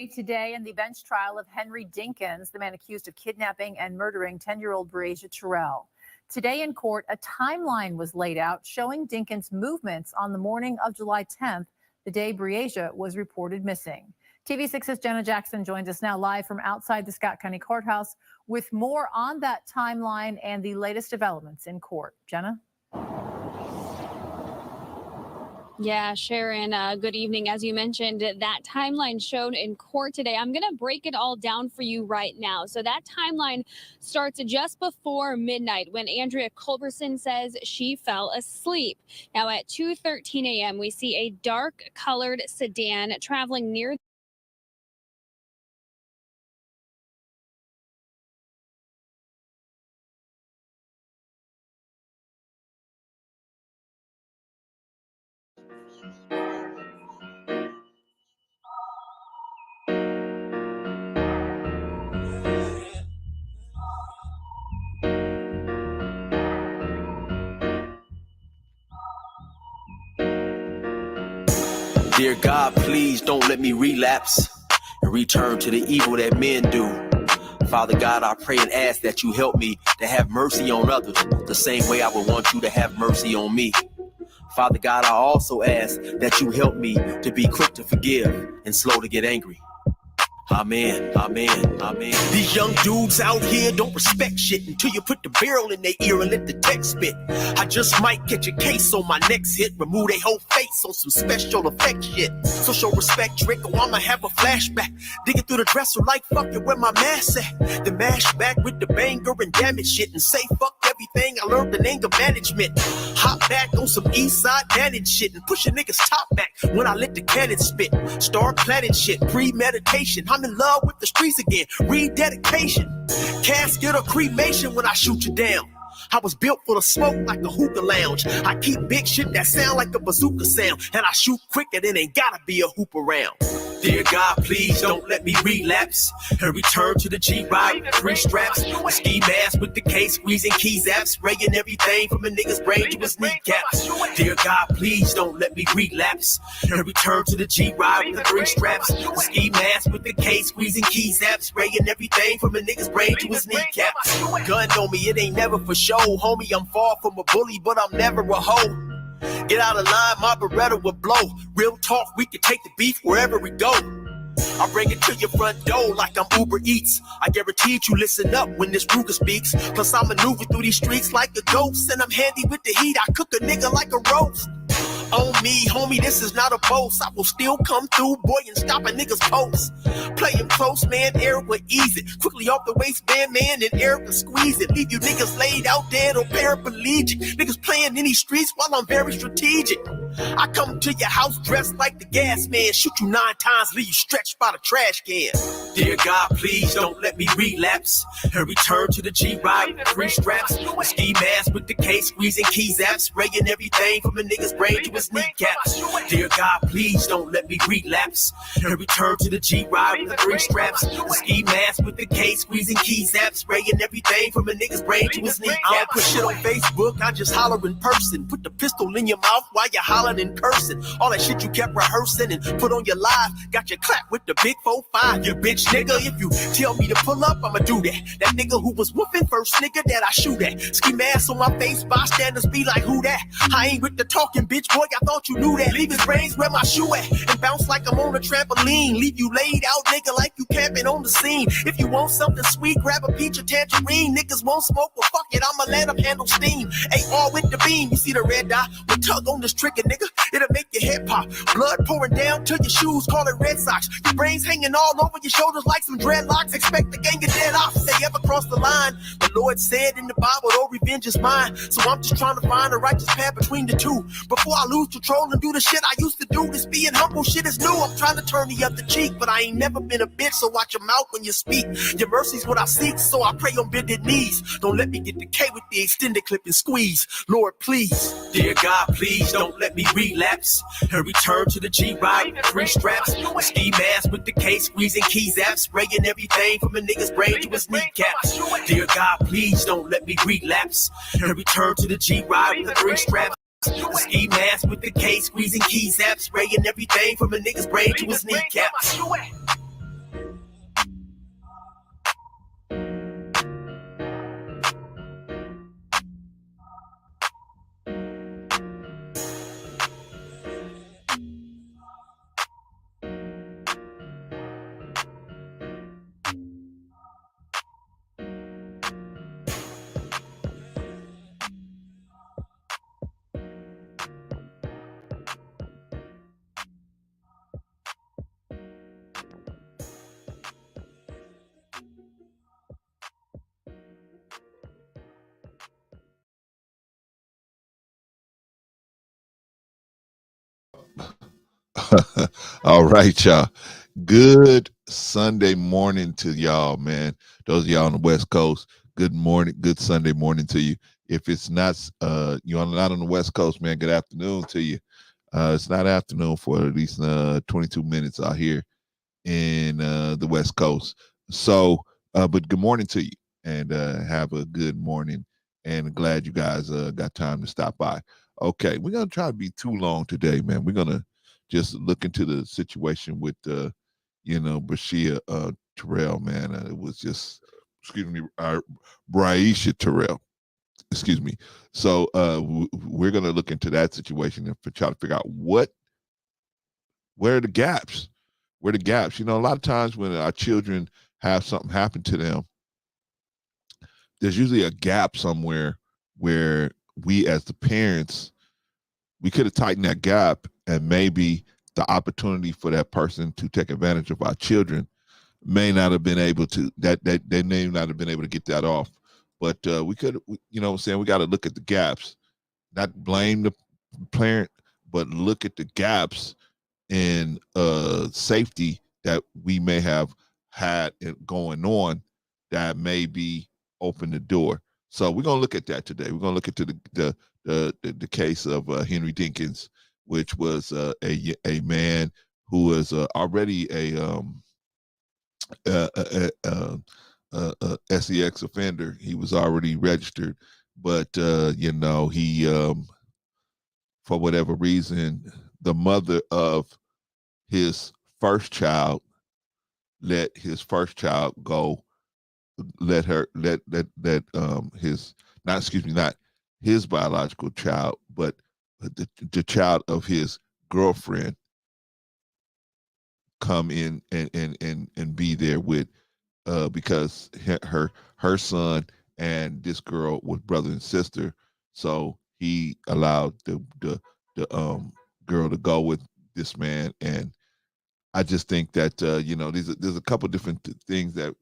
Today in the bench trial of Henry Dinkins, the man accused of kidnapping and murdering 10-year-old Breasia Terrell. Today in court, a timeline was laid out showing Dinkins' movements on the morning of July 10th, the day Breasia was reported missing. TV6's Jenna Jackson joins us now live from outside the Scott County Courthouse with more on that timeline and the latest developments in court. Jenna? Yeah, Sharon, good evening. As you mentioned, that timeline shown in court today, I'm going to break it all down for you right now. So that timeline starts just before midnight when Andrea Culberson says she fell asleep. Now at 2:13 a.m., we see a dark colored sedan traveling near Dear God, please don't let me relapse and return to the evil that men do. Father God, I pray and ask that you help me to have mercy on others the same way I would want you to have mercy on me. Father God, I also ask that you help me to be quick to forgive and slow to get angry. Amen, amen, amen. These young dudes out here don't respect shit until you put the barrel in their ear and let the text spit. I just might catch a case on my next hit, remove their whole face on some special effect shit. So show respect, trick, or I'ma have a flashback. Digging through the dresser like fuck it, where my mask at? The mash back with the banger and damage shit and say fuck everything I learned in anger management. Hop back on some east side damage shit and push a nigga's top back when I let the cannon spit. Start planning shit, premeditation. I'm in love with the streets again, rededication. Casket or cremation when I shoot you down. I was built for the smoke like a hookah lounge. I keep big shit that sound like a bazooka sound, and I shoot quicker than ain't gotta be a hoop around. Dear God, please don't let me relapse and return to the G-Ride with 3 straps. A ski mask with the case, squeezing keys apps, spraying everything from a nigga's brain to his kneecaps. Dear God, please don't let me relapse and return to the G-Ride with 3 straps. A ski mask with the case, squeezing keys apps, spraying everything from a nigga's brain to his kneecaps. Gun on me, it ain't never for show, homie. I'm far from a bully, but I'm never a hoe. Get out of line, my Beretta will blow. Real talk, we can take the beef wherever we go. I bring it to your front door like I'm Uber Eats. I guarantee you listen up when this Ruger speaks. Plus I maneuver through these streets like a ghost, and I'm handy with the heat. I cook a nigga like a roast. On me, homie, this is not a boast. I will still come through, boy, and stop a nigga's post. Play him close, man, Eric will ease it. Quickly off the waistband, man, and Eric will squeeze it. Leave you niggas laid out dead or paraplegic. Niggas playing in these streets while I'm very strategic. I come to your house dressed like the gas man. Shoot you 9 times, leave you stretched by the trash can. Dear God, please don't let me relapse and return to the G-Ride with 3 straps. A ski mask with the case, squeezing keys apps, spraying everything from a nigga's brain to his kneecaps. Dear God, please don't let me relapse and return to the G-Ride with 3 straps. A ski mask with the case, squeezing keys apps, spraying everything from a nigga's brain to his kneecaps. I don't put shit on Facebook, I just holler in person. Put the pistol in your mouth while you're hollering and cursing. All that shit you kept rehearsing and put on your live, got your clap with the big 4-5. You bitch nigga, if you tell me to pull up, I'ma do that. That nigga who was woofing, first nigga that I shoot at. Ski mask on my face, bystanders be like, who that? I ain't with the talking, bitch, boy, I thought you knew that. Leave his brains where my shoe at and bounce like I'm on a trampoline. Leave you laid out, nigga, like you camping on the scene. If you want something sweet, grab a peach or tangerine. Niggas won't smoke, well fuck it, I'ma let them handle steam. AR with the beam, you see the red dot? We tug on this trigger, nigga, it'll make your head pop. Blood pouring down to your shoes, call it Red Sox. Your brains hanging all over your shoulders like some dreadlocks. Expect the gang of dead ops. They ever cross the line? The Lord said in the Bible, oh, revenge is mine. So I'm just trying to find a righteous path between the two. Before I lose control and do the shit I used to do. This being humble shit is new. I'm trying to turn the other cheek, but I ain't never been a bitch, so watch your mouth when you speak. Your mercy's what I seek, so I pray on bended knees. Don't let me get the K with the extended clip and squeeze. Lord, please. Dear God, please don't let me relapse and return to the G-Ride with 3 straps. A ski mask with the case, squeezing keys apps, spraying everything from a nigga's brain to his kneecaps. Dear God, please don't let me relapse and return to the G-Ride with 3 straps. A ski mask with the case, squeezing keys apps, spraying everything from a nigga's brain to his kneecaps. All right, y'all. Good Sunday morning to y'all, man. Those of y'all on the West Coast, good morning, good Sunday morning to you. If it's not, you're not on the West Coast, man, good afternoon to you. It's not afternoon for at least 22 minutes out here in the West Coast. So, but good morning to you, and have a good morning. And glad you guys got time to stop by. Okay, we're gonna try to be too long today, man. We're gonna just look into the situation with, Breasia Terrell, man. It was just, excuse me, Breasia Terrell. Excuse me. So we're gonna look into that situation and try to figure out where are the gaps? Where are the gaps? A lot of times when our children have something happen to them, there's usually a gap somewhere where we as the parents, we could have tightened that gap, and maybe the opportunity for that person to take advantage of our children may not have been able to, that they may not have been able to get that off. But we could, what I'm saying, we got to look at the gaps, not blame the parent, but look at the gaps in safety that we may have had it going on that may be open the door. So we're gonna look at that today. We're gonna look into the case of Henry Dinkins, which was a man who was already a SEX offender. He was already registered, but he for whatever reason, the mother of his first child let his first child go, let her his, not, excuse me, not his biological child, but the child of his girlfriend come in and be there with, because her son and this girl was brother and sister. So he allowed the girl to go with this man. And I just think that there's a couple different things that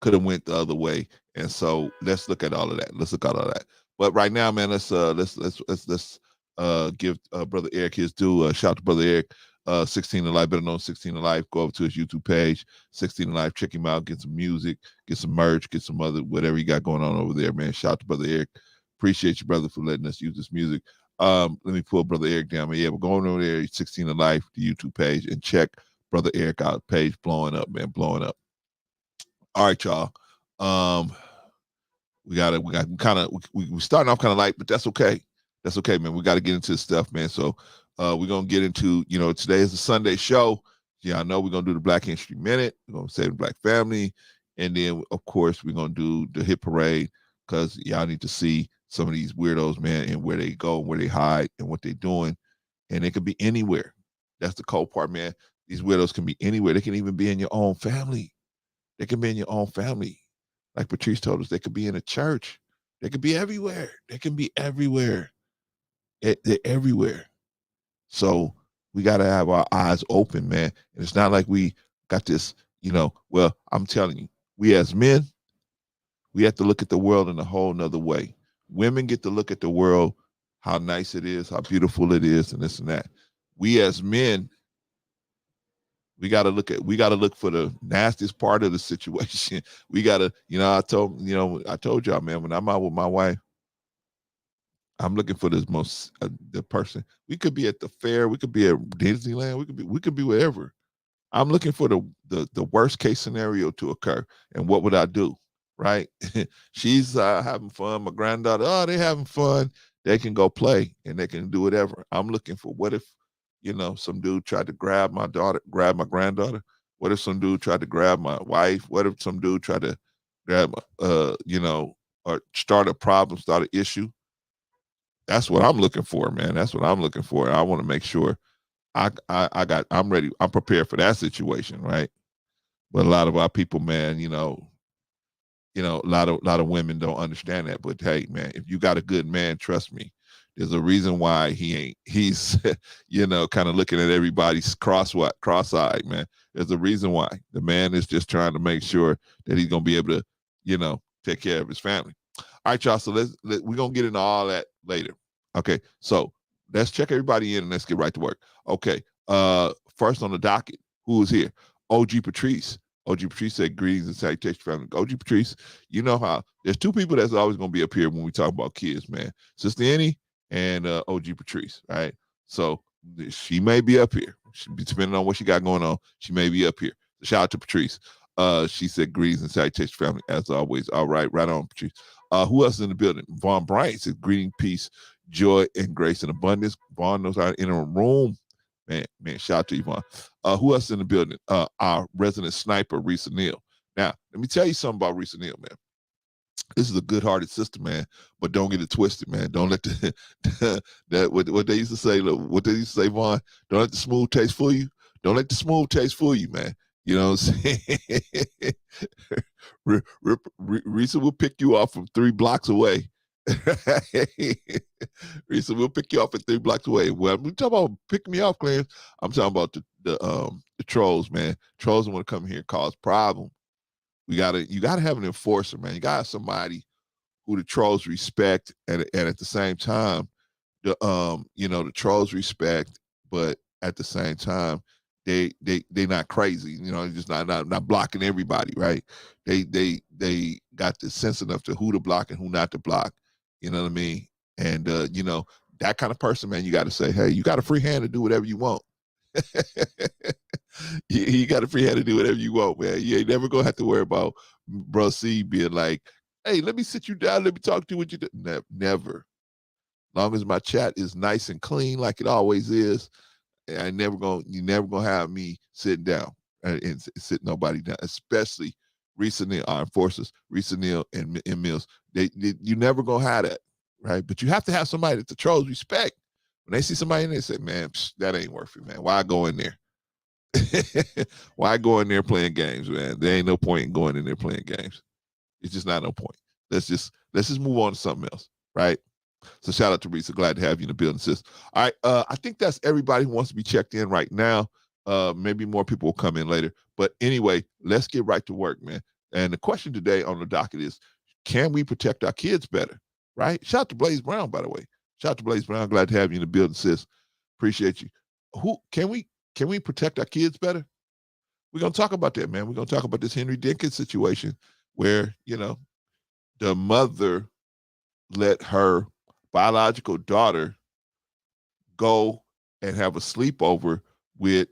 could have went the other way, and so let's look at all of that. Let's look at all of that. But right now, man, let's give brother Eric his due. Shout out to brother Eric, 16 to Life, better known 16 to Life. Go over to his YouTube page, 16 to Life. Check him out. Get some music, get some merch, get some other whatever you got going on over there, man. Shout out to brother Eric. Appreciate you, brother, for letting us use this music. Let me pull brother Eric down. But yeah, we're going over there, 16 to Life, the YouTube page, and check brother Eric out. Page blowing up, man, blowing up. All right, y'all. We kind of we starting off kind of light, but that's okay. That's okay, man. We got to get into this stuff, man. So we're gonna get into, today is a Sunday show. Yeah, I know we're gonna do the Black History Minute. We're gonna save the Black family, and then of course we're gonna do the hit parade, because y'all need to see some of these weirdos, man, and where they go, where they hide, and what they're doing. And they could be anywhere. That's the cold part, man. These weirdos can be anywhere. They can even be in your own family. They can be in your own family. Like Patrice told us, they could be in a church. They could be everywhere. They can be everywhere. They're everywhere. So we got to have our eyes open, man. And it's not like we got this, well, I'm telling you, we as men, we have to look at the world in a whole nother way. Women get to look at the world, how nice it is, how beautiful it is, and this and that. We as men, we got to look for the nastiest part of the situation. We got to, I told y'all, man, when I'm out with my wife, I'm looking for this the person. We could be at the fair, we could be at Disneyland, we could be wherever. I'm looking for the worst case scenario to occur. And what would I do? Right? She's having fun. My granddaughter, oh, they having fun. They can go play and they can do whatever. I'm looking for, what if, some dude tried to grab my granddaughter? What if some dude tried to grab my wife? What if some dude tried to grab, or start a problem, start an issue? That's what I'm looking for, man. That's what I'm looking for. I want to make sure I'm ready. I'm prepared for that situation, right? But a lot of our people, man, a lot of women don't understand that. But hey, man, if you got a good man, trust me, there's a reason why he's kind of looking at everybody's cross-eyed, man. There's a reason why. The man is just trying to make sure that he's gonna be able to, take care of his family. All right, y'all. So we're gonna get into all that later. Okay, so let's check everybody in and let's get right to work. Okay. First on the docket, who is here? OG Patrice. OG Patrice said, greetings and salutations, family. OG Patrice, you know how there's two people that's always going to be up here when we talk about kids, man. Sister Annie and OG Patrice, right? So she may be up here. Depending on what she got going on, she may be up here. So shout out to Patrice. She said, greetings and salutations, family, as always. All right, right on, Patrice. Who else is in the building? Vaughn Bryant said, greeting, peace, joy, and grace and abundance. Vaughn knows how to enter a room. Man, shout out to Yvonne. Who else in the building? Our resident sniper, Risa Neal. Now, let me tell you something about Risa Neal, man. This is a good-hearted sister, man, but don't get it twisted, man. Don't let what they used to say, Vaughn, don't let the smooth taste fool you. Don't let the smooth taste fool you, man. You know what I'm saying? Risa will pick you off from 3 blocks away. Risa, we'll pick you off at 3 blocks away. Well, we talk about picking me off, Clarence. I'm talking about the trolls, man. Trolls want to come here and cause problem. You gotta have an enforcer, man. You gotta have somebody who the trolls respect, and at the same time, the trolls respect, but at the same time, they not crazy. You know, just not blocking everybody, right? They got the sense enough to who to block and who not to block. You know what I mean? And that kind of person, man, you got to say, hey, you got a free hand to do whatever you want. You got a free hand to do whatever you want, man. You ain't never gonna have to worry about Bro C being like, hey, let me sit you down, let me talk to you what you do. Never. Long as my chat is nice and clean like it always is, you're never gonna have me sitting down and sit nobody down, especially Risa Neal, our enforcers, Risa Neal and Mills. You never gonna have that, right? But you have to have somebody that the trolls respect. When they see somebody in there, they say, man, that ain't worth it, man. Why go in there? Why go in there playing games, man? There ain't no point in going in there playing games. It's just not no point. Let's just move on to something else, right? So shout out to Risa. Glad to have you in the building, sis. All right, I think that's everybody who wants to be checked in right now. Maybe more people will come in later. But anyway, let's get right to work, man. And the question today on the docket is, can we protect our kids better, right? Shout out to Blaze Brown, by the way. Shout out to Blaze Brown. Glad to have you in the building, sis. Appreciate you. Who can we protect our kids better? We're going to talk about that, man. We're going to talk about this Henry Dinkins situation where, the mother let her biological daughter go and have a sleepover with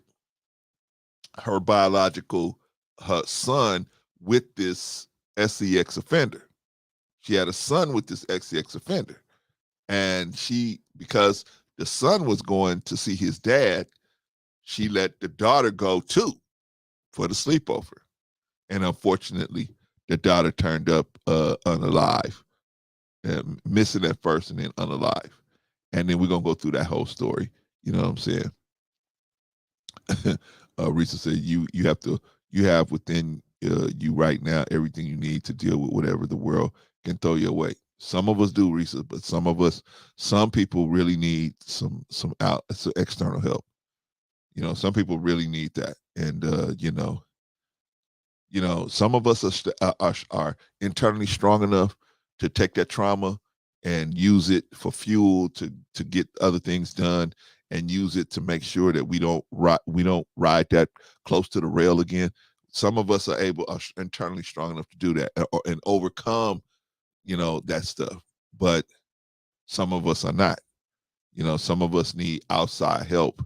her biological son with this SCX offender. She had a son with this SCX offender. And because the son was going to see his dad, she let the daughter go too for the sleepover. And unfortunately, the daughter turned up unalive, missing at first and then unalive. And then we're going to go through that whole story. You know what I'm saying? Risa said, you have within you right now everything you need to deal with whatever the world can throw your way. Some of us do, Risa, but some people really need some external help. Some people really need that. And, some of us are internally strong enough to take that trauma and use it for fuel to get other things done, and use it to make sure that we don't ride that close to the rail again. Some of us are internally strong enough to do that and overcome, that stuff. But some of us are not. Some of us need outside help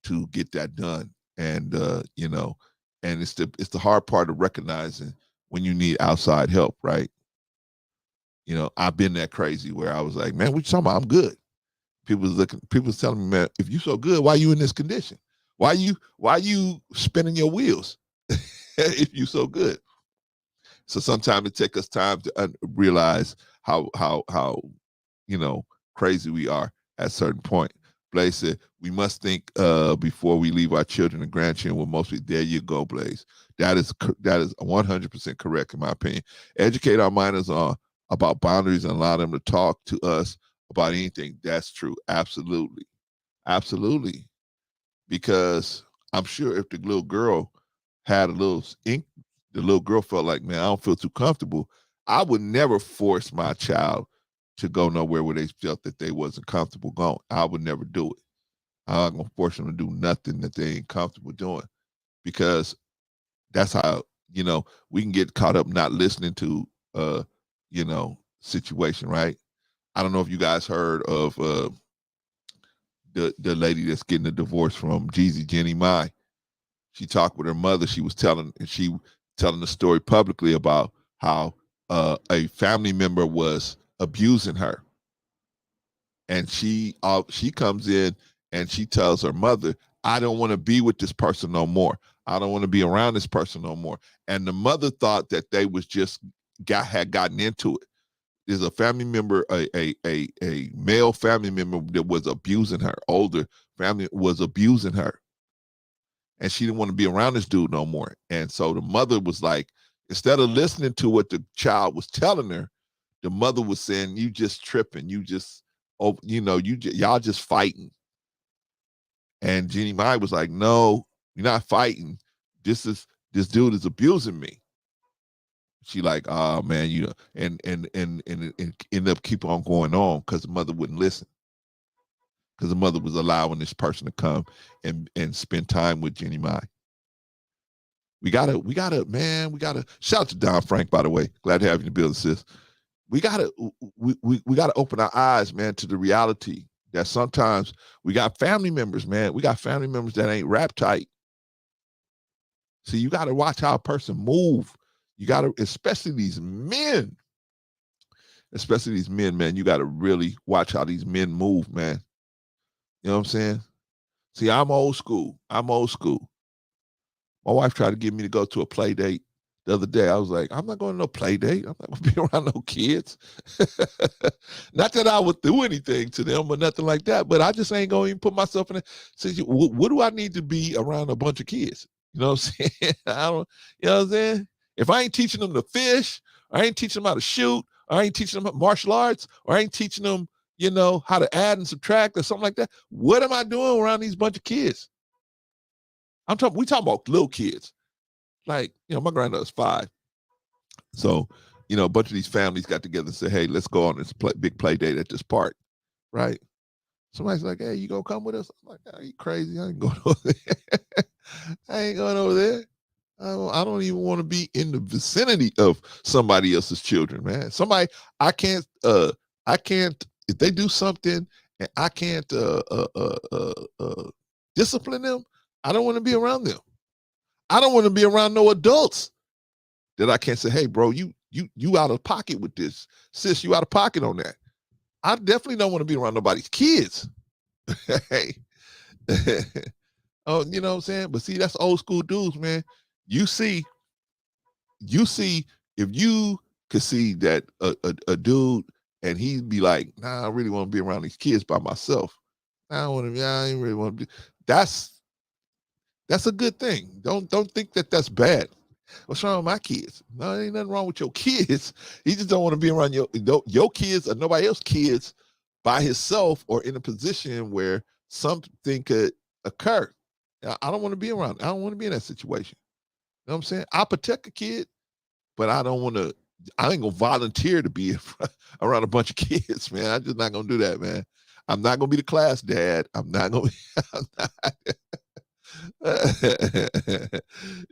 to get that done. And and it's the hard part of recognizing when you need outside help, right? I've been that crazy where I was like, man, what you talking about? I'm good. People's telling me, man, if you so good, why you in this condition? Why you spinning your wheels if you so good? So sometimes it takes us time to realize how crazy we are at a certain point. Blaze said, we must think before we leave our children and grandchildren with mostly, there you go, Blaze. That is 100% correct in my opinion. Educate our minors about boundaries and allow them to talk to us about anything. That's true. Absolutely. Absolutely. Because I'm sure if the little girl had a little ink, the little girl felt like, man, I don't feel too comfortable, I would never force my child to go nowhere where they felt that they wasn't comfortable going. I would never do it. I'm not gonna force them to do nothing that they ain't comfortable doing, because that's how, we can get caught up not listening to situation, right? I don't know if you guys heard of the lady that's getting a divorce from Jeezy, Jenny Mai. She talked with her mother. She telling the story publicly about how a family member was abusing her, and she comes in and she tells her mother, "I don't want to be with this person no more. I don't want to be around this person no more." And the mother thought that they was just had gotten into it. There's a family member, a male family member that was abusing her. Older family was abusing her, and she didn't want to be around this dude no more. And so the mother was like, instead of listening to what the child was telling her, the mother was saying, "You just tripping. You just, y'all just fighting." And Jeannie Mai was like, "No, you're not fighting. This dude is abusing me." She like, "Oh man, and end up keep on going on because the mother wouldn't listen, because the mother was allowing this person to come and spend time with Jeannie Mai. We gotta shout out to Don Frank, by the way. Glad to have you in the building, sis. We gotta open our eyes, man, to the reality that sometimes we got family members, man. We got family members that ain't rap tight. See, you gotta watch how a person move. You gotta, especially these men, man, you gotta really watch how these men move, man. You know what I'm saying? See, I'm old school. My wife tried to get me to go to a play date the other day. I was like, I'm not going to no play date. I'm not going to be around no kids. Not that I would do anything to them or nothing like that, but I just ain't going to even put myself in a situation. What do I need to be around a bunch of kids? You know what I'm saying? You know what I'm saying? If I ain't teaching them to fish, or I ain't teaching them how to shoot, or I ain't teaching them martial arts, or I ain't teaching them, how to add and subtract or something like that, what am I doing around these bunch of kids? We talking about little kids. Like, my granddaughter's 5. So, a bunch of these families got together and said, "Hey, let's go on this big play date at this park," right? Somebody's like, "Hey, you gonna come with us?" I'm like, "Are you crazy? I ain't going over there. I ain't going over there. I don't even want to be in the vicinity of somebody else's children, man. I can't, if they do something and I can't discipline them, I don't want to be around them. I don't want to be around no adults that I can't say, "Hey, bro, you out of pocket with this. Sis, you out of pocket on that." I definitely don't want to be around nobody's kids. Hey. Oh, you know what I'm saying? But see, that's old school dudes, man. You see, if you could see that a dude and he'd be like, "Nah, I really want to be around these kids by myself. I ain't really want to be." That's a good thing. Don't think that that's bad. What's wrong with my kids? No, there ain't nothing wrong with your kids. He just don't want to be around your kids or nobody else's kids by himself or in a position where something could occur. I don't want to be around. I don't want to be in that situation. You know what I'm saying? I'll protect a kid, but I don't want to. I ain't gonna volunteer to be around a bunch of kids, man. I'm just not gonna do that, man. I'm not gonna be the class dad. I'm not gonna be. I'm not.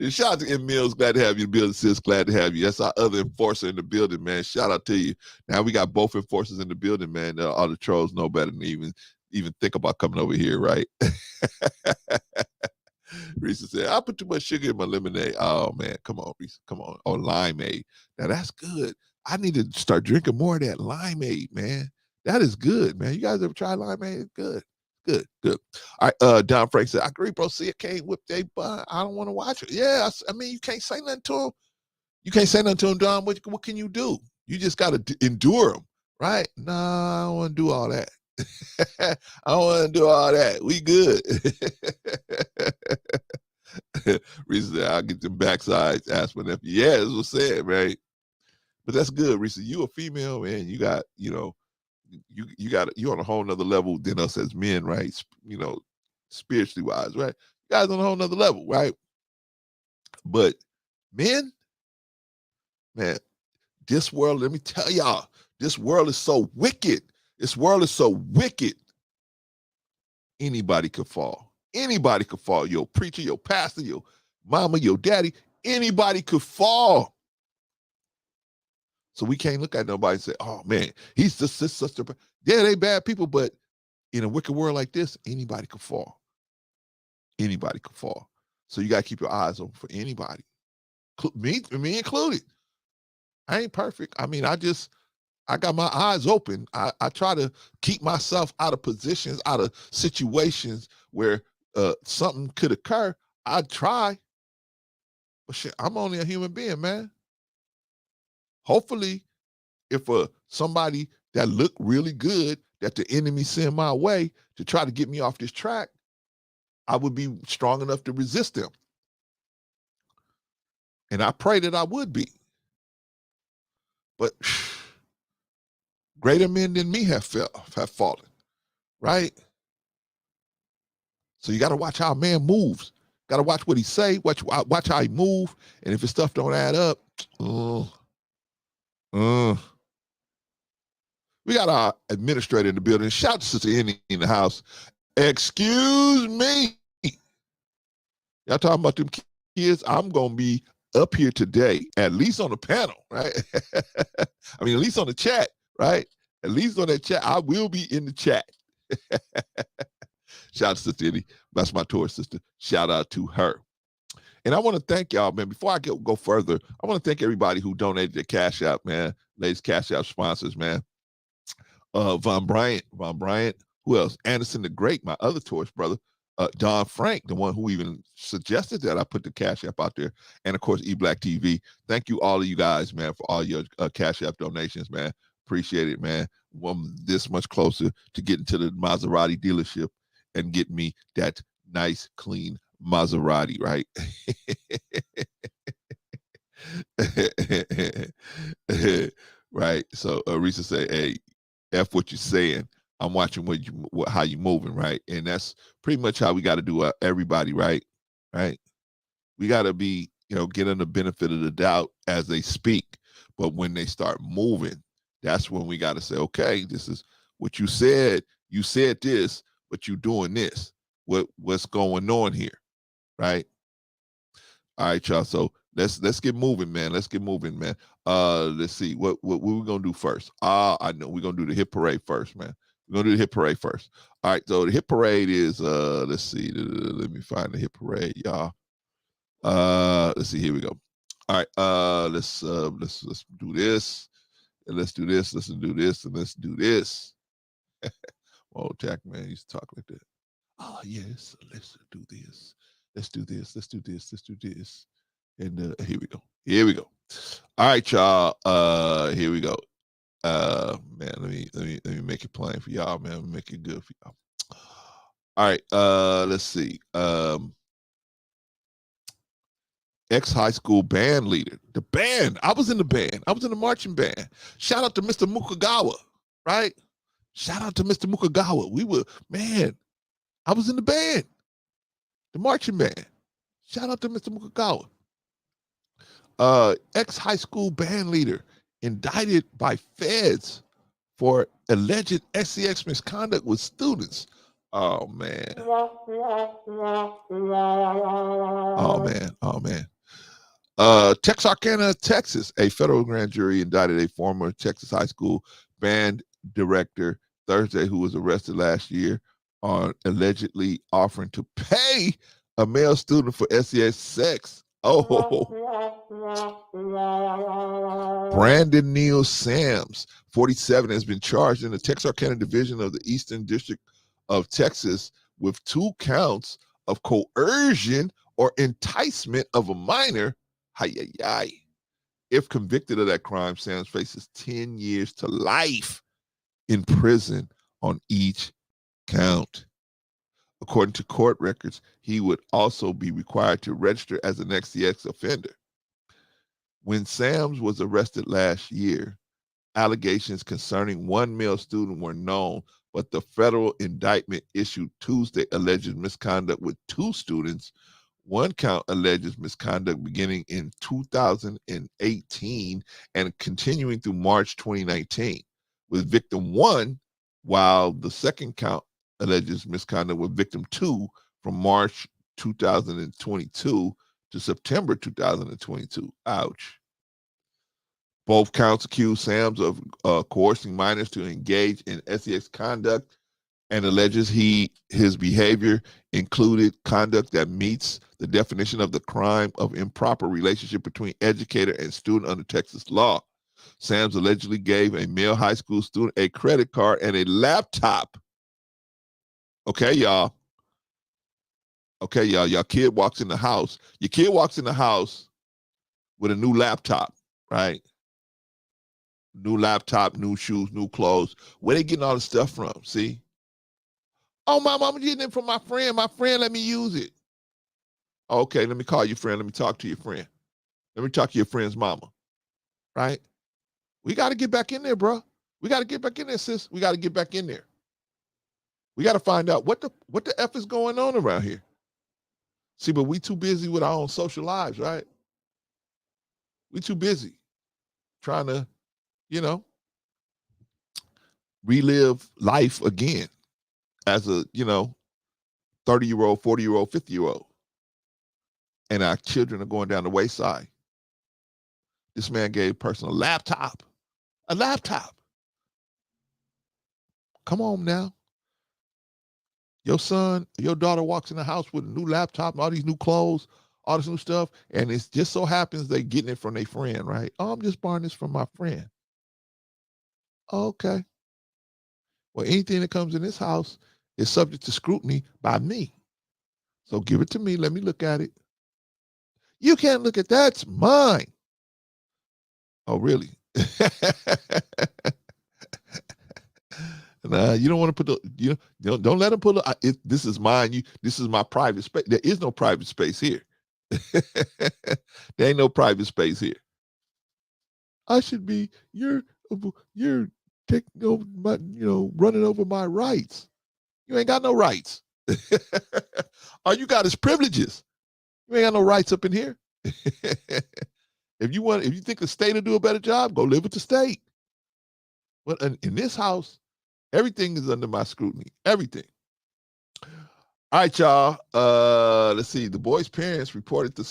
Shout out to M Mills. Glad to have you in the building, sis. Glad to have you. That's our other enforcer in the building, man. Shout out to you. Now we got both enforcers in the building, man. All the trolls know better than even think about coming over here, right? Risa said, "I put too much sugar in my lemonade." Oh man, come on, Risa. Come on. Oh, limeade. Now that's good. I need to start drinking more of that limeade, man. That is good, man. You guys ever try limeade? It's good. Good. All right, Don Frank said, "I agree, bro. See, it can't whip their butt. I don't want to watch it." Yeah, I mean, you can't say nothing to him. You can't say nothing to him, Don. What can you do? You just got to endure him, right? Nah, I don't want to do all that. I don't want to do all that. We good. Risa said, "I'll get them backsides." Ask my nephew. Yeah, that's what I said, right? But that's good, Risa. You a female, man. You got, you on a whole nother level than us as men, right? Spiritually wise, right? You guys on a whole nother level, right? But men, man, this world, let me tell y'all, this world is so wicked. This world is so wicked. Anybody could fall. Anybody could fall. Your preacher, your pastor, your mama, your daddy, anybody could fall. So we can't look at nobody and say, oh man, he's just such a, yeah, they bad people, but in a wicked world like this, anybody could fall. Anybody could fall. So you got to keep your eyes open for anybody. Me included. I ain't perfect. I mean, I got my eyes open. I try to keep myself out of positions, out of situations where something could occur. I try. But shit, I'm only a human being, man. Hopefully, if somebody that looked really good that the enemy sent my way to try to get me off this track, I would be strong enough to resist them. And I pray that I would be. But greater men than me have fallen, right? So you got to watch how a man moves. Got to watch what he say, watch how he move. And if his stuff don't add up, we got our administrator in the building. Shout to Sister Annie in the house. Excuse me. Y'all talking about them kids? I'm going to be up here today, at least on the panel, right? I mean, at least on the chat, right? At least on that chat, I will be in the chat. Shout out to Sister Annie. That's my tour sister. Shout out to her. And I want to thank y'all, man. Before I go further, I want to thank everybody who donated their Cash App, man. Ladies Cash App sponsors, man. Von Bryant. Who else? Anderson the Great, my other Taurus brother. Don Frank, the one who even suggested that I put the Cash App out there. And, of course, eBlack TV. Thank you, all of you guys, man, for all your Cash App donations, man. Appreciate it, man. I'm this much closer to getting to the Maserati dealership and getting me that nice, clean Maserati, right? Right. So Risa say, hey, F what you're saying. I'm watching how you moving, right? And that's pretty much how we got to do everybody, right? Right. We got to be, getting the benefit of the doubt as they speak. But when they start moving, that's when we got to say, okay, this is what you said. You said this, but you doing this. What's going on here, right? All right, y'all. So let's get moving, man. Let's get moving, man. Let's see what we're gonna do first. I know we're gonna do the hit parade first, man. We're gonna do the hit parade first. All right. So the hit parade is let's see. Let me find the hit parade, y'all. Let's see. Here we go. All right. Let's do this. And let's do this. Let's do this. And let's do this. Old Jack man used to talk like that. Oh yes, let's do this. Let's do this. Let's do this. Let's do this. And here we go. Here we go. All right, y'all. Here we go. Man, let me make it plain for y'all, man. Make it good for y'all. All right. Let's see. Ex-high school band leader. The band. I was in the band. I was in the marching band. Shout out to Mr. Mukagawa, right? Shout out to Mr. Mukagawa. I was in the band. The marching band. Shout out to Mr. Mukagawa. Ex-high school band leader indicted by feds for alleged SCX misconduct with students. Oh man. Oh man. Texarkana, Texas, a federal grand jury indicted a former Texas high school band director Thursday who was arrested last year on allegedly offering to pay a male student for SCX sex. Oh. Brandon Neal Sams, 47, has been charged in the Texarkana Division of the Eastern District of Texas with 2 counts of coercion or enticement of a minor. If convicted of that crime, Sams faces 10 years to life in prison on each count. According to court records, he would also be required to register as an XCX offender. When Sams was arrested last year, allegations concerning one male student were known, but the federal indictment issued Tuesday alleges misconduct with 2 students. One count alleges misconduct beginning in 2018 and continuing through March 2019 with victim 1, while the second count alleges misconduct with victim 2 from March 2022 to September 2022. Ouch. Both counts accuse Sams of coercing minors to engage in sex conduct and alleges his behavior included conduct that meets the definition of the crime of improper relationship between educator and student under Texas law. Sams allegedly gave a male high school student a credit card and a laptop. Okay, y'all. Okay, y'all. Your kid walks in the house. Your kid walks in the house with a new laptop, right? New laptop, new shoes, new clothes. Where they getting all the stuff from? See? Oh, my mama getting it from my friend. My friend let me use it. Okay, let me call your friend. Let me talk to your friend. Let me talk to your friend's mama. Right? We got to get back in there, bro. We got to get back in there, sis. We got to get back in there. We got to find out what the F is going on around here. See, but we too busy with our own social lives, right? We too busy trying to, relive life again as a, 30-year-old, 40-year-old, 50-year-old. And our children are going down the wayside. This man gave a person a laptop. A laptop. Come on now. Your son, your daughter walks in the house with a new laptop and all these new clothes, all this new stuff, and it just so happens they're getting it from their friend, right? Oh, I'm just borrowing this from my friend. Okay. Well, anything that comes in this house is subject to scrutiny by me. So give it to me. Let me look at it. You can't look at that. It's mine. Oh, really? Nah, you don't want to put don't let them put this is mine. This is my private space. There is no private space here. There ain't no private space here. I should be you're taking over my, running over my rights. You ain't got no rights. All you got is privileges. You ain't got no rights up in here. If you think the state will do a better job, go live with the state. But in this house, everything is under my scrutiny. Everything. All right, y'all. Let's see. The boy's parents reported the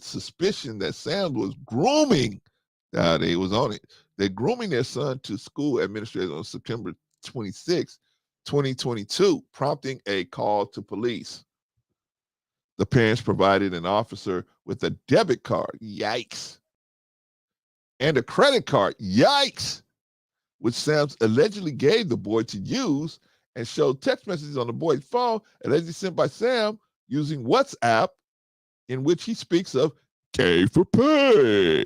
suspicion that Sam was grooming. They was on it. They're grooming their son to school administrators on September 26, 2022, prompting a call to police. The parents provided an officer with a debit card. Yikes. And a credit card. Yikes. Which Sam allegedly gave the boy to use and showed text messages on the boy's phone, allegedly sent by Sam using WhatsApp, in which he speaks of K for pay.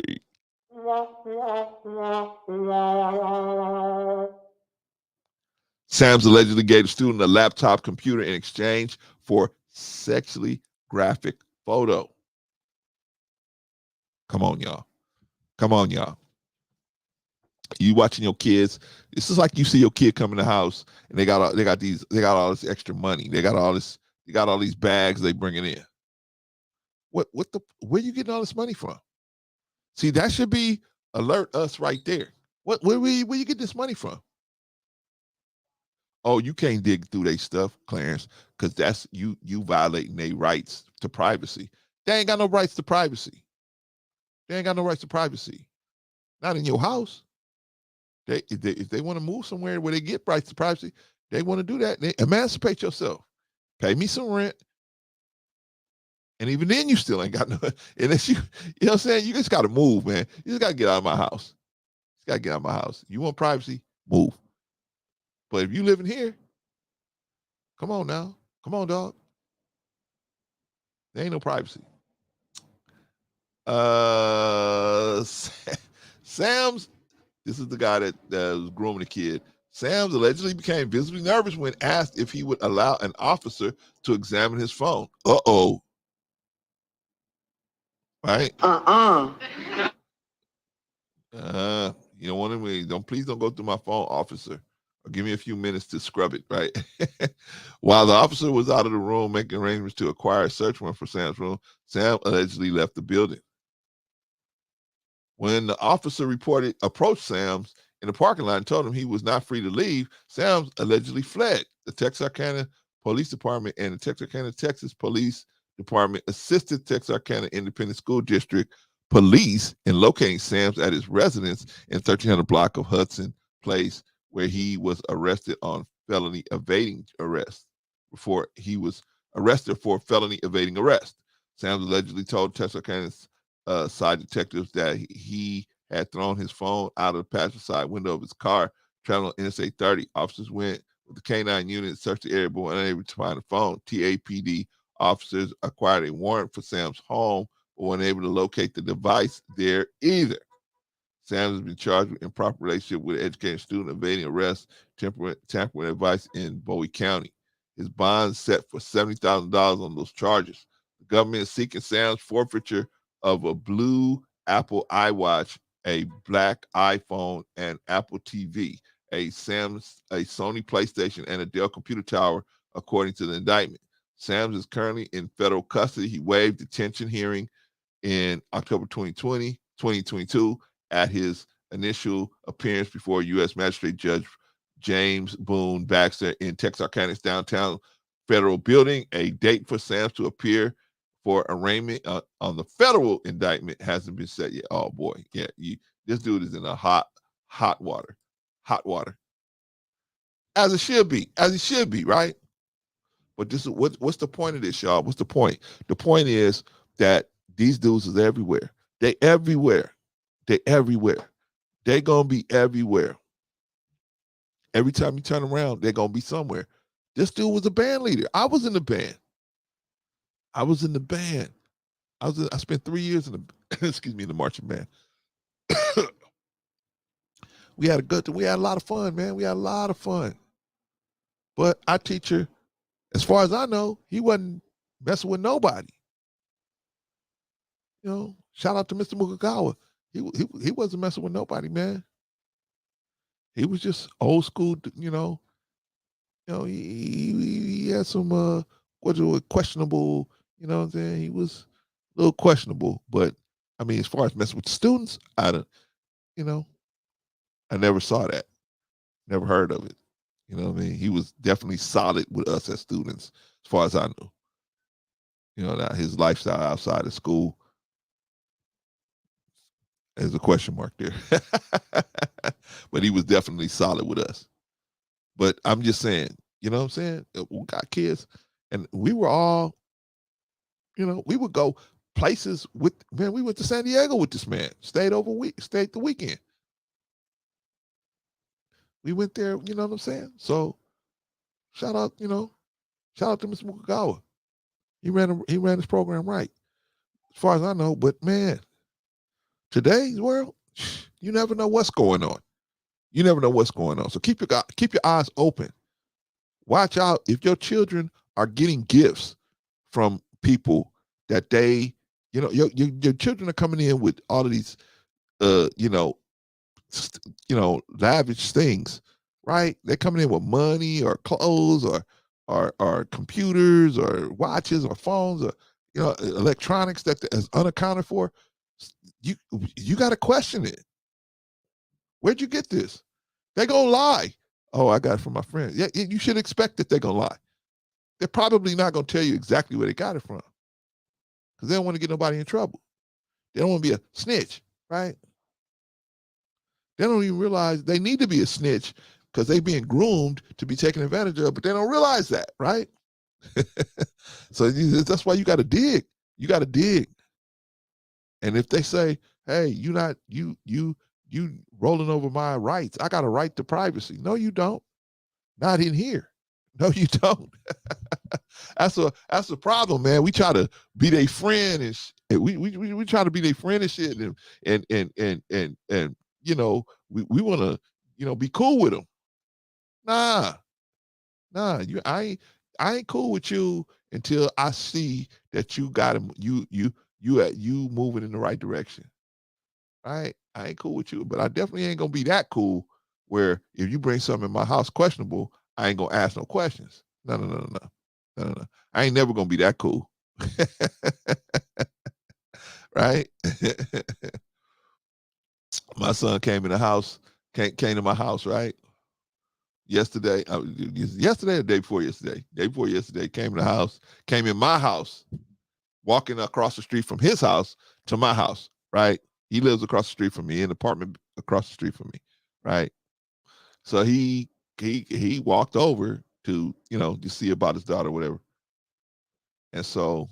Sam's allegedly gave the student a laptop computer in exchange for sexually graphic photo. Come on, y'all. Come on, y'all. You watching your kids. This is like you see your kid come in the house and they got all this extra money. They got all these bags they bringing in. Where you getting all this money from? See, that should be alert us right there. Where you get this money from? Oh, you can't dig through their stuff, Clarence, because that's you violating their rights to privacy. They ain't got no rights to privacy. They ain't got no rights to privacy. Not in your house. If they want to move somewhere where they get rights to privacy, they want to do that. They emancipate yourself. Pay me some rent. And even then you still ain't got no, unless you know what I'm saying? You just got to move, man. You just got to get out of my house. You got to get out of my house. You want privacy? Move. But if you living here, come on now. Come on, dog. There ain't no privacy. Sam's, this is the guy that was grooming the kid. Sam's allegedly became visibly nervous when asked if he would allow an officer to examine his phone. Uh-oh. Right? You don't want to, please don't go through my phone, officer. Or give me a few minutes to scrub it, right? While the officer was out of the room making arrangements to acquire a search warrant for Sam's room, Sam allegedly left the building. When the officer approached Sam's in the parking lot and told him he was not free to leave, Sams allegedly fled. The Texarkana Police Department and the Texarkana, Texas Police Department assisted Texarkana Independent School District police in locating Sams at his residence in 1300 block of Hudson Place, where he was arrested on felony evading arrest. Before he was arrested for felony evading arrest, Sams allegedly told Texarkana's side detectives that he had thrown his phone out of the passenger side window of his car traveling on Interstate 30. Officers went with the K-9 unit, searched the area, but were unable to find the phone. TAPD officers acquired a warrant for Sam's home, but weren't able to locate the device there either. Sams has been charged with improper relationship with an educated student, evading arrest, tampering with advice in Bowie County. His bond set for $70,000 on those charges. The government is seeking Sam's forfeiture of a blue Apple iWatch, a black iPhone, and Apple TV, a Sony PlayStation, and a Dell computer tower, according to the indictment. Sams is currently in federal custody. He waived detention hearing in October 2022 at his initial appearance before U.S. Magistrate Judge James Boone Baxter in Texarkana's downtown federal building. A date for Sams to appear for arraignment on the federal indictment hasn't been set yet. Oh boy, yeah, this dude is in a hot water, as it should be, right? But this is what's the point of this, y'all? What's the point? The point is that these dudes is everywhere. They everywhere. They gonna be everywhere. Every time you turn around, they're gonna be somewhere. This dude was a band leader. I was in the band. I spent 3 years in the in the marching band. We had a lot of fun, man. We had a lot of fun. But our teacher, as far as I know, he wasn't messing with nobody. You know, shout out to Mr. Mukagawa. He wasn't messing with nobody, man. He was just old school, he had some questionable, you know what I'm saying? He was a little questionable, but I mean, as far as messing with the students, I never saw that. Never heard of it. You know what I mean? He was definitely solid with us as students, as far as I knew. You know, now his lifestyle outside of school, there's a question mark there. But he was definitely solid with us. But I'm just saying, you know what I'm saying? We got kids, and we were all, we would go places with, man, we went to San Diego with this man, stayed the weekend. We went there, you know what I'm saying? So shout out to Mr. Mukagawa. He ran his program right, as far as I know. But man, today's world, you never know what's going on. So keep your eyes open. Watch out if your children are getting gifts from people that they, your children are coming in with all of these, lavish things, right? They're coming in with money or clothes or computers or watches or phones or electronics that is unaccounted for. You got to question it. Where'd you get this? They're gonna lie. Oh, I got it from my friend. Yeah, you should expect that they're gonna lie. They're probably not gonna tell you exactly where they got it from, because they don't want to get nobody in trouble. They don't want to be a snitch, right? They don't even realize they need to be a snitch because they're being groomed to be taken advantage of, but they don't realize that, right? So that's why you got to dig. You got to dig. And if they say, "Hey, you rolling over my rights. I got a right to privacy." No, you don't. Not in here. No, you don't. That's the problem, man. We try to be their friend and we try to be their friend and shit, and we want to be cool with them. Nah. I ain't cool with you until I see that you got him. You moving in the right direction. Right? I ain't cool with you, but I definitely ain't gonna be that cool where if you bring something in my house questionable, I ain't gonna ask no questions. No. I ain't never gonna be that cool. Right? My son came in the house came to my house, right? Yesterday, yesterday or day before yesterday, came to the house, came in my house, walking across the street from his house to my house, right? He lives across the street from me, in an apartment across the street from me, right? So he walked over to, to see about his daughter, whatever. And so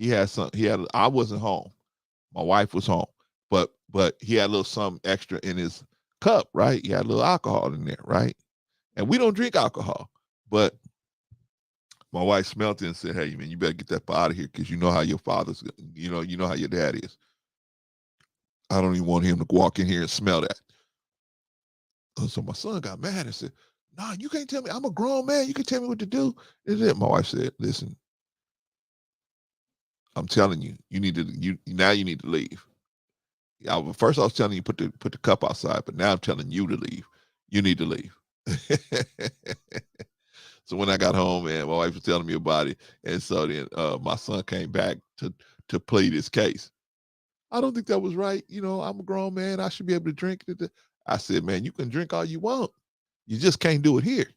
I wasn't home. My wife was home, but he had a little something extra in his cup, right? He had a little alcohol in there, right? And we don't drink alcohol, but my wife smelled it and said, "Hey, man, you better get that out of here because you know how your father's, you know how your dad is. I don't even want him to walk in here and smell that." So my son got mad and said, "Nah, you can't tell me. I'm a grown man. You can tell me what to do." My wife said, "Listen, I'm telling you, you need to leave." First I was telling you put the cup outside, but now I'm telling you to leave. You need to leave. So when I got home, man, my wife was telling me about it, and so then my son came back to plead his case. "I don't think that was right. I'm a grown man. I should be able to drink." I said, "Man, you can drink all you want. You just can't do it here."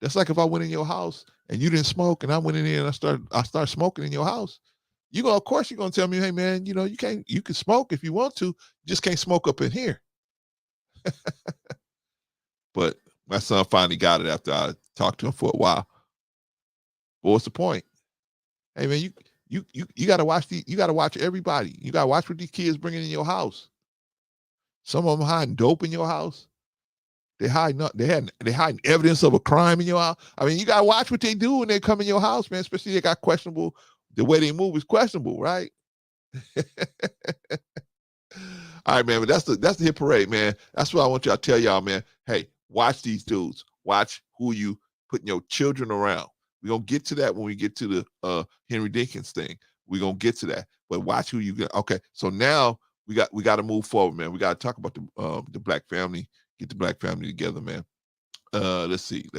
That's like if I went in your house and you didn't smoke, and I went in there and I start smoking in your house. Of course you're gonna tell me, "Hey man, you can smoke if you want to, you just can't smoke up in here." But my son finally got it after I talked to him for a while. But what's the point? Hey man, you gotta watch everybody. You gotta watch what these kids bringing in your house. Some of them hiding dope in your house. They hiding evidence of a crime in your house. I mean, you gotta watch what they do when they come in your house, man. Especially they got questionable. The way they move is questionable, right? All right, man. But that's the hit parade, man. That's what I want y'all to tell y'all, man. Hey, watch these dudes. Watch who you putting your children around. We're gonna get to that when we get to the Henry Dinkins thing. We're gonna get to that. But watch who you get. Okay, so now we got to move forward, man. We got to talk about the black family. Get the black family together, man. Let's see.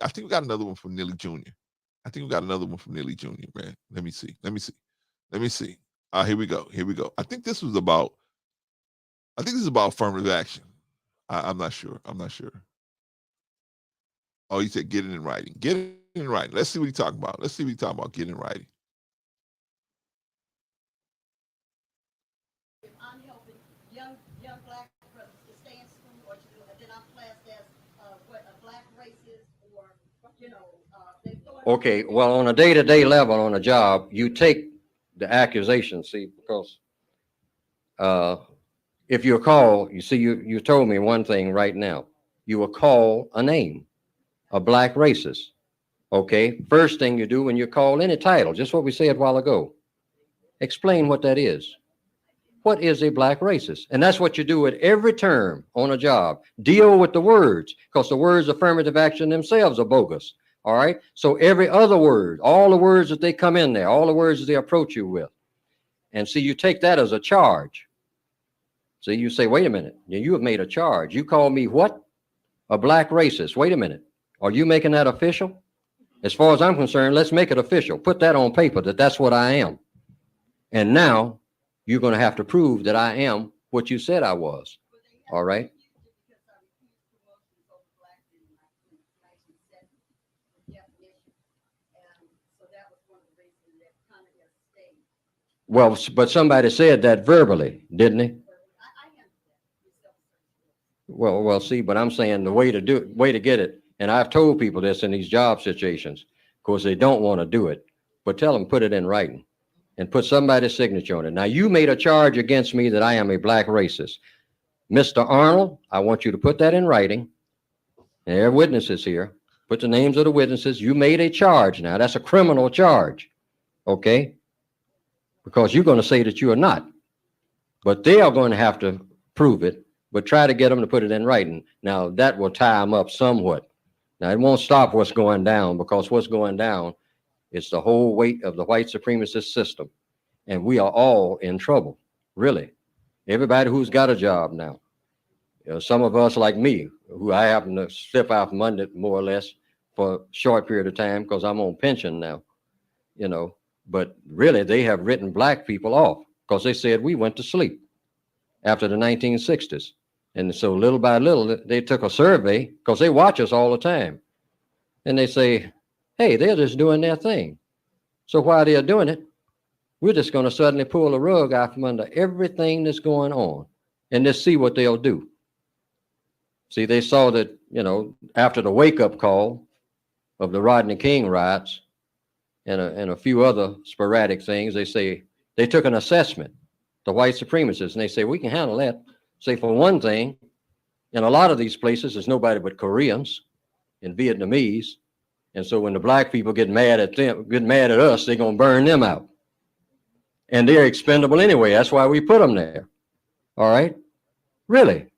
I think we got another one from Neely Jr. Man. Let me see. Here we go. I think this is about affirmative action. I'm not sure. Oh, he said get it in writing. Get it in writing. Let's see what he's talking about. Get in writing. I'm helping young black brothers to stay in school or to do it. Then I'm classed as what a black racist or Okay, well, on a day-to-day level on a job, you take the accusation, see, because if you're called, you told me one thing right now. You will call a name, a black racist. Okay, first thing you do when you call any title, just what we said a while ago, explain what that is. What is a black racist? And that's what you do at every term on a job. Deal with the words, because the words affirmative action themselves are bogus. All right. So every other word, all the words that they come in there, all the words that they approach you with. And see, you take that as a charge. So you say, wait a minute, you have made a charge. You call me what? A black racist. Wait a minute. Are you making that official? As far as I'm concerned, let's make it official. Put that on paper that that's what I am. And now you're going to have to prove that I am what you said I was. All right. Well, but somebody said that verbally, didn't he? Well, see, but I'm saying the way to get it, and I've told people this in these job situations, of course, they don't want to do it, but tell them put it in writing and put somebody's signature on it. Now, you made a charge against me that I am a black racist. Mr. Arnold, I want you to put that in writing. There are witnesses here. Put the names of the witnesses. You made a charge now. That's a criminal charge, okay? Because you're going to say that you are not. But they are going to have to prove it, but try to get them to put it in writing. Now, that will tie them up somewhat. Now, it won't stop what's going down, because what's going down is the whole weight of the white supremacist system. And we are all in trouble, really. Everybody who's got a job now. Some of us like me, who I happen to slip out from under it more or less for a short period of time because I'm on pension now, but really they have written black people off because they said we went to sleep after the 1960s. And so little by little, they took a survey because they watch us all the time. And they say, hey, they're just doing their thing. So while they're doing it, we're just going to suddenly pull the rug out from under everything that's going on and just see what they'll do. See, they saw that, after the wake-up call of the Rodney King riots and a few other sporadic things, they say they took an assessment, the white supremacists, and they say, we can handle that. Say, for one thing, in a lot of these places, there's nobody but Koreans and Vietnamese. And so when the black people get mad at us, they're going to burn them out. And they're expendable anyway. That's why we put them there. All right? Really.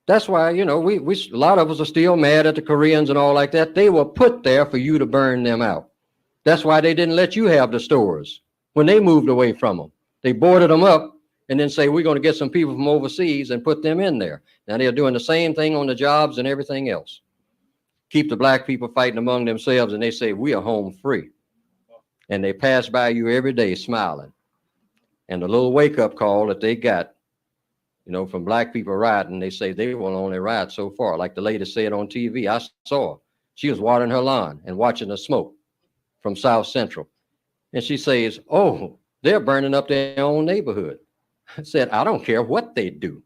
That's why, we a lot of us are still mad at the Koreans and all like that. They were put there for you to burn them out. That's why they didn't let you have the stores when they moved away from them. They boarded them up and then say, we're going to get some people from overseas and put them in there. Now they're doing the same thing on the jobs and everything else. Keep the black people fighting among themselves, and they say, we are home free. And they pass by you every day smiling. And the little wake-up call that they got, from black people rioting, they say they will only riot so far. Like the lady said on TV, I saw her. She was watering her lawn and watching the smoke from South Central. And she says, oh, they're burning up their own neighborhood. I said, I don't care what they do.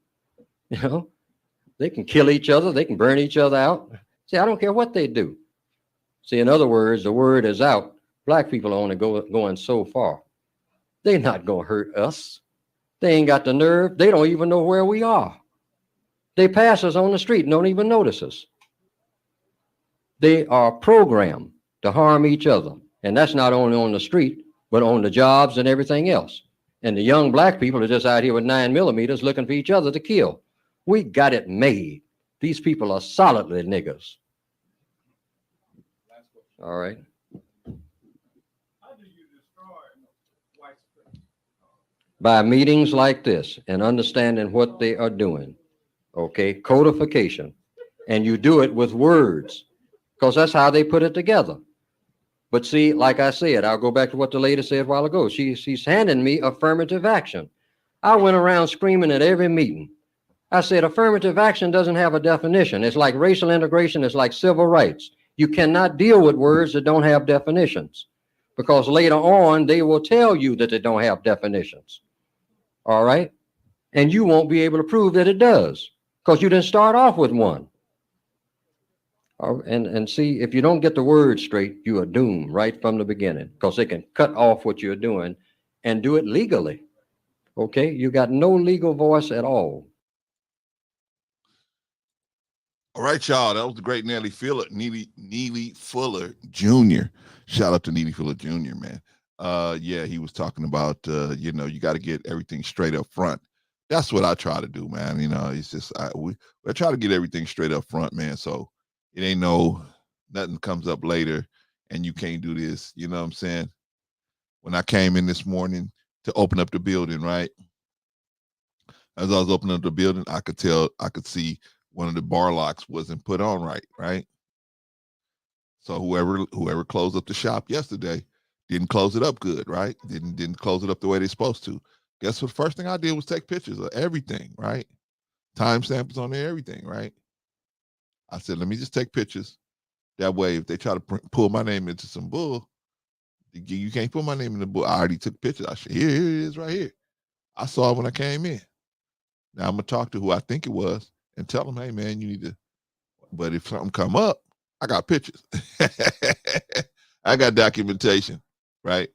They can kill each other. They can burn each other out. See, I don't care what they do. See, in other words, the word is out. Black people are only going so far. They're not going to hurt us. They ain't got the nerve. They don't even know where we are. They pass us on the street and don't even notice us. They are programmed to harm each other. And that's not only on the street, but on the jobs and everything else. And the young black people are just out here with 9mm looking for each other to kill. We got it made. These people are solidly niggers. All right. How do you destroy white supremacy? By meetings like this and understanding what they are doing. Okay, codification. And you do it with words, because that's how they put it together. But see, like I said, I'll go back to what the lady said a while ago. She's handing me affirmative action. I went around screaming at every meeting. I said, affirmative action doesn't have a definition. It's like racial integration. It's like civil rights. You cannot deal with words that don't have definitions, because later on, they will tell you that they don't have definitions. All right? And you won't be able to prove that it does, because you didn't start off with one. And see, if you don't get the word straight, you are doomed right from the beginning, because they can cut off what you're doing and do it legally. Okay? You got no legal voice at all. All right, y'all. That was the great Neely Fuller Jr. Shout out to Neely Fuller Jr., man. Yeah, he was talking about, you got to get everything straight up front. That's what I try to do, man. It's just, we try to get everything straight up front, man. So it ain't nothing comes up later and you can't do this. You know what I'm saying? When I came in this morning to open up the building, right? As I was opening up the building, I could see one of the bar locks wasn't put on right? So whoever closed up the shop yesterday didn't close it up good, right? Didn't close it up the way they're supposed to. Guess what? First thing I did was take pictures of everything, right? Timestamps on there, everything, right? I said, let me just take pictures. That way, if they try to pull my name into some bull, you can't put my name in the bull. I already took pictures. I said, here it is right here. I saw it when I came in. Now I'm going to talk to who I think it was and tell them, hey, man, you need to, but if something come up, I got pictures. I got documentation, right?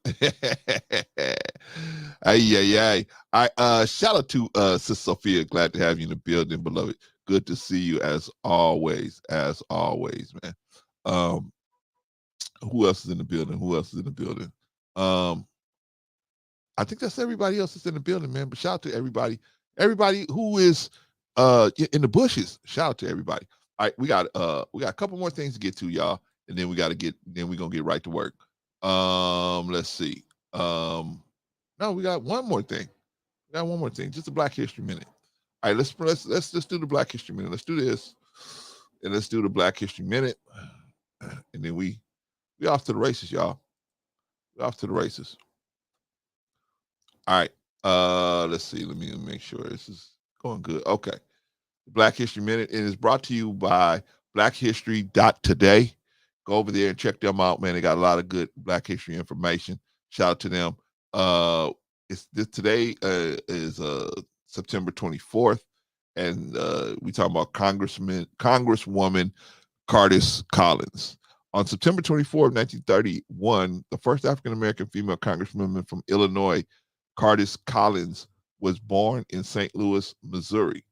Ay. Shout out to Sister Sophia. Glad to have you in the building, beloved. Good to see you as always, man. Who else is in the building? I think that's everybody else that's in the building, man. But shout out to everybody who is in the bushes. Shout out to everybody. All right, we got a couple more things to get to, y'all, and then we're gonna get right to work. Let's see. No, we got one more thing. Just a Black History Minute. All right, let's do the Black History Minute. Let's do this, and let's do the Black History Minute, and then we off to the races, y'all. We off to the races. All right. Let's see. Let me make sure this is going good. Okay. Black History Minute. It is brought to you by blackhistory.today. Go over there and check them out, man. They got a lot of good Black history information. Shout out to them. Today is September 24th, and we talking about Congresswoman Cardis Collins. On September 24th, 1931, the first African-American female congresswoman from Illinois, Cardis Collins, was born in St. Louis, Missouri.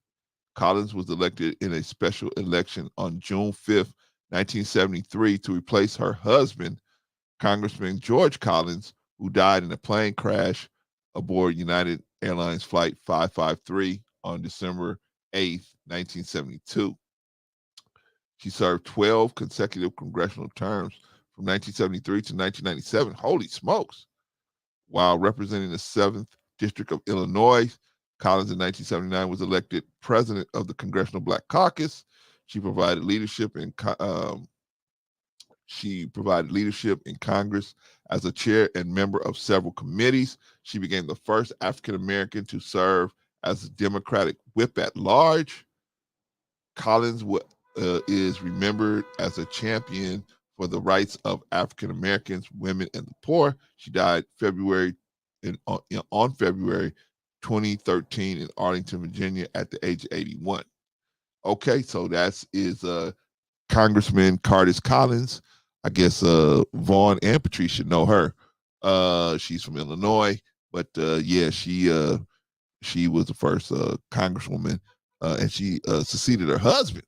Collins was elected in a special election on June 5th, 1973, to replace her husband, Congressman George Collins, who died in a plane crash aboard United Airlines Flight 553 on December 8th, 1972. She served 12 consecutive congressional terms from 1973 to 1997. Holy smokes. While representing the 7th District of Illinois, Collins in 1979 was elected president of the Congressional Black Caucus. She provided leadership in Congress as a chair and member of several committees. She became the first African American to serve as a Democratic whip at large. Collins is remembered as a champion for the rights of African Americans, women, and the poor. She died on February 2013 in Arlington, Virginia, at the age of 81. Okay, so that is Congressman Cardis Collins. I guess Vaughn and Patrice should know her. She's from Illinois, but yeah, she was the first congresswoman, and she succeeded her husband.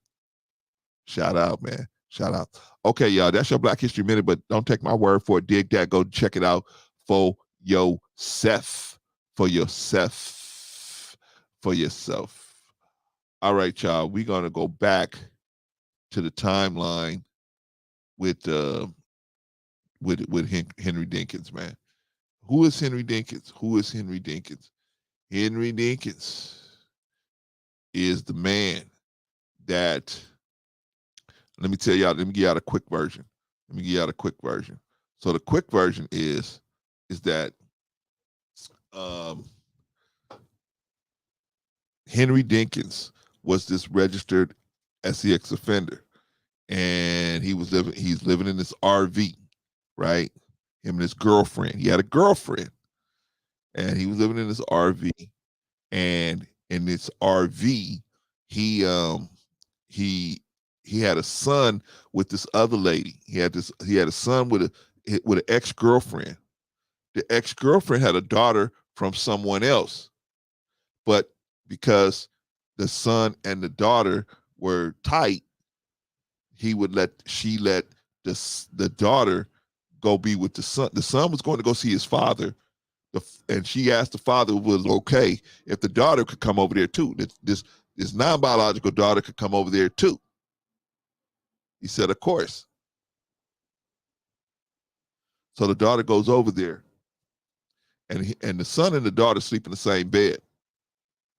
Shout out, man. Shout out. Okay, y'all, that's your Black History Minute, but don't take my word for it. Dig that. Go check it out for yourself. For yourself. For yourself. All right, y'all. We're going to go back to the timeline with Henry Dinkins, man. Who is Henry Dinkins? Who is Henry Dinkins? Henry Dinkins is the man that, let me give you out a quick version. So the quick version is that Henry Dinkins was this registered SEX offender, and he's living in this RV, right? Him and his girlfriend. He had a girlfriend, and he was living in this RV, and in this RV, he had a son with this other lady. He had a son with an ex-girlfriend. The ex-girlfriend had a daughter from someone else, but because the son and the daughter were tight, she let the daughter go be with the son. The son was going to go see his father, and she asked the father if it was okay if the daughter could come over there too. This non-biological daughter could come over there too. He said, of course. So the daughter goes over there, and the son and the daughter sleep in the same bed,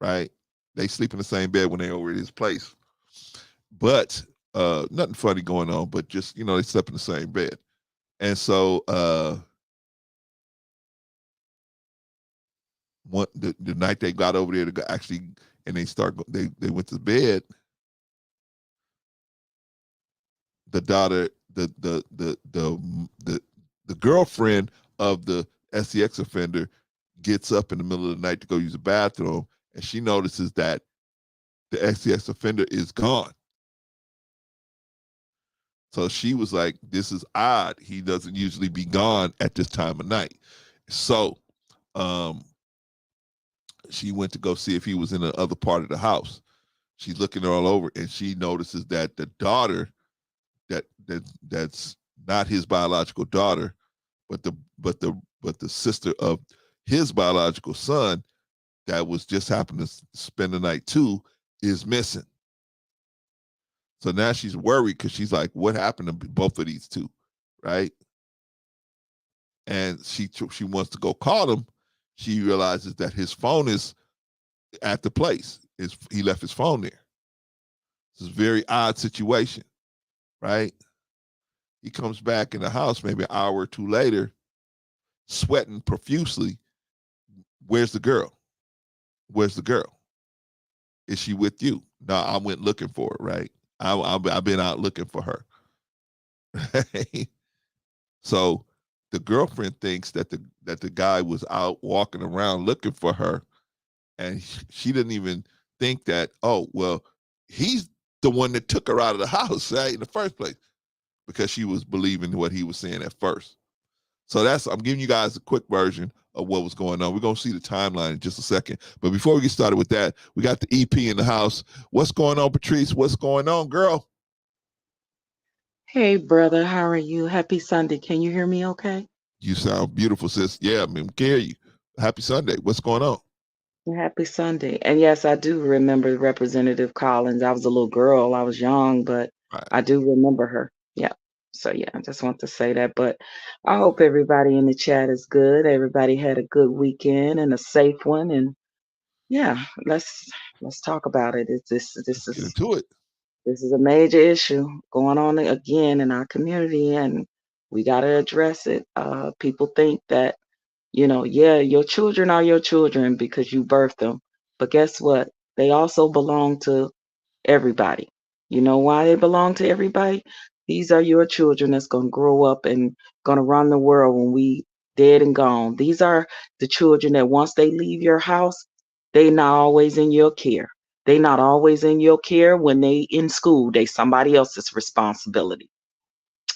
right? They sleep in the same bed when they're over at his place. But nothing funny going on, but just, they slept in the same bed. And so the night they got over there to go and they went to bed, the daughter, the girlfriend of the SEX offender gets up in the middle of the night to go use the bathroom, and she notices that the SEX offender is gone. So she was like, this is odd. He doesn't usually be gone at this time of night. So she went to go see if he was in the other part of the house. She's looking all over, and she notices that the daughter, that's not his biological daughter, but the sister of his biological son that was just happened to spend the night too, is missing. So now she's worried because she's like, what happened to both of these two, right? And she wants to go call him. She realizes that his phone is at the place. He left his phone there. It's a very odd situation, right? He comes back in the house maybe an hour or two later, sweating profusely. Where's the girl? Where's the girl? Is she with you? No, I went looking for her, right? I've been out looking for her. Right? So the girlfriend thinks that the guy was out walking around looking for her, and she didn't even think that, oh, well, he's the one that took her out of the house, right, in the first place, because she was believing what he was saying at first. So I'm giving you guys a quick version of what was going on. We're going to see the timeline in just a second. But before we get started with that, we got the EP in the house. What's going on, Patrice? What's going on, girl? Hey, brother, how are you? Happy Sunday. Can you hear me okay? You sound beautiful, sis. Yeah, I mean, we can hear you. Happy Sunday. What's going on? Happy Sunday. And yes, I do remember Representative Collins. I was a little girl, I was young, but Right. I do remember her. Yeah. So, yeah, I just want to say that. But I hope everybody in the chat is good. Everybody had a good weekend and a safe one. And yeah, let's talk about it. Let's get into it. This is a major issue going on again in our community, and we got to address it. People think that, yeah, your children are your children because you birthed them. But guess what? They also belong to everybody. You know why they belong to everybody? These are your children that's going to grow up and going to run the world when we dead and gone. These are the children that once they leave your house, they not always in your care. They not always in your care when they in school. They somebody else's responsibility.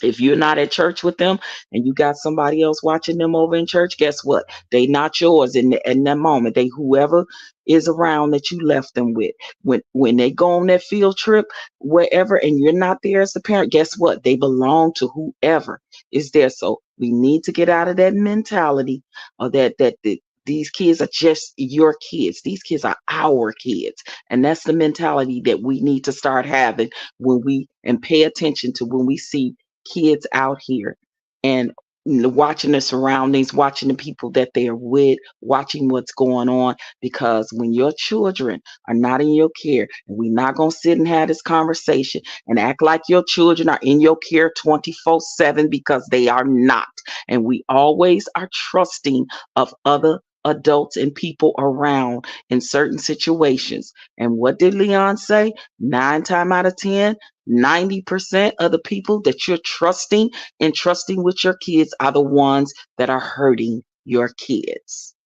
If you're not at church with them and you got somebody else watching them over in church, guess what? They not yours in that moment. They whoever is around that you left them with. When they go on that field trip, wherever, and you're not there as the parent, guess what? They belong to whoever is there. So we need to get out of that mentality of that these kids are just your kids. These kids are our kids. And that's the mentality that we need to start having and pay attention to when we see kids out here and watching the surroundings, watching the people that they're with, watching what's going on. Because when your children are not in your care, and we're not going to sit and have this conversation and act like your children are in your care 24/7, because they are not. And we always are trusting of other adults and people around in certain situations. And what did Leon say? 9 times out of 10, 90% of the people that you're trusting and trusting with your kids are the ones that are hurting your kids.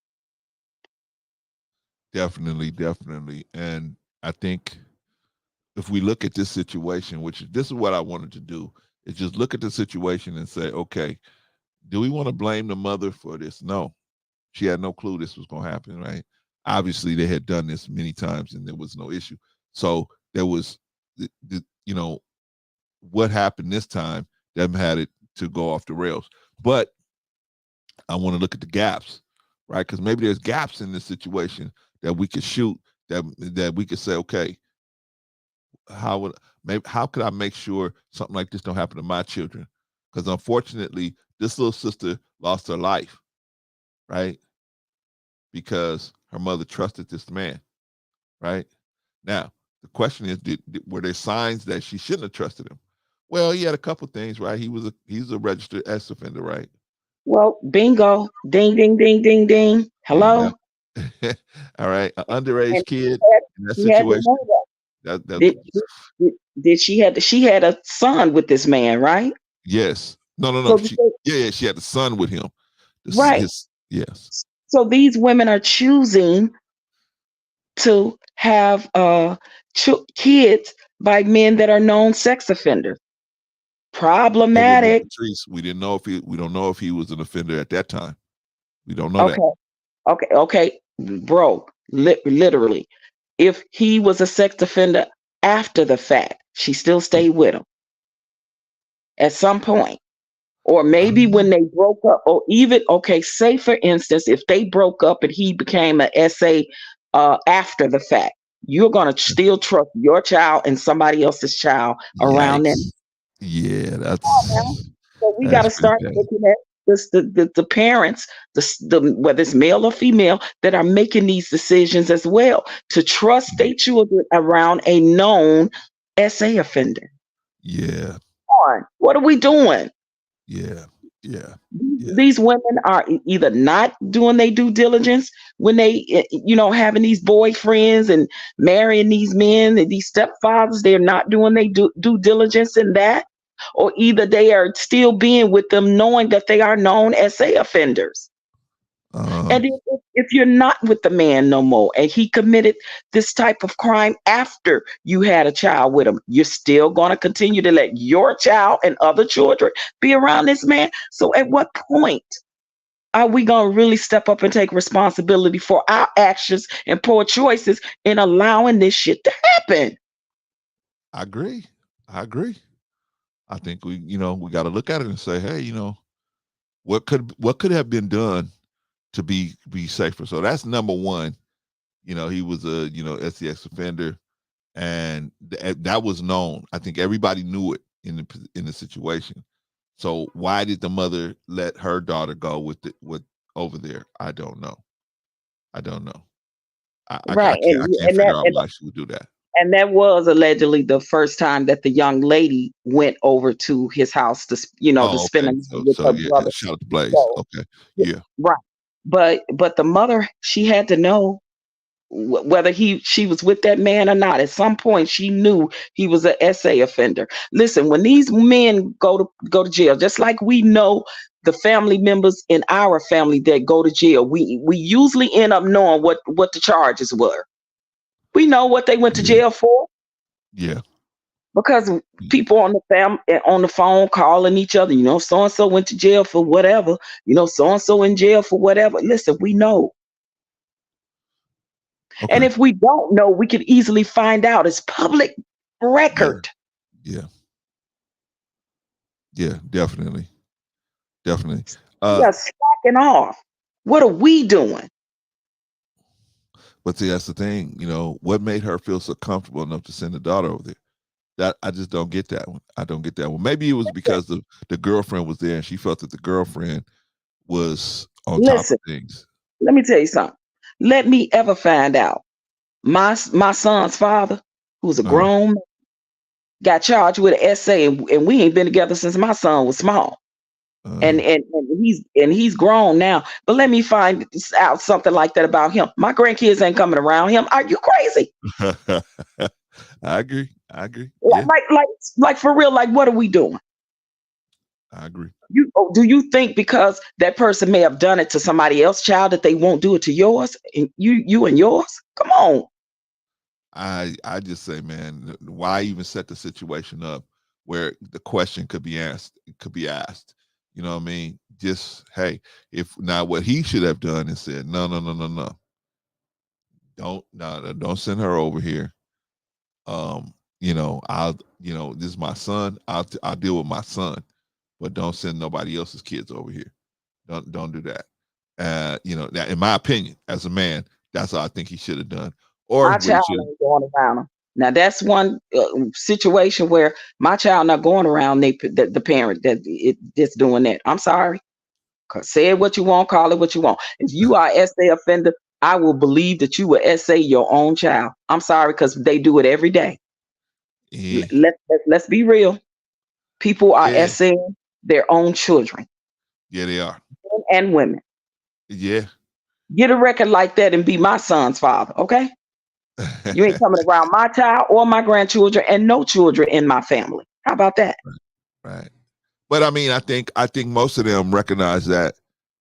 Definitely. And I think if we look at this situation, this is what I wanted to do, is just look at the situation and say, okay, do we want to blame the mother for this? No. She had no clue this was going to happen, right? Obviously, they had done this many times and there was no issue. So there was, what happened this time, them had it to go off the rails. But I want to look at the gaps, right? Because maybe there's gaps in this situation that we could shoot, that we could say, okay, how could I make sure something like this don't happen to my children? Because unfortunately, this little sister lost her life, right? Because her mother trusted this man, right? Now, the question is, were there signs that she shouldn't have trusted him? Well, he had a couple things, right? He's a registered sex offender, right? Well, bingo, ding, ding, ding, ding, ding. Hello. Yeah. All right, an underage kid in that She had to situation. know that. She had a son with this man, right? Yes. No. So She had a son with him. Right. Yes. So these women are choosing to have kids by men that are known sex offenders. Problematic. Patrice, we don't know if he was an offender at that time. We don't know that. Okay, bro. Literally, if he was a sex offender after the fact, she still stayed with him at some point. Or maybe when they broke up, or even, say for instance, if they broke up and he became an SA after the fact, you're going to still trust your child and somebody else's child around them. Yeah, so we got to start looking at the parents, whether it's male or female, that are making these decisions as well, to trust their children around a known SA offender. Yeah. What are we doing? Yeah. These women are either not doing their due diligence, when they, having these boyfriends and marrying these men and these stepfathers, they're not doing their due diligence in that, or either they are still being with them knowing that they are known as SA offenders. Uh, And if you're not with the man no more and he committed this type of crime after you had a child with him, you're still going to continue to let your child and other children be around this man. So at what point are we going to really step up and take responsibility for our actions and poor choices in allowing this shit to happen? I agree. I agree. I think we got to look at it and say, hey, what could have been done to be safer. So that's number one. He was a SCX offender, and that was known. I think everybody knew it in the situation. So why did the mother let her daughter go with over there? I don't know. I Right. can't figure out why she would do that. And that was allegedly the first time that the young lady went over to his house to Oh, spend okay. a night with her Yeah, brother. shout out to Blaze. So, Okay. Yeah. right. But the mother, she had to know whether she was with that man or not. At some point, she knew he was a SA offender. Listen, when these men go to jail, just like we know the family members in our family that go to jail, we usually end up knowing what the charges were. We know what they went to Yeah. jail for Yeah. because people on the phone calling each other. So and so went to jail for whatever. So and so in jail for whatever. Listen, we know. Okay. And if we don't know, we can easily find out. It's public record. Yeah. Yeah, definitely. Definitely. We are slacking off. What are we doing? But see, that's the thing, what made her feel so comfortable enough to send the daughter over there? That I just don't get that one. I don't get that one. Maybe it was because the girlfriend was there and she felt that the girlfriend was on top Listen, of things. let me tell you something. Let me ever find out my son's father, who's a grown man, got charged with an SA, and we ain't been together since my son was small. And he's grown now. But let me find out something like that about him. My grandkids ain't coming around him. Are you crazy? I agree. Yeah. Like for real, like what are we doing? I agree. Do you think because that person may have done it to somebody else's child that they won't do it to yours and you and yours? Come on. I just say, man, why even set the situation up where the question could be asked? You know what I mean? Just hey, if now what he should have done is said, no, don't send her over here. This is my son. I'll deal with my son, but don't send nobody else's kids over here. Don't do that. That in my opinion, as a man, that's what I think he should have done. Or My child ain't going around them. Now that's one situation where my child not going around the parent that's doing that. I'm sorry. Say it what you want, call it what you want. If you are SA offender, I will believe that you will SA your own child. I'm sorry, because they do it every day. Yeah. Let's be real. People are Yeah. SAing their own children. Yeah, they are. Men and women. Yeah. Get a record like that and be my son's father, okay? You ain't coming around my child or my grandchildren and no children in my family. How about that? Right. But I mean, I think most of them recognize that,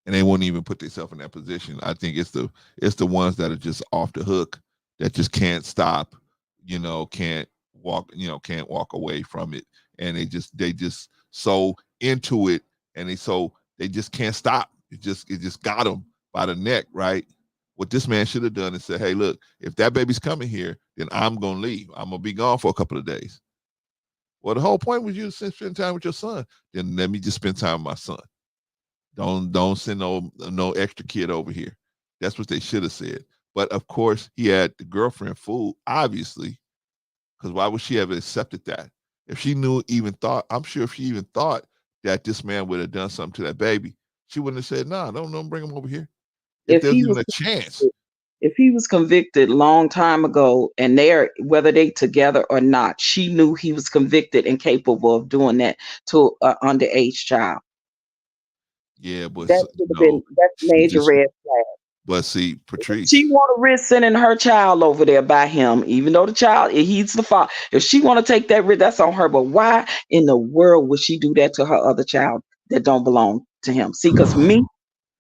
and they wouldn't even put themselves in that position. I think it's the ones that are just off the hook, that just can't stop, can't walk away from it, and they just so into it, and they just can't stop. It just got them by the neck, right? What this man should have done is said, hey, look, if that baby's coming here, then I'm gonna leave. I'm gonna be gone for a couple of days. Well, the whole point was you to spend time with your son. Then let me just spend time with my son. Don't send no extra kid over here. That's what they should have said. But of course, he had the girlfriend fooled, obviously, because why would she have accepted that? If she I'm sure if she even thought that this man would have done something to that baby, she wouldn't have said, "No, don't bring him over here." If there's even a chance. If he was convicted long time ago and whether they together or not, she knew he was convicted and capable of doing that to an underage child. Yeah, but That's major red flag. But see, She Patrice, want to risk sending her child over there by him, even though the child he's the father. If she want to take that risk, that's on her. But why in the world would she do that to her other child that don't belong to him? See, because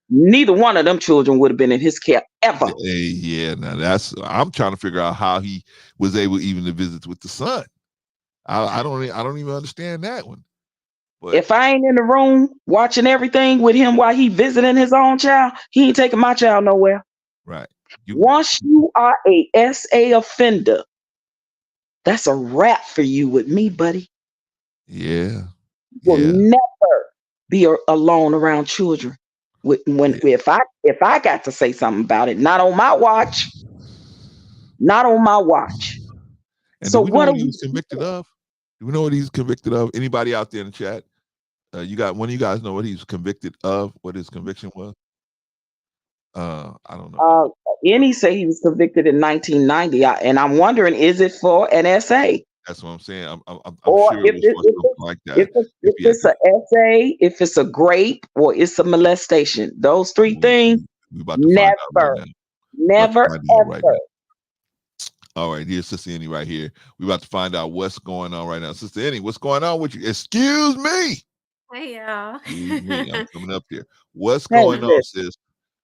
neither one of them children would have been in his care ever. yeah, now I'm trying to figure out how he was able even to visit with the son. I don't even understand that one. But If I ain't in the room watching everything with him while he visiting his own child, he ain't taking my child nowhere. right, Once you are a SA offender, that's a wrap for you with me, buddy. yeah, Will yeah, never be alone around children. When yeah. if I got to say something about it, not on my watch, not on my watch. And do So we know what are what he we? was convicted of? Do we know what he's convicted of? Anybody out there in the chat? You got one of you guys know what he's convicted of? What his conviction was? I don't know. Uh, Any say he was convicted in 1990, and I'm wondering, is it for an SA? That's what I'm saying. I'm Or sure it was for something like that. If if he had it's to, a SA, if it's a grape, or it's a molestation. Those three things, we about to find out right never, now. About to never, find out right ever. now. All right, here's Sister Annie right here. We about to find out what's going on right now. Sister Annie, what's going on with you? Excuse me. Hey y'all. Excuse me. I'm coming up there. What's Hey, going on, sis?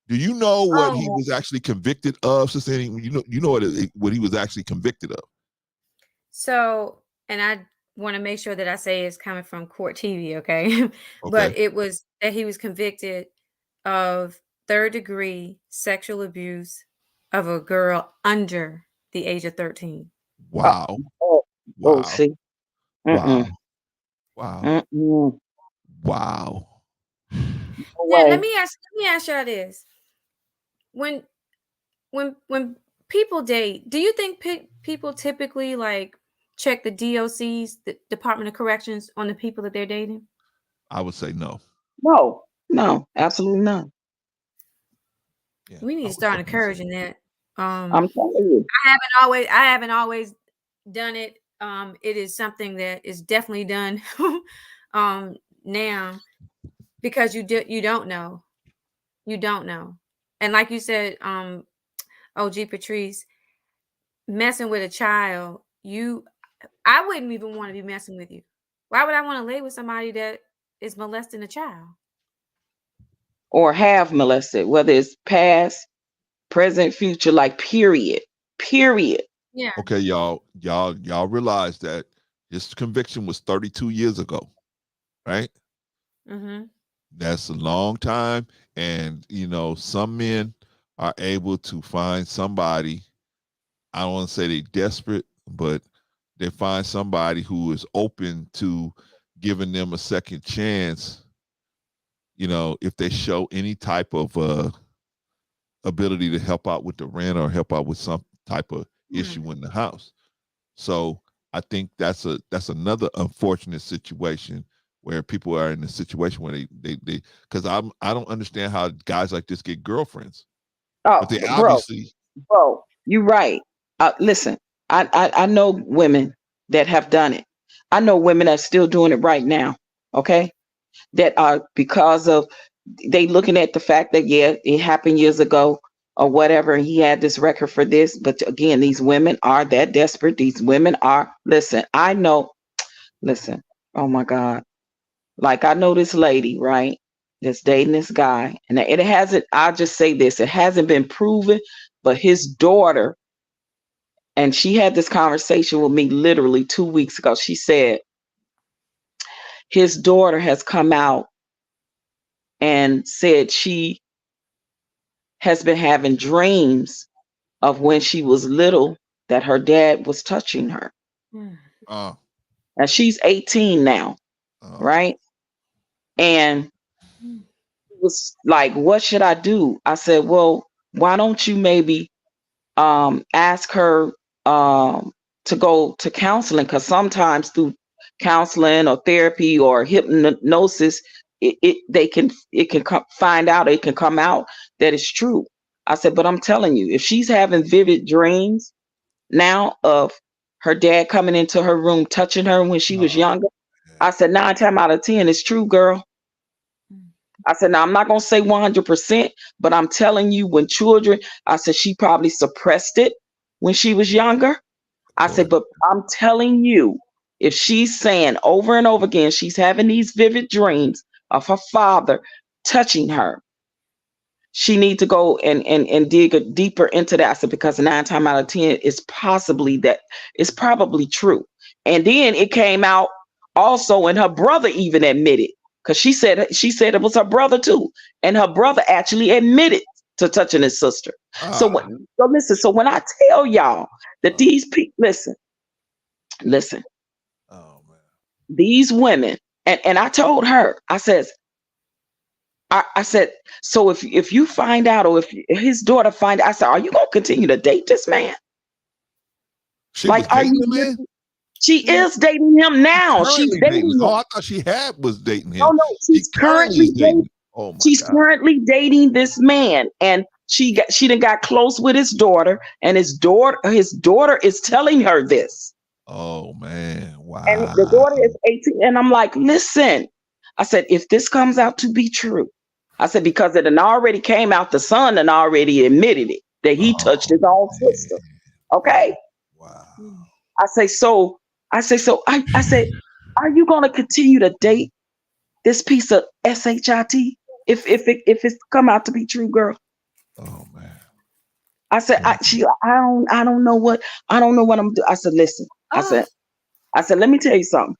Do you know what he Oh, was actually convicted of, Sister Annie? You know what he was actually convicted of. so and I want to make sure that I say it's coming from court TV, okay? Okay. But it was that he was convicted of third-degree sexual abuse of a girl under the age of 13. Wow. oh, Wow. see. Wow. Mm-mm. Wow. Mm-mm. Wow. No Now, let way. me ask y'all this. When when people date, do you think people typically like check the DOCs, the Department of Corrections, on the people that they're dating? I would say no. No, absolutely not. Yeah, We need I to would start definitely say encouraging that. I'm telling you. I haven't always done it. It is something that is definitely done now because you don't know. You don't know. And like you said, OG Patrice, messing with a child, I wouldn't even want to be messing with you. Why would I want to lay with somebody that is molesting a child? Or have molested, whether it's past, present, future, like period. Period. Yeah. okay, y'all realize that his conviction was 32 years ago, right? Mm-hmm. That's a long time. And some men are able to find somebody. I don't want to say they desperate, but they find somebody who is open to giving them a second chance, if they show any type of ability to help out with the rent or help out with some type of issue in the house. So I think that's another unfortunate situation where people are in a situation where they because I don't understand how guys like this get girlfriends, but Oh, they bro, obviously you're right. Listen, I know women that have done it. I know women that are still doing it right now. Okay, that are because of they looking at the fact that yeah, it happened years ago or whatever, and he had this record for this. But again, these women are that desperate. These women are. Listen, I know. Listen, oh my God, like I know this lady, right? That's dating this guy, and it hasn't. I'll just say this: it hasn't been proven, but his daughter. And she had this conversation with me literally 2 weeks ago. She said his daughter has come out and said she has been having dreams of when she was little that her dad was touching her. uh And she's 18 now, uh right? And it was like, what should I do? I said, well, why don't you maybe ask her to go to counseling? Because sometimes through counseling or therapy or hypnosis, it can find out, it can come out that it's true. I said, but I'm telling you, if she's having vivid dreams now of her dad coming into her room touching her when she was uh younger, I said 9 times out of 10 it's true, girl. I said, now I'm not going to say 100%, but I'm telling you, when children, I said, she probably suppressed it when she was younger. I said, but I'm telling you, if she's saying over and over again, she's having these vivid dreams of her father touching her, she need to go and dig deeper into that. I said, because 9 times out of 10, it's probably true. And then it came out also, and her brother even admitted, because she said it was her brother too, and her brother actually admitted to touching his sister. So listen. So when I tell y'all that these people, listen, Oh man. these women, and I told her, I said, so if you find out, or if his daughter find out, I said, are you gonna continue to date this man? She was dating the man? She is dating him now. She's Currently dating him. Oh, I thought she was dating him. No, she's currently dating. Oh my She's God. currently dating this man, and she done got close with his daughter, and his daughter is telling her this. Oh man, wow. And the daughter is 18, and I'm like, listen, I said, if this comes out to be true, I said, because it had already came out, the son had already admitted it, that he touched his own sister. Okay. Wow. I said, are you going to continue to date this piece of shit if it's come out to be true, girl? Oh man. I said, I don't know what I'm doing. I said, listen, I said, let me tell you something.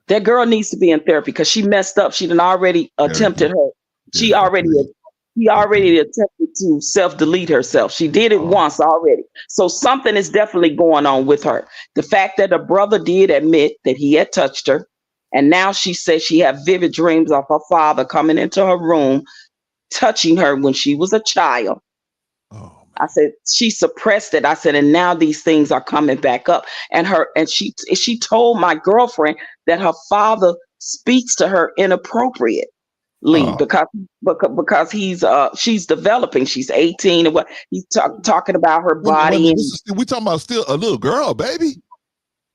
That girl needs to be in therapy because she messed up. She done already attempted her. He already attempted to self-delete herself. She did it once already. So something is definitely going on with her. The fact that her brother did admit that he had touched her, and now she says she had vivid dreams of her father coming into her room, touching her when she was a child. I said, she suppressed it. I said, and now these things are coming back up. And she told my girlfriend that her father speaks to her inappropriately because she's developing. She's 18 and what he's talking about her body. We talking about still a little girl, baby?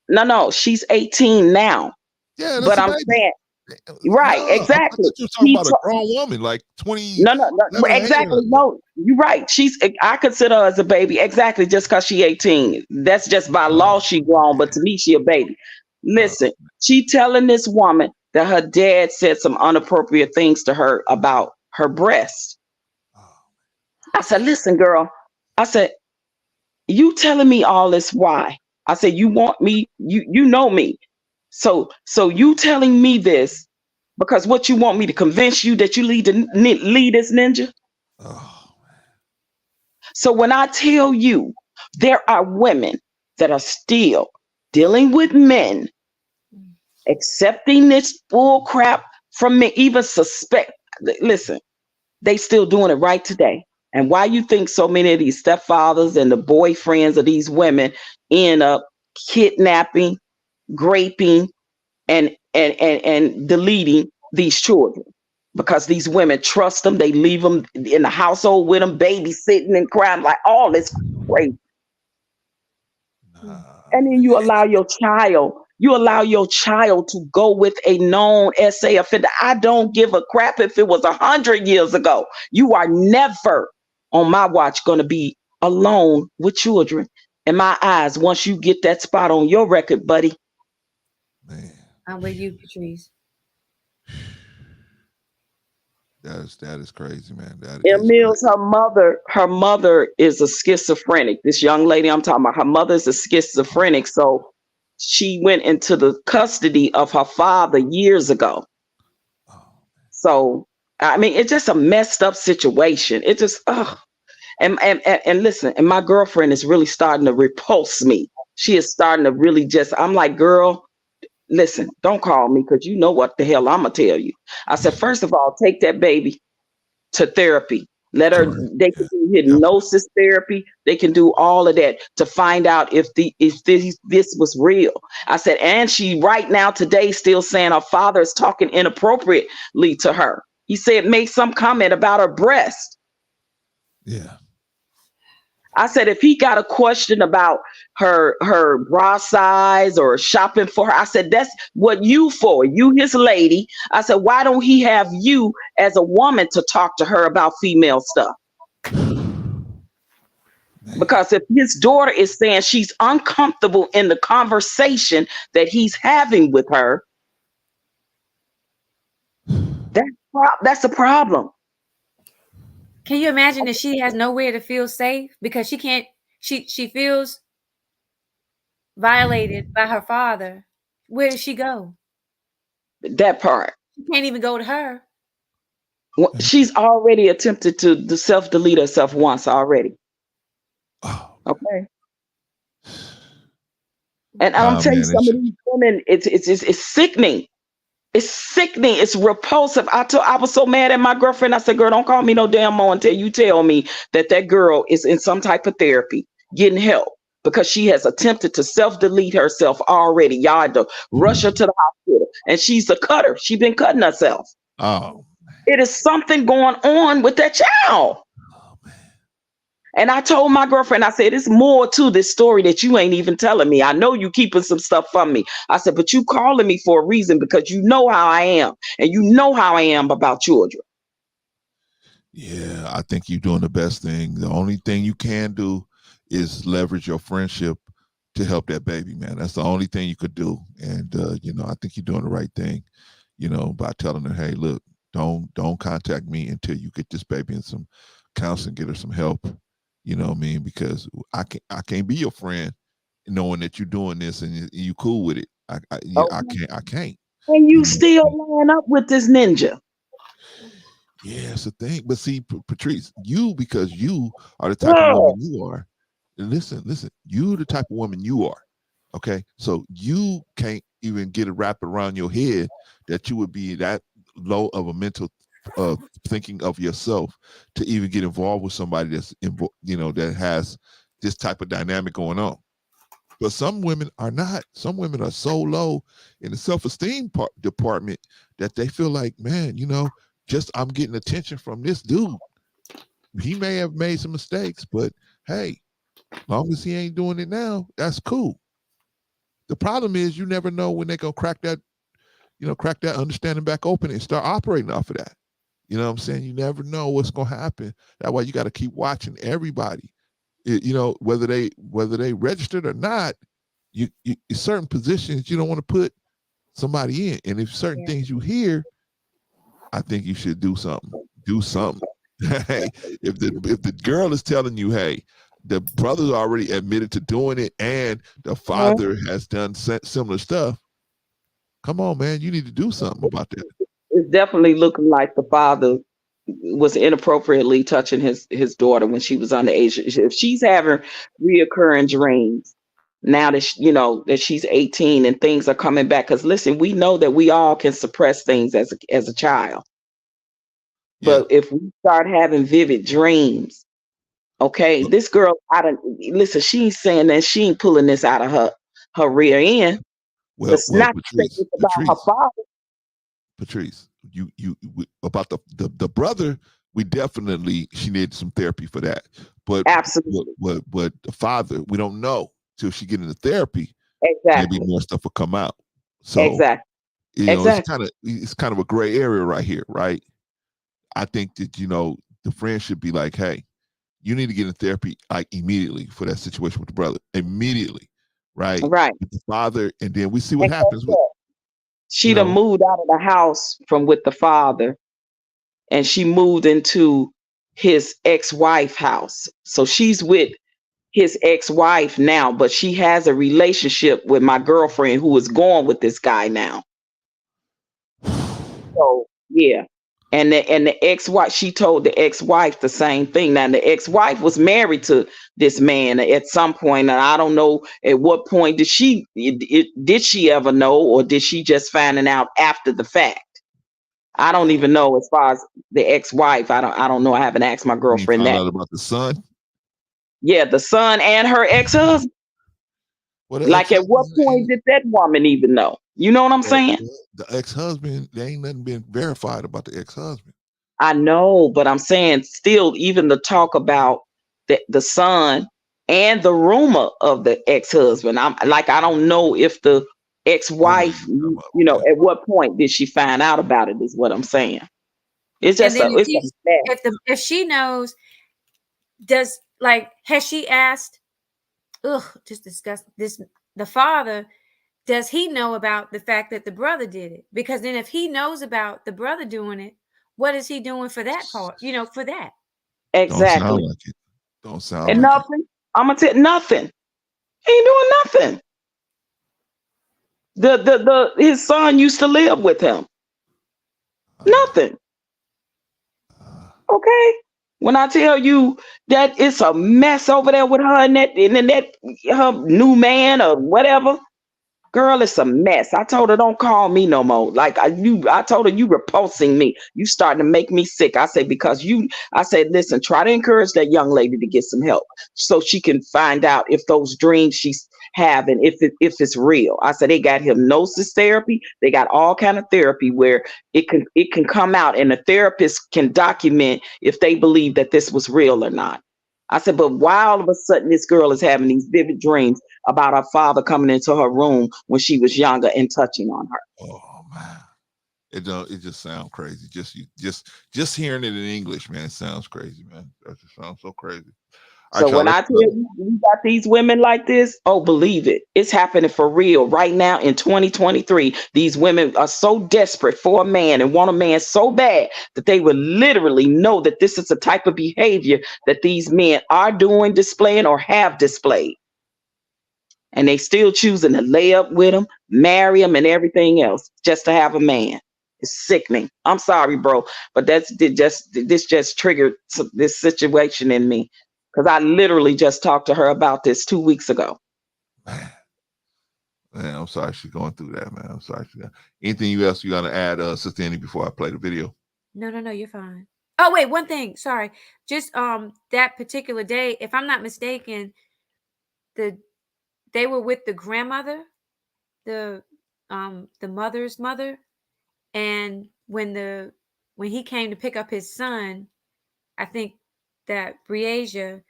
No, she's 18 now. Yeah, but I'm saying. Right, exactly. You're talking about a grown woman, like 20. No, exactly. No, you're right. I consider her as a baby, exactly, just because she's 18. That's just by law she grown, but to me, she a baby. Listen, she telling this woman that her dad said some inappropriate things to her about her breast. I said, listen, girl. I said, you telling me all this why? I said, you want me, you know me. So you telling me this because what you want me to convince you that you lead this ninja? So when I tell you there are women that are still dealing with men, accepting this bull crap from me, even suspect, listen, they still doing it right today. And why you think so many of these stepfathers and the boyfriends of these women end up kidnapping, raping, and deleting these children? Because these women trust them. They leave them in the household with them, babysitting and crying, like all this crazy. And then you allow your child to go with a known SA offender. I don't give a crap if it was 100 years ago. You are never on my watch going to be alone with children. In my eyes, once you get that spot on your record, buddy. Man. I'm with you, Patrice. That is crazy, man. Emil's her mother is a schizophrenic. This young lady I'm talking about, her mother is a schizophrenic. So she went into the custody of her father years ago. So I mean, it's just a messed up situation. It just and listen, and my girlfriend is really starting to repulse me. She is starting to really I'm like, girl, listen, don't call me because you know what the hell I'm gonna tell you. I said, first of all, take that baby to therapy. They can do hypnosis therapy. They can do all of that to find out if this was real. I said, and she right now today still saying her father is talking inappropriately to her. He said, make some comment about her breast. Yeah. I said, if he got a question about her bra size or shopping for her, I said, that's what you for. You his lady. I said, why don't he have you as a woman to talk to her about female stuff? Because if his daughter is saying she's uncomfortable in the conversation that he's having with her, that's a problem. Can you imagine that she has nowhere to feel safe because she can't, she feels violated by her father? Where does she go? That part. She can't even go to her. Well, she's already attempted to self-delete herself once already. Oh, Okay. And I'm telling you, some of these women, it's sickening. It's sickening. It's repulsive. I was so mad at my girlfriend. I said, girl, don't call me no damn more until you tell me that girl is in some type of therapy, getting help, because she has attempted to self-delete herself already. Y'all had to rush her to the hospital. And she's a cutter. She's been cutting herself. Oh. It is something going on with that child. Oh, man. And I told my girlfriend, I said, it's more to this story that you ain't even telling me. I know you keeping some stuff from me. I said, but you calling me for a reason because you know how I am. And you know how I am about children. Yeah, I think you're doing the best thing. The only thing you can do is leverage your friendship to help that baby, man. That's the only thing you could do. And, I think you're doing the right thing, by telling her, hey, look, don't contact me until you get this baby in some counseling, get her some help. You know what I mean? Because I can't be your friend knowing that you're doing this and you cool with it. I can't. And you still line up with this ninja. Yeah, it's a thing. But see, Patrice, because you are the type of woman you are. Listen, you the type of woman you are. Okay. So you can't even get it wrapped around your head that you would be that low of a mental thinking of yourself to even get involved with somebody that's that has this type of dynamic going on. But some women are not. Some women are so low in the self-esteem department that they feel like, man, just I'm getting attention from this dude. He may have made some mistakes, but hey, long as he ain't doing it now, that's cool. The problem is you never know when they're gonna crack that understanding back open and start operating off of that. You know what I'm saying? You never know what's gonna happen. That's why you got to keep watching everybody. Whether they registered or not, you certain positions you don't want to put somebody in, and if certain things you hear, I think you should do something. Do something. Hey, if the girl is telling you, hey, the brother's already admitted to doing it, and the father has done similar stuff, come on, man, you need to do something about that. It's definitely looking like the father was inappropriately touching his daughter when she was underage. If she's having reoccurring dreams now that that she's 18 and things are coming back, because listen, we know that we all can suppress things as a child. But if we start having vivid dreams, okay, this girl listen, she's saying that she ain't pulling this out of her rear end. Well, not Patrice, about her father. Patrice, about the brother, she needed some therapy for that. But absolutely, but the father, we don't know till she get into therapy. Exactly. Maybe more stuff will come out. So exactly. It's kind of a gray area right here, right? I think that the friend should be like, hey, you need to get in therapy like immediately for that situation with the brother. Immediately, right? Right. With the father, and then we see what happens. She done moved out of the house from with the father, and she moved into his ex-wife house. So she's with his ex-wife now, but she has a relationship with my girlfriend who is going with this guy now. So yeah. And the ex-wife, she told the ex-wife the same thing. Now the ex-wife was married to this man at some point, and I don't know at what point did she ever know, or did she just finding out after the fact? I don't even know as far as the ex-wife. I don't know. I haven't asked my girlfriend that. Out about the son? Yeah, the son and her ex-husband. Like at what point did that woman even know? You know what I'm saying? The ex-husband, there ain't nothing been verified about the ex-husband. I know, but I'm saying still, even the talk about the son and the rumor of the ex-husband. I'm like, I don't know if the ex-wife, at what point did she find out about it, is what I'm saying. It's And just then it's a mess. if she knows, has she asked, just discuss this, the father, does he know about the fact that the brother did it? Because then if he knows about the brother doing it, what is he doing for that part? For that. Don't sound Exactly. like it. Don't sound And like it. nothing. I'm gonna tell nothing. He ain't doing nothing. His son used to live with him. Nothing. Okay. When I tell you that it's a mess over there with her and that her new man or whatever, girl, it's a mess. I told her don't call me no more. Like I told her you repulsing me. You starting to make me sick. I said I said listen, try to encourage that young lady to get some help so she can find out if those dreams she's having, if it's real. I said they got hypnosis therapy. They got all kind of therapy where it can come out and the therapist can document if they believe that this was real or not. I said, but why all of a sudden this girl is having these vivid dreams about her father coming into her room when she was younger and touching on her? Oh man, it just sounds crazy. Just hearing it in English, man, it sounds crazy, man. That just sounds so crazy. So when I tell you we got these women like this, believe it. It's happening for real right now in 2023. These women are so desperate for a man and want a man so bad that they would literally know that this is the type of behavior that these men are doing, displaying, or have displayed. And they still choosing to lay up with them, marry them, and everything else just to have a man. It's sickening. I'm sorry, bro, but this just triggered this situation in me because I literally just talked to her about this 2 weeks ago. Man, I'm sorry she's going through that, man. I'm sorry. Anything else you got to add, Sister Annie, before I play the video? No, you're fine. Oh, wait, one thing. Sorry. Just that particular day, if I'm not mistaken, they were with the grandmother, the mother's mother, and when he came to pick up his son, I think that Breasia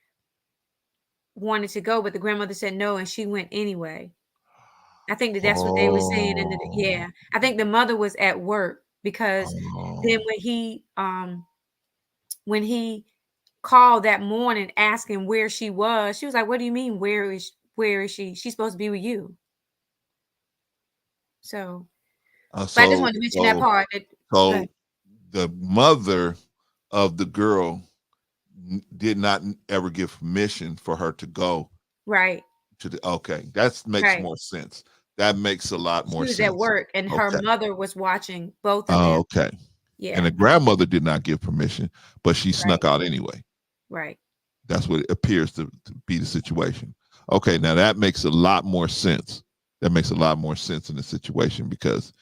wanted to go, but the grandmother said no, and she went anyway. I think that's what they were saying. Yeah, I think the mother was at work because then when he called that morning asking where she was like, "What do you mean? Where is she? She's supposed to be with you." So, but I just wanted to mention that part. So the mother of the girl did not ever give permission for her to go. Right. Okay, that makes more sense. That makes a lot more sense. She was at work and her mother was watching both of them. Okay. Yeah. And the grandmother did not give permission, but she snuck out anyway. Right. That's what it appears to be the situation. Okay, now that makes a lot more sense. That makes a lot more sense in the situation because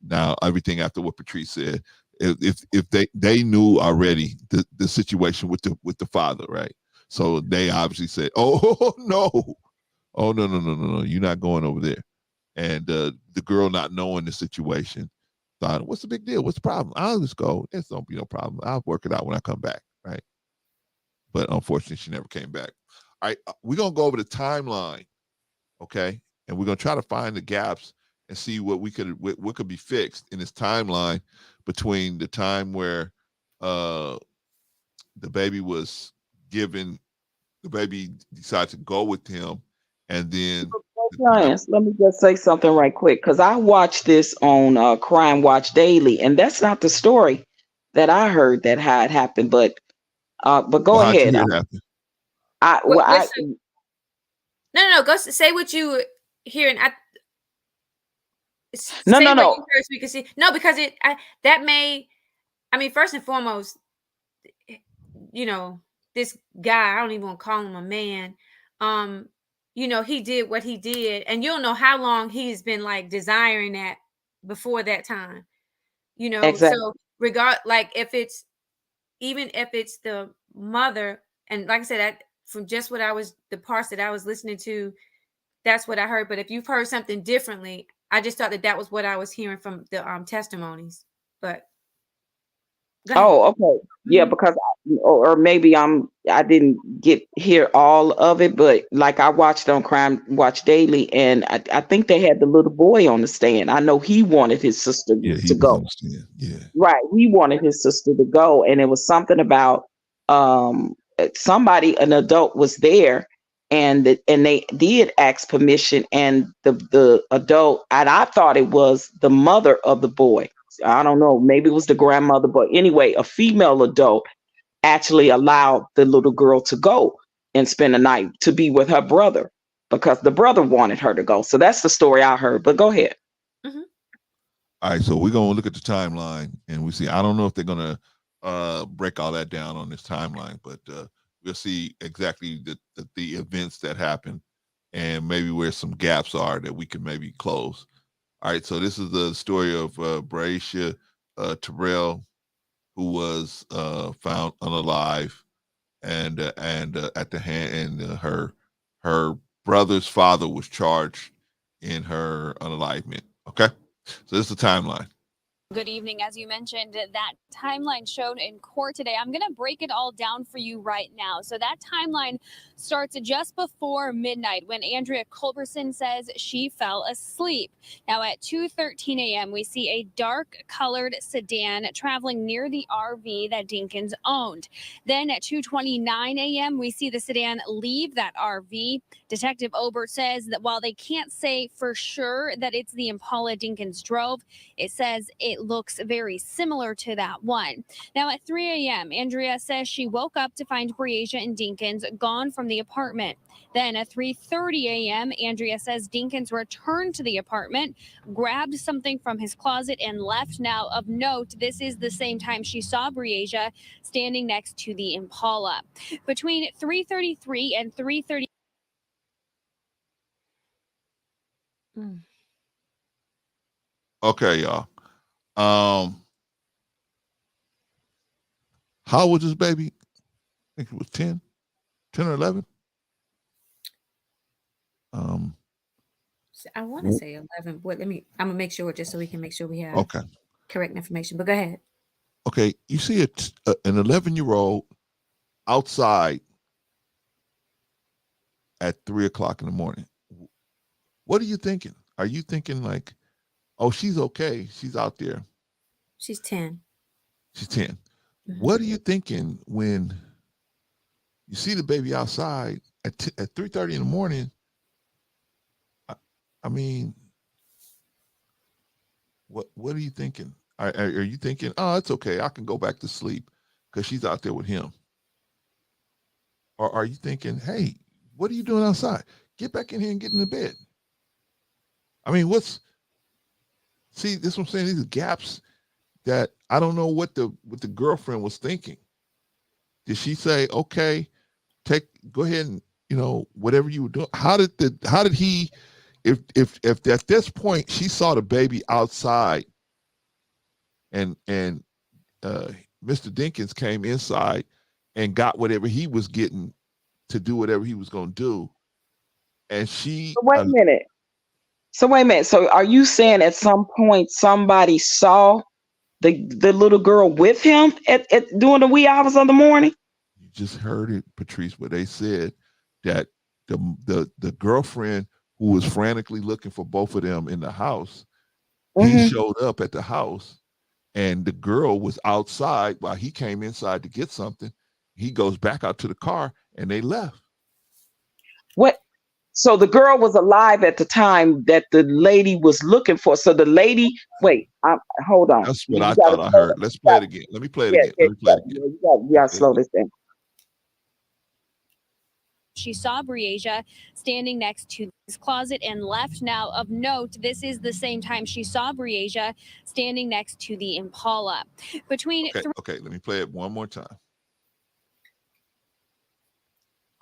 now everything after what Patrice said, if they knew already the situation with the father, right? So they obviously said, "Oh no, you're not going over there." And the girl not knowing the situation thought, "What's the big deal? What's the problem? I'll just go. There's don't be no problem. I'll work it out when I come back." Right? But unfortunately, she never came back. All right, we're gonna go over the timeline, okay? And we're gonna try to find the gaps and see what could be fixed in this timeline between the time where the baby was given, the baby decided to go with him, and then Clients, let me just say something right quick because I watched this on Crime Watch Daily, and that's not the story that I heard that how it happened. But go ahead. No. Go say what you hearing. No. First we can see. No, because that may. I mean, first and foremost, this guy. I don't even want to call him a man. He did what he did, and you don't know how long he's been like desiring that before that time. Exactly. So if it's the mother, and like I said, from just the parts that I was listening to, that's what I heard. But if you've heard something differently, I just thought that was what I was hearing from the testimonies. But okay, yeah, because or maybe I'm I didn't hear all of it, but like I watched on Crime Watch Daily, and I think they had the little boy on the stand. I know he wanted his sister Yeah, he to was go. on the stand. Yeah. Right. He wanted his sister to go. And it was something about somebody, an adult was there, and they did ask permission, and the adult, and I thought it was the mother of the boy. I don't know, maybe it was the grandmother, but anyway, a female adult actually allowed the little girl to go and spend the night to be with her brother because the brother wanted her to go. So that's the story I heard. But go ahead. Mhm. All right, so we're gonna look at the timeline and we see. I don't know if they're gonna break all that down on this timeline, but we'll see exactly the events that happen and maybe where some gaps are that we can maybe close. All right, so this is the story of Breasia Terrell, who was found unalive and at the hand, and her brother's father was charged in her unalivement. Okay, so this is the timeline. Good evening. As you mentioned, that timeline shown in court today. I'm going to break it all down for you right now. So that timeline starts just before midnight when Andrea Culberson says she fell asleep. Now at 2:13 a.m., we see a dark colored sedan traveling near the RV that Dinkins owned. Then at 2:29 a.m., we see the sedan leave that RV. Detective Obert says that while they can't say for sure that it's the Impala Dinkins drove, it says it looks very similar to that one. Now at 3 a.m., Andrea says she woke up to find Breasia and Dinkins gone from the apartment. Then at 3:30 a.m., Andrea says Dinkins returned to the apartment, grabbed something from his closet, and left. Now, of note, this is the same time she saw Breasia standing next to the Impala. Between 3:33 and 3:30. Okay, y'all. How old was this baby? I think it was 10 or 11. I want to say 11, but I'm gonna make sure just so we can make sure we have Okay. correct information. But go ahead. Okay, you see an 11-year-old outside at 3 o'clock in the morning. What are you thinking? Are you thinking like, oh, she's okay, she's out there? She's 10. She's 10. Mhm. What are you thinking when you see the baby outside at 3:30 in the morning? I mean, what are you thinking? Are you thinking, oh, it's okay, I can go back to sleep because she's out there with him? Or are you thinking, hey, what are you doing outside? Get back in here and get in the bed. I mean, see, this is what I'm saying. These are gaps that I don't know what the girlfriend was thinking. Did she say, okay, go ahead and, whatever you were doing? How did he, if at this point she saw the baby outside and Mr. Dinkins came inside and got whatever he was getting to do whatever he was going to do, and she Wait a minute. So are you saying at some point somebody saw the little girl with him at during the wee hours of the morning? You just heard it, Patrice, but they said that the girlfriend who was frantically looking for both of them in the house, he showed up at the house, and the girl was outside while he came inside to get something. He goes back out to the car, and they left. What? So the girl was alive at the time that the lady was looking for. So the lady, wait, hold on. That's what I thought I heard. Let's play it again. Let me play it again. Let me play it again. You got to slow this down. She saw Breasia standing next to his closet and left. Now, of note, this is the same time she saw Breasia standing next to the Impala. Okay, let me play it one more time.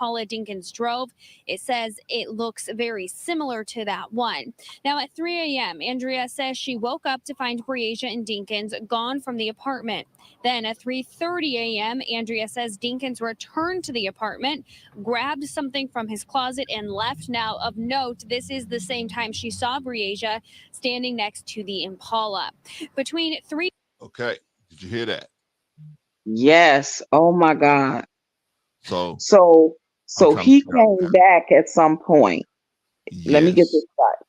Impala Dinkins drove, it says it looks very similar to that one. Now at 3 a.m., Andrea says she woke up to find Breasia and Dinkins gone from the apartment. Then at 3:30 a.m., Andrea says Dinkins returned to the apartment, grabbed something from his closet, and left. Now, of note, this is the same time she saw Breasia standing next to the Impala. Between 3. Okay, did you hear that? Yes. Oh my God. So So I'm so trying to he figure out came that. back at some point. Let me get this Yes. right.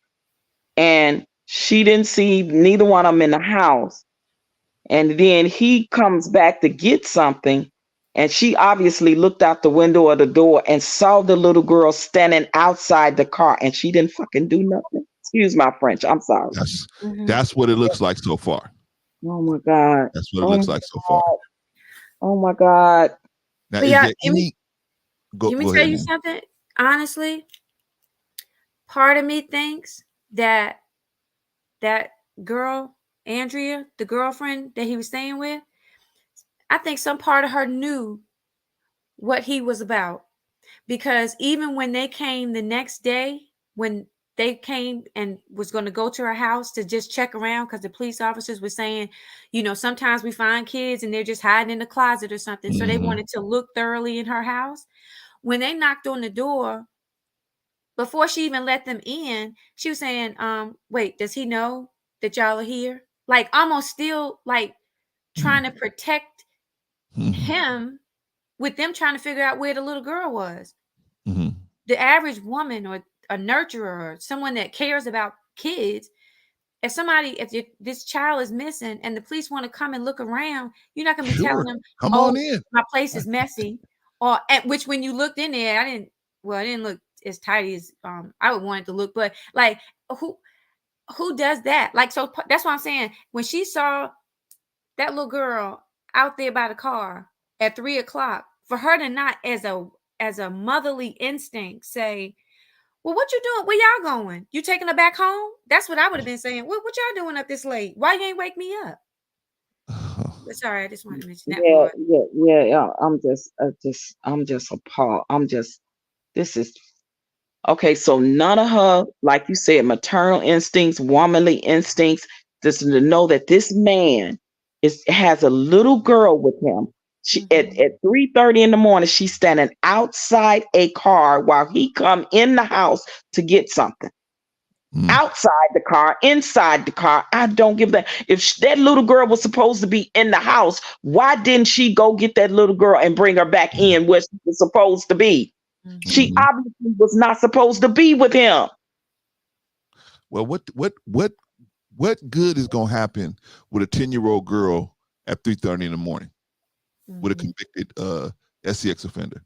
And she didn't see neither one of them in the house. And then he comes back to get something. And she obviously looked out the window of the door and saw the little girl standing outside the car, and she didn't fucking do nothing. Excuse my French. I'm sorry. That's what it looks like so far. Oh my God. That's what it Oh looks my like so far. God. Oh my God. Now, But is yeah, there any? let me Go tell ahead, you man. something. Honestly, part of me thinks that that girl, Andrea, the girlfriend that he was staying with, I think some part of her knew what he was about. Because even when they came the next day, when they came and was going to go to her house to just check around, because the police officers were saying, sometimes we find kids and they're just hiding in the closet or something. So they wanted to look thoroughly in her house. When they knocked on the door, before she even let them in, she was saying, wait, does he know that y'all are here? Like almost still like trying to protect him with them trying to figure out where the little girl was. The average woman or a nurturer or someone that cares about kids, if this child is missing and the police want to come and look around, you're not going to be telling them, Come oh, on in. my place is messy. Or at which when you looked in there, I didn't look as tidy as I would want it to look, but like who does that? Like, so that's what I'm saying. When she saw that little girl out there by the car at 3:00, for her to not as a motherly instinct say, well, what you doing? Where y'all going? You taking her back home? That's what I would have been saying. What y'all doing up this late? Why you ain't wake me up? But sorry, I just wanted to mention that Yeah, part. yeah. I'm just appalled. This is okay. So none of her, like you said, maternal instincts, womanly instincts, just to know that this man has a little girl with him. She at 3:30 in the morning, she's standing outside a car while he come in the house to get something. Outside the car, inside the car. I don't give that. If that little girl was supposed to be in the house, why didn't she go get that little girl and bring her back in where she was supposed to be? She obviously was not supposed to be with him. Well, what good is gonna happen with a 10-year-old girl at 3:30 in the morning with a convicted SCX offender?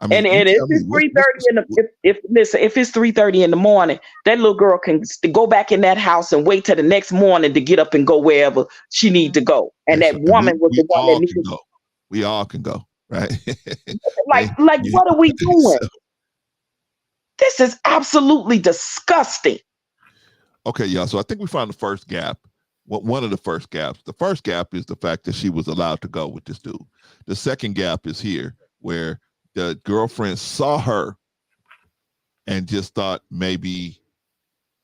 I mean, And if tell me it's 3:30 in the if it's 3:30 in the morning, that little girl can go back in that house and wait till the next morning to get up and go wherever she need to go. And yes, that woman was the we one that all can needed. go. We all can go, right? Like what are we doing? So, This is absolutely disgusting. okay, y'all. So I think we found the first gap. One of the first gaps. The first gap is the fact that she was allowed to go with this dude. The second gap is here, where the girlfriend saw her and just thought maybe,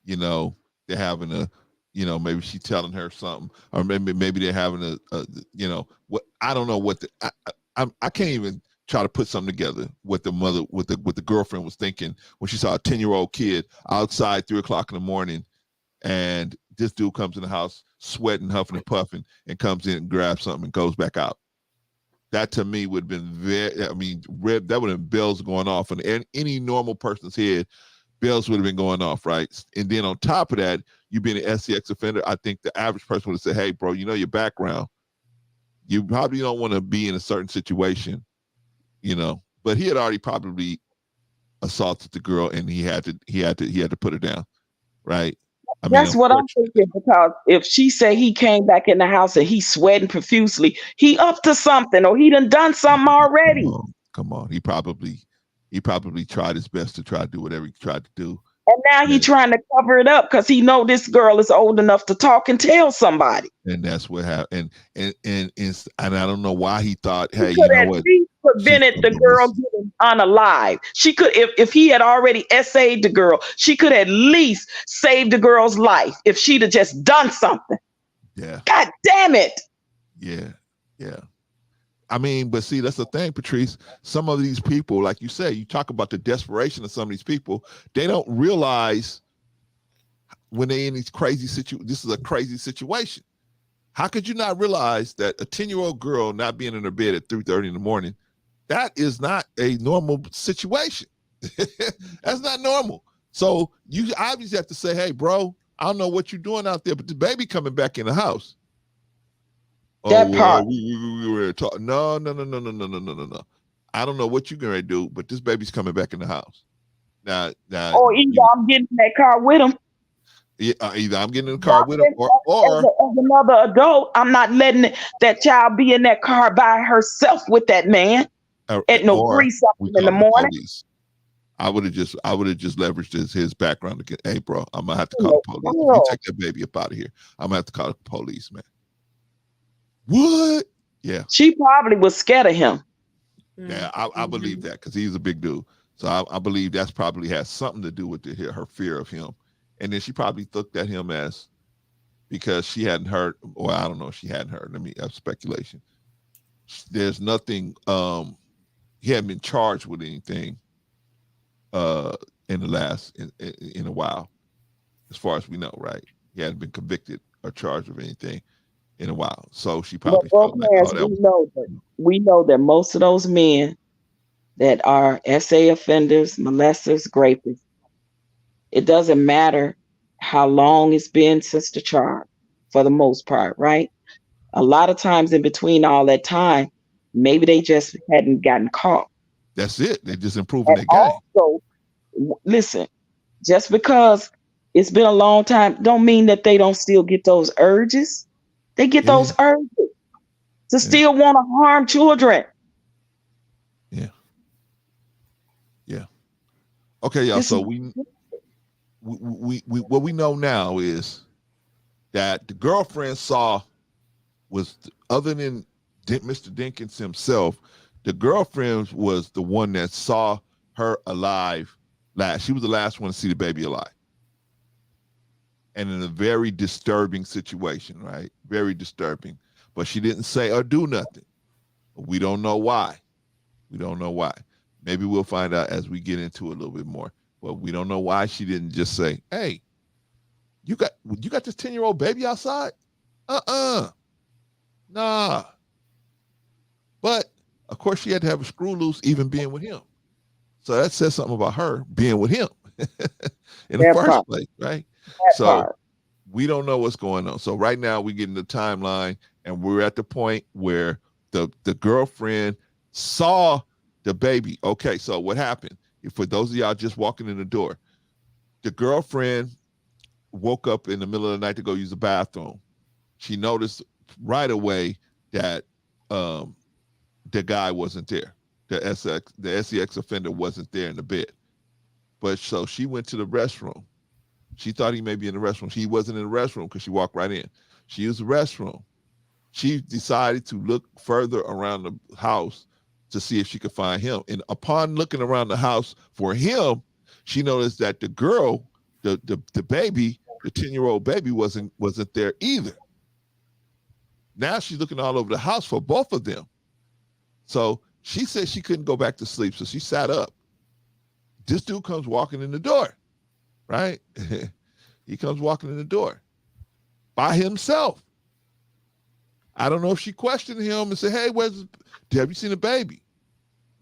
they're having a, maybe she's telling her something, or maybe they're having what I don't know what I can't even try to put something together what the mother, what the girlfriend was thinking when she saw a 10-year-old kid outside 3:00 in the morning, and this dude comes in the house sweating, huffing and puffing, and comes in and grabs something and goes back out. That to me would have been that would have been bells going off in any normal person's head. Bells would have been going off, right? And then on top of that, you being an SCX offender, I think the average person would have said, hey, bro, your background. You probably don't want to be in a certain situation, but he had already probably assaulted the girl, and he had to put her down, right? That's what I'm thinking, because if she said he came back in the house and he's sweating profusely, he up to something, or he done something already. Come on. He probably tried his best to try to do whatever he tried to do. And now he trying to cover it up because he know this girl is old enough to talk and tell somebody. And that's what happened. And I don't know why he thought, hey, He could at least prevented the girl getting unalive. She could, if he had already essayed the girl, she could at least save the girl's life if she'd have just done something. Yeah. God damn it. Yeah. But see, that's the thing, Patrice. Some of these people, like you say, you talk about the desperation of some of these people, they don't realize when they're in these crazy situations, this is a crazy situation. How could you not realize that a 10-year-old girl not being in her bed at 3:30 in the morning, that is not a normal situation. That's not normal. So you obviously have to say, hey, bro, I don't know what you're doing out there, but the baby coming back in the house. That part. We were talking. No. I don't know what you're going to do, but this baby's coming back in the house. Now, Or either I'm getting in that car with him. Yeah, either I'm getting in the car with him, or as another adult, I'm not letting that child be in that car by herself with that man at no 3-something in the morning. Police. I would have just leveraged his background to get, hey, bro, I'm gonna have to call the police. If you take that baby up out of here, I'm gonna have to call the police, man. What? Yeah. She probably was scared of him. Yeah, I believe that because he's a big dude. So I believe that's probably has something to do with her fear of him. And then she probably looked at him as, because she hadn't heard, or I don't know if she hadn't heard, let me have speculation. There's nothing, he hadn't been charged with anything in the last, in a while, as far as we know, right? He hadn't been convicted or charged with anything in a while. So she probably felt like, we know that most of those men that are SA offenders, molesters, rapists, it doesn't matter how long it's been since the charge, for the most part, right? A lot of times in between all that time, maybe they just hadn't gotten caught. That's it. They're just improving their game. Also, listen, just because it's been a long time, don't mean that they don't still get those urges. They get those urges to still want to harm children. Yeah. Okay, y'all. So we what we know now is that the girlfriend was, other than Mr. Dinkins himself, the girlfriend was the one that saw her alive last. She was the last one to see the baby alive. And in a very disturbing situation, right? Very disturbing. But she didn't say or do nothing. We don't know why. Maybe we'll find out as we get into it a little bit more. But we don't know why she didn't just say, hey, you got this 10-year-old baby outside? Nah. But of course she had to have a screw loose even being with him. So that says something about her being with him in the first place, right? We don't know what's going on. So right now we get in the timeline and we're at the point where the girlfriend saw the baby. Okay, so what happened? For those of y'all just walking in the door, the girlfriend woke up in the middle of the night to go use the bathroom. She noticed right away that the guy wasn't there. The SEX offender wasn't there in the bed. But so she went to the restroom. She thought he may be in the restroom. He wasn't in the restroom because she walked right in. She used the restroom. She decided to look further around the house to see if she could find him. And upon looking around the house for him, she noticed that the girl, the baby, the 10-year-old baby wasn't there either. Now she's looking all over the house for both of them. So she said she couldn't go back to sleep, so she sat up. This dude comes walking in the door, right? He comes walking in the door by himself. I don't know if she questioned him and said, hey, have you seen a baby?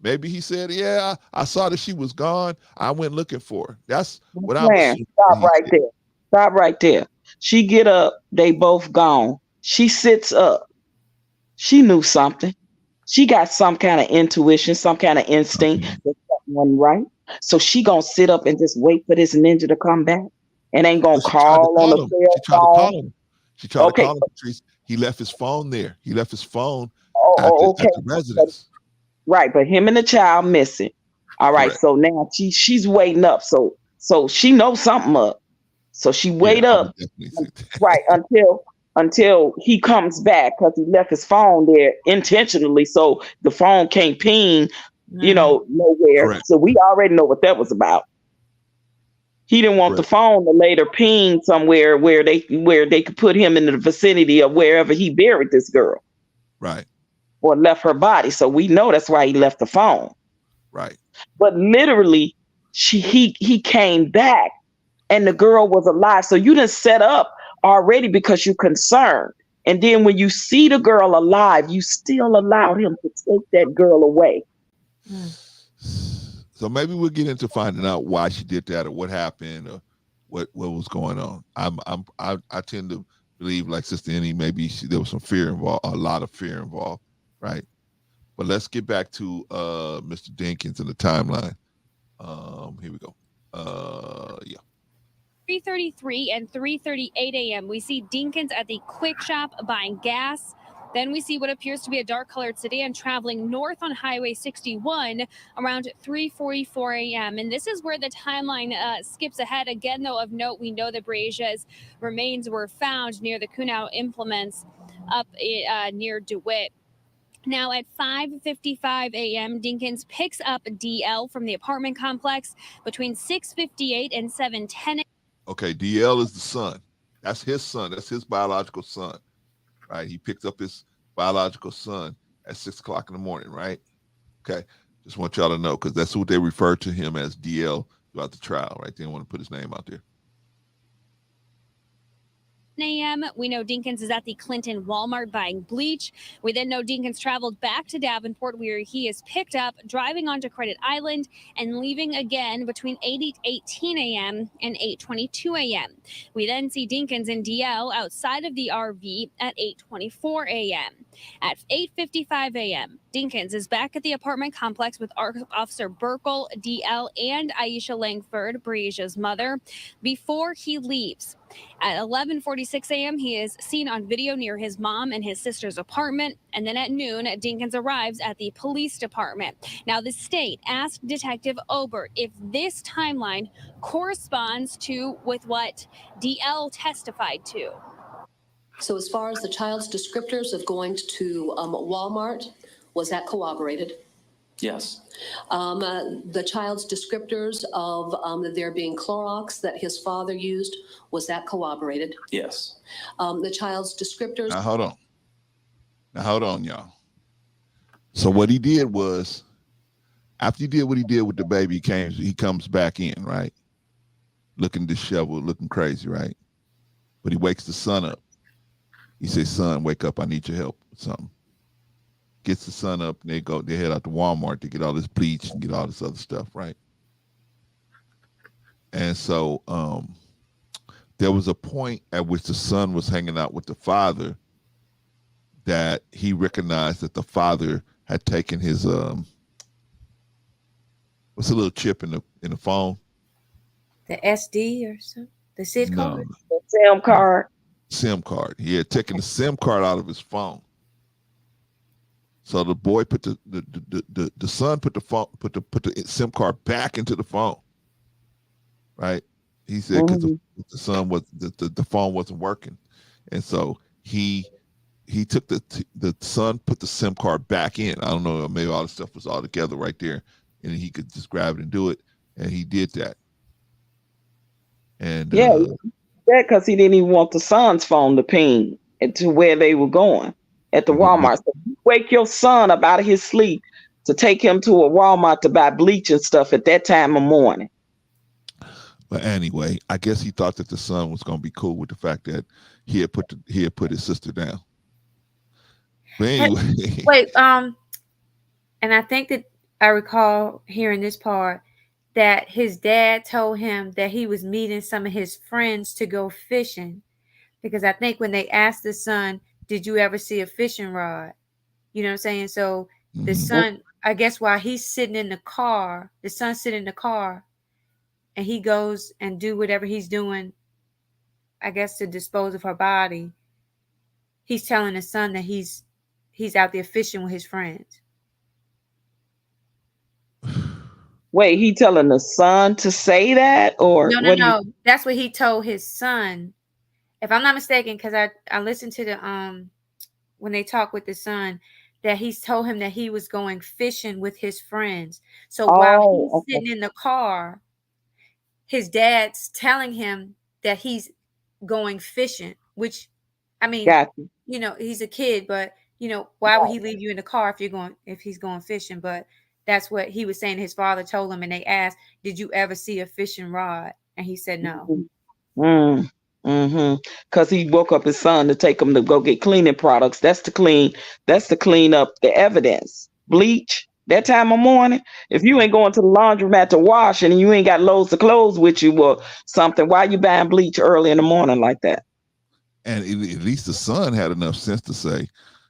Maybe he said, yeah, I saw that she was gone. I went looking for her. That's what I'm saying. Stop right there. She get up. They both gone. She sits up. She knew something. She got some kind of intuition, some kind of instinct that something wasn't right. So she gonna sit up and just wait for this ninja to come back and ain't gonna call on the cell phone. She tried to call him, Patrice. He left his phone there. He left his phone at the residence. Right, but him and the child missing. All right, correct. So now she's waiting up. So she knows something up. So she wait up, right, until he comes back because he left his phone there intentionally. So the phone can't ping, nowhere. Correct. So we already know what that was about. He didn't want the phone to later ping somewhere where they could put him in the vicinity of wherever he buried this girl. Right. Or left her body. So we know that's why he left the phone. Right. But literally, he came back and the girl was alive. So you didn't set up already because you're concerned. And then when you see the girl alive, you still allowed him to take that girl away. So maybe we'll get into finding out why she did that or what happened or what was going on. I tend to believe, like Sister Annie, maybe there was some fear involved, a lot of fear involved, right? But let's get back to Mr. Dinkins and the timeline. Here we go. Yeah. 3:33 and 3:38 a.m. We see Dinkins at the quick shop buying gas. Then we see what appears to be a dark-colored sedan traveling north on Highway 61 around 3:44 a.m. And this is where the timeline skips ahead. Again, though, of note, we know that Breasia's remains were found near the Kunow implements up near DeWitt. Now at 5:55 a.m., Dinkins picks up DL from the apartment complex between 6:58 and 7:10. Okay, DL is the son. That's his son. That's his biological son, right? He picks up his biological son at 6 o'clock in the morning, right? Okay, just want y'all to know because that's what they refer to him as, DL, throughout the trial, right? They didn't want to put his name out there. a.m. We know Dinkins is at the Clinton Walmart buying bleach. We then know Dinkins traveled back to Davenport where he is picked up, driving onto Credit Island and leaving again between 8:18 a.m. and 8:22 a.m. We then see Dinkins and DL outside of the RV at 8:24 a.m. At 8:55 a.m., Dinkins is back at the apartment complex with Officer Burkle, DL, and Aisha Langford, Breasia's mother, before he leaves. At 11:46 a.m., he is seen on video near his mom and his sister's apartment. And then at noon, Dinkins arrives at the police department. Now, the state asked Detective Obert if this timeline corresponds with what DL testified to. So as far as the child's descriptors of going to Walmart, was that corroborated? Yes. The child's descriptors of there being Clorox that his father used, was that corroborated? Yes. The child's descriptors. Now, hold on, y'all. So what he did was, after he did what he did with the baby, he comes back in, right? Looking disheveled, looking crazy, right? But he wakes the son up. He says, son, wake up, I need your help with something. Gets the son up, and they head out to Walmart to get all this bleach and get all this other stuff, right? And so there was a point at which the son was hanging out with the father that he recognized that the father had taken his what's a little chip in the phone? The SD or something? The SIM card? The SIM card. SIM card. He had taken the SIM card out of his phone. So the boy put the son put the SIM card back into the phone. Right? He said because the son was the phone wasn't working. And so he took the son put the SIM card back in. I don't know, maybe all the stuff was all together right there and he could just grab it and do it. And he did that. And because he didn't even want the son's phone to ping to where they were going at the Walmart. So you wake your son up out of his sleep to take him to a Walmart to buy bleach and stuff at that time of morning. But anyway, I guess he thought that the son was going to be cool with the fact that he had put his sister down. But anyway, wait, and I think that I recall hearing this part that his dad told him that he was meeting some of his friends to go fishing, because I think when they asked the son, "Did you ever see a fishing rod?" You know what I'm saying? So the son, I guess, while he's sitting in the car, the son's sitting in the car, and he goes and do whatever he's doing, I guess, to dispose of her body. He's telling the son that he's out there fishing with his friends. Wait, he telling the son to say that, or no? That's what he told his son, if I'm not mistaken, because I listened to the when they talk with the son, that he's told him that he was going fishing with his friends. So while he's sitting in the car, his dad's telling him that he's going fishing, which, I mean, you know, he's a kid, but you know, why would he leave you in the car if he's going fishing? But that's what he was saying. His father told him, and they asked, "Did you ever see a fishing rod?" And he said no. Because he woke up his son to take him to go get cleaning products. That's to clean up the evidence. Bleach. that time of morning. If you ain't going to the laundromat to wash and you ain't got loads of clothes with you or something, why you buying bleach early in the morning like that? And at least the son had enough sense to say,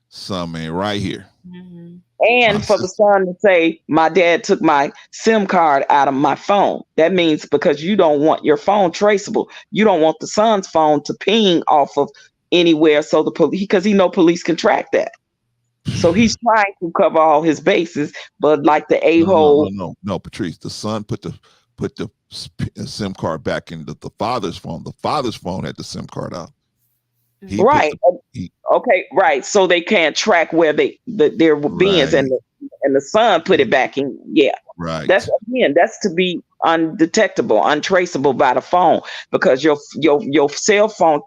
something ain't right here. Mhm. And for the son to say, my dad took my SIM card out of my phone. That means because you don't want your phone traceable. You don't want the son's phone to ping off of anywhere. So the police, because he know police can track that. So he's trying to cover all his bases, but like the a-hole. No, Patrice. The son put the SIM card back in the father's phone. The father's phone had the SIM card out. Right. Okay. Right. So they can't track where their beings, and the son put it back in. Yeah. Right. That's to be undetectable, untraceable by the phone, because your cell phone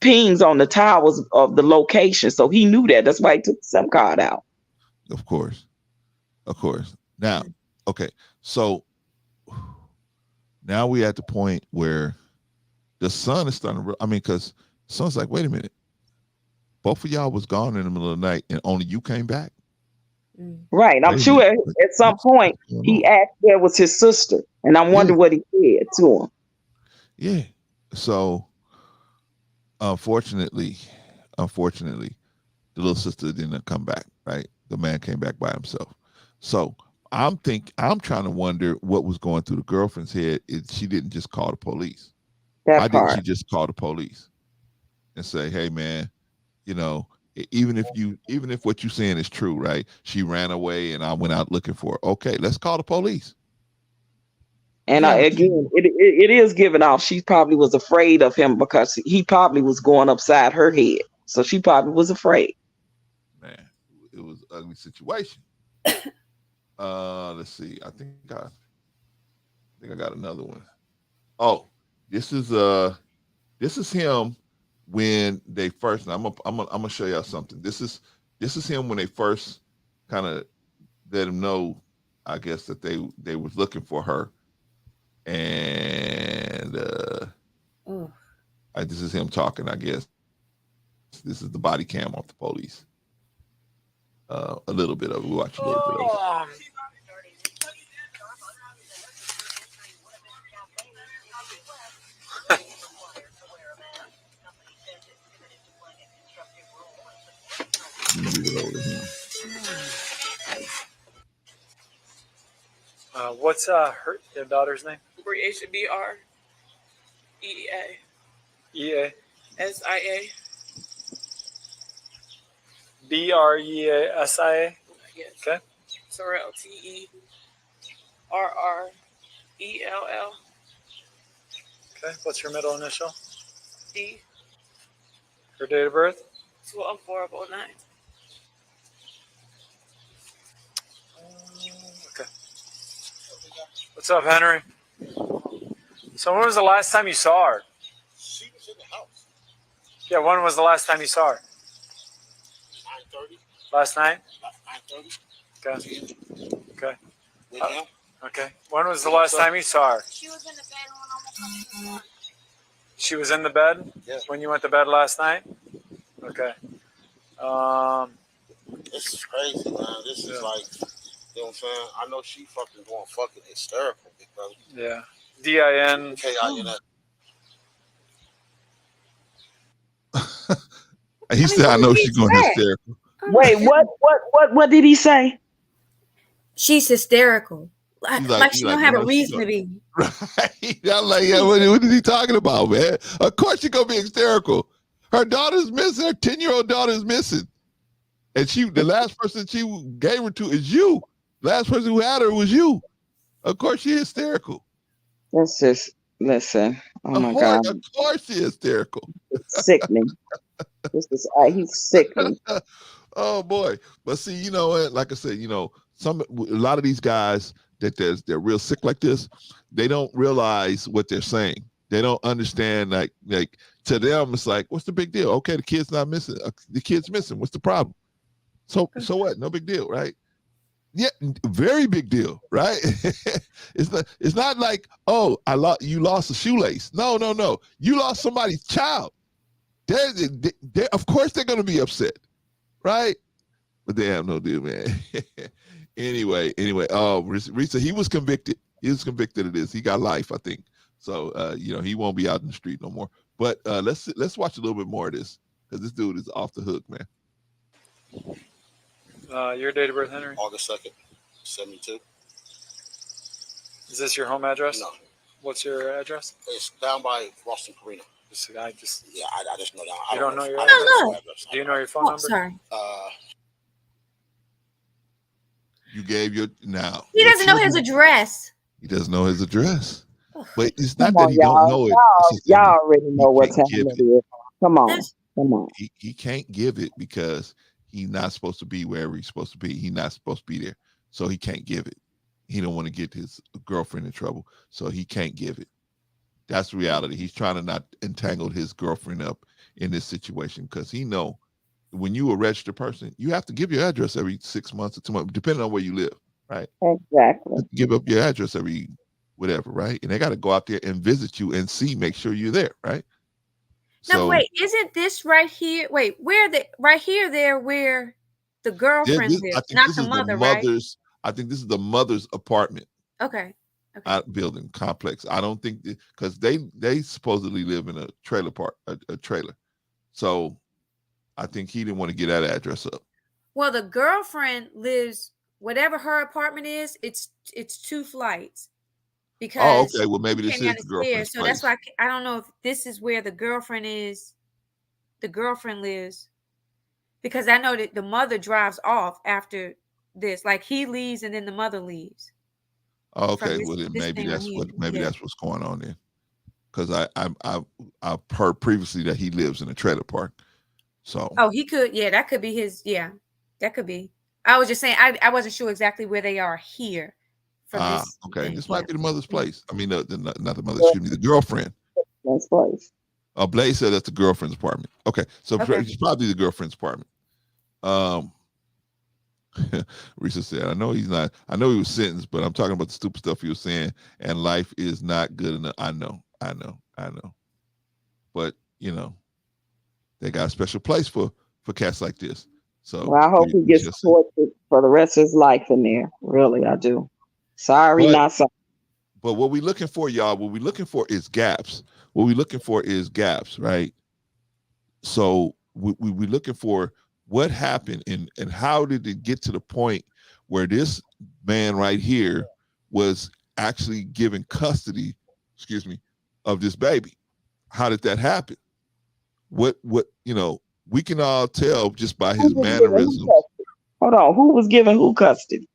pings on the towers of the location. So he knew that. That's why he took the SIM card out. Of course. Now, okay. So now we at the point where the son is starting to. I mean, because the son's like, wait a minute. Both of y'all was gone in the middle of the night, and only you came back. Right. I'm sure at some point he asked where was his sister, and I wonder what he said to him. Yeah. So unfortunately, the little sister didn't come back, right? The man came back by himself. So I'm trying to wonder what was going through the girlfriend's head is she didn't just call the police. Why didn't she just call the police and say, hey man, you know, even if what you're saying is true, right? She ran away and I went out looking for her. Okay, let's call the police. And again, it is given off. She probably was afraid of him because he probably was going upside her head. So she probably was afraid. Man, it was an ugly situation. Let's see. I think I got another one. Oh, this is him when they first. I'm gonna show y'all something. This is him when they first kind of let him know, I guess, that they was looking for her. And this is him talking, I guess. This is the body cam off the police. A little bit of it. We watch a little bit of it. What's your daughter's name? Breasia, BREA. EA. SIA. BREASIA. Yes. Okay. Terrell, TERRELL. Okay. What's your middle initial? D. Her date of birth? 12/4/09. Okay. What's up, Henry? So when was the last time you saw her? She was in the house. Yeah, when was the last time you saw her? 9:30. Last night? 9:30. Okay. Okay. With him? Okay. When was the last time you saw her? She was in the bed when I woke up this morning. She was in the bed? Yeah. When you went to bed last night? Okay. This is crazy, man. This is like, you know what I'm saying? I know she fucking going fucking hysterical because. Yeah. DIN. He said, I know she's going hysterical. Wait, what did he say? She's hysterical. Like she don't have a reason to be. Right. I'm like, yeah, what is he talking about, man? Of course she's gonna be hysterical. Her daughter's missing, her 10-year-old daughter's missing. And the last person she gave her to is you. Last person who had her was you. Of course she's hysterical. Let's just listen. Oh my God. Of course she's hysterical. It's sickening. He's sickening. Oh boy. But see, you know what? Like I said, you know, a lot of these guys that they're real sick like this, they don't realize what they're saying. They don't understand, like to them, it's like, what's the big deal? Okay, the kid's not missing. The kid's missing. What's the problem? So what? No big deal, right? Yeah, very big deal, right? It's not like, oh, you lost a shoelace. No. You lost somebody's child. Of course they're gonna be upset, right? But they have no deal, man. Anyway, Risa, he was convicted. He was convicted of this. He got life, I think. So he won't be out in the street no more. But let's watch a little bit more of this because this dude is off the hook, man. Your date of birth, Henry? August 2nd, 72. Is this your home address? No. What's your address? It's down by Boston Marina. I just I just know that. You don't know your address? Do you know your phone Oh, number? sorry. You gave your now. He doesn't know his address. He doesn't know his address. But it's not Come that on, he don't know it. It's just that Y'all already know what time can't give it is. Come on. He can't give it because he's not supposed to be wherever he's supposed to be. He's not supposed to be there. So he can't give it. He don't want to get his girlfriend in trouble. So he can't give it. That's the reality. He's trying to not entangle his girlfriend up in this situation because he know when you a registered person, you have to give your address every 6 months or 2 months, depending on where you live, right? Exactly. Give up your address every whatever, right? And they got to go out there and visit you and make sure you're there, right? No, wait, isn't this right here? Wait, where where the girlfriend lives, not the mother, right? I think this is the mother's apartment. Okay. Building complex. I don't think because they supposedly live in a trailer park, a trailer. So I think he didn't want to get that address up. Well, the girlfriend lives whatever her apartment is. It's 2 flights. Because okay. Well, maybe this is the girlfriend's so that's why I don't know if this is where the girlfriend is. The girlfriend lives, because I know that the mother drives off after this. Like he leaves and then the mother leaves. Okay, well then maybe that's what's going on there. Because I've heard previously that he lives in a trailer park. So he could, that could be his. Yeah, that could be. I was just saying I wasn't sure exactly where they are here. Okay. This might be the mother's place. I mean, not the mother. Excuse me, the girlfriend. That's place. Blaze said that's the girlfriend's apartment. Okay, so it's probably the girlfriend's apartment. Risa said, I know he was sentenced, but I'm talking about the stupid stuff he was saying, and life is not good enough. I know. But they got a special place for cats like this. So well, I hope he gets tortured for the rest of his life in there. Really, I do. Sorry, not sorry. But what we're looking for, y'all, is gaps. What we're looking for is gaps, right? So we're looking for what happened and how did it get to the point where this man right here was actually given custody, of this baby? How did that happen? What we can all tell just by his mannerisms. Hold on, who was giving who custody?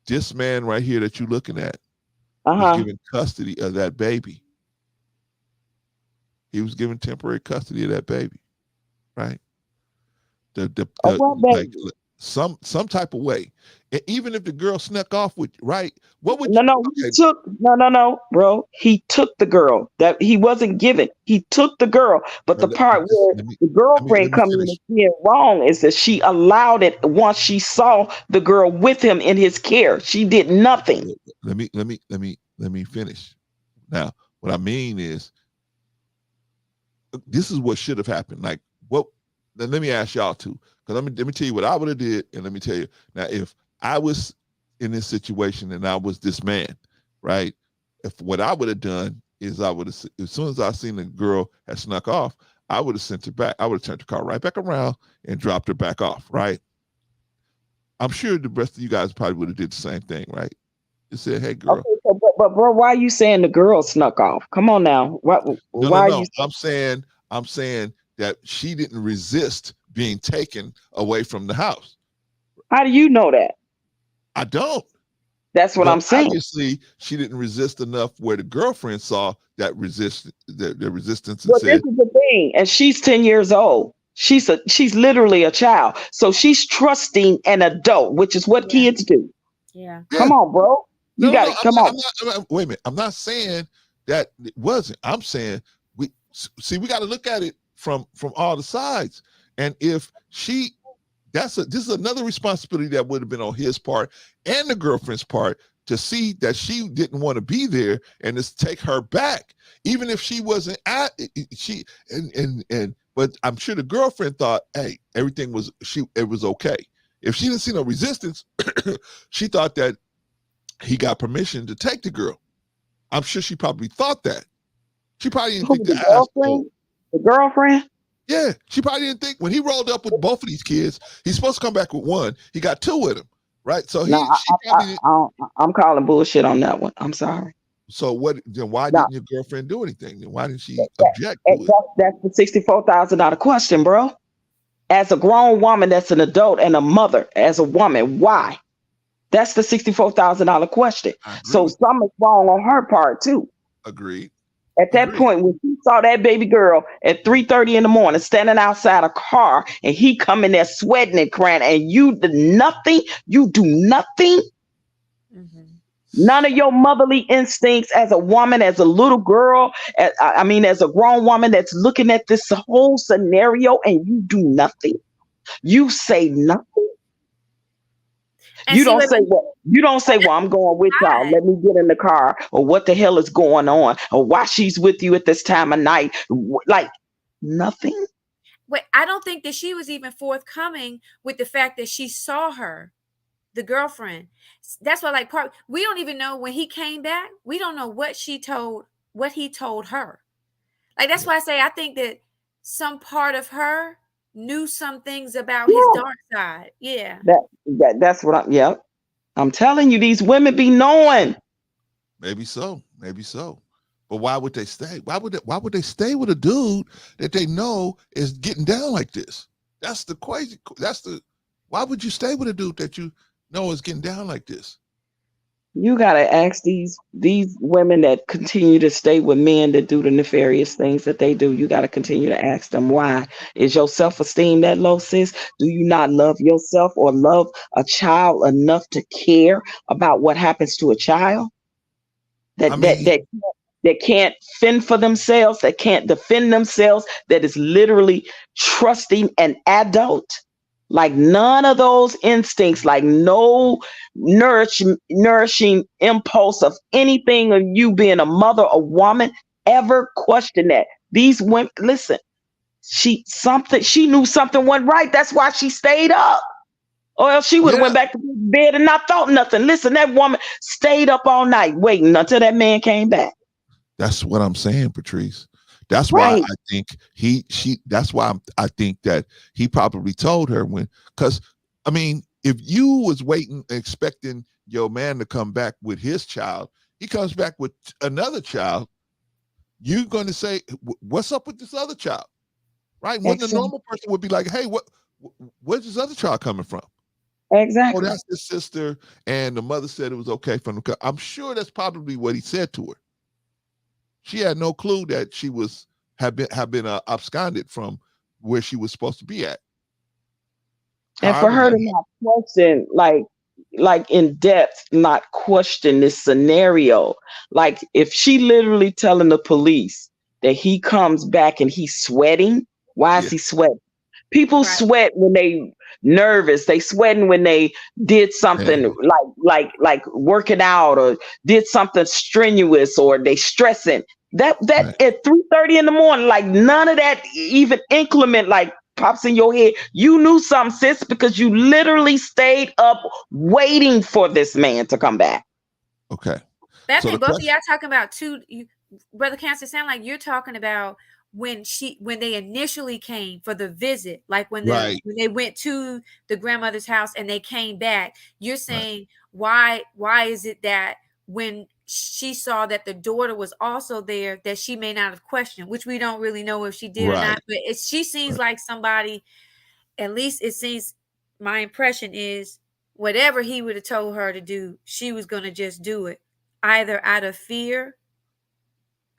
This man right here that you're looking at was given custody of that baby. He was given temporary custody of that baby, right? Like some type of way. And even if the girl snuck off with, right? What would bro. He took the girl that he wasn't given. He took the girl, but the part where the girlfriend coming in being wrong is that she allowed it once she saw the girl with him in his care. She did nothing. Let me finish. Now, what I mean is, this is what should have happened. Like, what? Then let me ask y'all too, because let me tell you what I would have did, and let me tell you now, if I was in this situation and I was this man, right? If what I would have done is I would have, as soon as I seen the girl had snuck off, I would have sent her back. I would have turned the car right back around and dropped her back off, right? I'm sure the rest of you guys probably would have did the same thing, right? Just said, "Hey, girl." Okay, but bro, why are you saying the girl snuck off? Come on now. No. I'm saying that she didn't resist being taken away from the house. How do you know that? I don't. That's what I'm saying. Obviously, she didn't resist enough where the girlfriend saw that resistance. Well, this is the thing, and she's 10 years old. She's literally a child, so she's trusting an adult, which is what kids do. Yeah. Come on, bro. You got it. Come on. Wait a minute. I'm not saying that it wasn't. I'm saying we got to look at it from all the sides, and if this is another responsibility that would have been on his part and the girlfriend's part to see that she didn't want to be there and just take her back, even if she wasn't at but I'm sure the girlfriend thought, hey, it was okay. If she didn't see no resistance, she thought that he got permission to take the girl. I'm sure she probably thought that. She probably didn't think The to ask. girlfriend? The girlfriend? Yeah, she probably didn't think when he rolled up with both of these kids, he's supposed to come back with one. He got two with him, right? So No, she probably didn't. I'm calling bullshit on that one. I'm sorry. So what? Then why No, didn't your girlfriend do anything? Then why didn't she object to it? that's the $64,000 question, bro. As a grown woman, that's an adult and a mother, as a woman, why? That's the $64,000 question. So something's wrong on her part too. Agreed. At that point, when he saw that baby girl at 3:30 in the morning standing outside a car, and he come in there sweating and crying, and you do nothing, none of your motherly instincts as a woman, as a little girl, as a grown woman that's looking at this whole scenario, and you do nothing. You say nothing. And You see, don't wait, say what you don't say, well, I'm going with y'all. Let me get in the car, or what the hell is going on, or why she's with you at this time of night. Like nothing. wait, I don't think that she was even forthcoming with the fact that she saw her, the girlfriend. That's why, like, we don't even know when he came back. We don't know what he told her. Like, that's why I say I think that some part of her knew some things about his dark side. Yeah. That's what I'm telling you, these women be knowing. Maybe so. But why would they stay? Why would they stay with a dude that they know is getting down like this? That's the crazy. Why would you stay with a dude that you know is getting down like this? You gotta ask these women that continue to stay with men that do the nefarious things that they do. You gotta continue to ask them why. Is your self-esteem that low, sis? Do you not love yourself or love a child enough to care about what happens to a child? That can't fend for themselves, that can't defend themselves, that is literally trusting an adult. Like none of those instincts, like no nourishing impulse of anything of you being a mother or woman ever question that. These women, listen, she knew something wasn't right. That's why she stayed up. Or else she would have went back to bed and not thought nothing. Listen, that woman stayed up all night waiting until that man came back. That's what I'm saying, Patrice. That's why I think that's why I think that he probably told her because I mean, if you was waiting, expecting your man to come back with his child, he comes back with another child, you're going to say, what's up with this other child? Right? When the normal person would be like, hey, where's this other child coming from? Exactly. Oh, that's his sister. And the mother said it was okay from the. I'm sure that's probably what he said to her. She had no clue that she had been absconded from where she was supposed to be at. And for her to not question, like in depth, not question this scenario. Like if she literally telling the police that he comes back and he's sweating, why is he sweating? People sweat when they nervous. They sweating when they did something like working out or did something strenuous, or they stressing. That at 3:30 in the morning, like none of that even increment like pops in your head. You knew something, sis, because you literally stayed up waiting for this man to come back. Okay. But I think both of y'all talking about Brother Cancer, sound like you're talking about when they initially came for the visit, like when they went to the grandmother's house and they came back. You're saying why is it that when she saw that the daughter was also there that she may not have questioned, which we don't really know if she did or not, but she seems like somebody, at least it seems, my impression is whatever he would have told her to do, she was going to just do it, either out of fear.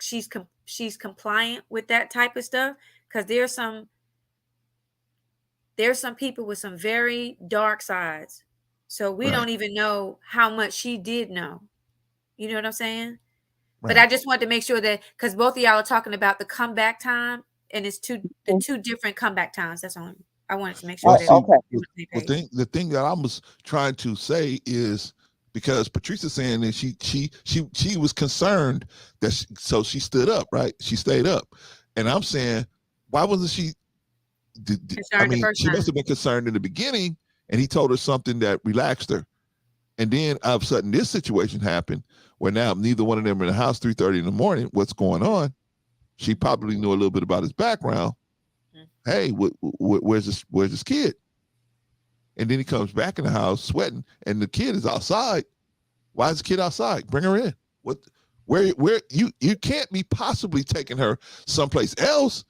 She's compliant with that type of stuff, because there's some people with some very dark sides, so we don't even know how much she did know. You know what I'm saying? But I just wanted to make sure that, because both of y'all are talking about the comeback time, and it's two different comeback times. That's all I wanted to make sure. The thing that I was trying to say is, because Patrice is saying that she was concerned that so she stood up, right? She stayed up, and I'm saying, why wasn't she? I mean, she must have been concerned in the beginning, And he told her something that relaxed her. And then all of a sudden this situation happened where now neither one of them are in the house 3:30 in the morning. What's going on? She probably knew a little bit about his background. Hey, where's this kid? And then he comes back in the house sweating, and the kid is outside. Why is the kid outside? Bring her in. Where you can't be possibly taking her someplace else.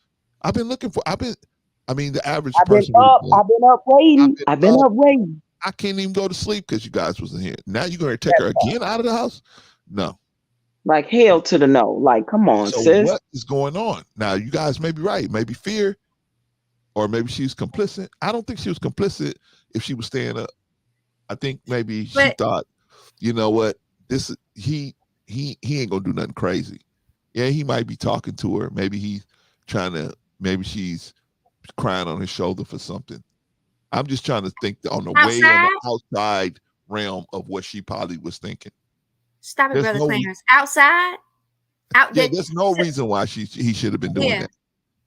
The average person. I've been up waiting. I've been up waiting. I can't even go to sleep because you guys wasn't here. Now you're going to take her again out of the house? No. Like hell to the no. Like, come on, So sis. what is going on? Now, you guys may be right. Maybe fear, or maybe she's complicit. I don't think she was complicit if she was staying up. I think maybe she thought, you know what, he ain't gonna do nothing crazy. Yeah, he might be talking to her. Maybe she's crying on his shoulder for something. I'm just trying to think on the way on the outside realm of what she probably was thinking. Stop it, Brother Clarence. Outside? Yeah, there's no reason why he should have been doing that.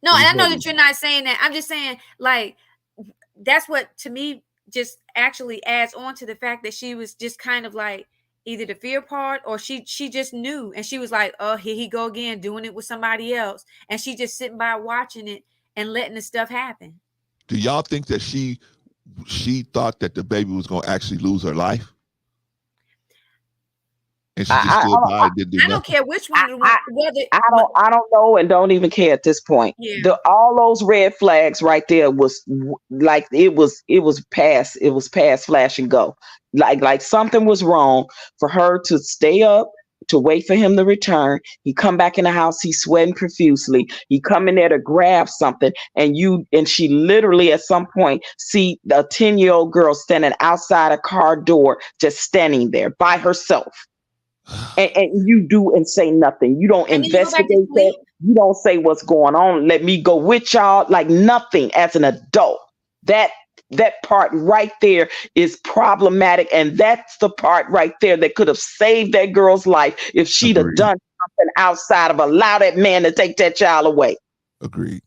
No, and I know that you're not saying that. I'm just saying, like, that's what to me just actually adds on to the fact that she was just kind of like either the fear part, or she just knew, and she was like, oh, here he go again doing it with somebody else, and she just sitting by watching it and letting the stuff happen. Do y'all think that she thought that the baby was going to actually lose her life? And she just stood by and didn't do nothing? I don't care which one. I don't know, and don't even care at this point. Yeah. All those red flags right there was like it was past flash and go. Like something was wrong for her to stay up to wait for him to return. He come back in the house, he's sweating profusely. He come in there to grab something, and she literally at some point see a 10-year-old girl standing outside a car door, just standing there by herself. And you do and say nothing. You don't investigate that. You don't say what's going on. Let me go with y'all. Like nothing as an adult. That part right there is problematic. And that's the part right there that could have saved that girl's life if she'd have done something outside of allow that man to take that child away. Agreed.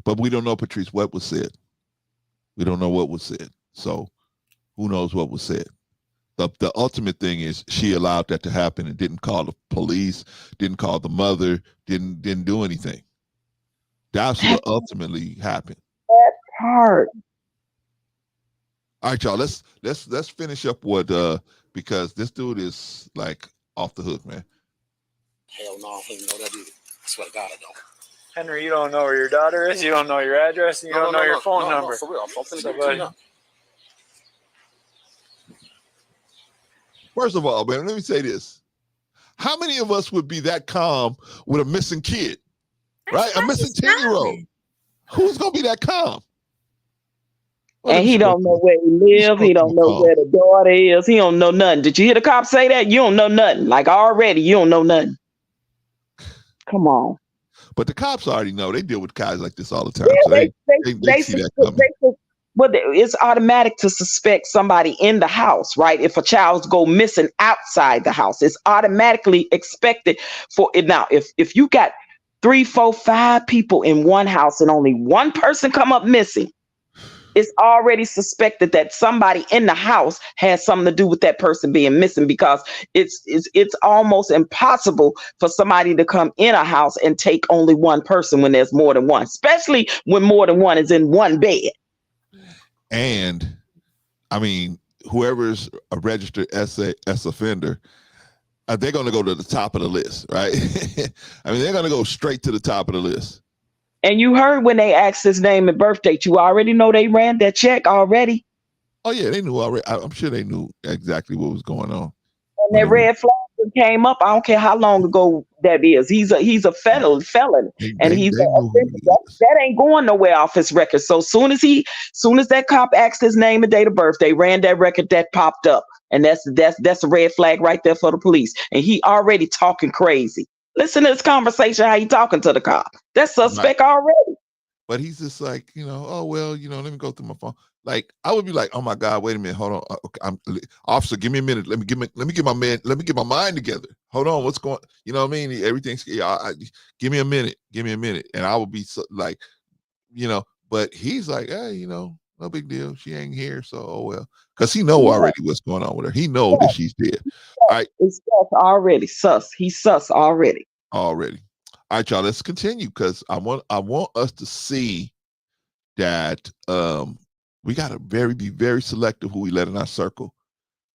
But we don't know, Patrice, what was said. We don't know what was said. So who knows what was said? The ultimate thing is she allowed that to happen and didn't call the police, didn't call the mother, didn't do anything. That's what ultimately happened. That part. All right, y'all. Let's finish up with because this dude is like off the hook, man. Hell no, I don't even know that either. I swear to God, I don't. Henry, you don't know where your daughter is. You don't know your address, and you don't know your phone number. For real, I'm finna First of all, man, let me say this. How many of us would be that calm with a missing kid? Right? A missing 10-year-old. Who's going to be that calm? And he don't know where he lives. He don't know where the daughter is. He don't know nothing. Did you hear the cop say that? You don't know nothing. Like already, you don't know nothing. Come on. But the cops already know. They deal with guys like this all the time. Yeah, so they see that coming. But it's automatic to suspect somebody in the house, right? If a child go missing outside the house, it's automatically expected for it. Now, if you got 3, 4, 5 people in one house and only one person come up missing, it's already suspected that somebody in the house has something to do with that person being missing, because it's almost impossible for somebody to come in a house and take only one person when there's more than one, especially when more than one is in one bed. And I mean, whoever's a registered S offender, they're going to go to the top of the list, right? I mean, they're going to go straight to the top of the list. And you heard when they asked his name and birth date, you already know they ran that check already. Oh yeah, they knew already. I'm sure they knew exactly what was going on. And that red flag came up. I don't care how long ago that is. He's a felon, and that ain't going nowhere off his record. So soon as that cop asked his name and date of birth, they ran that record that popped up, and that's a red flag right there for the police. And he already talking crazy. Listen to this conversation. How he talking to the cop? That's suspect already. But he's just like, oh well, let me go through my phone. Like I would be like, oh my God, wait a minute, hold on, okay, officer, give me a minute. Let me get my mind together. Hold on, what's going? You know what I mean? Everything's give me a minute, and I would be so, like, but he's like, hey, No big deal. She ain't here, so oh well. Because he know Yeah. already what's going on with her. He know that she's dead. All right. It's sus already. Sus. He's sus already. Already. All right, y'all. Let's continue because I want us to see that we gotta be very selective who we let in our circle.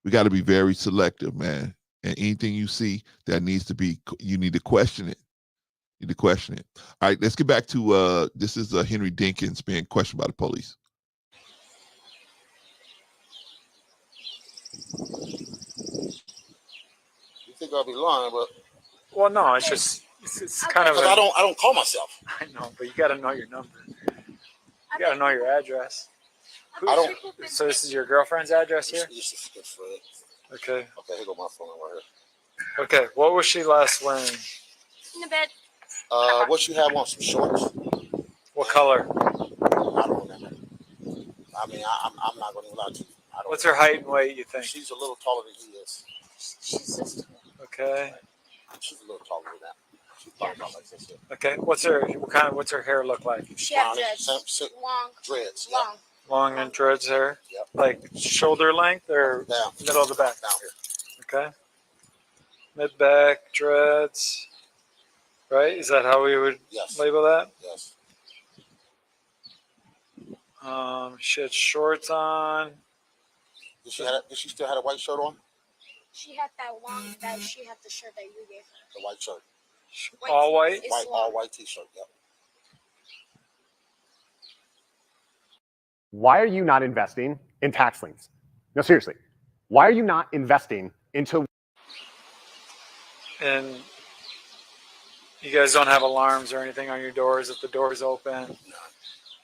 We got to be very selective, man. And anything you see that needs to be, you need to question it. You need to question it. All right, let's get back to this is Henry Dinkins being questioned by the police. You think I'll be lying, but Well, no, it's just it's kind of. because I don't call myself. I know, but you got to know your number. You got to know your address. I don't. So this is your girlfriend's address here? This is good for it. Okay. Okay, here go my phone right here. Okay. What was she last wearing? In the bed. What you have on, some shorts? What color? I don't remember. I mean, I'm not going to lie to you. What's her height and weight, you think? She's a little taller than he is. She's just Okay. She's a little taller than that. She's probably about like this. Okay. What's her hair look like? she had dreads. Long. Dreads. Long. Long and dreads hair? Yep. Like shoulder length or Down. middle of the back? Down here. Okay. Mid back, dreads. Right? Is that how we would Yes. label that? Yes. She had shorts on. Did she still have a white shirt on? She had she had the shirt that you gave her. The white shirt. All white? It's All long. white t-shirt. Yep. Why are you not investing in tax liens? No, seriously. Why are you not investing into? And you guys don't have alarms or anything on your doors if the door's open? No.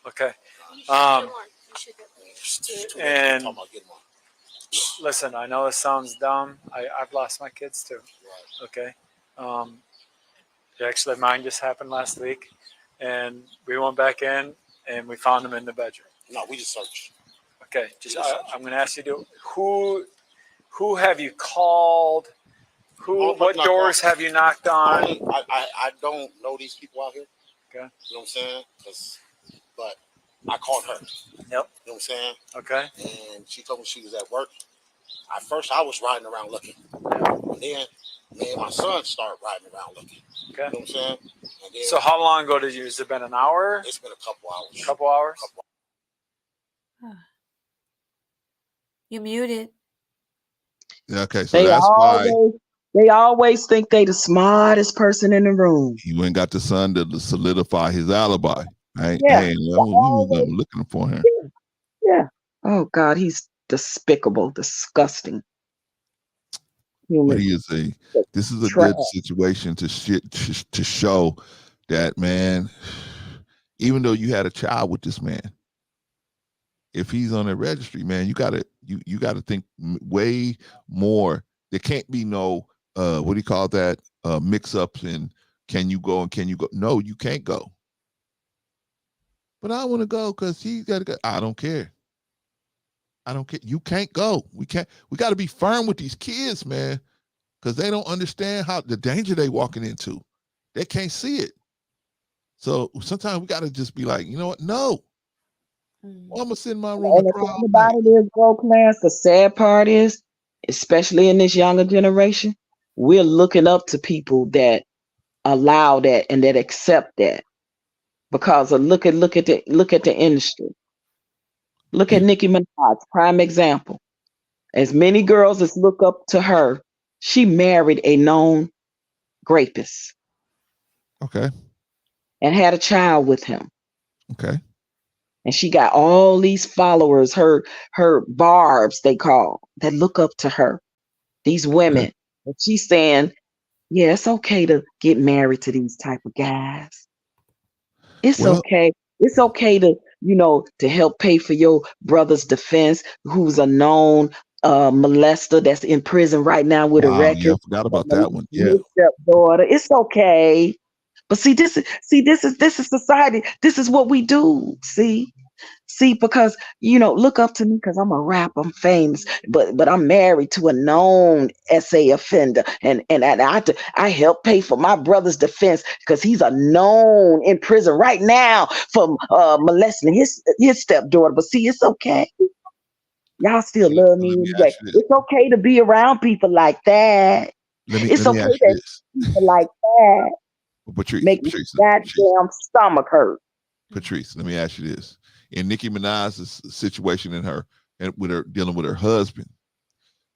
Okay. You should get one. You should get one. And Talking about getting one. listen, I know this sounds dumb. I've lost my kids too. Right. Okay. Actually, mine just happened last week, and we went back in and we found them in the bedroom. No, we just searched. Okay. I'm going to ask you to who have you called? What doors have you knocked on? I don't know these people out here. Okay. You know what I'm saying? But I called her. Yep. You know what I'm saying? Okay. And she told me she was at work. At first, I was riding around looking. And then me and my son started riding around looking. Okay. You know what I'm saying? And then, So how long ago has it been? An hour? It's been a couple hours. Couple hours? You muted. Yeah, okay, so that's why They always think they the smartest person in the room. he went and got the son to solidify his alibi. Right? Yeah. Hey, we was looking for him. Yeah. Oh God, he's despicable, disgusting. Human. But this is a good situation to show that, man, even though you had a child with this man, if he's on the registry, man, you gotta think way more. There can't be no what do you call that? Mix-ups and can you go and can you go? No, you can't go. But I want to go because he's got to go. I don't care. I don't care. You can't go. We got to be firm with these kids, man, because they don't understand how the danger they walking into. They can't see it. So sometimes we got to just be like, you know what? No. Well, I'm gonna sit in my room. And the thing about it is, bro, class, the sad part is, especially in this younger generation, we're looking up to people that allow that and that accept that. Because of look at the industry. Look at Nicki Minaj, prime example. As many girls as look up to her, she married a known rapist. Okay. And had a child with him. Okay. And she got all these followers, her barbs, they call, that look up to her. These women. Okay. And she's saying, yeah, it's okay to get married to these type of guys. It's okay. It's okay to, to help pay for your brother's defense, who's a known molester that's in prison right now with a record. Yeah, I forgot about that one. Yeah. Stepdaughter. It's okay. But this is society. This is what we do. See, See, because look up to me because I'm a rap, I'm famous, but I'm married to a known SA offender, and I help pay for my brother's defense because he's a known in prison right now for molesting his stepdaughter. But see, it's okay. Y'all still love me Let me anyway. ask you this. It's okay to be around people like that. It's Let me okay ask you that this. people like that make my Patrice, goddamn stomach hurt. Patrice, let me ask you this. In Nicki Minaj's situation and with her dealing with her husband.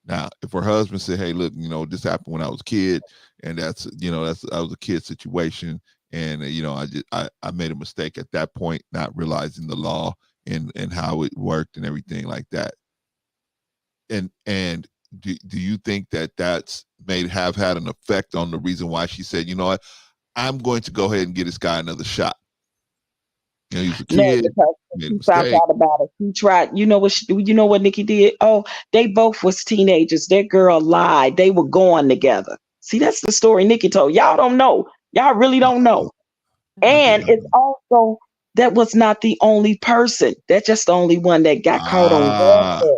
Now, if her husband said, "Hey, look, this happened when I was a kid, and I was a kid situation, and I made a mistake at that point, not realizing the law and how it worked and everything like that." And do you think that that's have had an effect on the reason why she said, "You know what, I'm going to go ahead and give this guy another shot"? He was a No, kid, because made a she found mistake. out about it. She tried. You know what Nikki did? Oh, they both was teenagers. That girl lied. They were going together. See, that's the story Nikki told. Y'all don't know. Y'all really don't know. And it's also that was not the only person. That's just the only one that got caught on welfare.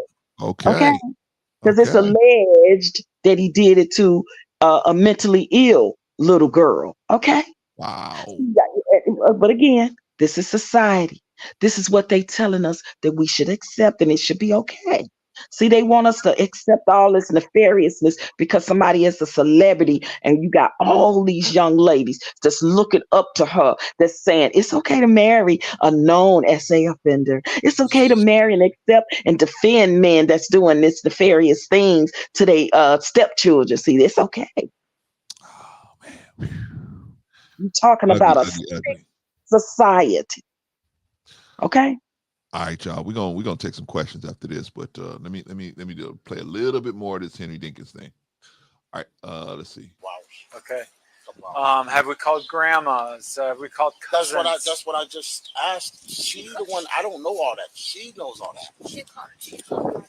Okay. Okay. Because it's alleged that he did it to a mentally ill little girl. Okay. Wow. But again, this is society. This is what they telling us that we should accept, and it should be okay. See, they want us to accept all this nefariousness because somebody is a celebrity, and you got all these young ladies just looking up to her that's saying it's okay to marry a known SA offender. It's okay to marry and accept and defend men that's doing this nefarious things to their stepchildren. See, it's okay. Oh man. You're talking about a sick society. Okay. All right, y'all. We're gonna take some questions after this, but let me play a little bit more of this Henry Dinkins thing. All right, let's see. Okay. Have we called grandmas? Have we called cousins? That's what I just asked. She the one. I don't know all that. She knows all that. She called my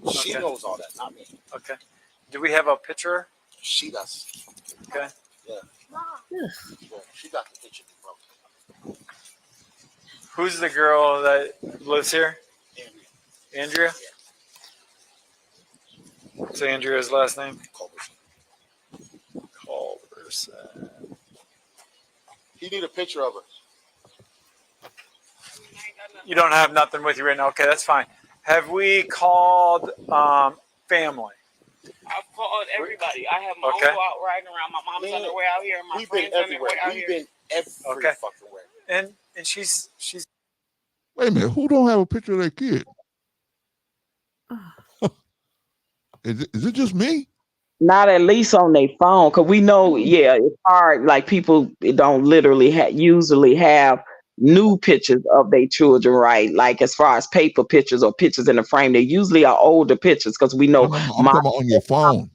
grandma. She knows all that, not me. Okay. Do we have a picture? She does. Okay. Yeah. Yeah, she got the picture. Who's the girl that lives here? Andrea? Yeah. What's Andrea's last name? Culberson. He need a picture of her. You don't have nothing with you right now. Okay, that's fine. Have we called family? I've called everybody. I have my uncle out riding around. My mom's on her way out here. My friends on their way out here. We've been every fucking way. And she's. Wait a minute. Who don't have a picture of their kid? Is it just me? Not at least on their phone, because we know, it's hard. Like people don't literally usually have new pictures of their children, right? Like as far as paper pictures or pictures in the frame, they usually are older pictures because we know. I'm talking about on your phone.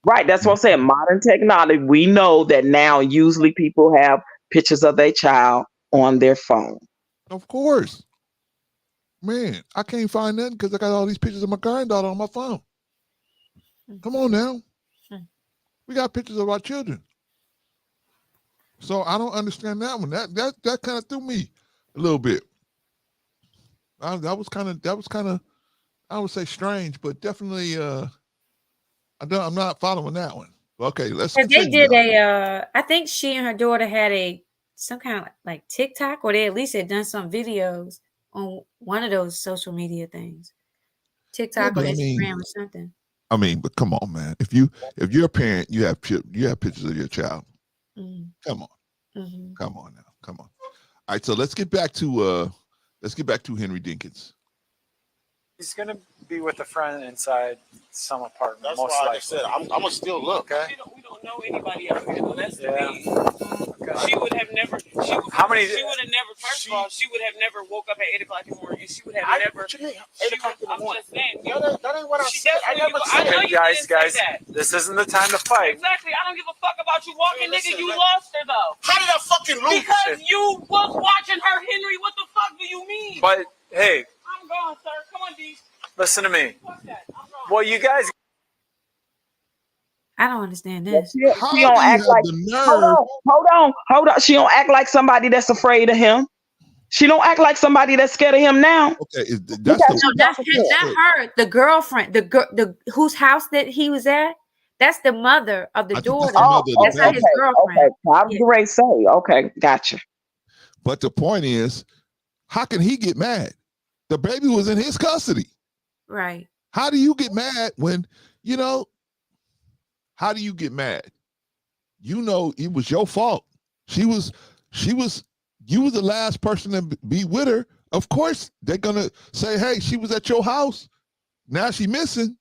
Right, that's what I'm saying. Modern technology, we know that now usually people have pictures of their child on their phone. Of course. Man, I can't find nothing because I got all these pictures of my granddaughter on my phone. Come on now. We got pictures of our children. So I don't understand that one. That kind of threw me a little bit. That was kind of I would say strange, but definitely I'm not following that one. Okay, let's continue. They did I think she and her daughter had some kind of like TikTok, or they at least had done some videos on one of those social media things. TikTok or Instagram or something. I mean, but come on, man. If you're a parent, you have pictures of your child. Mm-hmm. Come on. Mm-hmm. Come on now. Come on. All right, so let's get back to Henry Dinkins. He's gonna be with a friend inside some apartment. That's most why likely. I said I'm gonna still look. Okay. We don't know anybody out here. So that's the thing. Okay. She would have never. She would have never. First of all, she would have never woke up at 8 o'clock in the morning. She would have never. What you mean? 8 o'clock in the morning. I'm just saying. That ain't what I said. I never said. I know you guys, didn't say that. This isn't the time to fight. Exactly. I don't give a fuck about you walking, nigga. You lost her though. How did I fucking lose? Because you was watching her, Henry. What the fuck do you mean? But hey, I'm gone, sir. Come on, D. Listen to me. Well, you guys. I don't understand this. She don't act like. Hold on. She don't act like somebody that's afraid of him. She don't act like somebody that's scared of him now. Okay, No, not her. The girlfriend. The whose house that he was at. That's the mother of the daughter. That's not his girlfriend. Okay, I was going to say. Okay, gotcha. But the point is, how can he get mad? The baby was in his custody. Right. How do you get mad when, how do you get mad? It was your fault. You was the last person to be with her. Of course, they're going to say, hey, she was at your house. Now she missing.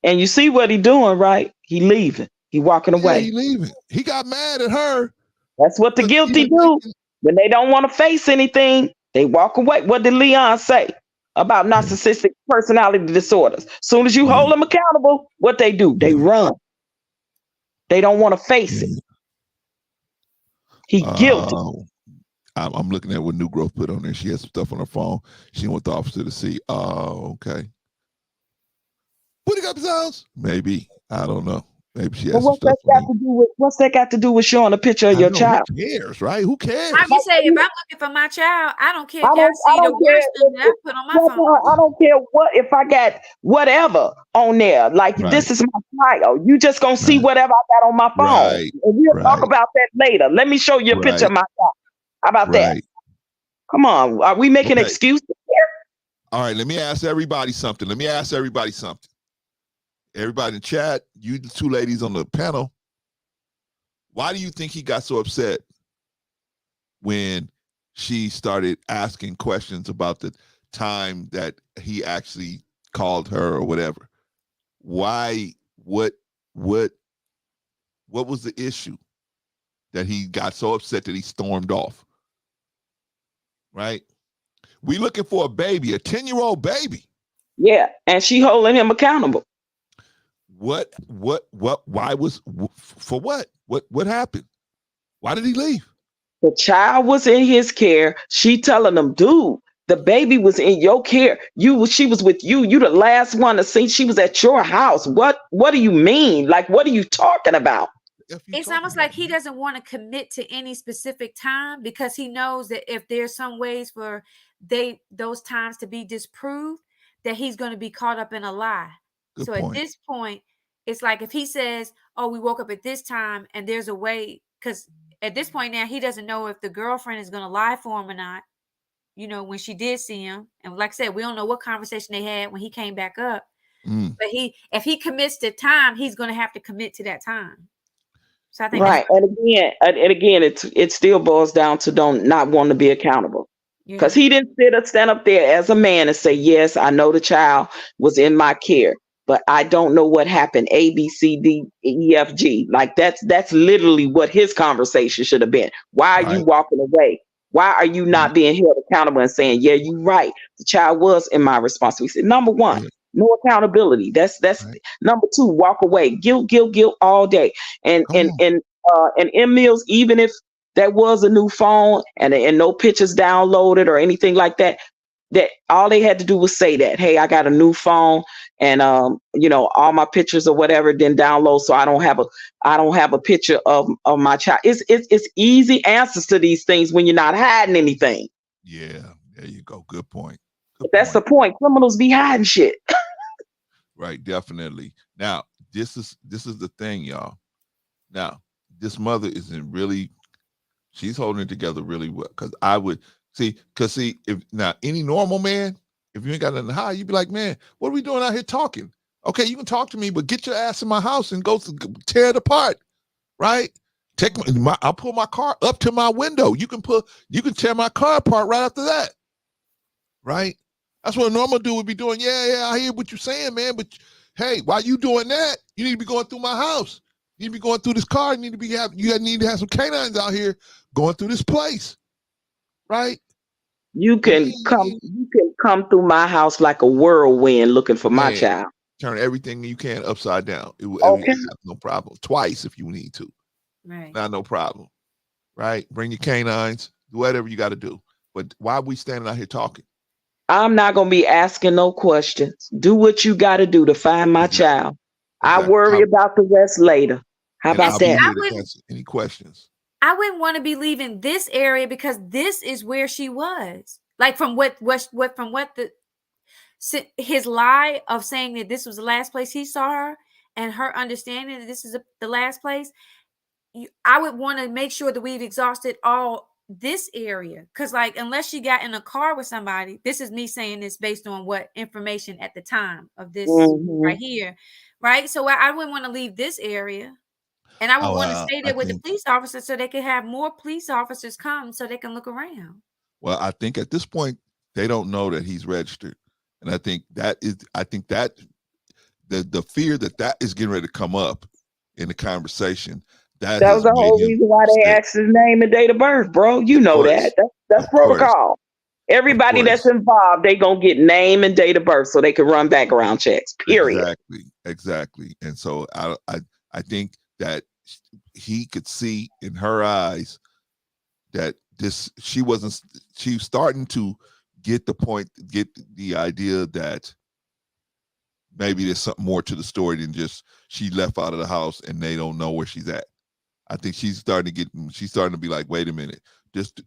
And you see what he doing, right? He leaving. He walking away. He leaving. He got mad at her. That's what the guilty do. When they don't want to face anything, they walk away. What did Leon say about narcissistic personality disorders? Soon as you hold them accountable, what they do? They run. They don't want to face it. He guilty. I'm looking at what New Growth put on there. She has some stuff on her phone. She went to the officer to see. Okay. What he got his house? Maybe. I don't know. Maybe she has some stuff. What's that got to do with showing a picture of your child? Who cares, right? Who cares? I can say if I'm looking for my child, I don't care if y'all see the worst thing that I put on my phone. I don't care if I got whatever on there. Like this is my child. You just gonna see whatever I got on my phone. And we'll talk about that later. Let me show you a picture of my child. How about that? Come on. Are we making excuses here? All right, let me ask everybody something. Everybody in the chat, you the two ladies on the panel, why do you think he got so upset when she started asking questions about the time that he actually called her or whatever? Why? What was the issue that he got so upset that he stormed off? Right? We looking for a baby, a 10-year-old baby. Yeah, and she holding him accountable. Why was, for what? What happened? Why did he leave? The child was in his care. She telling him, dude, the baby was in your care. She was with you. You the last one to see. She was at your house. What do you mean? Like, what are you talking about? It's almost like he doesn't want to commit to any specific time because he knows that if there's some ways for those times to be disproved, that he's going to be caught up in a lie. Good point. At this point, it's like if he says, oh, we woke up at this time and there's a way, because at this point now, he doesn't know if the girlfriend is going to lie for him or not, when she did see him. And like I said, we don't know what conversation they had when he came back up. But if he commits to time, he's going to have to commit to that time. So I think and again, it still boils down to not wanting to be accountable. Because he didn't stand up there as a man and say, yes, I know the child was in my care, but I don't know what happened. A, B, C, D, E, F, G. Like that's literally what his conversation should have been. Why are you walking away? Why are you not being held accountable and saying, yeah, you're right. The child was in my responsibility. Number one, no accountability. That's number two, walk away. Guilt all day. And M Mills, even if that was a new phone and no pictures downloaded or anything like that, that all they had to do was say that, hey, I got a new phone and all my pictures or whatever didn't download, so I don't have a picture of my child. It's easy answers to these things when you're not hiding anything. Yeah, there you go. Good point. That's the point. Criminals be hiding shit. Right, definitely. Now, this is the thing, y'all. Now, this mother isn't really. She's holding it together really well. Because I would if now any normal man, if you ain't got nothing to hide, you'd be like, man, what are we doing out here talking? Okay, you can talk to me, but get your ass in my house and go tear it apart, right? I'll pull my car up to my window. You can tear my car apart right after that, right? That's what a normal dude would be doing. Yeah, I hear what you're saying, man. But hey, while you doing that, you need to be going through my house. You need to be going through this car. You need to have some canines out here going through this place, right? You can come through my house like a whirlwind looking for my child. Turn everything you can upside down. No problem. Twice if you need to. Right. Not no problem. Right? Bring your canines. Do whatever you got to do. But why are we standing out here talking? I'm not going to be asking no questions. Do what you got to do to find my child. I worry about the rest later. How about that? Any questions? I wouldn't want to be leaving this area because this is where she was. Like from his lie of saying that this was the last place he saw her, and her understanding that this is the last place. I would want to make sure that we've exhausted all this area, because like unless she got in a car with somebody, this is me saying this based on what information at the time of this right here, right? So I wouldn't want to leave this area, and I would want to stay there with the police officers so they could have more police officers come so they can look around. Well, I think at this point they don't know that he's registered, and I think that the fear that is getting ready to come up in the conversation. That was the whole reason why they asked his name and date of birth, bro. You know that. That's protocol. Everybody that's involved, they gonna get name and date of birth so they can run background checks. Period. Exactly. And so I think that he could see in her eyes that she was starting to get the idea that maybe there's something more to the story than just she left out of the house and they don't know where she's at. I think she's starting to be like, wait a minute,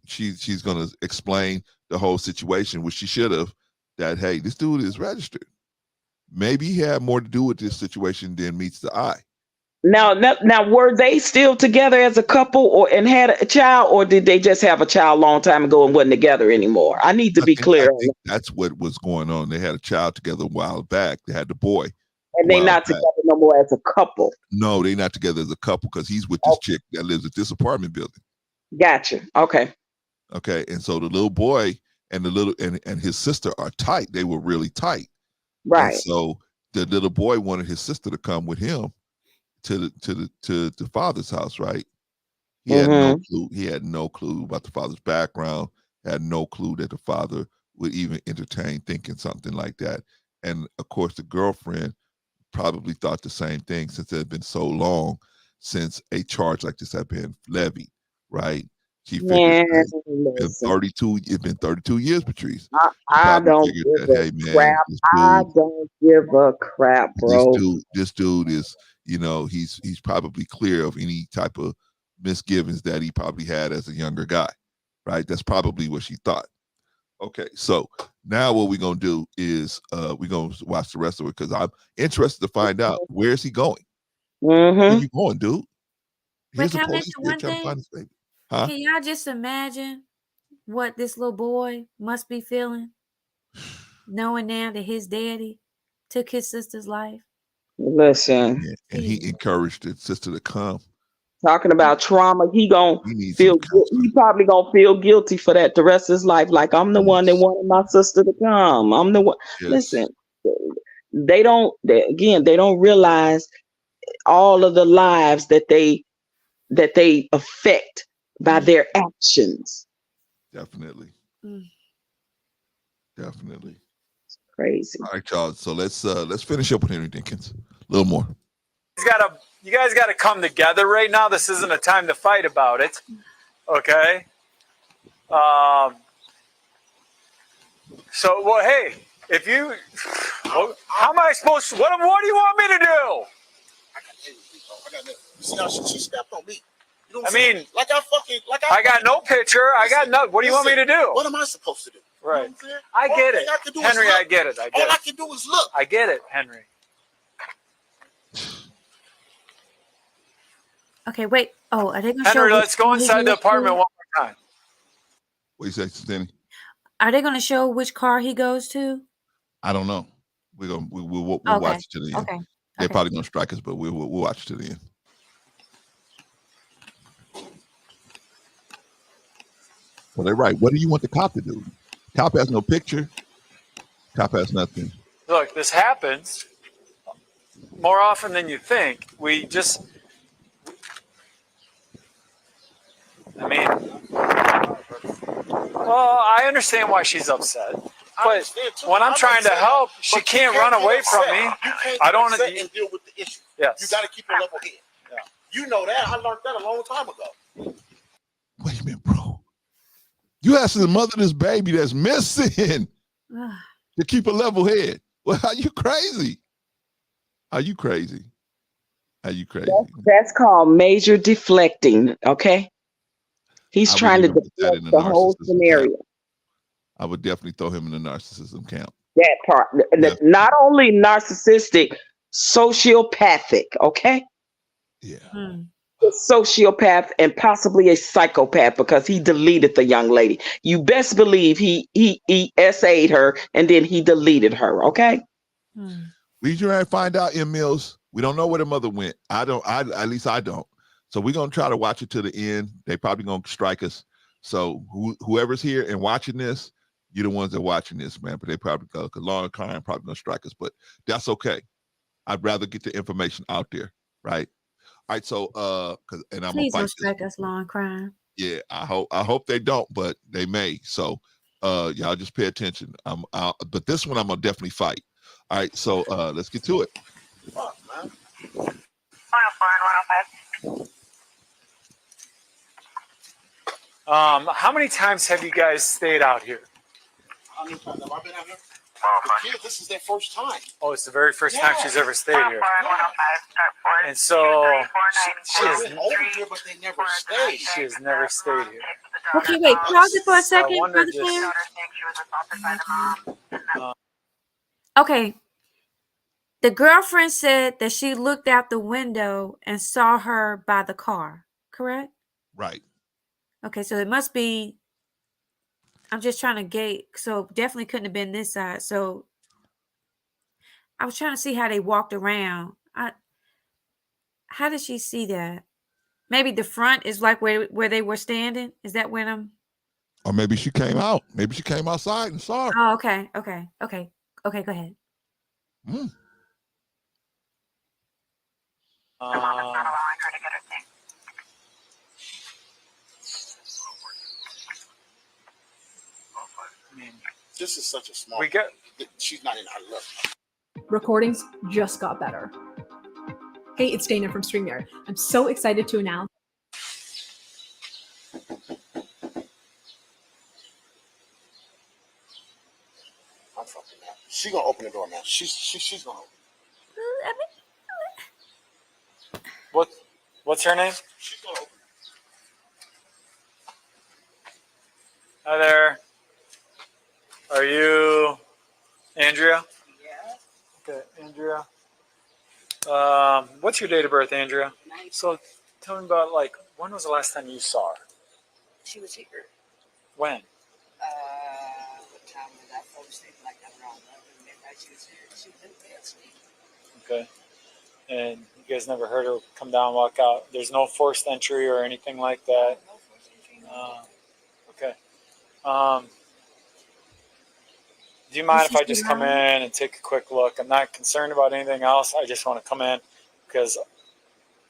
she's going to explain the whole situation, which she should have, that, hey, this dude is registered. Maybe he had more to do with this situation than meets the eye. Now, were they still together as a couple and had a child, or did they just have a child a long time ago and wasn't together anymore? I need to be clear. I think that's what was going on. They had a child together a while back. They had the boy. And they're not together no more as a couple. No, they're not together as a couple because he's with this chick that lives at this apartment building. Gotcha. Okay. And so the little boy and and his sister are tight. They were really tight. Right. And so the little boy wanted his sister to come with him to the father's house, right? He had no clue. He had no clue about the father's background. Had no clue that the father would even entertain thinking something like that. And of course, the girlfriend probably thought the same thing, since it had been so long since a charge like this had been levied, right? She figured it's been 32 years, Patrice. I don't give a crap. I don't give a crap, bro. This dude is, he's probably clear of any type of misgivings that he probably had as a younger guy, right? That's probably what she thought. Okay, so now what we're gonna do is we're gonna watch the rest of it, because I'm interested to find out, where is he going? Where you going, dude? But can I mention one thing? Huh? Can y'all just imagine what this little boy must be feeling, knowing now that his daddy took his sister's life? Listen, and he encouraged his sister to come. Talking about trauma, he probably gonna feel guilty for that the rest of his life. Like, I'm the one that wanted my sister to come. I'm the one. Yes. Listen, they don't realize all of the lives that they affect by their actions. Definitely. Definitely. It's crazy. All right, y'all. So let's finish up with Henry Dinkins. A little more. You guys got to come together right now. This isn't a time to fight about it. Okay. So, well, hey, if you, how am I supposed to? What do you want me to do? See how she stepped on me. You know I mean, I got no picture. I got no. What do you want me to do? What am I supposed to do? Right. You know I get it, Henry. I get it. All I can do is look. I get it, Henry. Okay, wait. Oh, are they going to show? Henry, let's go inside the apartment one more time. What do you say, Stanley? Are they going to show which car he goes to? I don't know. We'll watch it to the end. Okay. They're probably going to strike us, but we'll watch it to the end. Well, they're right. What do you want the cop to do? Cop has no picture. Cop has nothing. Look, this happens more often than you think. I understand why she's upset. But when I'm trying to help, she can't run away from me. I don't want to deal with the issue. Yes. You got to keep a level head. Yeah. You know that. I learned that a long time ago. Wait a minute, bro. You asking the mother of this baby that's missing to keep a level head. Well, are you crazy? Are you crazy? Are you crazy? That's called major deflecting, okay? He's I would trying to even put that deflect in the the whole narcissism camp. scenario. I would definitely throw him in the narcissism camp. That part, Yeah. not only narcissistic, sociopathic. Okay, Yeah. a sociopath and possibly a psychopath because he deleted the young lady. You best believe he SA'd her and then he deleted her. Okay. We try to find out, M. Mills. We don't know where the mother went. At least I don't. So we're gonna try to watch it to the end. They probably gonna strike us. So whoever's here and watching this, you're the ones that are watching this, man. But they probably go, because Law and Crime probably gonna strike us. But that's okay. I'd rather get the information out there, right? All right. So and I'm Please gonna don't fight strike this. us, Law and Crime. Yeah, I hope they don't, but they may. So y'all just pay attention. But this one I'm gonna definitely fight. All right, so let's get to it. Fuck, man. 104 and 105. How many times have you guys stayed out here? How many times have I been out here? The kid, this is their first time. Oh, it's the very first time she's ever stayed here. 104 and 105. Start 4. And so she I've has, been over here, but they never stayed. she has never stayed here. Okay, wait. Pause it for a second, wondered Brother this. Sam. She was assaulted by the mom. Okay. The girlfriend said that she looked out the window and saw her by the car, correct? Right. Okay, so it must be, I'm just trying to gauge, so definitely couldn't have been this side. So I was trying to see how they walked around. How did she see that? Maybe the front is like where they were standing. Is that when I'm? Or maybe she came out. Maybe she came outside and saw her. Oh, okay. Go ahead. Mm. This is such a small. She's not in our look. Recordings just got better. Hey, it's Dana from StreamYard. I'm so excited to announce. I'm fucking out. She's gonna open the door, man. She's gonna open. What's her name? She's gonna open. Hi there. Are you Andrea? Yeah. Okay, Andrea. What's your date of birth, Andrea? So tell me about, like, when was the last time you saw her? She was here. When? What time was I supposed to sleep? Like around 11 midnight. She was here. She was in bed sleeping. Okay. And you guys never heard her come down, walk out? There's no forced entry or anything like that? No forced entry. No. Okay. Do you mind if I just come in and take a quick look? I'm not concerned about anything else. I just want to come in because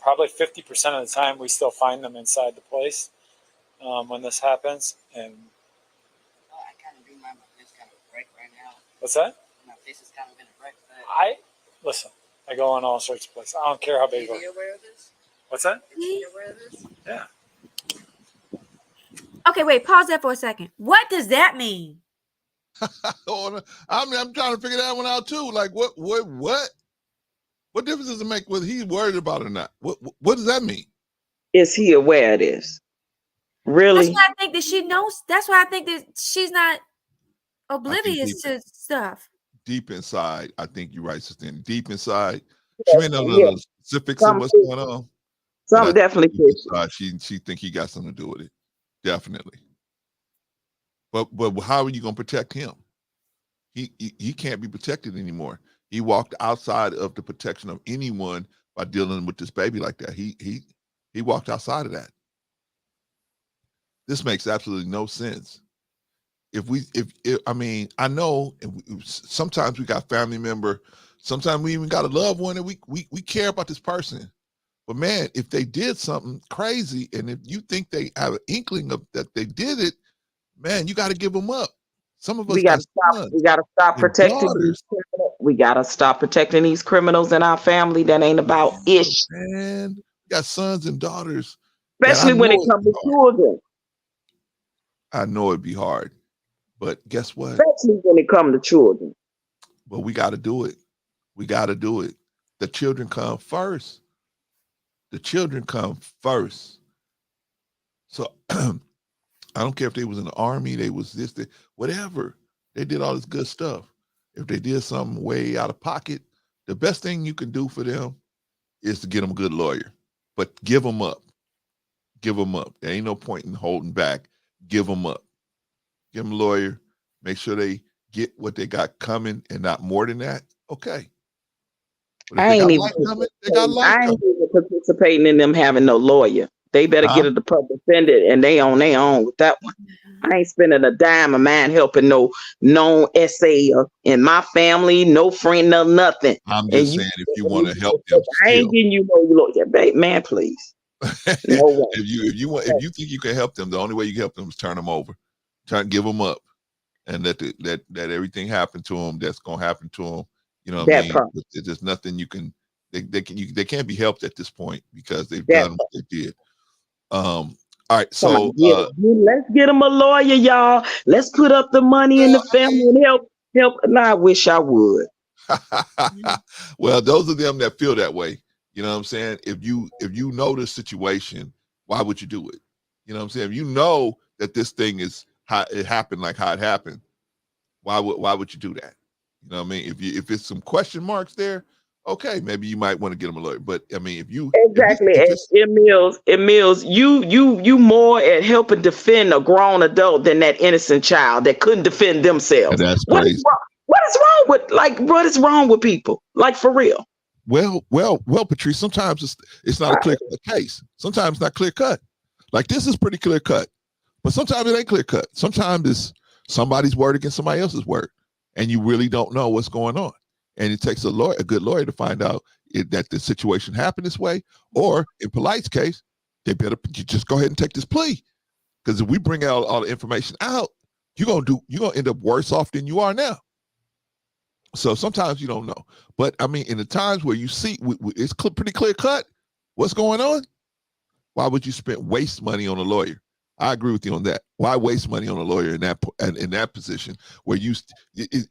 probably 50% of the time we still find them inside the place when this happens. And I kind of do my face kind of break right now. what's that? My face is kind of in a break. Listen, I go in all sorts of places. I don't care how big. Is he aware of this? What's that? Is he aware of this? Yeah. Okay, wait. Pause that for a second. What does that mean? I'm trying to figure that one out too. Like, what difference does it make whether he's worried about it or not? What does that mean? Is he aware of this? Really? That's why I think that she knows. That's why I think that she's not oblivious to stuff. Deep inside, I think you're right, Sister. Deep inside, she may not know the specifics of what's going on. Something definitely inside, she think he got something to do with it. Definitely. But how are you gonna protect him? He can't be protected anymore. He walked outside of the protection of anyone by dealing with this baby like that. He walked outside of that. This makes absolutely no sense. I mean, I know sometimes we got family member, sometimes we even got a loved one, and we care about this person. But man, if they did something crazy, and if you think they have an inkling of that they did it, man, you got to give them up. Some of us we got to stop protecting these criminals. We got to stop protecting these criminals in our family. That ain't about ish. Man, we got sons and daughters. Especially when it comes to children. I know it'd be hard, but guess what? Especially when it comes to children. But we got to do it. We got to do it. The children come first. The children come first. So I don't care if they was in the army, they was this, whatever. They did all this good stuff. If they did something way out of pocket, the best thing you can do for them is to get them a good lawyer. But give them up. Give them up. There ain't no point in holding back. Give them up. Give them a lawyer. Make sure they get what they got coming and not more than that. Okay. But if I they ain't got even life coming, they got life I ain't coming. even participating in them having no lawyer. They better get a public defender and they on their own with that one. I ain't spending a dime of mine helping no known essayer in my family, no friend, no nothing. I'm just saying, if you want to help them, I ain't getting you no lawyer, babe, man, please. No way. if you think you can help them, the only way you can help them is turn them over, give them up, and let everything happen to them that's gonna happen to them. You know what I mean? There's nothing you can. They can't be helped at this point because they've done what they did. All right, so let's get them a lawyer, y'all. Let's put up the money in the family and help. No, I wish I would. Well, those are them that feel that way. You know what I'm saying? If you know the situation, why would you do it? You know what I'm saying? If you know that this thing is how it happened, like how it happened, why would you do that? You know what I mean? If it's some question marks there, okay, maybe you might want to get them a lawyer. But I mean, if you exactly, Mills, you more at helping defend a grown adult than that innocent child that couldn't defend themselves. That's what crazy. is wrong? What is wrong with people? Like, for real? Well, Patrice. Sometimes it's not a clear case. Sometimes it's not clear cut. Like this is pretty clear cut, but sometimes it ain't clear cut. Sometimes it's somebody's word against somebody else's word, and you really don't know what's going on. And it takes a good lawyer to find out that the situation happened this way, or in Polite's case, they better just go ahead and take this plea. Because if we bring out all the information out, you're gonna end up worse off than you are now. So sometimes you don't know. But I mean, in the times where you see it's pretty clear cut what's going on, why would you waste money on a lawyer? I agree with you on that. Why waste money on a lawyer in that position where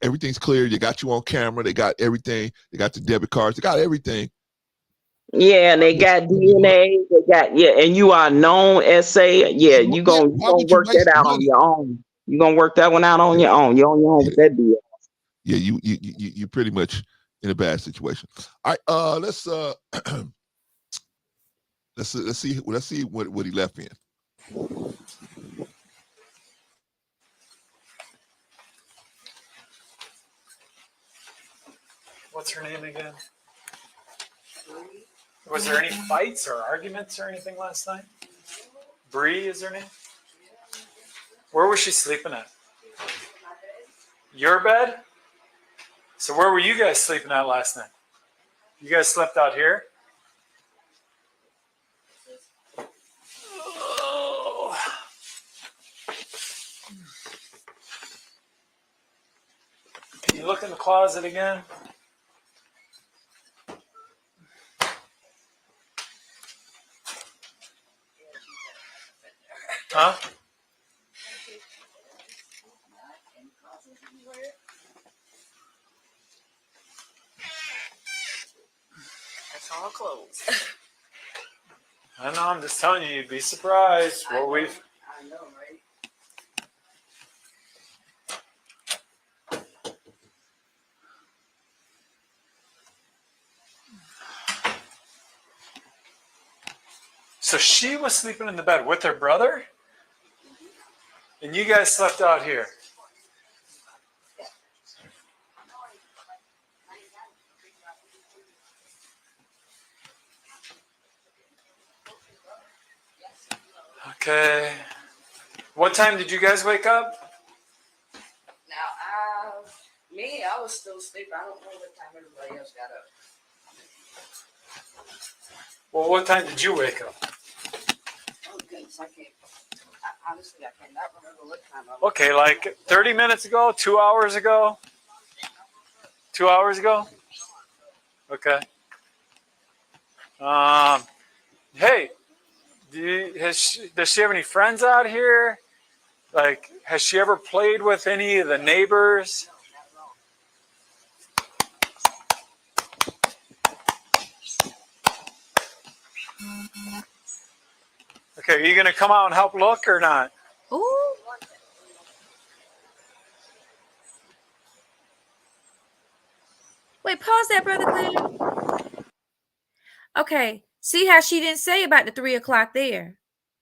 everything's clear? You got you on camera. They got everything. They got the debit cards. They got everything. Yeah, and they got DNA. They got and you are known essay. Yeah, you gonna work that out on your own. You gonna work that one out on your own. You're on your own with that deal. Yeah, you pretty much in a bad situation. All right, let's see what he left in. What's her name again? Was there any fights or arguments or anything last night? Bree is her name? Where was she sleeping at? Your bed? So where were you guys sleeping at last night? You guys slept out here? Oh. Can you look in the closet again? Huh? That's all clothes. I know, I'm just telling you, you'd be surprised what we've... I know, right? So she was sleeping in the bed with her brother? And you guys slept out here? Okay. What time did you guys wake up? Now, I was still sleeping. I don't know what time everybody else got up. Well, what time did you wake up? Oh, goodness, honestly, I cannot remember what time I was. Okay, like 30 minutes ago, 2 hours ago? 2 hours ago? Okay. Hey, does she have any friends out here? Like, has she ever played with any of the neighbors? Okay, are you going to come out and help look or not? Ooh. Wait, pause that, Brother Clear. Okay. See how she didn't say about the 3 o'clock there.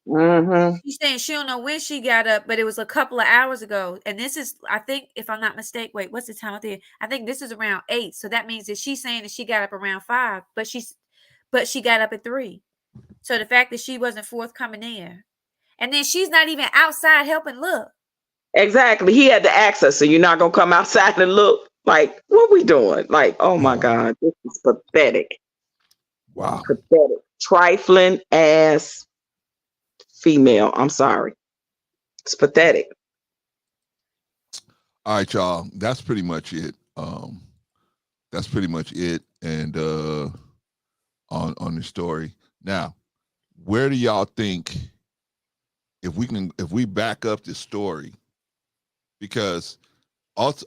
Mm-hmm. She's saying she don't know when she got up, but it was a couple of hours ago. And this is, I think, if I'm not mistaken, wait, what's the time out there? I think this is around 8. So that means that she's saying that she got up around 5, but she got up at 3. So the fact that she wasn't forthcoming there. And then she's not even outside helping look. Exactly. He had to ask her, so you're not gonna come outside and look. Like, what we doing? Like, oh my God, this is pathetic. Wow. Pathetic. Trifling ass female. I'm sorry. It's pathetic. All right, y'all. That's pretty much it. That's pretty much it. And on the story. Now, where do y'all think, if we back up this story, because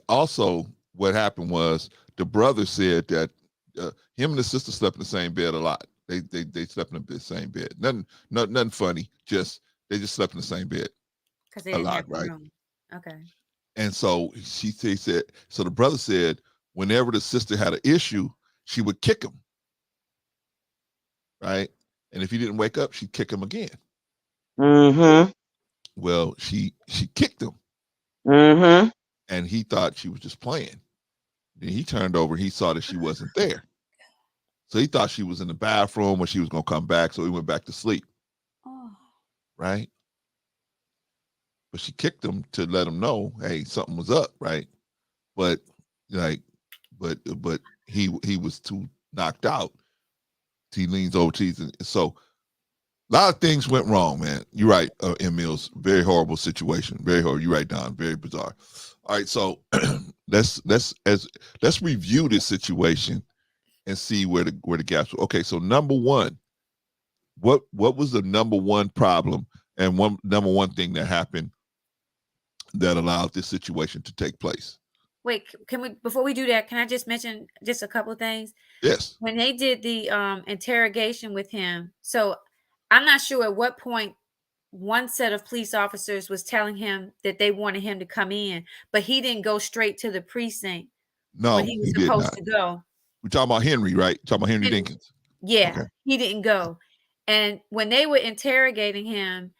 also what happened was the brother said that him and the sister slept in the same bed a lot. They slept in the same bed. Nothing funny. They just slept in the same bed Because they a didn't lot, have the right? room. Okay. And so he said, so the brother said, whenever the sister had an issue, she would kick him, right? And if he didn't wake up, she'd kick him again. Mm-hmm. Well, she kicked him. Mm-hmm. And he thought she was just playing. Then he turned over, he saw that she wasn't there. So he thought she was in the bathroom or she was going to come back, so he went back to sleep. Oh. Right? But she kicked him to let him know, hey, something was up, right? But he was too knocked out. He leans over to you. So a lot of things went wrong, man. You're right, M. Mills. Very horrible situation. Very horrible. You're right, Don. Very bizarre. All right, so let's review this situation and see where the gaps were. Okay, so number one, what was the number one problem and number one thing that happened that allowed this situation to take place? Wait, before we do that, can I just mention just a couple of things? Yes. When they did the interrogation with him, so I'm not sure at what point one set of police officers was telling him that they wanted him to come in, but he didn't go straight to the precinct when he was he did supposed not. to go. We're talking about Henry, right? Talking about Henry Dinkins. Yeah, okay. He didn't go. And when they were interrogating him,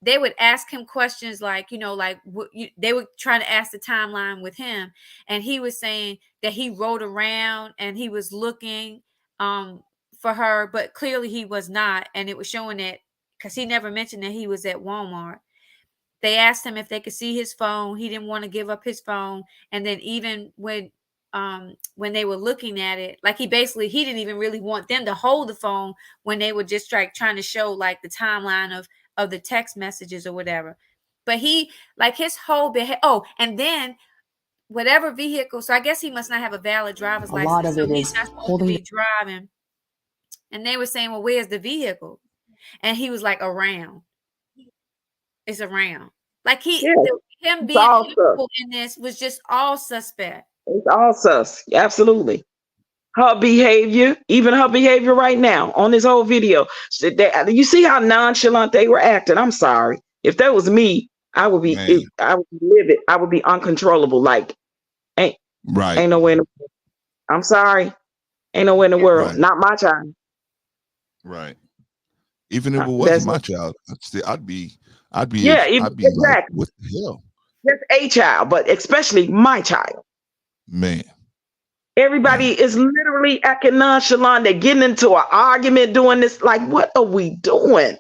they would ask him questions like, they were trying to ask the timeline with him. And he was saying that he rode around and he was looking for her, but clearly he was not. And it was showing that, because he never mentioned that he was at Walmart. They asked him if they could see his phone. He didn't want to give up his phone. And then even when they were looking at it, like he didn't even really want them to hold the phone when they were just trying to show like the timeline of the text messages or whatever. But he, like, his whole behavior. Oh, and then whatever vehicle. So I guess he must not have a valid driver's license. A lot of it is holding to be driving. And they were saying, well, where's the vehicle? And he was like, around. It's around. Like him being helpful in this was just all suspect. It's all sus. Absolutely. Her behavior, even her behavior right now on this whole video. You see how nonchalant they were acting. I'm sorry. If that was me, I would be livid. I would be uncontrollable. Like, ain't nowhere in the world. I'm sorry. Ain't nowhere in the world. Right. Not my child. Right. Even if it wasn't my child, I'd be exactly. Like, what the hell? Just a child, but especially my child. Man. Everybody is literally acting nonchalant. They're getting into an argument doing this. Like, what are we doing?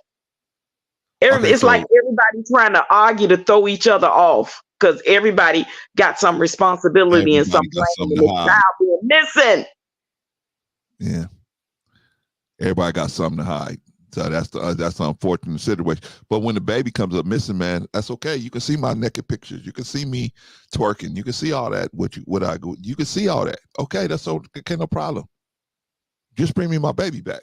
It's like everybody trying to argue to throw each other off because everybody got some responsibility and some blame in the child being missing. Yeah. Everybody got something to hide. So that's the unfortunate situation. But when the baby comes up missing, man, that's okay. You can see my naked pictures. You can see me twerking. You can see all that. You can see all that. Okay, that's okay, no problem. Just bring me my baby back.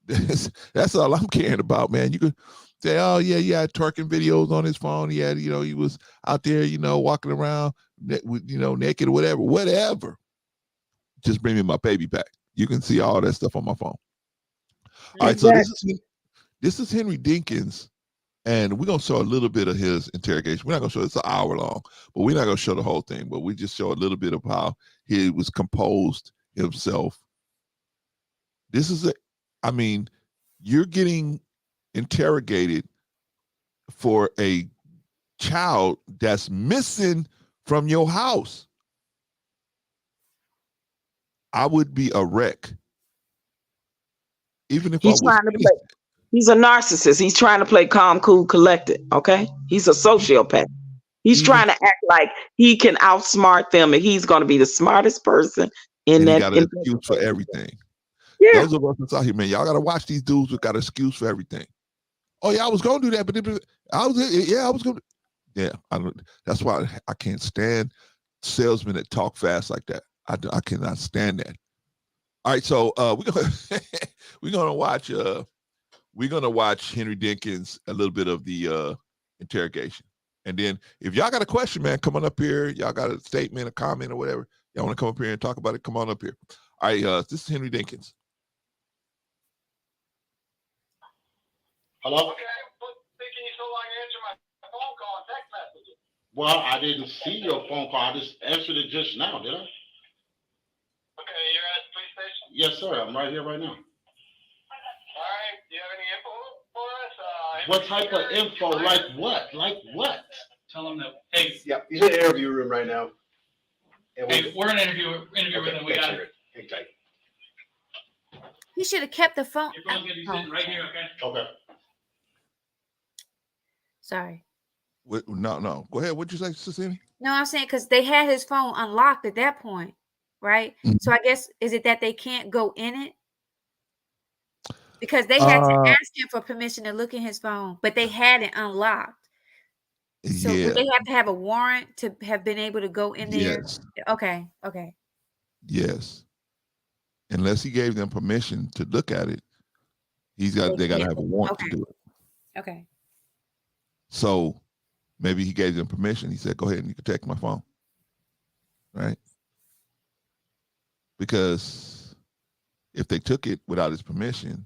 That's all I'm caring about, man. You can say, oh yeah, he had twerking videos on his phone. He had, he was out there, walking around, naked or whatever. Just bring me my baby back. You can see all that stuff on my phone. All right, so this is Henry Dinkins, And we're going to show a little bit of his interrogation. We're not going to show, it's an hour long, but we're not going to show the whole thing. But we just show a little bit of how he was composed himself. This is I mean, you're getting interrogated for a child that's missing from your house. I would be a wreck. Even if He's I was trying to play. He's a narcissist. He's trying to play calm, cool, collected. Okay, he's a sociopath. He's trying to act like he can outsmart them, and he's going to be the smartest person in and that. he got an excuse for everything. Yeah. Those of us that's out here, man, y'all got to watch these dudes who got an excuse for everything. Oh yeah, I was going to do that, but I was going to. Yeah, that's why I can't stand salesmen that talk fast like that. I cannot stand that. All right, so we're gonna watch Henry Dinkins, a little bit of the interrogation, and then if y'all got a question, man, come on up here. Y'all got a statement, a comment, or whatever. Y'all want to come up here and talk about it? Come on up here. All right, this is Henry Dinkins. Hello? Well, I didn't see your phone call. I just answered it just now, did I? Okay, you're at the police station? Yes, sir. I'm right here right now. All right. Do you have any info for us? What type of info? Like what? Like what? Tell them that. Hey, Yeah, he's in the interview room right now. And hey, we're in an interview with him. We got it. Hang tight. He should have kept the phone. Your phone's gonna be sitting right here, okay? Okay. Sorry. No. Go ahead. What'd you say, Cecilia? No, I'm saying because they had his phone unlocked at that point, right? So I guess, is it that they can't go in it? Because they had to ask him for permission to look in his phone, but they had it unlocked. So Yeah. would they have to have a warrant to have been able to go in there? Yes. Okay. Yes. Unless he gave them permission to look at it, they got to have a warrant to do it. Okay. So maybe he gave them permission. He said, go ahead and you can take my phone. Right? Because if they took it without his permission,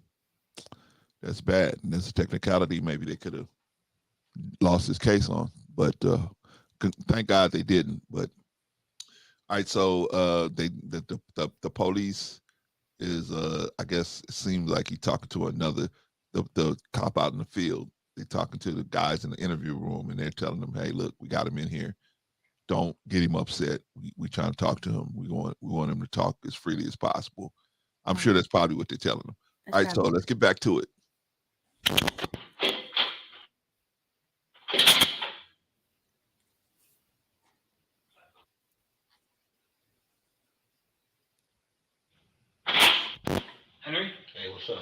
that's bad. And that's a technicality maybe they could have lost his case on. But thank God they didn't. But all right, so the police is I guess it seems like he talking to the cop out in the field. They're talking to the guys in the interview room, and they're telling them, "Hey, look, we got him in here. Don't get him upset. We trying to talk to him. We want him to talk as freely as possible." I'm sure that's probably what they're telling him. All right, so let's get back to it. Henry? Hey, what's up?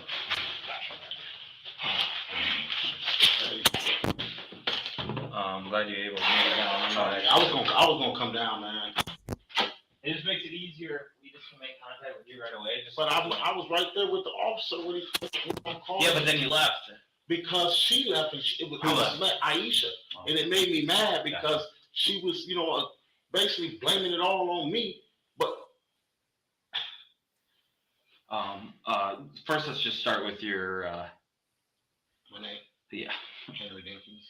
I'm glad you're able to make it down. I was gonna come down, man. It just makes it easier. We just can make contact with you right away. But I was right there with the officer when he called. Yeah, but then you left. Because she left, and I was met Aisha, and it made me mad because she was, basically blaming it all on me. But first, let's just start with your my name. Yeah. Henry Dinkins.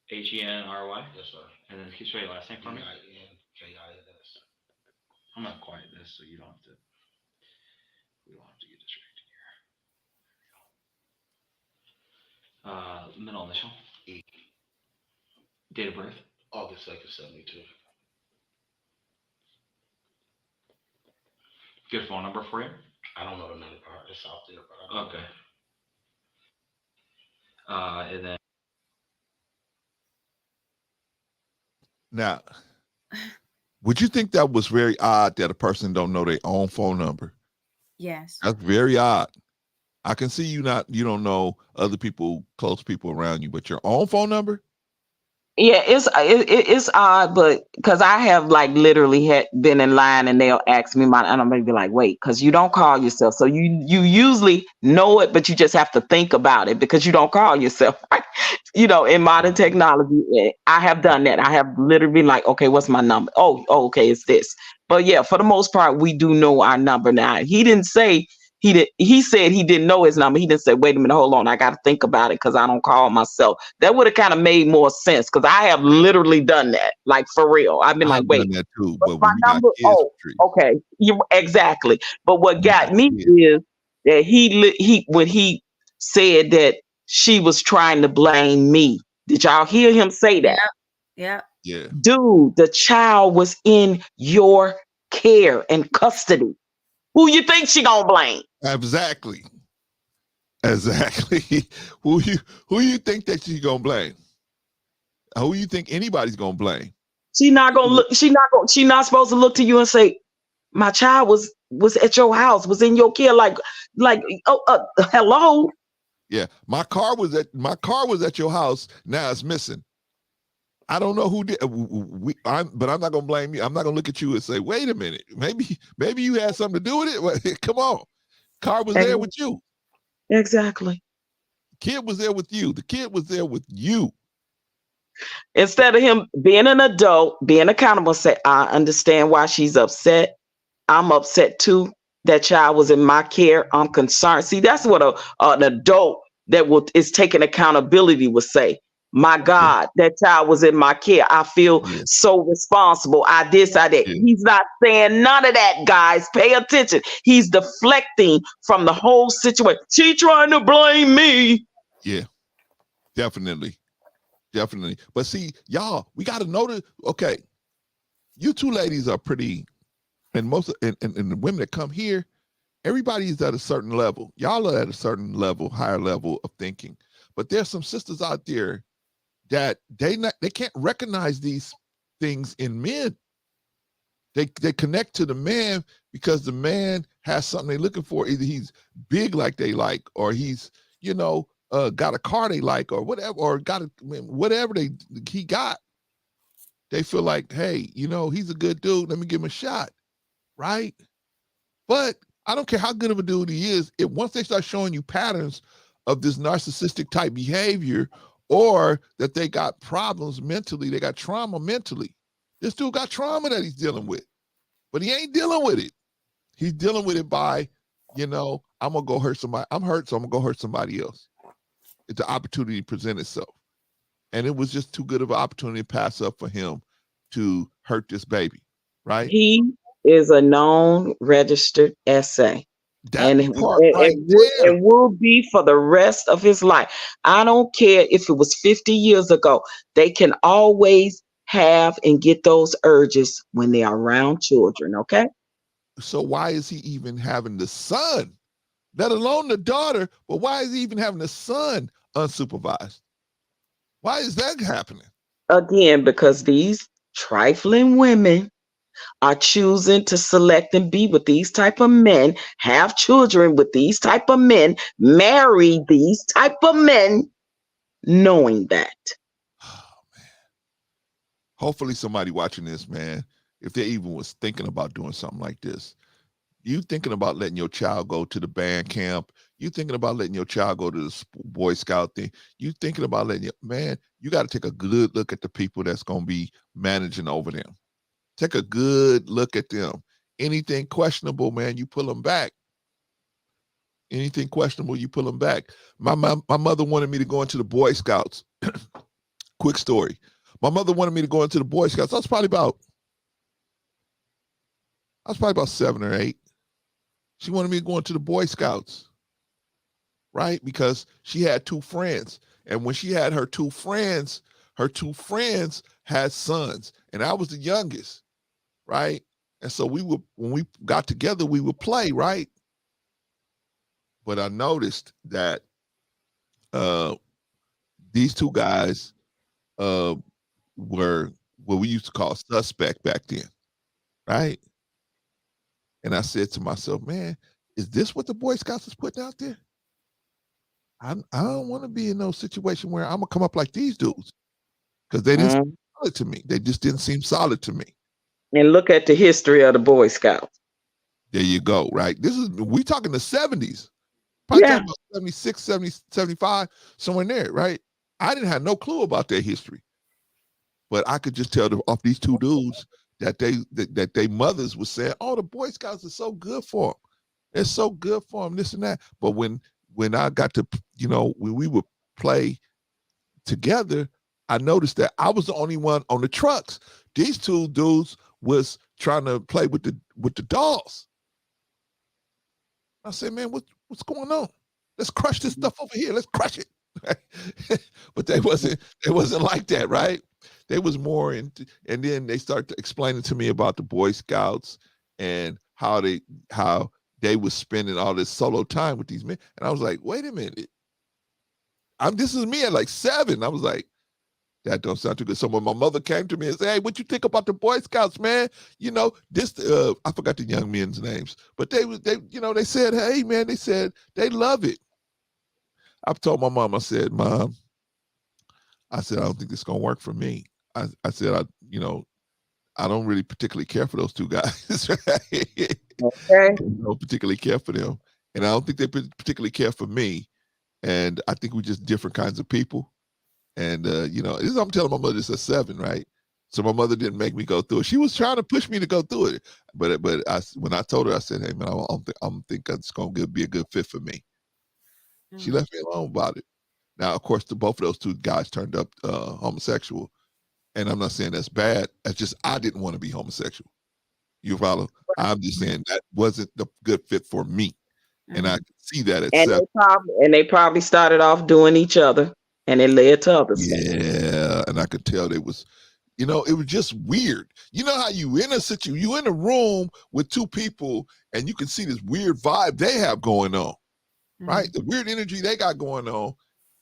H-E-N-R-Y? Yes, sir. And then can you show your last name for me? D-I-N-K-I-N-S. I'm gonna quiet this so you don't have to. We don't have to get distracted here. Middle initial. E. Date of birth. August 2nd, 72. Good phone number for you. I don't know the number part. It's out there, but I don't Okay. And then. Now, would you think that was very odd that a person don't know their own phone number? Yes. That's very odd. I can see you don't know other people, close people around you, but your own phone number? Yeah, it's odd, but because I have literally been in line and they'll ask me and I'm gonna be like, wait, because you don't call yourself. So you usually know it, but you just have to think about it because you don't call yourself. In modern technology, I have done that. I have literally been like, okay, what's my number? Oh, okay, it's this. But yeah, for the most part, we do know our number now. He didn't say He said he didn't know his number. He didn't say, wait a minute, hold on, I got to think about it because I don't call myself. That would have kind of made more sense because I have literally done that, like for real. I've been like, I've wait, done that too, but but my when you got number. kids, Oh, okay, you exactly. But what when you got got me kids, is that he when he said that she was trying to blame me. Did y'all hear him say Yeah. that? Yeah. yeah, Dude, the child was in your care and custody. Who you think she gonna blame? exactly. who you think that you gonna blame? Who you think anybody's gonna blame? She not gonna look. She not supposed to look to you and say, "My child was at your house, was in your care." Like, oh, hello. Yeah, my car was at your house. Now it's missing. I don't know who did. But I'm not gonna blame you. I'm not gonna look at you and say, "Wait a minute, maybe you had something to do with it." Well, come on, car was there with you. Exactly. Kid was there with you. The kid was there with you. Instead of him being an adult, being accountable, say, "I understand why she's upset. I'm upset too. That child was in my care. I'm concerned." See, that's what an adult that is taking accountability would say. My God, that child was in my care. I feel so responsible. I that. He's not saying none of that, guys. Pay attention. He's deflecting from the whole situation. She trying to blame me. Yeah, definitely. But see, y'all, we got to notice. Okay, you two ladies are pretty, and and the women that come here, everybody's at a certain level. Y'all are at a certain level, higher level of thinking. But there's some sisters out there that they can't recognize these things in men. They connect to the man because the man has something they're looking for. Either he's big like they like, or he's got a car they like, or whatever, or whatever he got. They feel like, hey, he's a good dude. Let me give him a shot, right? But I don't care how good of a dude he is. Once they start showing you patterns of this narcissistic type behavior, or that they got problems mentally, they got trauma mentally. This dude got trauma that he's dealing with, but he ain't dealing with it. He's dealing with it by, I'm gonna go hurt somebody. I'm hurt, so I'm gonna go hurt somebody else. It's the opportunity to present itself. And it was just too good of an opportunity to pass up for him to hurt this baby, right? He is a known registered SA. That And part right there. it will be for the rest of his life. I don't care if it was 50 years ago. They can always have and get those urges when they are around children, okay? So why is he even having the son, let alone the daughter, but why is he even having the son unsupervised? Why is that happening? Again, because these trifling women are choosing to select and be with these type of men, have children with these type of men, marry these type of men, knowing that. Oh, man. Hopefully somebody watching this, man, if they even was thinking about doing something like this, you thinking about letting your child go to the band camp, you thinking about letting your child go to the Boy Scout thing, you thinking about you got to take a good look at the people that's going to be managing over them. Take a good look at them. Anything questionable, man, you pull them back. Anything questionable, you pull them back. My mother wanted me to go into the Boy Scouts. Quick story. My mother wanted me to go into the Boy Scouts. I was probably about 7 or 8. She wanted me to go into the Boy Scouts, right? Because she had 2 friends. And when she had her two friends had sons. And I was the youngest, right? And so when we got together, we would play, right? But I noticed that these 2 guys were what we used to call suspect back then, right? And I said to myself, man, is this what the Boy Scouts is putting out there? I don't want to be in no situation where I'm going to come up like these dudes, because they didn't seem solid to me. They just didn't seem solid to me. And look at the history of the Boy Scouts. There you go, right? We talking the 70s. Probably talking about 76, 70, 75, somewhere in there, right? I didn't have no clue about their history. But I could just tell off these 2 dudes that they mothers were saying, oh, the Boy Scouts are so good for them. It's so good for them, this and that. But when I got to, when we would play together, I noticed that I was the only one on the trucks. These two dudes was trying to play with the dolls. I said, man, what's going on? Let's crush this stuff over here. Let's crush it. But it wasn't like that, right? They was more into, and then they started explaining to me about the Boy Scouts and how they was spending all this solo time with these men. And I was like, wait a minute. This is me at like 7. I was like, that don't sound too good. So when my mother came to me and said, hey, what you think about the Boy Scouts, man? This, I forgot the young men's names, but they said, hey, man, they said they love it. I told my mom, I said, Mom, I don't think this is going to work for me. I said, I don't really particularly care for those two guys. Okay. I don't particularly care for them. And I don't think they particularly care for me. And I think we're just different kinds of people. And, this is, I'm telling my mother this at 7, right? So my mother didn't make me go through it. She was trying to push me to go through it. But when I told her, I said, hey, man, I don't think it's going to be a good fit for me. She left me alone about it. Now, of course, both of those two guys turned up homosexual. And I'm not saying that's bad. It's just I didn't want to be homosexual. You follow? I'm just saying that wasn't the good fit for me. And I could see that at 7. They probably started off doing each other, and it led to other stuff. Yeah, and I could tell they was, it was just weird. You know how you in a room with two people, and you can see this weird vibe they have going on, right? The weird energy they got going on,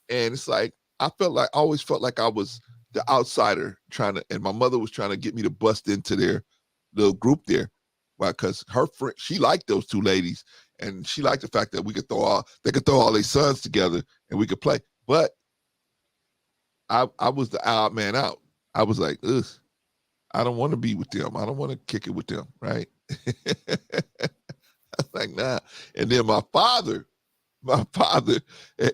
and it's like I always felt like I was the outsider and my mother was trying to get me to bust into their little group there, because her friend, she liked those two ladies, and she liked the fact that they could throw all their sons together and we could play. But I was the odd man out. I was like, ugh, I don't want to be with them. I don't want to kick it with them, right? I was like, nah. And then my father,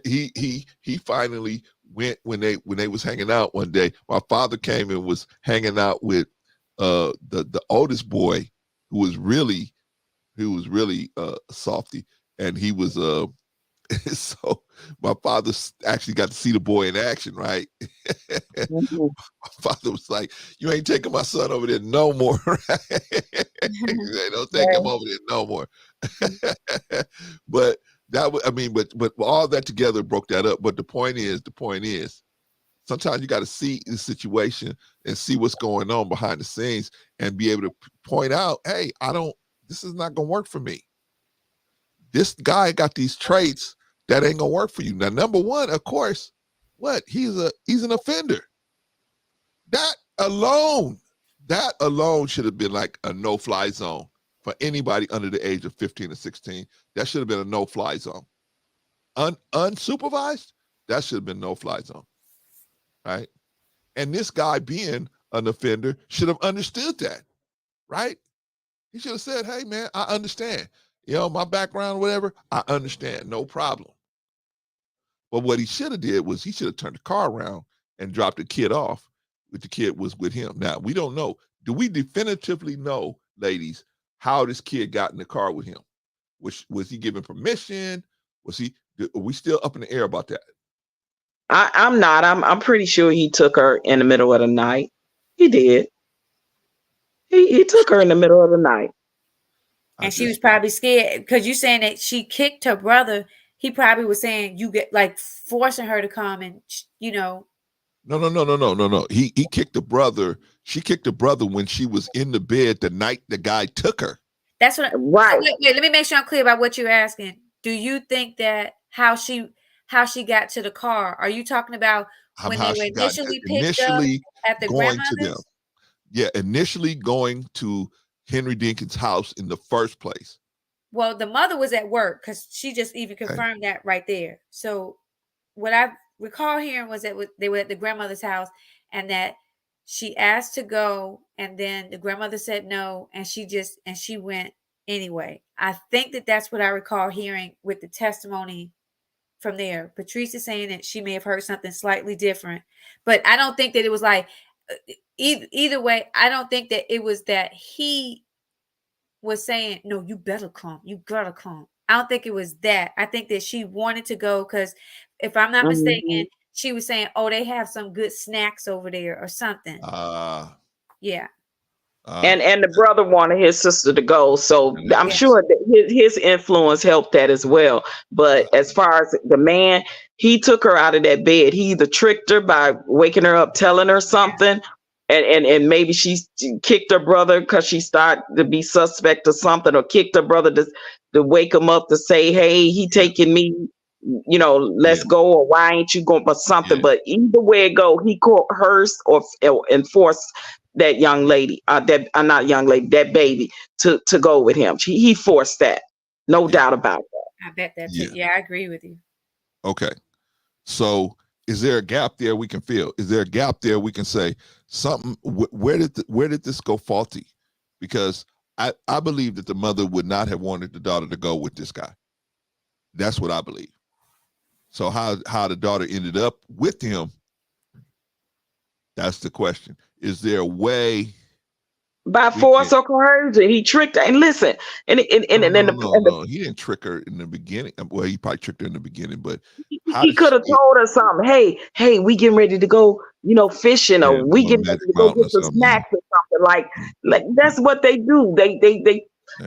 he finally went when they was hanging out one day. My father came and was hanging out with the oldest boy who was really softy, and he was so my father actually got to see the boy in action, right? My father was like, you ain't taking my son over there no more, right? Don't take him over there no more. But but all that together broke that up. But the point is, sometimes you got to see the situation and see what's going on behind the scenes and be able to point out, hey, this is not going to work for me. This guy got these traits that ain't going to work for you. Now, number one, of course, he's an offender. That alone should have been like a no-fly zone for anybody under the age of 15 or 16. That should have been a no-fly zone. Unsupervised, that should have been no-fly zone, right? And this guy being an offender should have understood that, right? He should have said, hey, man, I understand. My background, whatever, I understand, no problem. But what he should have did was he should have turned the car around and dropped the kid off. The kid was with him. Now, we don't know. Do we definitively know, ladies, how this kid got in the car with him? Was he given permission? Are we still up in the air about that? I'm not. I'm pretty sure he took her in the middle of the night. He did. He took her in the middle of the night. And she was probably scared because you saying that she kicked her brother. He probably was saying you get like forcing her to come and No. He kicked the brother. She kicked the brother when she was in the bed the night the guy took her. That's what. Right. So wait, let me make sure I'm clear about what you're asking. Do you think that how she got to the car? Are you talking about when they were initially picked up at the grandmother's? Yeah, initially going to Henry Dinkins' house in the first place. Well, the mother was at work because she just even confirmed that right there. So what I recall hearing was that they were at the grandmother's house and that she asked to go and then the grandmother said no and she went anyway. I think that's what I recall hearing with the testimony from there. Patrice is saying that she may have heard something slightly different, but I don't think that it was like either way. I don't think that it was that he was saying, no, you better come. You gotta come. I don't think it was that. I think that she wanted to go because if I'm not mistaken, she was saying, oh, they have some good snacks over there or something. Yeah. And the brother wanted his sister to go, so I'm sure that his influence helped that as well. But as far as the man, he took her out of that bed. He either tricked her by waking her up, telling her something, and maybe she kicked her brother because she started to be suspect or something, or kicked her brother to wake him up to say, hey, he taking me, let's go, or why ain't you going, but something. But either way it go, he coerced or enforced that young lady, not young lady, that baby to go with him. He forced that, no doubt about that. I bet that too. Yeah, I agree with you. Okay, so is there a gap there we can fill? Is there a gap there we can say something? Where did this go faulty? Because I believe that the mother would not have wanted the daughter to go with this guy. That's what I believe. So how the daughter ended up with him, that's the question. Is there a way? By force or coercion, he tricked her. And listen, no, he didn't trick her in the beginning. Well, he probably tricked her in the beginning, but he could have told her something. Hey, we getting ready to go, fishing, or we getting ready to go get some snacks or something. Like that's what they do.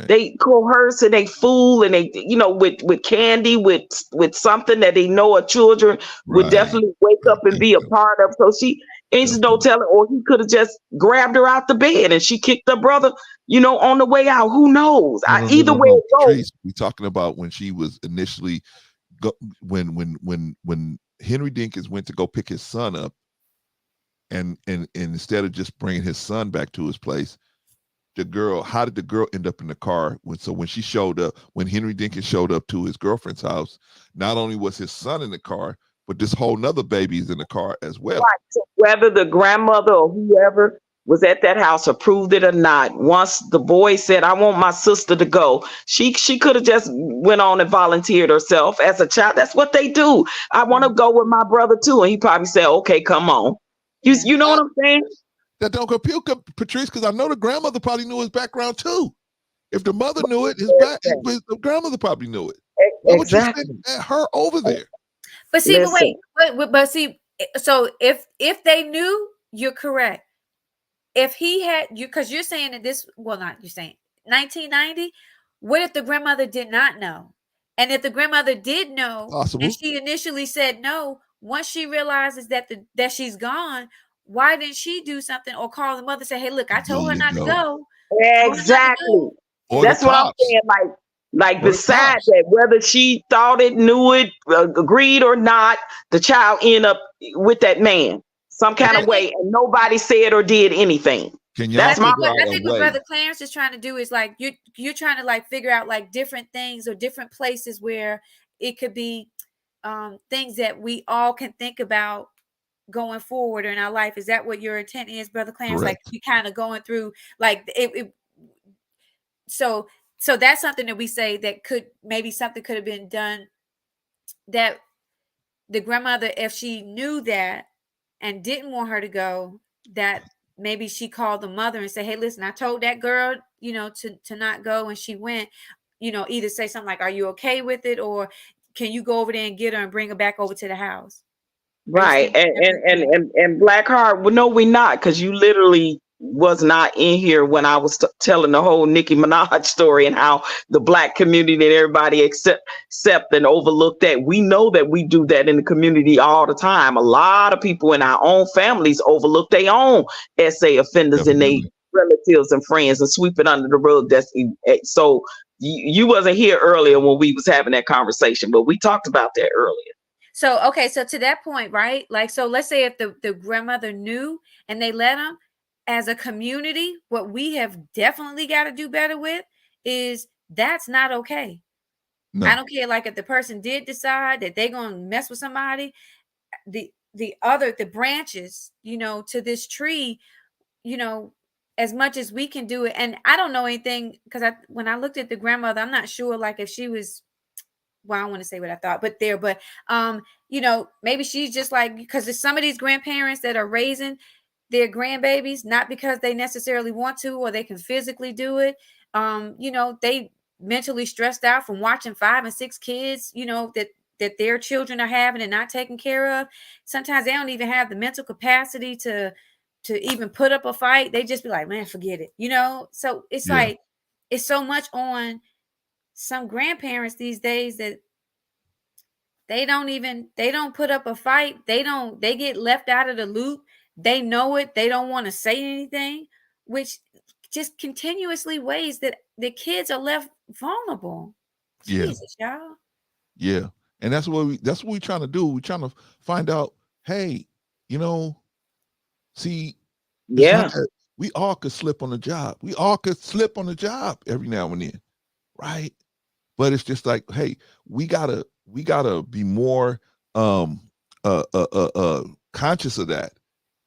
They coerce and they fool and they, with candy, with something that they know our children would definitely wake up and be a part of. So she ain't no telling, or he could have just grabbed her out the bed and she kicked her brother, on the way out. Who knows? Either way it goes. We're talking about when she was initially when Henry Dinkins went to go pick his son up, and instead of just bringing his son back to his place, how did the girl end up in the car? When she showed up, when Henry Dinkins showed up to his girlfriend's house, not only was his son in the car, but this whole nother baby's in the car as well. Right. So whether the grandmother or whoever was at that house approved it or not, once the boy said, I want my sister to go, she could have just went on and volunteered herself as a child. That's what they do. I want to go with my brother too. And he probably said, okay, come on. You know what I'm saying? That don't compute, Patrice, because I know the grandmother probably knew his background too. If the mother knew it, the grandmother probably knew it. Why would you send her over there? But see, but see, so if they knew, you're correct. If he had you, because you're saying that you're saying 1990. What if the grandmother did not know? And if the grandmother did know, and she initially said no, once she realizes that she's gone, why didn't she do something or call the mother and say, hey, look, I told her not to go. Exactly. That's what I'm saying. Like besides that, whether she thought it, knew it, agreed or not, the child ended up with that man some kind of way, and nobody said or did anything. That's I think what Brother Clarence is trying to do is like you're trying to like figure out like different things or different places where it could be things that we all can think about going forward in our life. Is that what your intent is, Brother Clarence? Correct. Like you kind of going through like it so that's something that we say that something could have been done, that the grandmother, if she knew that and didn't want her to go, that maybe she called the mother and said, hey, listen, I told that girl, to not go, and she went, either say something like, are you okay with it? Or can you go over there and get her and bring her back over to the house? Right. And Blackheart, well, no, we're not, because you literally was not in here when I was telling the whole Nicki Minaj story and how the Black community and everybody accept and overlook that. We know that we do that in the community all the time. A lot of people in our own families overlook their own SA offenders and their relatives and friends and sweep it under the rug. So you wasn't here earlier when we was having that conversation, but we talked about that earlier. So, okay. So to that point, right? Like, so let's say if the grandmother knew and they let them, as a community, what we have definitely got to do better with is that's not okay. No. I don't care. Like if the person did decide that they're going to mess with somebody, the branches, to this tree, as much as we can do it. And I don't know anything, because when I looked at the grandmother, I'm not sure like if she was, well, I don't want to say what I thought, but maybe she's just like, because there's some of these grandparents that are raising their grandbabies, not because they necessarily want to, or they can physically do it. you know, they mentally stressed out from watching 5 and 6 kids, you know, that their children are having and not taken care of. Sometimes they don't even have the mental capacity to even put up a fight. They just be like, man, forget it, you know. So it's like it's so much on some grandparents these days that they don't put up a fight. They get left out of the loop. They know it. They don't want to say anything, which just continuously ways that the kids are left vulnerable. Jesus, y'all. Yeah. And that's what we're trying to do. We're trying to find out, hey, you know, see, we all could slip on the job. We all could slip on the job every now and then, right? But it's just like, hey, we gotta be more conscious of that,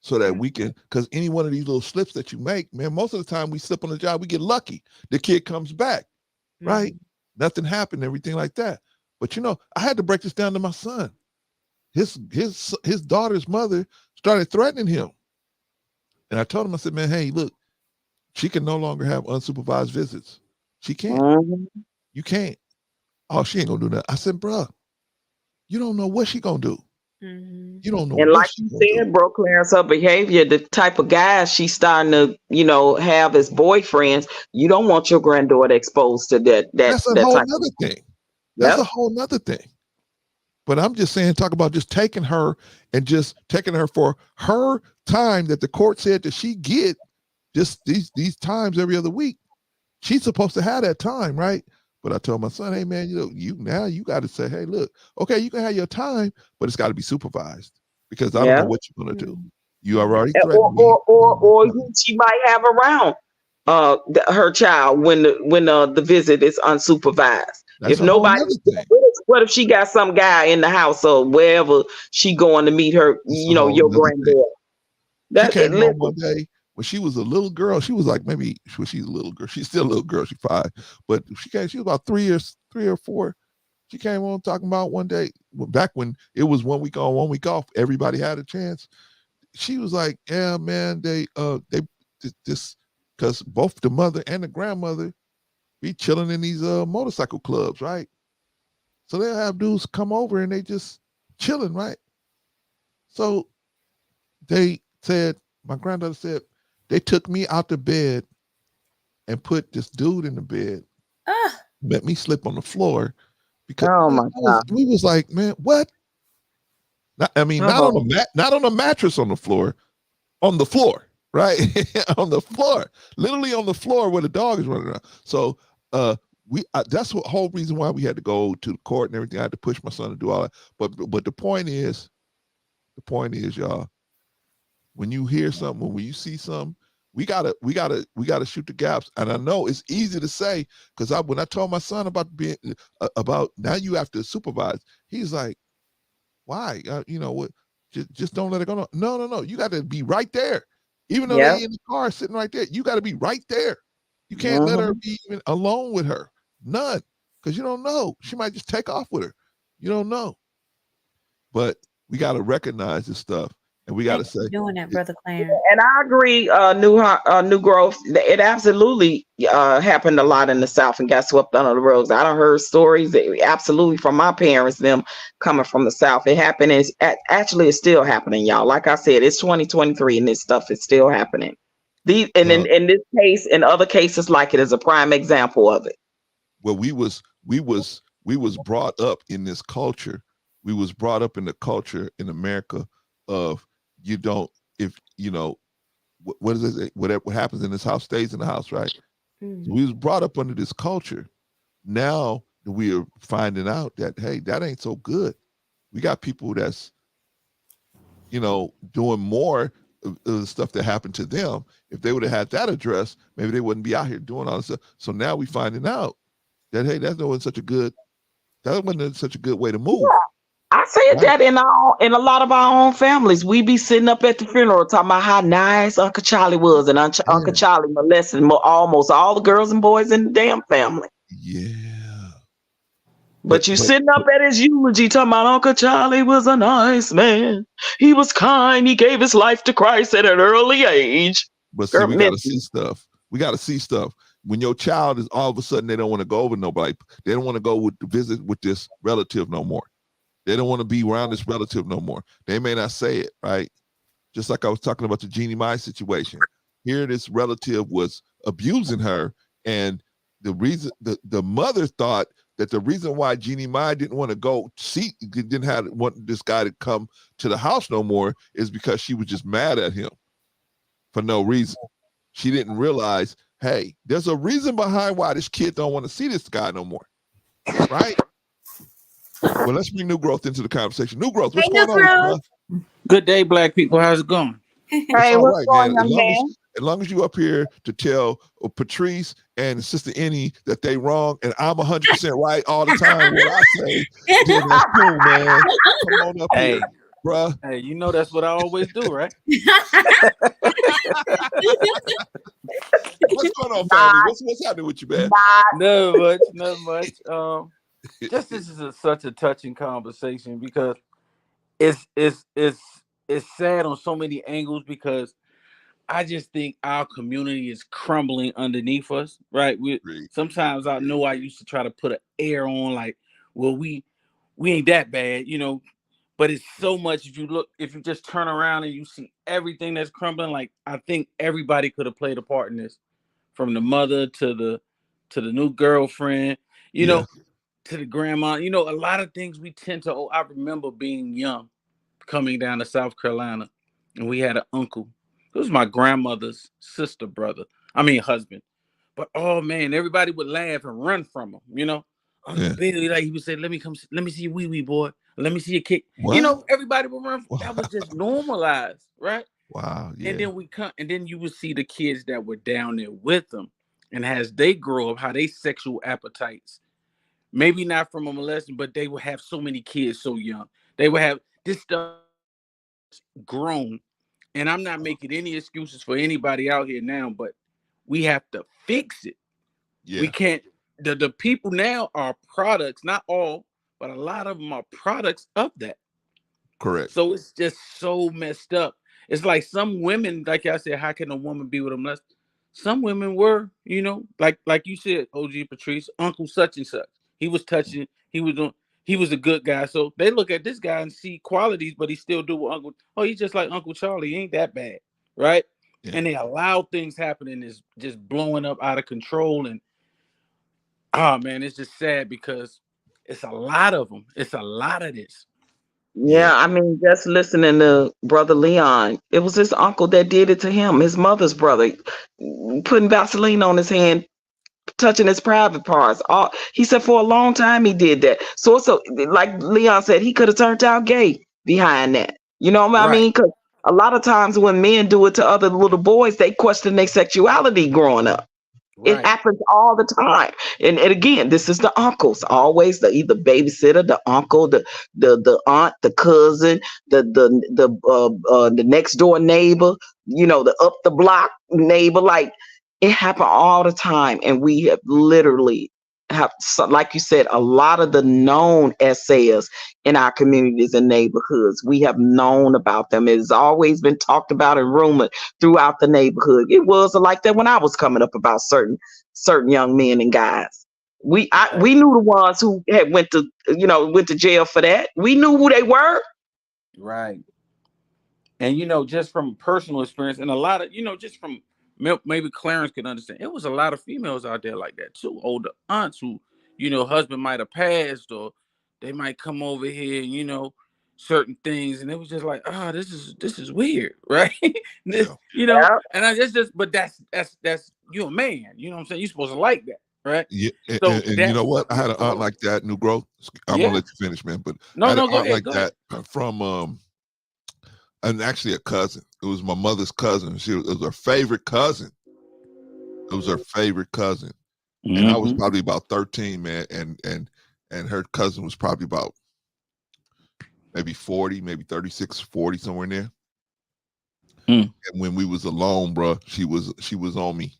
so that we can, because any one of these little slips that you make, man, most of the time we slip on the job, we get lucky. The kid comes back, right? Nothing happened, everything like that. But you know, I had to break this down to my son. His daughter's mother started threatening him. And I told him, I said, man, hey, look, she can no longer have unsupervised visits. She can't. You can't. Oh, she ain't gonna do that. I said, bruh, you don't know what she gonna do. You don't know. And like you said, bro, Clarence, her behavior, the type of guys she's starting to, you know, have as boyfriends, you don't want your granddaughter exposed to that. That's a whole nother thing. That's a whole nother thing. But I'm just saying, talk about just taking her for her time that the court said that she get just these times every other week. She's supposed to have that time, right? But I told my son, hey man, you got to say, hey, look, okay, you can have your time, but it's got to be supervised, because I don't know what you're gonna do. You already threatened me. Or she might have around her child when the visit is unsupervised. That's if nobody, what if she got some guy in the house or wherever she going to meet her, you know, your granddaughter? She came home one day when she was a little girl. She was like, maybe she's a little girl. She's still a little girl. She's 5, but she was about 3 or 4. She came on talking about one day, back when it was 1 week on, 1 week off, everybody had a chance. She was like, yeah, man, they just, because both the mother and the grandmother be chilling in these motorcycle clubs, right? So they'll have dudes come over and they just chilling, right? So they said, my granddaughter said, they took me out the bed and put this dude in the bed, let me slip on the floor, because we was like, man, what? Not on a mattress on the floor, right? On the floor, literally on the floor where the dog is running around. So that's the whole reason why we had to go to the court and everything. I had to push my son to do all that. But the point is, y'all, when you hear something, when you see something, we gotta shoot the gaps. And I know it's easy to say, because when I told my son about about now you have to supervise, he's like, why? You know what? Just don't let it go. No. You got to be right there, even though they in the car sitting right there. You got to be right there. You can't let her be even alone with her. None, because you don't know. She might just take off with her. You don't know. But we got to recognize this stuff, and we got to say, doing that, Brother Clarence. And I agree, New Growth. It absolutely happened a lot in the South and got swept under the rugs. I done heard stories absolutely from my parents, them coming from the South. It happened. Actually, it's still happening, y'all. Like I said, it's 2023 and this stuff is still happening. In this case, and other cases like it is a prime example of it. Well, we was brought up in this culture. We was brought up in the culture in America of, you don't, if you know, what is it? What happens in this house stays in the house, right? So we was brought up under this culture. Now we are finding out that, hey, that ain't so good. We got people that's, you know, doing more of the stuff that happened to them. If they would have had that addressed, maybe they wouldn't be out here doing all this stuff. So now we finding out that, hey, that wasn't such a good way to move. Yeah. I said that in a lot of our own families. We be sitting up at the funeral talking about how nice Uncle Charlie was, and Uncle Charlie molested almost all the girls and boys in the damn family. Yeah. But you sitting up at his eulogy talking about Uncle Charlie was a nice man. He was kind. He gave his life to Christ at an early age. But see, we got to see stuff. We got to see stuff. when your child is all of a sudden, they don't want to go over nobody. They don't want to go to visit with this relative no more. They don't want to be around this relative no more. They may not say it, right? Just like I was talking about the Jeannie Mai situation. Here, this relative was abusing her, and the reason the mother thought that the reason why Jeannie Mai didn't want to go see, didn't want this guy to come to the house no more, is because she was just mad at him for no reason. She didn't realize, hey, there's a reason behind why this kid don't want to see this guy no more, right? Well, let's bring New Growth into the conversation. New Growth, what's going on? Good day, black people. How's it going? Hey, what's going on, man? As long as you up here to tell Patrice and Sister Annie that they wrong and I'm 100% right all the time, what I say, then that's cool, man. Come on up here, bruh. Hey, you know that's what I always do, right? What's going on, family? What's happening with you, man? Not much. Just this is such a touching conversation because it's sad on so many angles because I just think our community is crumbling underneath us, right? Sometimes I know I used to try to put an air on like, well, we ain't that bad, you know, but it's so much. If you just turn around and you see everything that's crumbling, like I think everybody could have played a part in this, from the mother to the new girlfriend, you know, to the grandma, you know, a lot of things we tend to. I remember being young, coming down to South Carolina, and we had an uncle. It was my grandmother's husband. But oh man, everybody would laugh and run from him, you know. Uncle Billy, like he would say, let me see your wee boy. Let me see your kick. What? You know, everybody would run. That was just normalized, right? Wow. Yeah. And then you would see the kids that were down there with them. And as they grow up, how they sexual appetites, maybe not from a molesting, but they would have so many kids so young. They would have this stuff grown. And I'm not making any excuses for anybody out here now, but we have to fix it. Yeah. We can't. The people now are products, not all, but a lot of them are products of that. Correct. So it's just so messed up. It's like some women, like I said, how can a woman be with a molester? Some women were, you know, like you said, OG Patrice, Uncle such and such. He was touching, he was a good guy. So they look at this guy and see qualities, but he still do with Uncle. Oh, he's just like Uncle Charlie. He ain't that bad, right? Yeah. And they allow things happening, is just blowing up out of control. And oh man, it's just sad because it's a lot of them. It's a lot of this. Yeah, I mean, just listening to Brother Leon, it was his uncle that did it to him, his mother's brother, putting Vaseline on his hand, touching his private parts. He said for a long time he did that. So like Leon said, he could have turned out gay behind that. You know what I mean? Because a lot of times when men do it to other little boys, they question their sexuality growing up. It happens all the time. And again, this is the uncles, always either babysitter, the uncle, the aunt, the cousin, the next door neighbor, you know, the up the block neighbor. Like, it happened all the time. And we have literally like you said, a lot of the known essayists in our communities and neighborhoods, we have known about them. It has always been talked about and rumored throughout the neighborhood. It was like that when I was coming up about certain young men and guys. We knew the ones who had went to jail for that. We knew who they were. Right. And, you know, just from personal experience and a lot of, you know, just from maybe Clarence can understand, it was a lot of females out there like that too. Older aunts who, you know, husband might have passed, or they might come over here, you know, certain things. And it was just like, this is weird. Right. You know, and I just, but that's, you're a man, you know what I'm saying? You're supposed to like that. Right. Yeah. And you know what? I had an aunt like that, New Growth. I'm gonna let you finish, man. But I had an aunt like that from and actually a cousin. It was my mother's cousin. It was her favorite cousin. It was her favorite cousin. Mm-hmm. And I was probably about 13, man. And her cousin was probably about maybe 40, maybe 36, 40, somewhere in there. And when we was alone, bro, she was on me.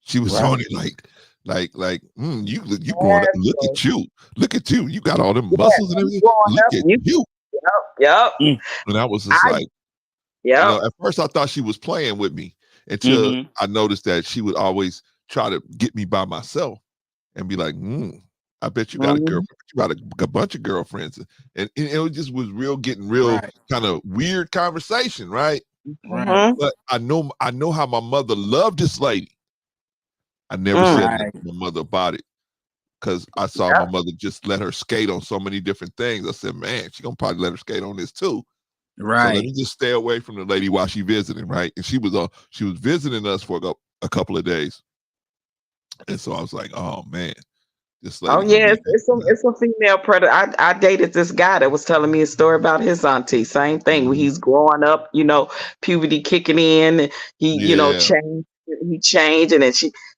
She was on it like you growing up. Look at you. You got all them muscles and everything. Look at you. Yep. And I was just you know, at first I thought she was playing with me until I noticed that she would always try to get me by myself and be like, I bet you got a girlfriend. You got a bunch of girlfriends. And it just was getting real kind of weird conversation, right? Right. But I know how my mother loved this lady. I never said nothing to my mother about it because I saw my mother just let her skate on so many different things. I said, man, she's going to probably let her skate on this too. Right. So let me just stay away from the lady while she visiting, right? And she was visiting us for a couple of days. And so I was like, oh, man. This lady Oh yeah, it's a female predator. I dated this guy that was telling me a story about his auntie. Same thing. When he's growing up, puberty kicking in, and he, changed. He changed, and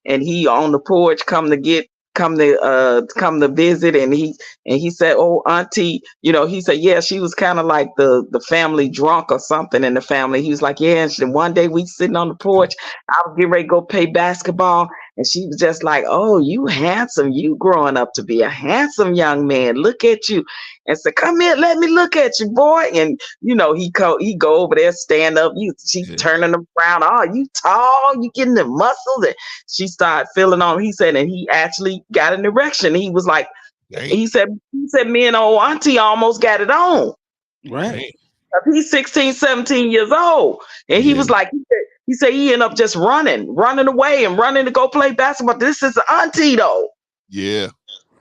then he on the porch come to visit, and he said, "Oh, auntie," he said, "Yeah, she was kind of like the family drunk or something in the family." He was like, "Yeah," and one day we sitting on the porch, I was getting ready to go play basketball. And she was just like, "Oh, you handsome. You growing up to be a handsome young man. Look at you." And said, "Come here, let me look at you, boy." And he go over there, stand up. She's turning him around. "Oh, you tall, you getting the muscles." And she started feeling on him. He said, and he actually got an erection. He was like, he said, me and old auntie almost got it on. Right. He's 16, 17 years old. And he was like, he said he ended up just running away and running to go play basketball. This is auntie though. Yeah.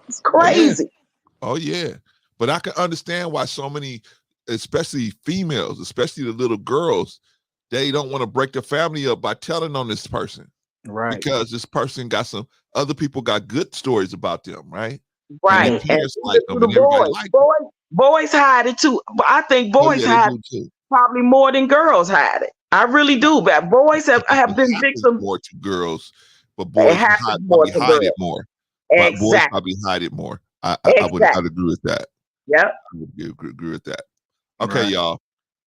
It's crazy. Oh yeah. But I can understand why so many, especially females, especially the little girls, they don't want to break the family up by telling on this person. Right. Because this person got other people got good stories about them, right? Right. And the parents like them, the and everybody like them. boys hide it too. But I think boys hide probably more than girls hide it. I really do. But boys have been victims more to girls, but boys probably hide it more. But boys probably hide it more. I'd agree with that. Yep. I would agree with that. Okay, y'all.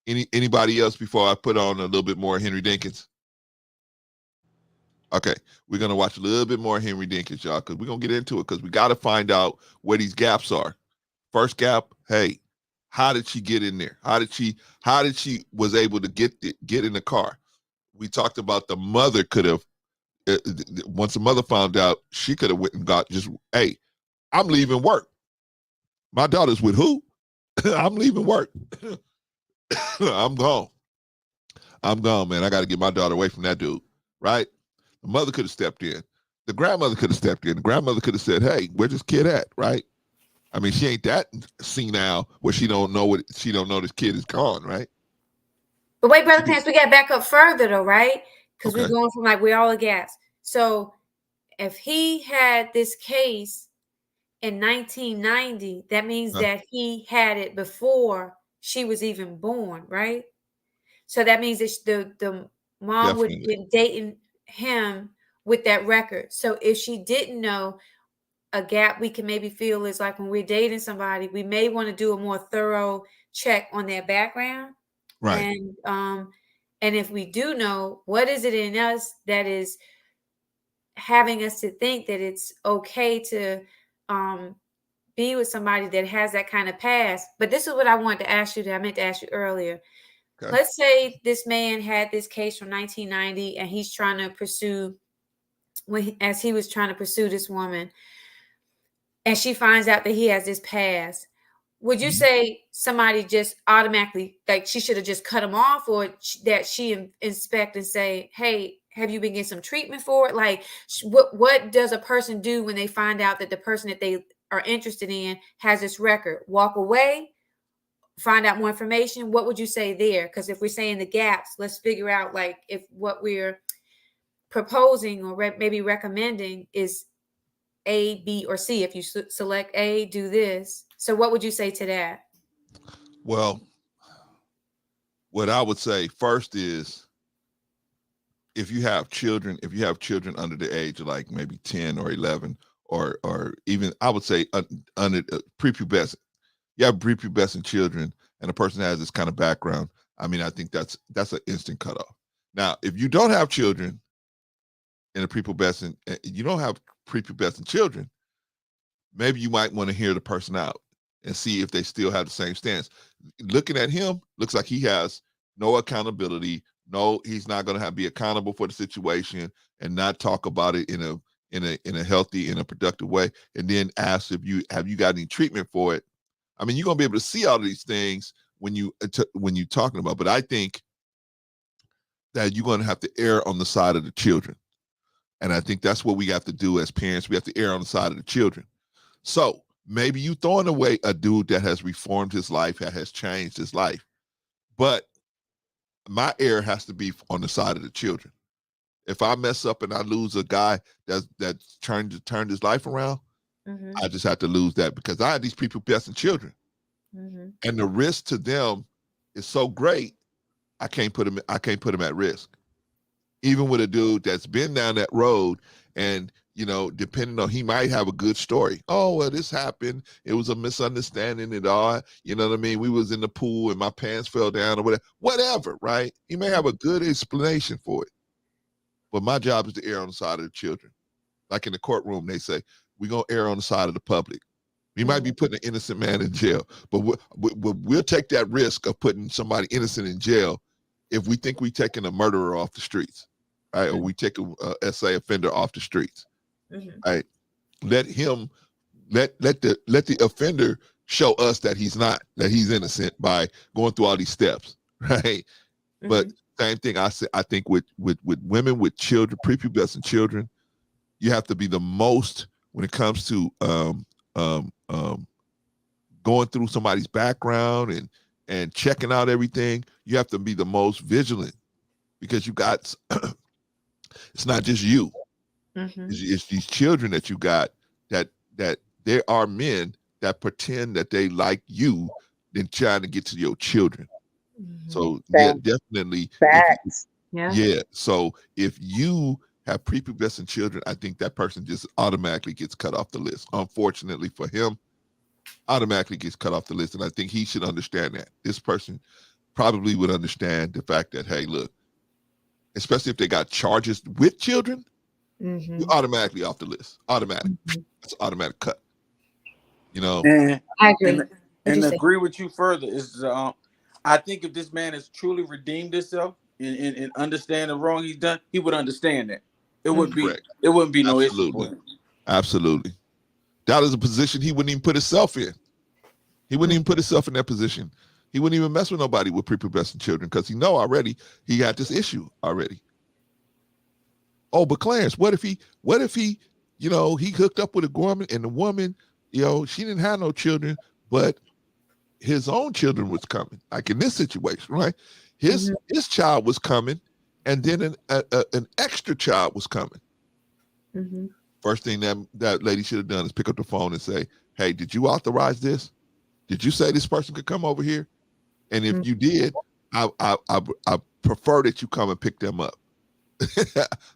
Anybody else before I put on a little bit more Henry Dinkins? Okay, we're gonna watch a little bit more Henry Dinkins, y'all, because we're gonna get into it because we got to find out where these gaps are. First gap, hey, how did she get in there? How did she was able to get in the car? We talked about the mother could have. Once the mother found out, she could have went and got hey, I'm leaving work. My daughter's with who? I'm leaving work. I'm gone. I'm gone, man. I got to get my daughter away from that dude, right? The mother could have stepped in. The grandmother could have stepped in. The grandmother could have said, "Hey, where's this kid at?" Right? I mean, she ain't that senile where she don't know this kid is gone, right? But wait, Brother Clarence, we got to back up further though, right? Because we're going from we're all gaps. So if he had this case in 1990, that means that he had it before she was even born, right? So that means that the mom would have been dating him with that record. So if she didn't know, a gap we can maybe feel is like when we're dating somebody, we may want to do a more thorough check on their background. Right. And if we do know, what is it in us that is having us to think that it's okay to be with somebody that has that kind of past? But this is what I wanted to ask you that I meant to ask you earlier. Okay. Let's say this man had this case from 1990 and he's trying to pursue, as he was trying to pursue this woman, and she finds out that he has this past. Would you say somebody just automatically, like she should have just cut him off, or that she inspect and say, "Hey, have you been getting some treatment for it?" Like, what does a person do when they find out that the person that they are interested in has this record? Walk away, find out more information? What would you say there? Because if we're saying the gaps, let's figure out like if what we're proposing or maybe recommending is A, B, or C. If you select A, do this. So what would you say to that? Well, what I would say first is if you have children under the age of like maybe 10 or 11 or even I would say under prepubescent, you have prepubescent children and a person has this kind of background, I mean, I think that's an instant cutoff. Now, if you don't have children in a prepubescent, you don't have prepubescent children, maybe you might want to hear the person out and see if they still have the same stance. Looking at him, looks like he has no accountability, No, he's not going to be accountable for the situation and not talk about it in a healthy, in a productive way, and then ask if you got any treatment for it. I mean, you're going to be able to see all of these things when you're talking about. But I think that you're going to have to err on the side of the children, and I think that's what we have to do as parents. We have to err on the side of the children. So maybe you throwing away a dude that has reformed his life, that has changed his life, but my error has to be on the side of the children. If I mess up and I lose a guy that turned his life around, I just have to lose that because I have these people blessing children, and the risk to them is so great. I can't put them at risk. Even with a dude that's been down that road, and depending on, he might have a good story. Oh, well, this happened. It was a misunderstanding and all. You know what I mean? We was in the pool and my pants fell down or whatever, right? He may have a good explanation for it. But my job is to err on the side of the children. Like in the courtroom, they say, we're going to err on the side of the public. We might be putting an innocent man in jail, but we'll take that risk of putting somebody innocent in jail if we think we're taking a murderer off the streets, right? Or we take a SA offender off the streets, right? Let the offender show us that he's innocent by going through all these steps, right? But same thing I think with women with children, prepubescent children, you have to be the most, when it comes to going through somebody's background and checking out everything. You have to be the most vigilant because you got it's not just you. It's these children that you got that there are men that pretend that they like you, then trying to get to your children. So yeah, definitely. Facts. Yeah. So if you have prepubescent children, I think that person just automatically gets cut off the list. Unfortunately for him, automatically gets cut off the list. And I think he should understand that. This person probably would understand the fact that, hey, look, especially if they got charges with children, you're automatically off the list. Automatic. It's an automatic cut. And I agree. And agree with you further is I think if this man has truly redeemed himself and understand the wrong he's done, he would understand that. It wouldn't be no issue for him. Absolutely. That is a position he wouldn't even put himself in. He wouldn't even put himself in that position. He wouldn't even mess with nobody with prepubescent children because he know already he got this issue already. Oh, but Clarence, what if he, he hooked up with a woman and the woman, she didn't have no children, but his own children was coming. Like in this situation, right? His child was coming, and then an extra child was coming. First thing that lady should have done is pick up the phone and say, hey, did you authorize this? Did you say this person could come over here? And if you did, I prefer that you come and pick them up.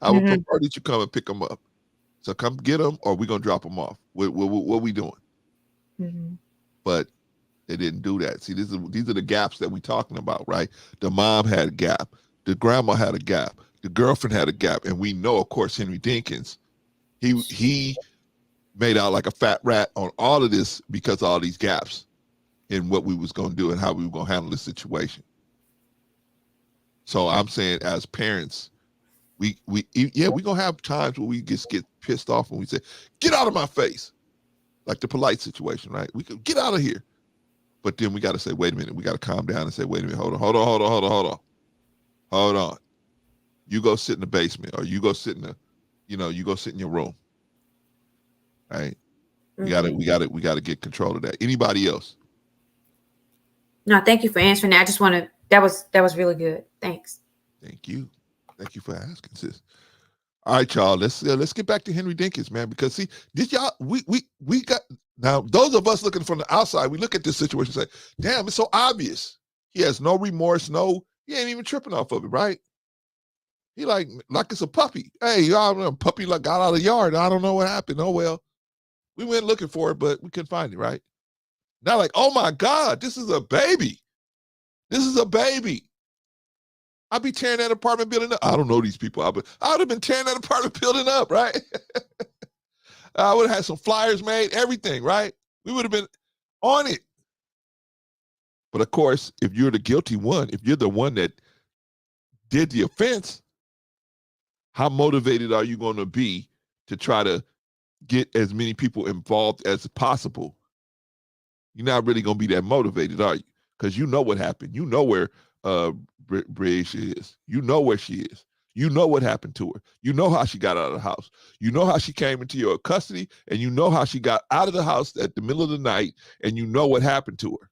I would prefer that you come and pick them up. So come get them, or we're going to drop them off. What we doing? But they didn't do that. See, these are the gaps that we're talking about, right? The mom had a gap. The grandma had a gap. The girlfriend had a gap. And we know, of course, Henry Dinkins, he made out like a fat rat on all of this because of all these gaps in what we was going to do and how we were going to handle the situation. So I'm saying, as parents, we're going to have times where we just get pissed off and we say, get out of my face. Like the polite situation, right? We could get out of here. But then we got to say, wait a minute. We got to calm down and say, wait a minute. Hold on. You go sit in the basement, or you go sit in you go sit in your room. Right? We got to get control of that. Anybody else? No, thank you for answering that. I just want to, that was really good. Thanks. Thank you for asking, sis. All right, y'all. Let's get back to Henry Dinkins, man. Because see, did y'all we got, now those of us looking from the outside, we look at this situation and say, damn, it's so obvious. He has no remorse, he ain't even tripping off of it, right? He like it's a puppy. Hey, y'all, a puppy got out of the yard. I don't know what happened. Oh well, we went looking for it, but we couldn't find it, right? Now, like, oh my God, this is a baby. I'd be tearing that apartment building up. I don't know these people. I would have been tearing that apartment building up, right? I would have had some flyers made, everything, right? We would have been on it. But of course, if you're the guilty one, if you're the one that did the offense, how motivated are you going to be to try to get as many people involved as possible? You're not really going to be that motivated, are you? Because you know what happened. You know where Breasia is. You know where she is. You know what happened to her. You know how she got out of the house. You know how she came into your custody, and you know how she got out of the house at the middle of the night, and you know what happened to her.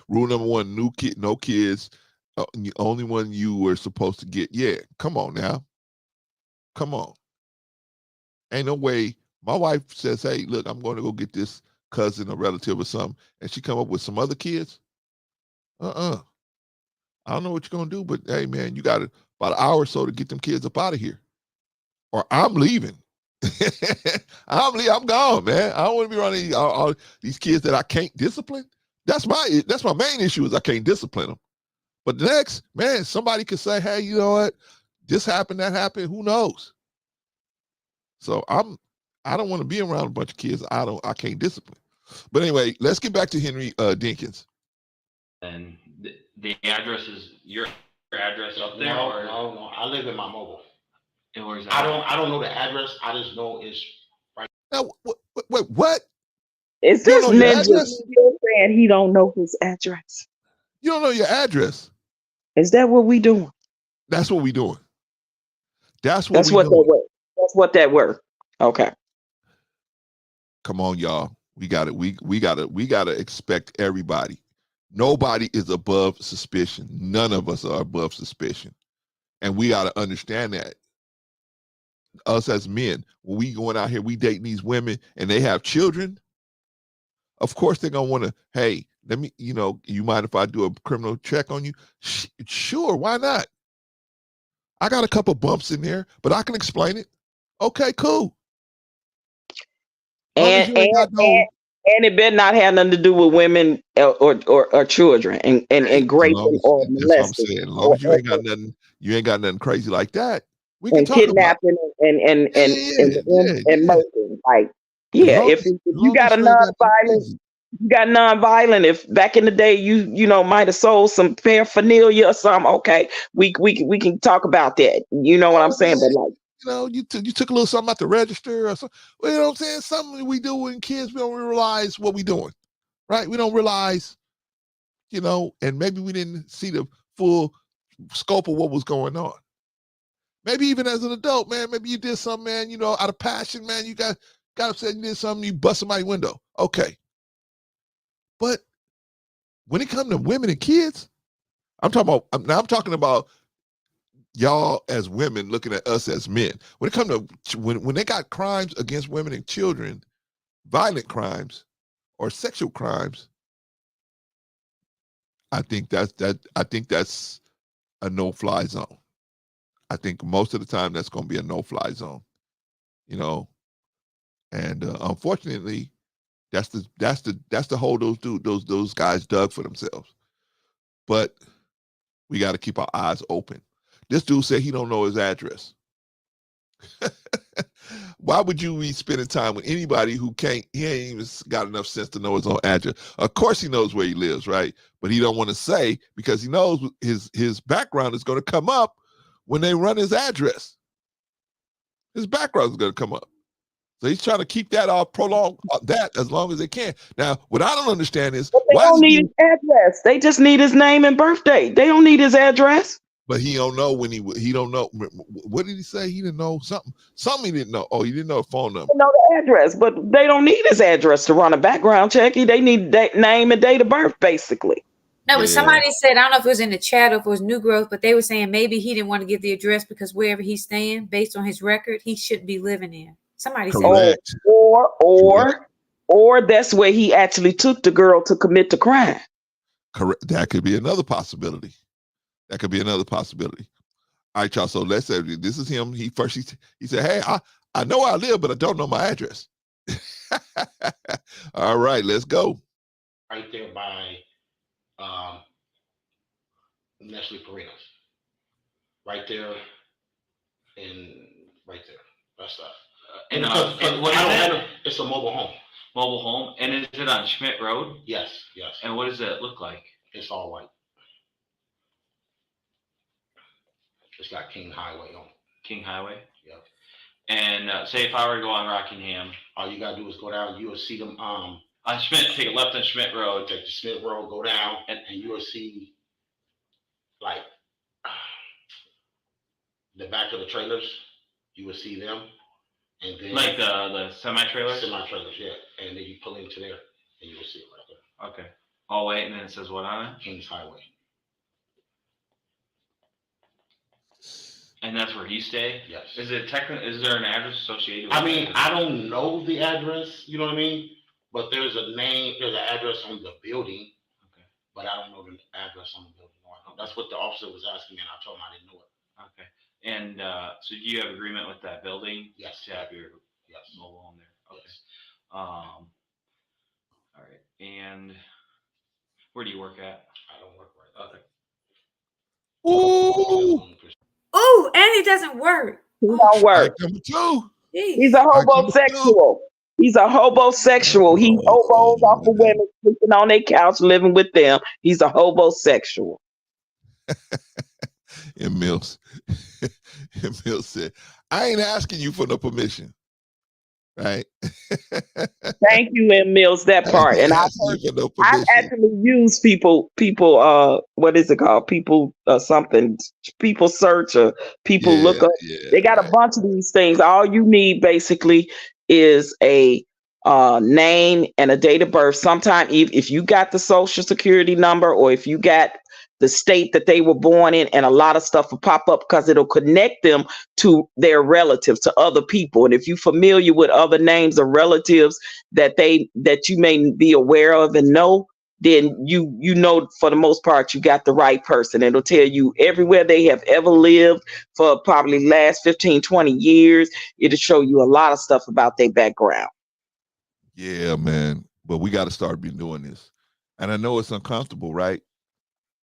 Rule number one, no kids. The only one you were supposed to get. Yeah, come on now. Come on. Ain't no way. My wife says, hey, look, I'm going to go get this cousin or relative or something, and she come up with some other kids. I don't know what you're going to do, but hey, man, you got about an hour or so to get them kids up out of here, or I'm leaving. I'm gone, man. I don't want to be around all these kids that I can't discipline. That's my main issue is I can't discipline them. But the next, man, somebody could say, hey, you know what? This happened, that happened. Who knows? So I don't want to be around a bunch of kids I can't discipline. But anyway, let's get back to Henry Dinkins. And the address is your address up there? No. I live in my mobile. And where's that? I don't know the address. I just know it's right. Now, wait, what? Is this ninja still saying he don't know his address? You don't know your address. Is that what we doing? That's what we doing. That's what that word. Okay. Come on, y'all. We gotta expect everybody. Nobody is above suspicion. None of us are above suspicion. And we gotta understand that. Us as men, when we going out here, we dating these women and they have children, of course they're gonna want to, hey, let me, you mind if I do a criminal check on you? Sure, why not? I got a couple bumps in there, but I can explain it. Okay, cool. And it better not have nothing to do with women or children and raping or molesting. That's what I'm saying. As long as you ain't got nothing crazy like that. We can talk kidnapping and murdering. Like, yeah, if you got a non-violent, if back in the day you might have sold some paraphernalia or something, okay, we can talk about that. You know what I'm saying? But like, you took a little something out the register or something. Well, you know what I'm saying? Something we do when kids, we don't realize what we're doing, right? We don't realize, and maybe we didn't see the full scope of what was going on. Maybe even as an adult, man, maybe you did something, man, out of passion, man, you got upset, you did something, you bust somebody's window. Okay. But when it comes to women and kids, I'm talking about y'all as women looking at us as men. When it comes to when they got crimes against women and children, violent crimes or sexual crimes, I think that's a no-fly zone. I think most of the time that's going to be a no-fly zone, and unfortunately, that's the hole those guys dug for themselves. But we got to keep our eyes open. This dude said he don't know his address. Why would you be spending time with anybody who he ain't even got enough sense to know his own address? Of course he knows where he lives, right? But he don't want to say because he knows his background is going to come up when they run his address. His background is going to come up. So he's trying to keep that prolong that as long as they can. Now, what I don't understand is they don't need his address. They just need his name and birthday. They don't need his address. But he don't know when he don't know. What did he say? He didn't know something. Something he didn't know. Oh, he didn't know the phone number. They know the address, but they don't need his address to run a background check. They need that name and date of birth, basically. No, but somebody said, I don't know if it was in the chat or if it was New Growth, but they were saying maybe he didn't want to give the address because wherever he's staying, based on his record, he shouldn't be living there. Somebody said, or that's where he actually took the girl to commit the crime. Correct. That could be another possibility. All right, y'all. So let's say this is him. He said, "Hey, I know where I live, but I don't know my address." All right, let's go. Right there by Nestle Parinas. Right there, right there. That's stuff. And what is it? It's a mobile home. Mobile home, and is it on Schmidt Road? Yes. And what does it look like? It's all white. It's got King Highway on it. King Highway. Yep. And say if I were to go on Rockingham, all you gotta do is go down. You will see them. On Schmidt, take a left on Schmidt Road. Take the Schmidt Road, go down, and you will see like the back of the trailers. You will see them, and then like the semi trailers. Semi trailers, yeah. And then you pull into there, and you will see it right there. Okay. Oh wait, and then it says what on it? Kings Highway. And that's where he stay? Yes. Is there an address associated with I mean, I don't know the address, you know what I mean? But there's an address on the building. Okay. But I don't know the address on the building. That's what the officer was asking me, and I told him I didn't know it. Okay. And so do you have agreement with that building? Yes. To have your mobile on there? Okay. Yes. All right. And where do you work at? I don't work right. Okay. Ooh. Oh, and it doesn't work. He don't work. He's a homosexual. He's a homosexual. He hobos off of women sleeping on their couch, living with them. He's a homosexual. And Mills said, I ain't asking you for no permission. Right? Thank you, M. Mills, that part. And I've actually used people, what is it called? People something, people search or people look up. They got a bunch of these things. All you need basically is a name and a date of birth. Sometimes if you got the social security number or if you got the state that they were born in, and a lot of stuff will pop up because it'll connect them to their relatives, to other people. And if you're familiar with other names of relatives that you may be aware of and know, then you know for the most part you got the right person. It'll tell you everywhere they have ever lived for probably last 15, 20 years. It'll show you a lot of stuff about their background. Yeah, man. But we got to start doing this. And I know it's uncomfortable, right?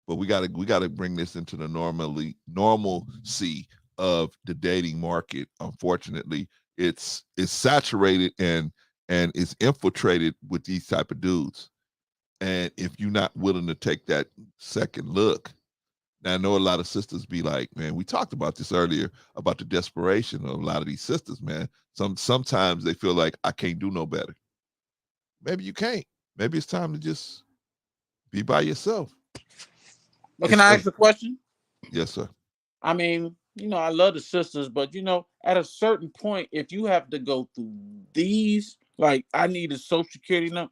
But we got to bring this into the normalcy of the dating market. Unfortunately, it's saturated and it's infiltrated with these type of dudes. And if you're not willing to take that second look, now I know a lot of sisters be like, man, we talked about this earlier about the desperation of a lot of these sisters, man. Sometimes they feel like I can't do no better. Maybe you can't. Maybe it's time to just be by yourself. But can I ask a question? Yes, sir. I mean, I love the sisters, but at a certain point, if you have to go through these, like I need a social security number.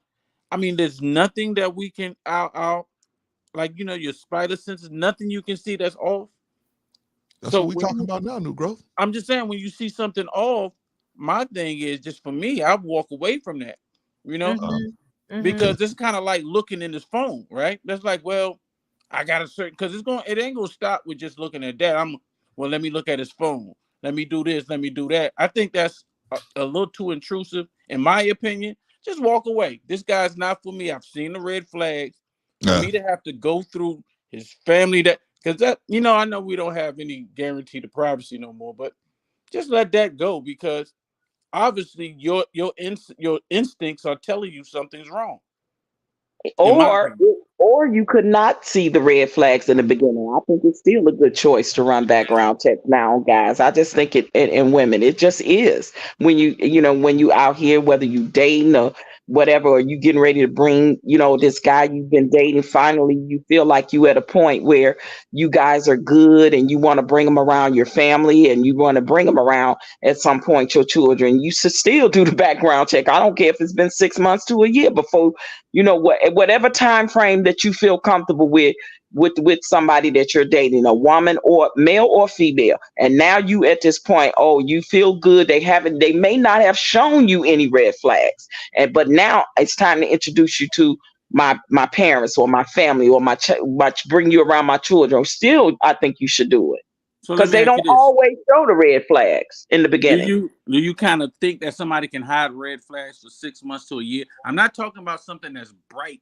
I mean, there's nothing that we can out like your spider senses, nothing you can see that's off. That's what we're talking about now, New Growth. I'm just saying when you see something off, my thing is just for me, I walk away from that, because it's kind of like looking in his phone, right? That's like, well, I got a certain, because it ain't gonna stop with just looking at that. Let me look at his phone. Let me do this. Let me do that. I think that's a little too intrusive, in my opinion. Just walk away. This guy's not for me. I've seen the red flags. For me to have to go through his family, because I know we don't have any guarantee to privacy no more, but just let that go, because obviously your instincts are telling you something's wrong. Or you could not see the red flags in the beginning. I think it's still a good choice to run background checks now, guys. I just think and women, it just is. When when you out here, whether you dating or whatever, or you getting ready to bring, this guy you've been dating, finally you feel like you at a point where you guys are good and you want to bring them around your family and you want to bring them around at some point your children. You should still do the background check. I don't care if it's been 6 months to a year before, whatever time frame that you feel comfortable with somebody that you're dating, a woman or male or female. And now you at this point, you feel good. They may not have shown you any red flags, but now it's time to introduce you to my parents or my family or bring you around my children. Still, I think you should do it, because they don't always show the red flags in the beginning. Do you kind of think that somebody can hide red flags for 6 months to a year? I'm not talking about something that's bright,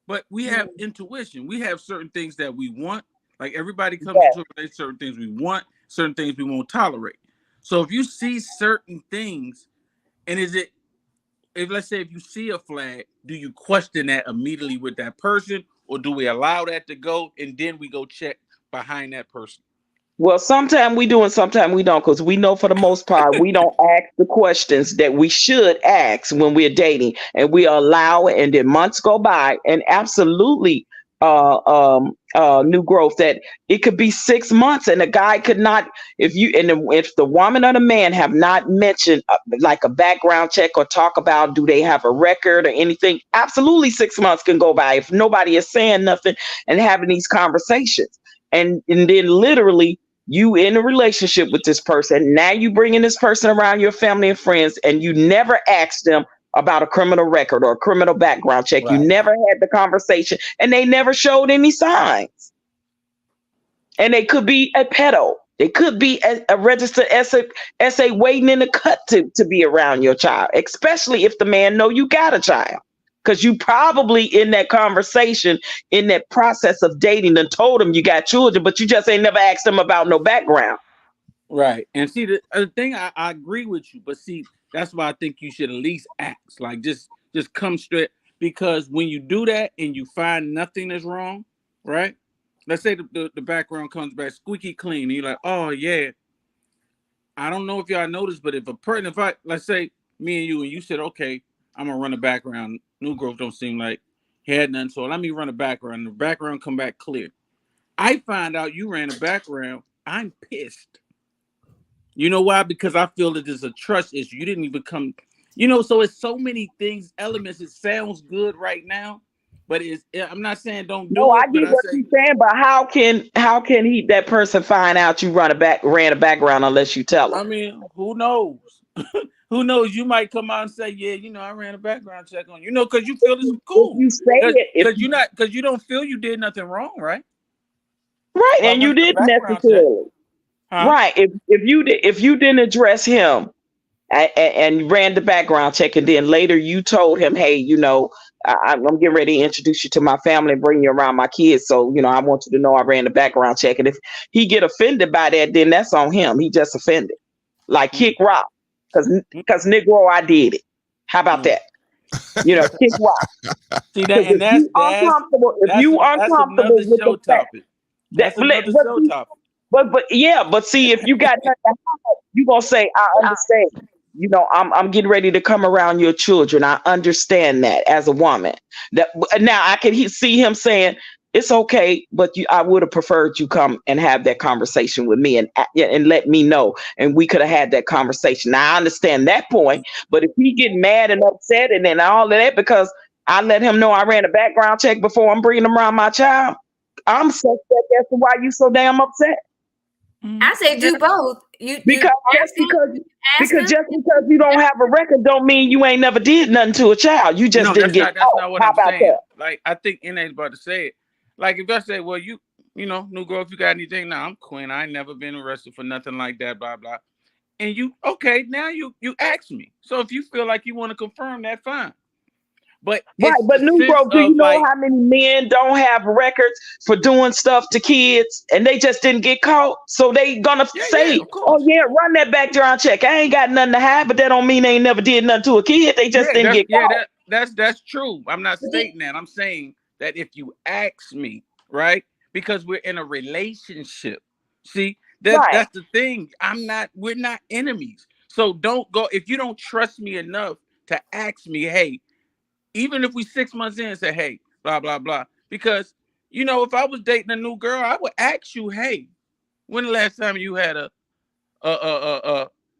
but we have intuition. We have certain things that we want. Like everybody comes into a relationship, certain things we want, certain things we won't tolerate. So if you see certain things, and let's say if you see a flag, do you question that immediately with that person, or do we allow that to go and then we go check behind that person? Well, sometimes we do and sometimes we don't, because we know for the most part we don't ask the questions that we should ask when we're dating, and we allow it, and then months go by, and absolutely, new growth that it could be 6 months, and the guy could not, if the woman or the man have not mentioned like a background check or talk about do they have a record or anything, absolutely 6 months can go by if nobody is saying nothing and having these conversations, and then literally you in a relationship with this person. Now you bringing this person around your family and friends, and you never asked them about a criminal record or a criminal background check. You Right. never had the conversation, and they never showed any signs. And they could be a pedo. They could be a registered SA waiting in the cut to be around your child, especially if the man know you got a child. Because you probably in that conversation, in that process of dating, and told him you got children, but you just ain't never asked them about no background. Right. And see, the thing, I agree with you, but see, that's why I think you should at least ask. Like, just come straight. Because when you do that and you find nothing is wrong, right? Let's say the background comes back squeaky clean, and you're like, oh yeah. I don't know if y'all noticed, but let's say me and you said, okay, I'm gonna run a background. New growth don't seem like he had none, so let me run a background. The background come back clear. I find out you ran a background. I'm pissed. You know why? Because I feel that there's a trust issue. You didn't even come, so it's so many things, elements. It sounds good right now, but I'm not saying don't do No, it. I get what you're saying, but how can that person find out you ran a background unless you tell him? I mean, who knows? Who knows? You might come out and say, yeah, I ran a background check on you, because you feel it's cool. If you say it, because you don't feel you did nothing wrong, right? Right, and you didn't necessarily. Huh? Right, if you didn't address him and ran the background check, and then later you told him, hey, I'm getting ready to introduce you to my family and bring you around my kids, so I want you to know I ran the background check. And if he get offended by that, then that's on him. He just offended, like kick rock, because Negro, I did it. How about that? Kick rock. See that, and that's uncomfortable. If you uncomfortable with the fact, that's another show topic. But see, if you got nothing to hide, you gonna say, I understand. I'm getting ready to come around your children. I understand that as a woman. That now I can see him saying it's okay, but I would have preferred you come and have that conversation with me and let me know, and we could have had that conversation. Now I understand that point, but if he get mad and upset and then all of that because I let him know I ran a background check before I'm bringing him around my child, I'm suspect as to why you so damn upset. I say do both. Because just because you don't have a record don't mean you ain't never did nothing to a child. You just didn't get that's caught. not what How I'm about saying. that? Like, I think NA's about to say it. Like, if I say, well, new girl, if you got anything, now I'm Quinn. I ain't never been arrested for nothing like that, blah blah. And now you ask me. So if you feel like you want to confirm that, fine. But new growth, do you know how many men don't have records for doing stuff to kids and they just didn't get caught? So they gonna say, oh yeah, run that background check. I ain't got nothing to hide, but that don't mean they ain't never did nothing to a kid. They just didn't get caught. That's true. I'm not stating that. I'm saying that if you ask me, right? Because we're in a relationship. See, that's the thing. We're not enemies. So don't go if you don't trust me enough to ask me, hey, even if we 6 months in and say, hey, blah, blah, blah. Because, if I was dating a new girl, I would ask you, hey, when the last time you had a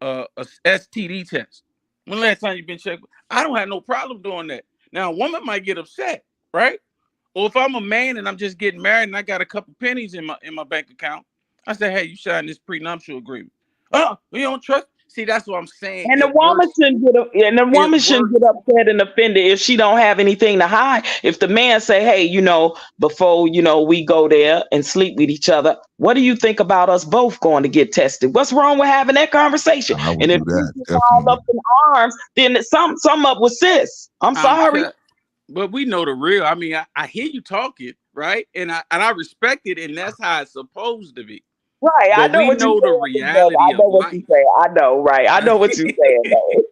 STD test? When the last time you've been checked? I don't have no problem doing that. Now, a woman might get upset, right? Or if I'm a man and I'm just getting married and I got a couple pennies in my bank account, I say, hey, you signed this prenuptial agreement. Oh, you don't trust? See, that's what I'm saying. And the woman shouldn't get upset and offended if she don't have anything to hide. If the man say, hey, before we go there and sleep with each other, what do you think about us both going to get tested? What's wrong with having that conversation? And if you all up in arms, then some up with sis. I'm sorry. But we know the real. I mean, I hear you talking, right? And I respect it, and that's how it's supposed to be. Right, but I know what the reality I know of what life. you say. I know, right? I know what you're saying, though.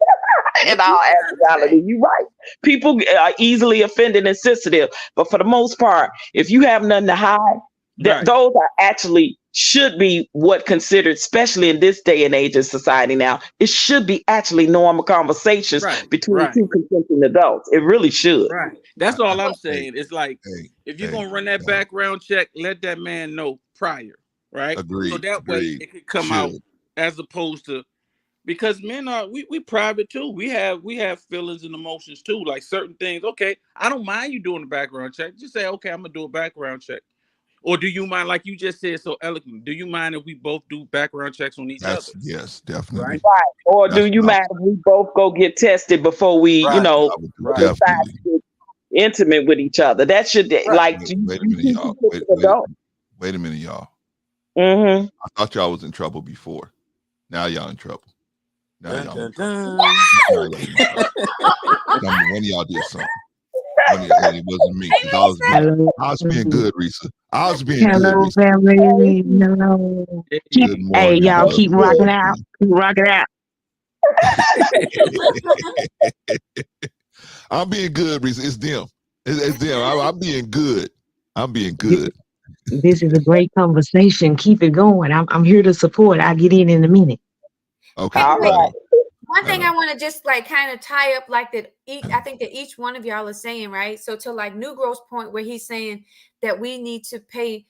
In all actuality, you're right. People are easily offended and sensitive, but for the most part, if you have nothing to hide, those are actually should be what considered, especially in this day and age of society now, it should be actually normal conversations between two consenting adults. It really should. Right. That's all I'm saying. It's like, if you're going to run that background check, let that man know prior, right? So that way it could come out, as opposed to, because men are, we private too. We have feelings and emotions too. Like certain things. Okay, I don't mind you doing a background check. Just say, okay, I'm gonna do a background check. Or do you mind, like you just said so eloquently, do you mind if we both do background checks on each other? Yes, definitely. Right. Or do you mind if we both go get tested before we, decide to get intimate with each other? That should like. Wait a minute, y'all. Wait a minute, y'all. Mm-hmm. I thought y'all was in trouble before. Now y'all in trouble. Now y'all in trouble. One of y'all did something. And it wasn't me. I was being good, Risa. I was being good, Risa. Family. Hello. Good morning. Hey, y'all keep rocking out. Keep rocking out. I'm being good, Risa. It's them. It's them. I'm being good. I'm being good. This is a great conversation. Keep it going. I'm here to support. I'll get in a minute. Okay. All right. One thing I want to just like kind of tie up like that. I think that each one of y'all is saying, right? So to like New Growth's point where he's saying that we need to pay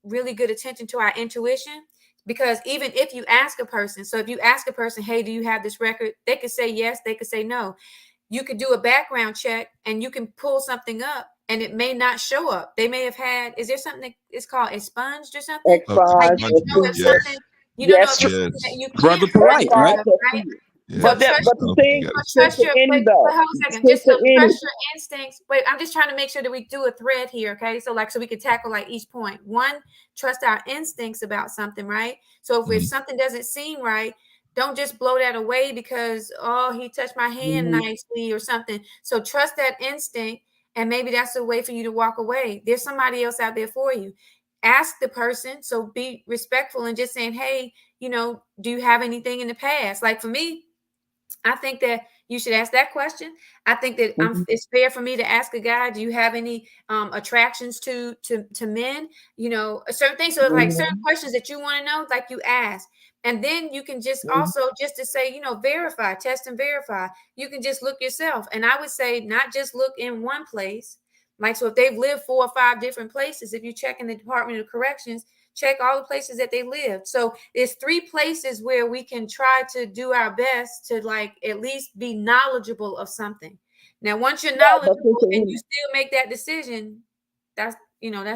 really good attention to our intuition, because even if you ask a person, so if you ask a person, hey, do you have this record? They could say yes, they could say no. You could do a background check and you can pull something up and it may not show up. They may have had, is there something that is called expunged or something? Expunged. Like, you don't know if it's something that you Brother can't Polite, right? right? Yeah. But the thing, trust your, wait, hold a second, just Sister Annie. trust your instincts. Wait, I'm just trying to make sure that we do a thread here, okay? So like, so we can tackle like each point. One, trust our instincts about something, right? So if something doesn't seem right, don't just blow that away because, oh, he touched my hand nicely or something. So trust that instinct, and maybe that's a way for you to walk away. There's somebody else out there for you. Ask the person, so be respectful and just saying, hey, do you have anything in the past? Like for me, I think that you should ask that question. I think that it's fair for me to ask a guy, do you have any attractions to men? A certain thing. So like certain questions that you want to know, like you ask. And then you can just also just to say, verify, test and verify. You can just look yourself. And I would say not just look in one place. Like, so if they've lived 4 or 5 different places, if you check in the Department of Corrections, check all the places that they lived. So there's 3 places where we can try to do our best to like at least be knowledgeable of something. Now, once you're knowledgeable and you still make that decision, that's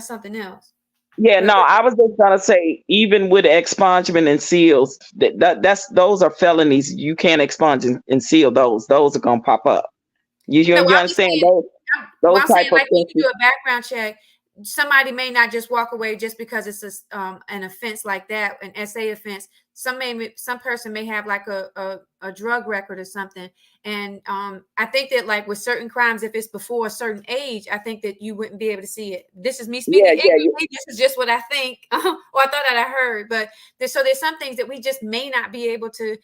something else. Yeah, no, I was just gonna say, even with expungement and seals, those are felonies. You can't expunge and seal those. Those are gonna pop up. You understand those type of like things. you do a background check. Somebody may not just walk away just because it's an offense like that, an SA offense. Some person may have like a drug record or something. And I think that like with certain crimes, if it's before a certain age, I think that you wouldn't be able to see it. This is me speaking ignorantly. This is just what I think, or I thought that I heard. But there's some things that we just may not be able to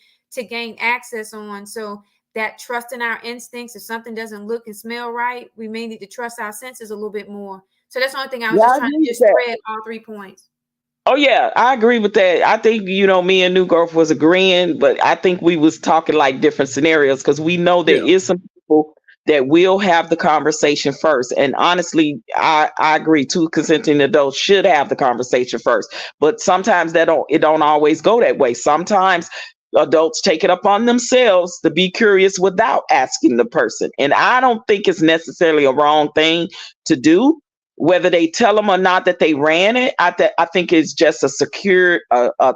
gain access on. So that trust in our instincts, if something doesn't look and smell right, we may need to trust our senses a little bit more. So that's the only thing I was just trying to spread all 3 points. Oh yeah, I agree with that. I think me and New Growth was agreeing, but I think we was talking like different scenarios because we know there is some people that will have the conversation first. And honestly, I agree. 2 consenting adults should have the conversation first. But sometimes it don't always go that way. Sometimes adults take it upon themselves to be curious without asking the person. And I don't think it's necessarily a wrong thing to do. Whether they tell them or not that they ran it, I think it's just a secure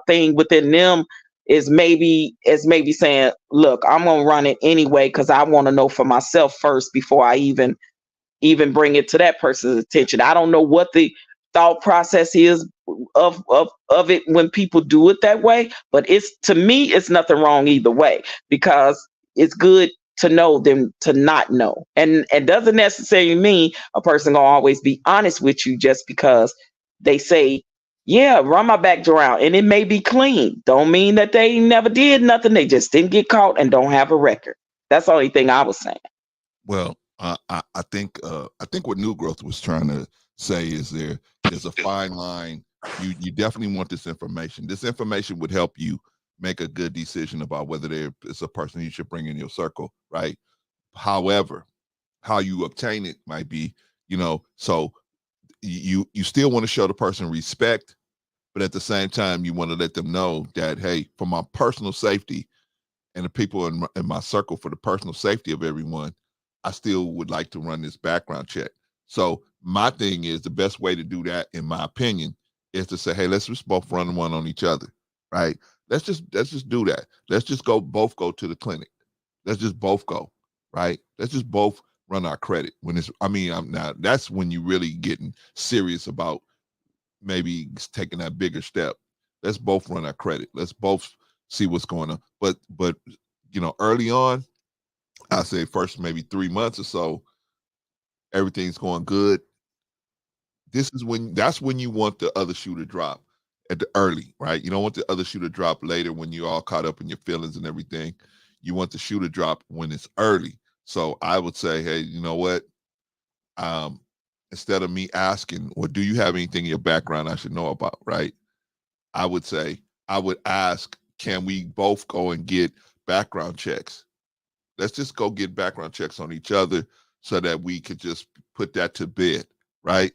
thing within them is maybe saying, look, I'm going to run it anyway because I want to know for myself first before I even bring it to that person's attention. I don't know what the thought process is of it when people do it that way, but to me, it's nothing wrong either way because it's good to know than to not know. And it doesn't necessarily mean a person gonna always be honest with you just because they say, yeah, run my background and it may be clean. Don't mean that they never did nothing. They just didn't get caught and don't have a record. That's the only thing I was saying. Well, I think what New Growth was trying to say is there's a fine line you definitely want this information. This information would help you make a good decision about whether it's a person you should bring in your circle, right? However, how you obtain it might be, so you still want to show the person respect, but at the same time, you want to let them know that, hey, for my personal safety and the people in my circle, for the personal safety of everyone, I still would like to run this background check. So my thing is, the best way to do that, in my opinion, is to say, hey, let's just both run one on each other, right? Let's just do that. Let's just both go to the clinic. Let's just both go, right? Let's just both run our credit. Now that's when you really getting serious about maybe taking that bigger step. Let's both run our credit. Let's both see what's going on. But early on, I say first maybe 3 months or so, everything's going good. That's when you want the other shoe to drop at the early, right? You don't want the other shoe to drop later when you're all caught up in your feelings and everything. You want the shoe to drop when it's early. So I would say, hey, you know what? Instead of me asking, well, do you have anything in your background I should know about, right? I would ask, can we both go and get background checks? Let's just go get background checks on each other so that we could just put that to bed, right?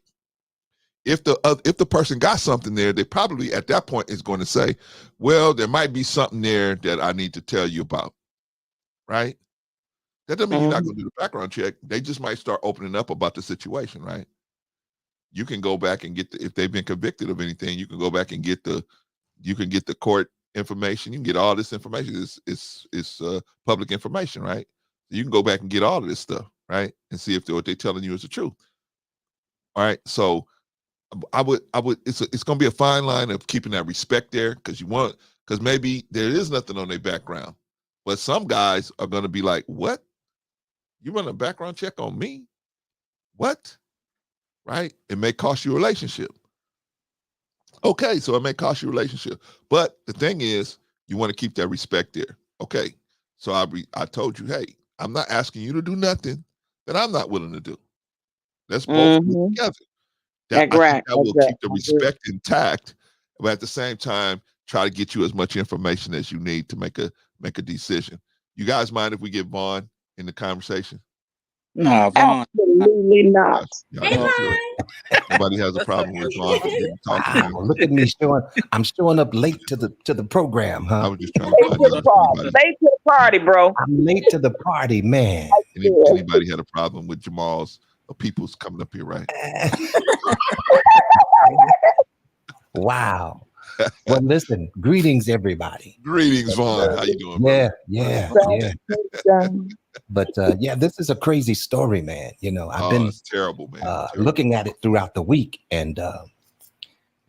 If the person got something there, they probably at that point is going to say, well, there might be something there that I need to tell you about, right? That doesn't mean you're not going to do the background check. They just might start opening up about the situation, right? You can go back and get if they've been convicted of anything, you can go back and get the court information. You can get all this information. It's public information, right? So you can go back and get all of this stuff, right? And see if what they're telling you is the truth. All right. So I would it's going to be a fine line of keeping that respect there, because maybe there is nothing on their background, but some guys are going to be like, what? You run a background check on me? What? Right? It may cost you a relationship. Okay, so it may cost you a relationship. But the thing is, you want to keep that respect there. Okay, so I told you, hey, I'm not asking you to do nothing that I'm not willing to do. Let's both do it together. I think that will keep the respect intact, but at the same time, try to get you as much information as you need to make a decision. You guys mind if we get Vaughn in the conversation? No, Vaughn. Absolutely not. Nobody has a problem with Vaughn getting talked to. Wow, look at me I'm showing up late to the program, huh? I was just trying to find out. Late to the party, bro. I'm late to the party, man. Anybody had a problem with Jamal's people's coming up here, right? Wow. Well, listen, greetings, everybody. Greetings, Vaughn. How you doing, bro? Yeah. But yeah, this is a crazy story, man. I've been it's terrible, man. Looking at it throughout the week, and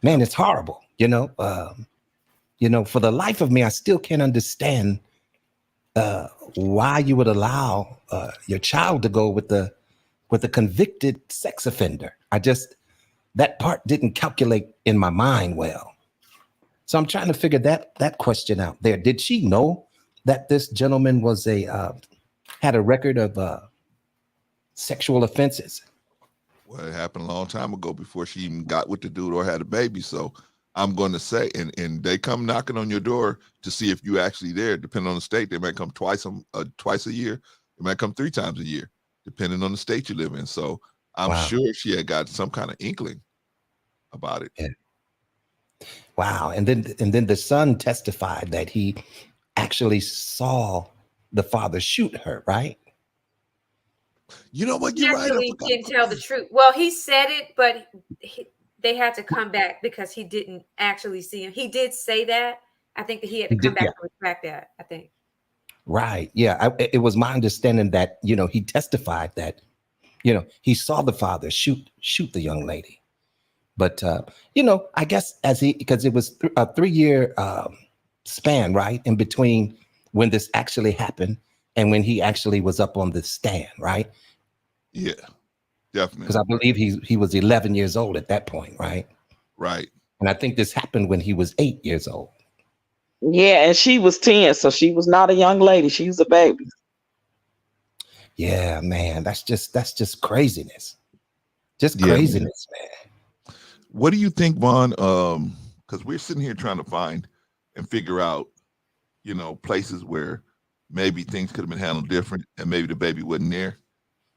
man, it's horrible. For the life of me, I still can't understand why you would allow your child to go with a convicted sex offender. That part didn't calculate in my mind well. So I'm trying to figure that question out there. Did she know that this gentleman was had a record of sexual offenses? Well, it happened a long time ago before she even got with the dude or had a baby. So I'm going to say, and they come knocking on your door to see if you actually there. Depending on the state, they might come twice a year. They might come 3 times a year, depending on the state you live in. So I'm sure she had got some kind of inkling about it. Yeah. Wow. And then the son testified that he actually saw the father shoot her, right? You know what? You're right. He didn't tell the truth. Well, he said it, but they had to come back because he didn't actually see him. He did say that. I think that he had to come back to retract that, I think. Right. Yeah. It was my understanding that, he testified that, he saw the father shoot the young lady. But, I guess because it was a 3-year span, right, in between when this actually happened and when he actually was up on the stand, right? Yeah, definitely. Because I believe he was 11 years old at that point, right? Right. And I think this happened when he was 8 years old. Yeah, and she was 10, so she was not a young lady. She was a baby. Yeah, man, that's just craziness. Just craziness, man. What do you think, Vaughn? Because we're sitting here trying to find and figure out, places where maybe things could have been handled different, and maybe the baby wasn't there.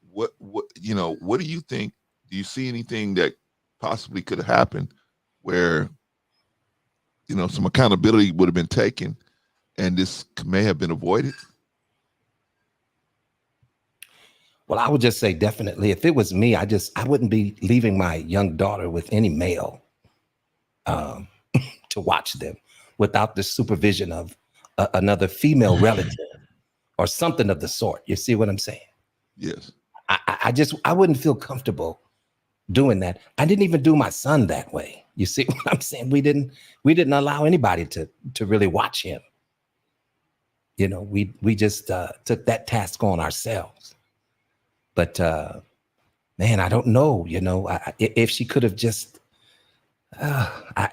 What what do you think? Do you see anything that possibly could have happened where some accountability would have been taken, and this may have been avoided? Well, I would just say definitely. If it was me, I wouldn't be leaving my young daughter with any male to watch them without the supervision of another female relative or something of the sort. You see what I'm saying? Yes. I wouldn't feel comfortable doing that. I didn't even do my son that way. You see what I'm saying? We didn't allow anybody to really watch him. We just took that task on ourselves. But man, I don't know. If she could have just,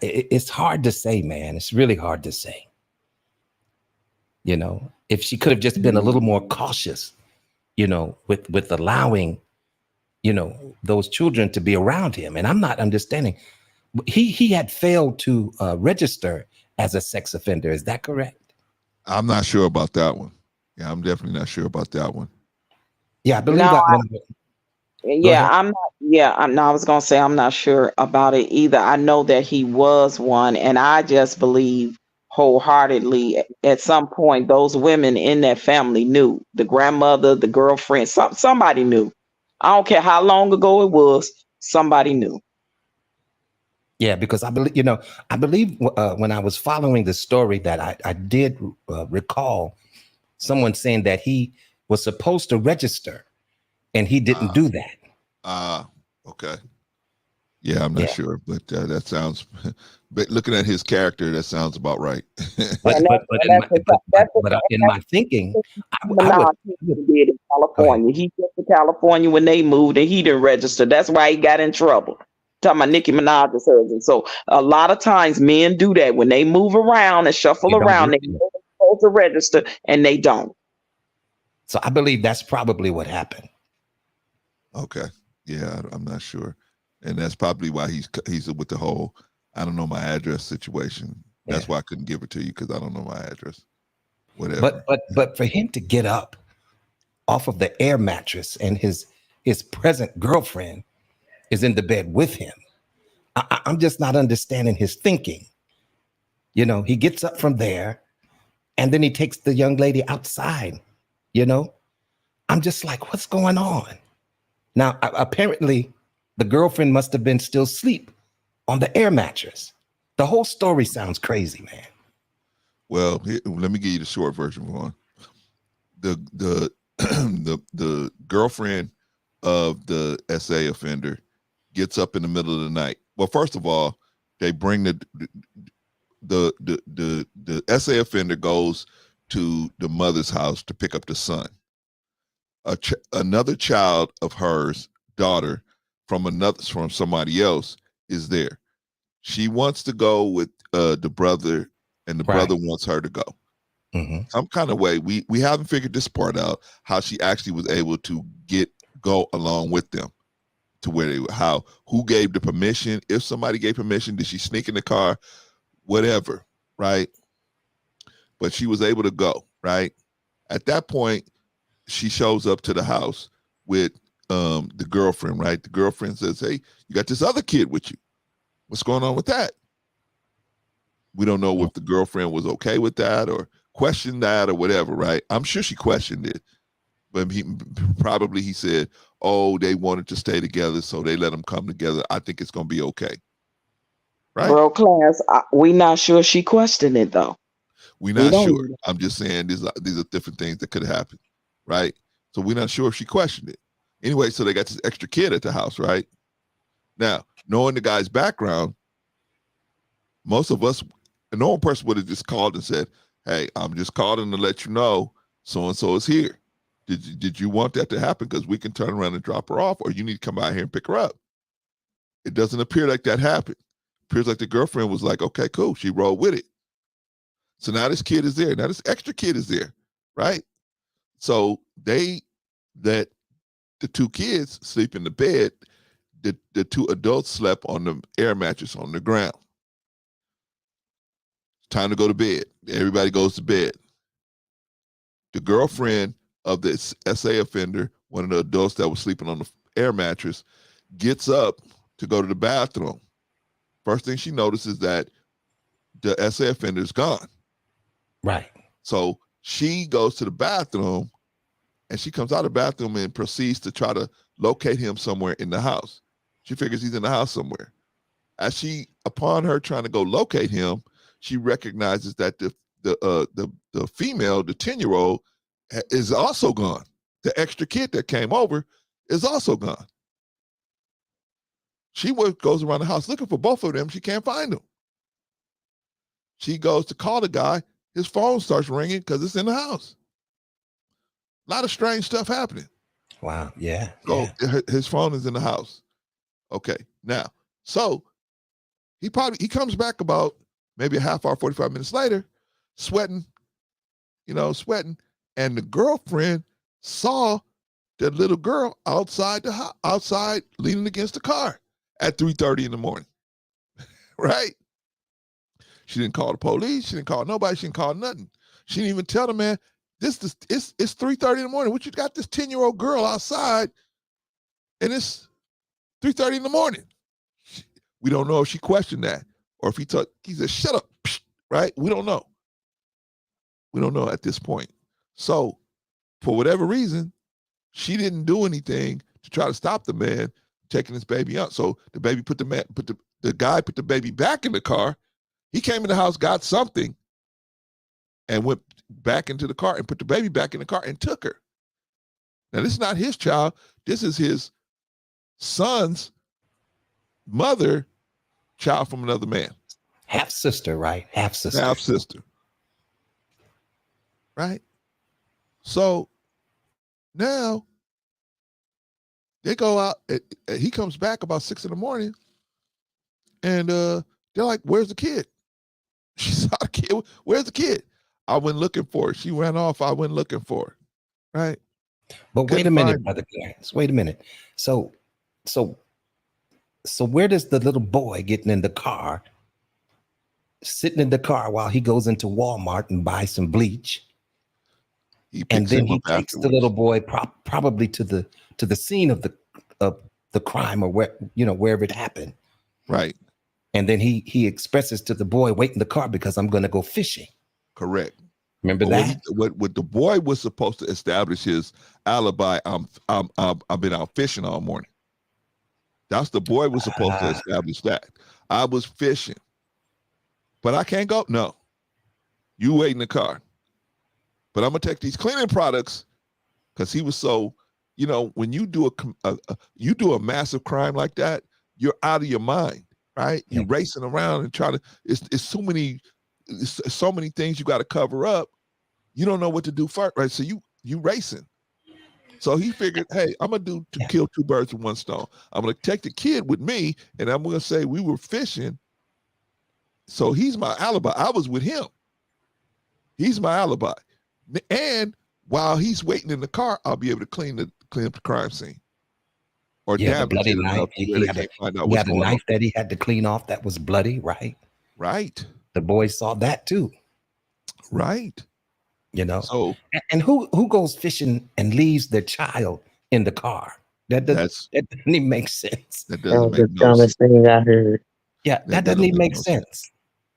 it's hard to say, man. It's really hard to say. If she could have just been a little more cautious, with allowing, those children to be around him. And I'm not understanding. He had failed to register as a sex offender. Is that correct? I'm not sure about that one. Yeah, I'm definitely not sure about that one. Yeah, I believe No, I I was gonna say I'm not sure about it either. I know that he was one, and I just believe wholeheartedly at some point those women in that family knew. The grandmother, the girlfriend, somebody knew. I don't care how long ago it was, somebody knew. Yeah, because I believe when I was following the story that I did recall someone saying that he was supposed to register and he didn't do that. Okay. Yeah, I'm not sure, but that sounds. But looking at his character, that sounds about right. But in my thinking, I would. He did in California. He went to California when they moved, and he didn't register. That's why he got in trouble. Talking about Nicki Minaj's husband. So a lot of times men do that when they move around and shuffle around. They're supposed to register, and they don't. So I believe that's probably what happened. Okay. Yeah, I'm not sure, and that's probably why he's with the whole I don't know my address situation. That's why I couldn't give it to you, because I don't know my address. Whatever. But for him to get up off of the air mattress and his present girlfriend is in the bed with him, I'm just not understanding his thinking. He gets up from there and then he takes the young lady outside. I'm just like, what's going on? Now, apparently, the girlfriend must have been still asleep on the air mattress. The whole story sounds crazy, man. Well, let me give you the short version, Vaughn. The the girlfriend of the SA offender gets up in the middle of the night. Well, first of all, they bring the SA offender goes to the mother's house to pick up the son. Another child of hers, daughter, from somebody else is there. She wants to go with the brother, and the brother wants her to go. Some kind of way. We haven't figured this part out, how she actually was able to go along with them to where who gave the permission, if somebody gave permission, did she sneak in the car, whatever, right? But she was able to go, right? At that point, she shows up to the house with the girlfriend, right? The girlfriend says, hey, you got this other kid with you. What's going on with that? We don't know if the girlfriend was okay with that or questioned that or whatever, right? I'm sure she questioned it, but he said, oh, they wanted to stay together, so they let them come together. I think it's going to be okay. Right? Bro, class, we not sure she questioned it, though. We're not sure. I'm just saying these are different things that could have happened, right? So we're not sure if she questioned it. Anyway, so they got this extra kid at the house, right? Now, knowing the guy's background, most of us, a normal person would have just called and said, hey, I'm just calling to let you know so-and-so is here. Did you want that to happen? Because we can turn around and drop her off, or you need to come out here and pick her up. It doesn't appear like that happened. It appears like the girlfriend was like, okay, cool. She rolled with it. So now this kid is there. Now this extra kid is there, right? So they let the two kids sleep in the bed. the two adults slept on the air mattress on the ground. Time to go to bed. Everybody goes to bed. The girlfriend of the SA offender, one of the adults that was sleeping on the air mattress, gets up to go to the bathroom. First thing she notices that the SA offender is gone. Right. So she goes to the bathroom, and she comes out of the bathroom and proceeds to try to locate him somewhere in the house. She figures he's in the house somewhere. Upon her trying to go locate him, she recognizes that the female, the 10-year-old, is also gone. The extra kid that came over is also gone. She goes around the house looking for both of them. She can't find them. She goes to call the guy. His phone starts ringing because it's in the house. A lot of strange stuff happening. Wow. Yeah. So his phone is in the house. Okay. Now, so he comes back about maybe a half hour, 45 minutes later, sweating. And the girlfriend saw the little girl outside leaning against the car at 3:30 in the morning. Right? She didn't call the police. She didn't call nobody. She didn't call nothing. She didn't even tell the man, it's 3:30 in the morning. What you got this 10-year-old girl outside and it's 3:30 in the morning? We don't know if she questioned that or if he said, shut up, right? We don't know. We don't know at this point. So for whatever reason, she didn't do anything to try to stop the man taking his baby out. So the baby the guy put the baby back in the car. He came in the house, got something, and went back into the car and put the baby back in the car and took her. Now, this is not his child. This is his son's mother, child from another man. Half sister, right? Half sister. Half sister. Right? So now they go out. He comes back about 6 in the morning, and they're like, "Where's the kid?" She saw the kid. Where's the kid? I went looking for her. She ran off. I went looking for her. Right? But wait a minute, Brother Clarence. Wait a minute. So where does the little boy getting in the car, sitting in the car while he goes into Walmart and buys some bleach? And then he takes the little boy probably to the scene of the crime or wherever it happened. Right. And then he expresses to the boy, wait in the car because I'm going to go fishing. Correct. Remember that? What the boy was supposed to establish his alibi. I've been out fishing all morning. That's the boy was supposed to establish that. I was fishing, but I can't go. No, you wait in the car. But I'm gonna take these cleaning products because he was so. When you do a massive crime like that, you're out of your mind, right? You're racing around and trying to. It's so many things you got to cover up. You don't know what to do first, right? So you racing. So he figured, hey, I'm gonna kill two birds with one stone. I'm gonna take the kid with me, and I'm gonna say we were fishing. So he's my alibi. I was with him. He's my alibi, and while he's waiting in the car, I'll be able to clean up the crime scene. Or the bloody knife. He had a knife that he had to clean off that was bloody, right? Right. The boy saw that too. Right. So, and who goes fishing and leaves their child in the car? That doesn't even make sense. That doesn't make the no sense. dumbest thing I heard. Yeah, that doesn't even make sense.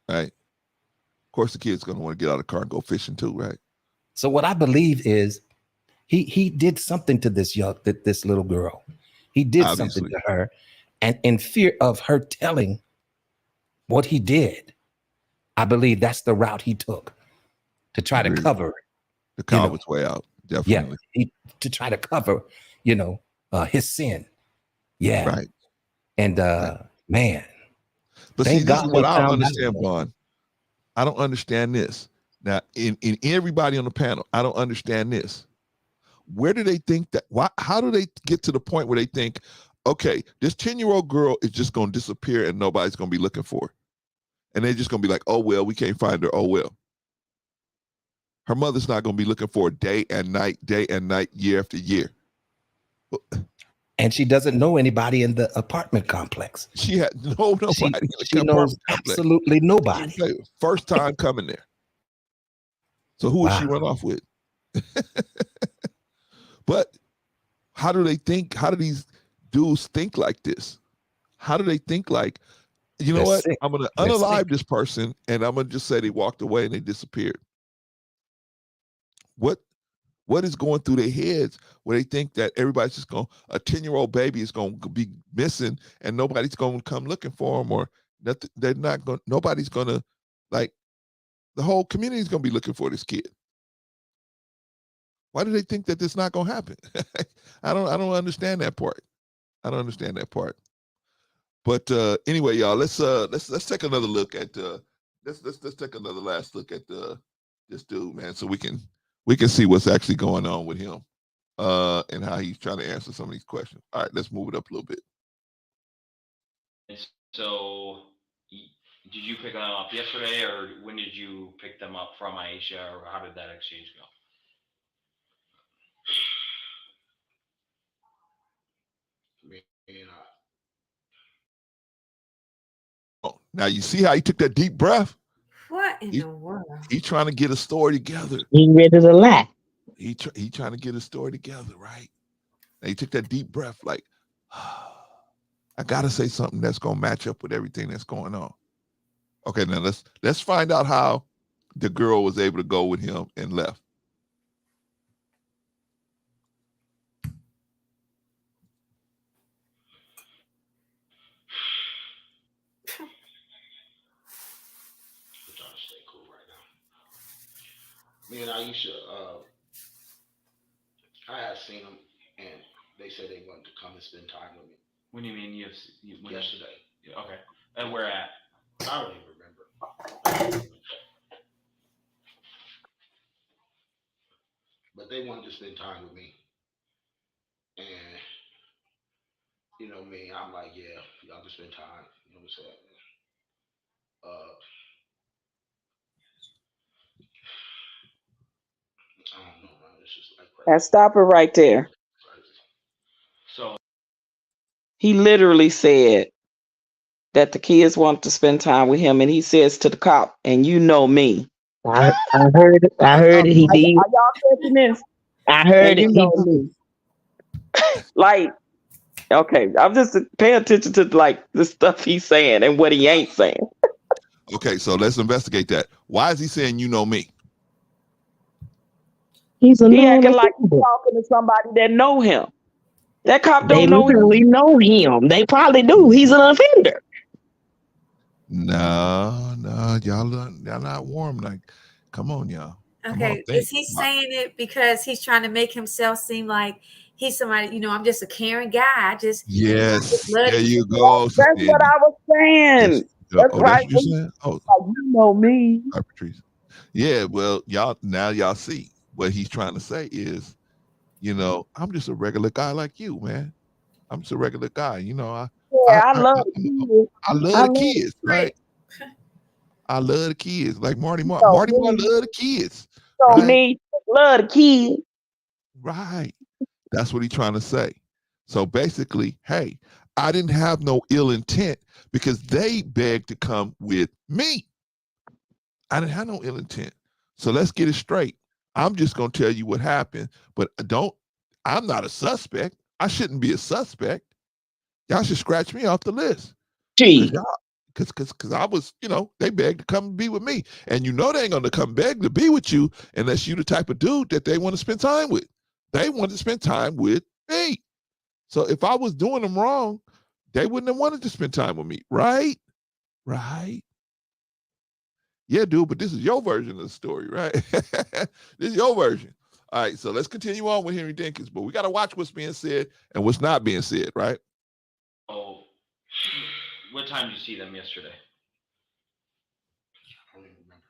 Right. Of course, the kid's gonna want to get out of the car and go fishing too, right? So what I believe is he did something to this little girl. He did something to her, and in fear of her telling what he did, I believe that's the route he took to try to cover it. The coward's way out, definitely. Yeah, to try to cover, his sin. Yeah. Right. And man. But see, this is what I don't understand, Vaughn. I don't understand this. Now, in everybody on the panel, I don't understand this. Where do they think that? How do they get to the point where they think, okay, this 10-year-old girl is just going to disappear and nobody's going to be looking for her? And they're just going to be like, oh, well, we can't find her. Oh, well. Her mother's not going to be looking for her day and night, year after year. and she doesn't know anybody in the apartment complex. She had nobody in the She knows absolutely nobody. First time coming there. So who would she run off with? But how do they think? How do these dudes think like this? How do they think like, you know They're what? sick. I'm going to They're unalive sick. this person, and I'm going to just say they walked away and they disappeared. What is going through their heads where they think that everybody's just going, a 10-year-old baby is going to be missing and nobody's going to come looking for them, or nothing, they're not going, nobody's going to, like, the whole community is going to be looking for this kid. Why do they think that this not going to happen? I don't understand that part. I don't understand that part. But anyway, y'all, let's take another look at let's take another last look at this dude, man, so we can see what's actually going on with him and how he's trying to answer some of these questions. All right, let's move it up a little bit. So, did you pick them up yesterday, or when did you pick them up from Aisha, or how did that exchange go? Oh, now you see how he took that deep breath? What in the world? He's trying to get a story together. He ready to lie. He trying to get a story together, right? And he took that deep breath, like, I gotta say something that's gonna match up with everything that's going on. Okay, now let's find out how the girl was able to go with him and left. Me and Aisha, I had seen them, and they said they wanted to come and spend time with me. What do you mean Yesterday? Yeah, okay. And where at? I don't even remember. But they wanted to spend time with me. And, you know me, I'm like, yeah, y'all can spend time. You know what I'm saying? I don't know, man. It's just like crazy. Now stop it right there. So He literally said that the kids want to spend time with him, and he says to the cop, "And you know me." I heard it. I heard it. He Are did. y'all catching this? I heard And it. you He know did. me. Like, okay, I'm just paying attention to like the stuff he's saying and what he ain't saying. Okay, so let's investigate that. Why is he saying you know me? He acting like he's talking to somebody that know him. That cop They don't know him. literally know him. They probably do. He's an offender. No, y'all not warm. Like, come on, y'all. Okay, is he saying it because he's trying to make himself seem like he's somebody, I'm just a caring guy. I just There you go. That's what I was saying. Yes. That's That's right. what you're saying? Oh, You know me. Hi, Patrice. Yeah, well, y'all see what he's trying to say is, I'm just a regular guy like you, man. I'm just a regular guy. I love the kids. I love the kids, right? I love the kids. Like Marty Mark. Marty Mark love the kids. So Right? me, love the kids. Right. That's what he's trying to say. So basically, hey, I didn't have no ill intent because they begged to come with me. I didn't have no ill intent. So let's get it straight. I'm just going to tell you what happened, but I'm not a suspect. I shouldn't be a suspect. Y'all should scratch me off the list. Because I was, they begged to come and be with me. And they ain't going to come beg to be with you unless you the type of dude that they want to spend time with. They want to spend time with me. So if I was doing them wrong, they wouldn't have wanted to spend time with me, right? Right. Yeah, dude, but this is your version of the story, right? This is your version. All right, so let's continue on with Henry Dinkins, but we got to watch what's being said and what's not being said, right? Oh, what time did you see them yesterday? I don't even remember.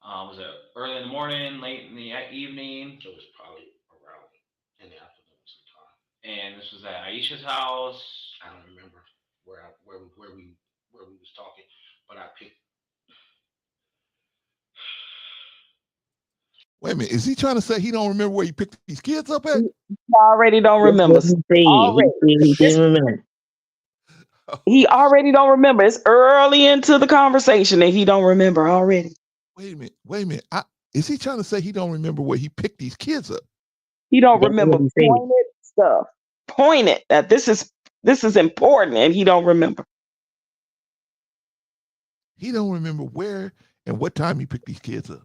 Was it early in the morning, late in the evening? It was probably around in the afternoon sometime. And this was at Aisha's house. I don't remember where we was talking, but I picked. Wait a minute. Is he trying to say he don't remember where he picked these kids up at? He already don't That's remember. what he said. Already. He said he didn't remember. He already don't remember. It's early into the conversation and he don't remember already. Wait a minute. Wait a minute. Is he trying to say he don't remember where he picked these kids up? He don't That's remember what he said. pointed stuff. Pointed that this is important and he don't remember. He don't remember where and what time he picked these kids up.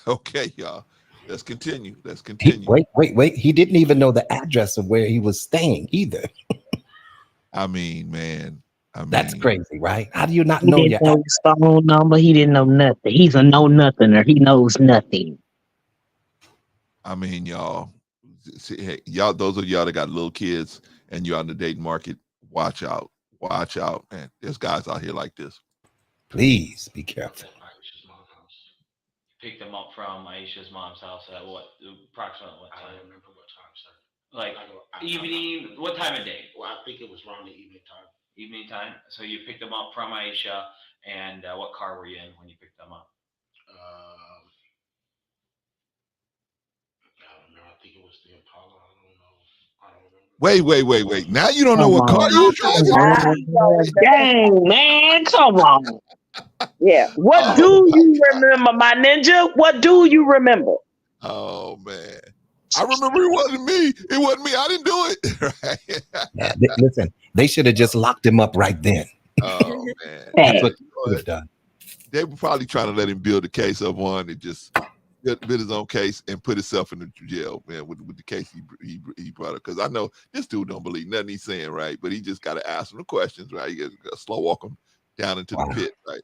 Okay, y'all. Let's continue. Let's continue. Wait. He didn't even know the address of where he was staying either. I mean, man. That's crazy, right? How do you not He know didn't your know his phone number. He didn't know nothing. He's a know-nothinger. He knows nothing. I mean, y'all. See, hey, y'all, those of y'all that got little kids and you're on the dating market, watch out. Watch out, man. There's guys out here like this. Please be careful. Picked them up from Aisha's mom's house at approximately what time? I don't remember what time, sir. Like evening, what time of day? Well, I think it was around the evening time. Evening time. So you picked them up from Aisha, and what car were you in when you picked them up? I don't know. I think it was the Impala. I don't remember. Wait. Now you don't know what car you was driving? Dang, man. Come on. Yeah. What do you remember, my ninja? What do you remember? Oh, man. I remember it wasn't me. It wasn't me. I didn't do it. Right? Yeah, listen, they should have just locked him up right then. Oh, man. That's what they would have done. They were probably trying to let him build a case of one that just built his own case and put himself in the jail, man, with the case he brought up. Because I know this dude don't believe nothing he's saying, right? But he just got to ask him the questions, right? You got to slow walk him down into the pit, right?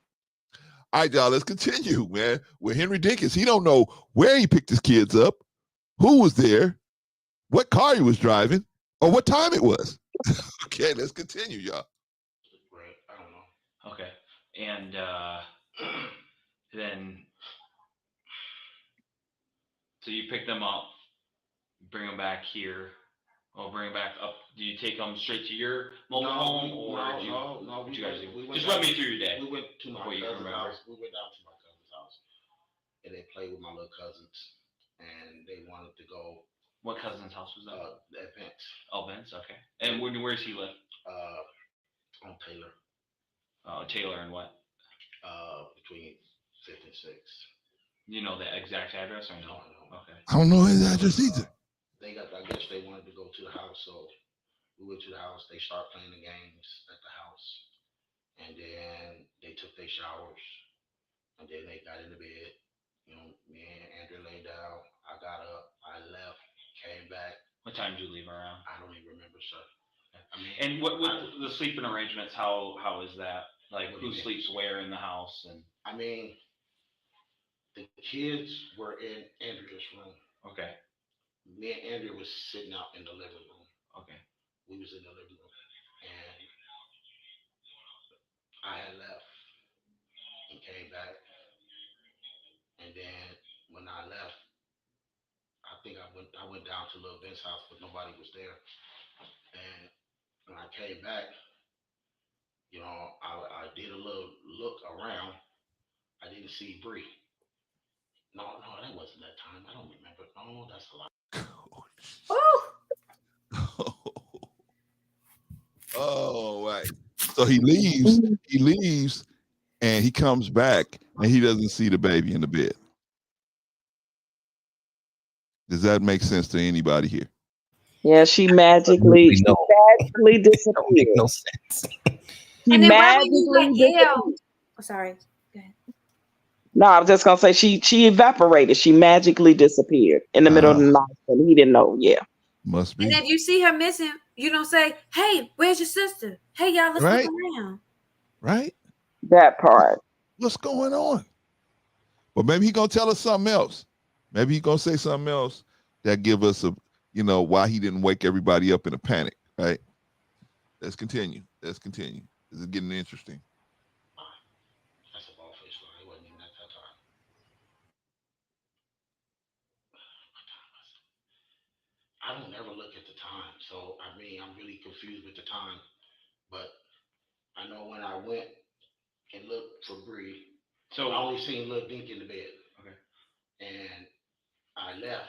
All right, y'all, let's continue, man. With Henry Dinkins, he don't know where he picked his kids up, who was there, what car he was driving, or what time it was. Okay, let's continue, y'all. Right. I don't know. Okay. And then, so you pick them up, bring them back here, or bring them back up. Do you take them straight to your mobile home, or no? What you guys do? Just run me through your day. We went to my cousin's house. We went down to my cousin's house, and they played with my little cousins, and they wanted to go. What cousin's house was that? At Vince. Oh, Vince. Okay. And where's he live? On Taylor. Taylor and what? Between 5th and 6th. You know the exact address or no? Okay. I don't know his address either. I guess they wanted to go to the house, so we went to the house. They started playing the games at the house, and then they took their showers, and then they got into bed. You know, me and Andrew laid down. I got up. I left. Came back. What time did you leave around? I don't even remember, sir. I mean, and what the sleeping arrangements? How is that? Like who sleeps where in the house? And I mean, the kids were in Andrew's room. Okay. Me and Andrew was sitting out in the living room. Okay. We was in the living room, and I had left and came back, and then when I left, I think I went down to Lil Vince's house, but nobody was there. And when I came back, you know, I did a little look around. I didn't see Bree. No, that wasn't that time. I don't remember. No, that's a lie. Oh, right. So he leaves, and he comes back, and he doesn't see the baby in the bed. Does that make sense to anybody here? Yeah, she magically disappeared. Don't make no sense. She And then why would magically you let disappeared. Oh, sorry. Go ahead. No, I was just gonna say she evaporated. She magically disappeared in the middle of the night, and he didn't know. Yeah, must be. And if you see her missing, you don't say, "Hey, where's your sister? Hey, y'all, let's Right. look around." Right? That part. What's going on? Well, maybe he gonna tell us something else. Maybe he gonna say something else that give us why he didn't wake everybody up in a panic. Right? Let's continue. This is getting interesting. That's a ball face line. It wasn't even at that time. I don't ever look at the time, so I mean, I'm really confused with the time. But I know when I went and looked for Bree, So I only seen little Dink in the bed. Okay. And I left.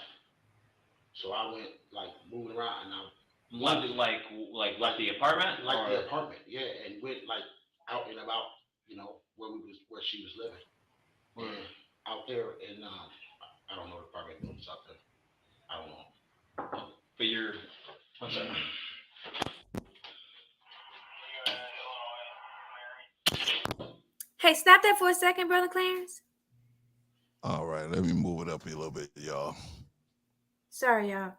So I went like moving around and I left left the apartment? Like the apartment, yeah, and went like out and about, where she was living. And out there in I don't know the apartment buildings out there. I don't know. But you're I'm sorry. Hey, stop that for a second, Brother Clarence. All right, let me move it up here a little bit, y'all. Sorry, y'all.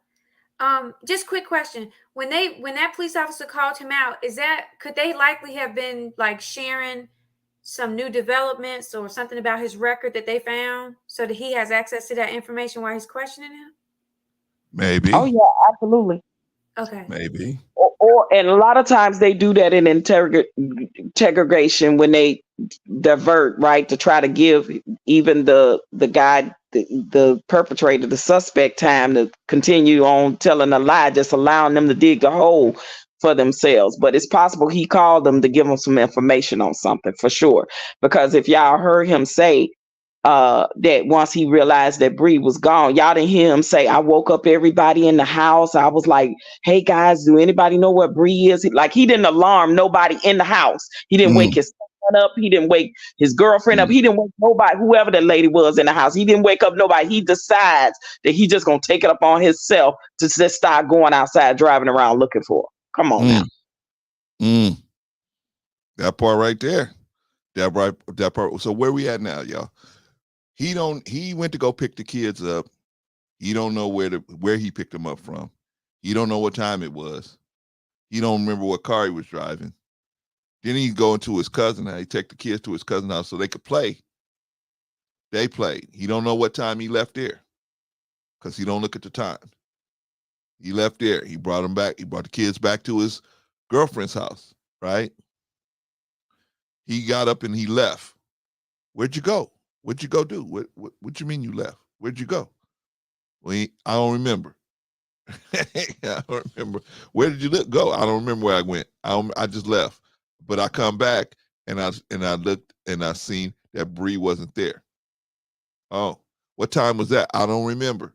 Just quick question. When that police officer called him out, could they likely have been like sharing some new developments or something about his record that they found so that he has access to that information while he's questioning him? Maybe. Oh yeah, absolutely. Okay. Maybe. And a lot of times they do that in integration when they divert, right, to try to give even the guy, the perpetrator, the suspect, time to continue on telling a lie, just allowing them to dig the hole for themselves. But it's possible he called them to give them some information on something for sure. Because if y'all heard him say that once he realized that Bree was gone, y'all didn't hear him say, I woke up everybody in the house. I was like, hey guys, do anybody know where Bree is? Like, he didn't alarm nobody in the house. He didn't wake his son up. He didn't wake his girlfriend up. He didn't wake nobody, whoever the lady was in the house. He didn't wake up nobody. He decides that he just gonna take it up on himself to just start going outside, driving around looking for her. Come on now. That part right there. That part. So where we at now, y'all? He went to go pick the kids up. He don't know where he picked them up from. He don't know what time it was. He don't remember what car he was driving. Then he go into his cousin house. He take the kids to his cousin house so they could play. They played. He don't know what time he left there because he don't look at the time. He left there. He brought them back. He brought the kids back to his girlfriend's house, right? He got up and he left. Where'd you go? What'd you go do? What you mean you left? Where'd you go? Well, I don't remember. I don't remember. Where did you go? I don't remember where I went. I just left. But I come back and I looked and I seen that Bree wasn't there. Oh, what time was that? I don't remember.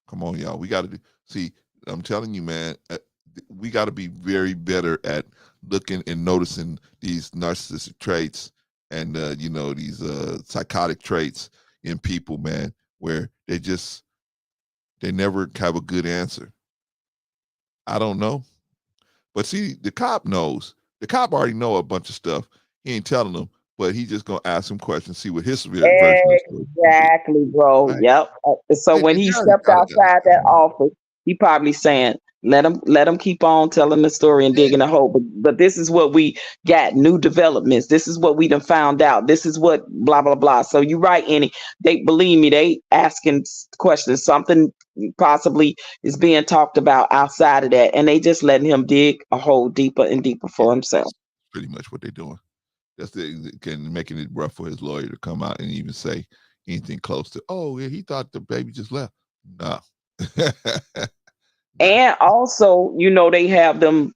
Come on, y'all. We got to see. I'm telling you, man. We got to be very better at looking and noticing these narcissistic traits and these psychotic traits in people, man, where they never have a good answer. I don't know. But see, the cop knows. The cop already know a bunch of stuff. He ain't telling them, but he just gonna ask him questions, see what his version of the story. Exactly, bro. Right. Yep. So when he stepped outside that office, he probably saying, let him keep on telling the story and digging a hole. But this is what we got, new developments. This is what we done found out. This is what blah blah blah. So you right, Annie. They believe me, they asking questions. Something possibly is being talked about outside of that, and they just letting him dig a hole deeper and deeper for himself. Pretty much what they're doing. That's making it rough for his lawyer to come out and even say anything close to, oh, yeah, he thought the baby just left. No. And also, they have them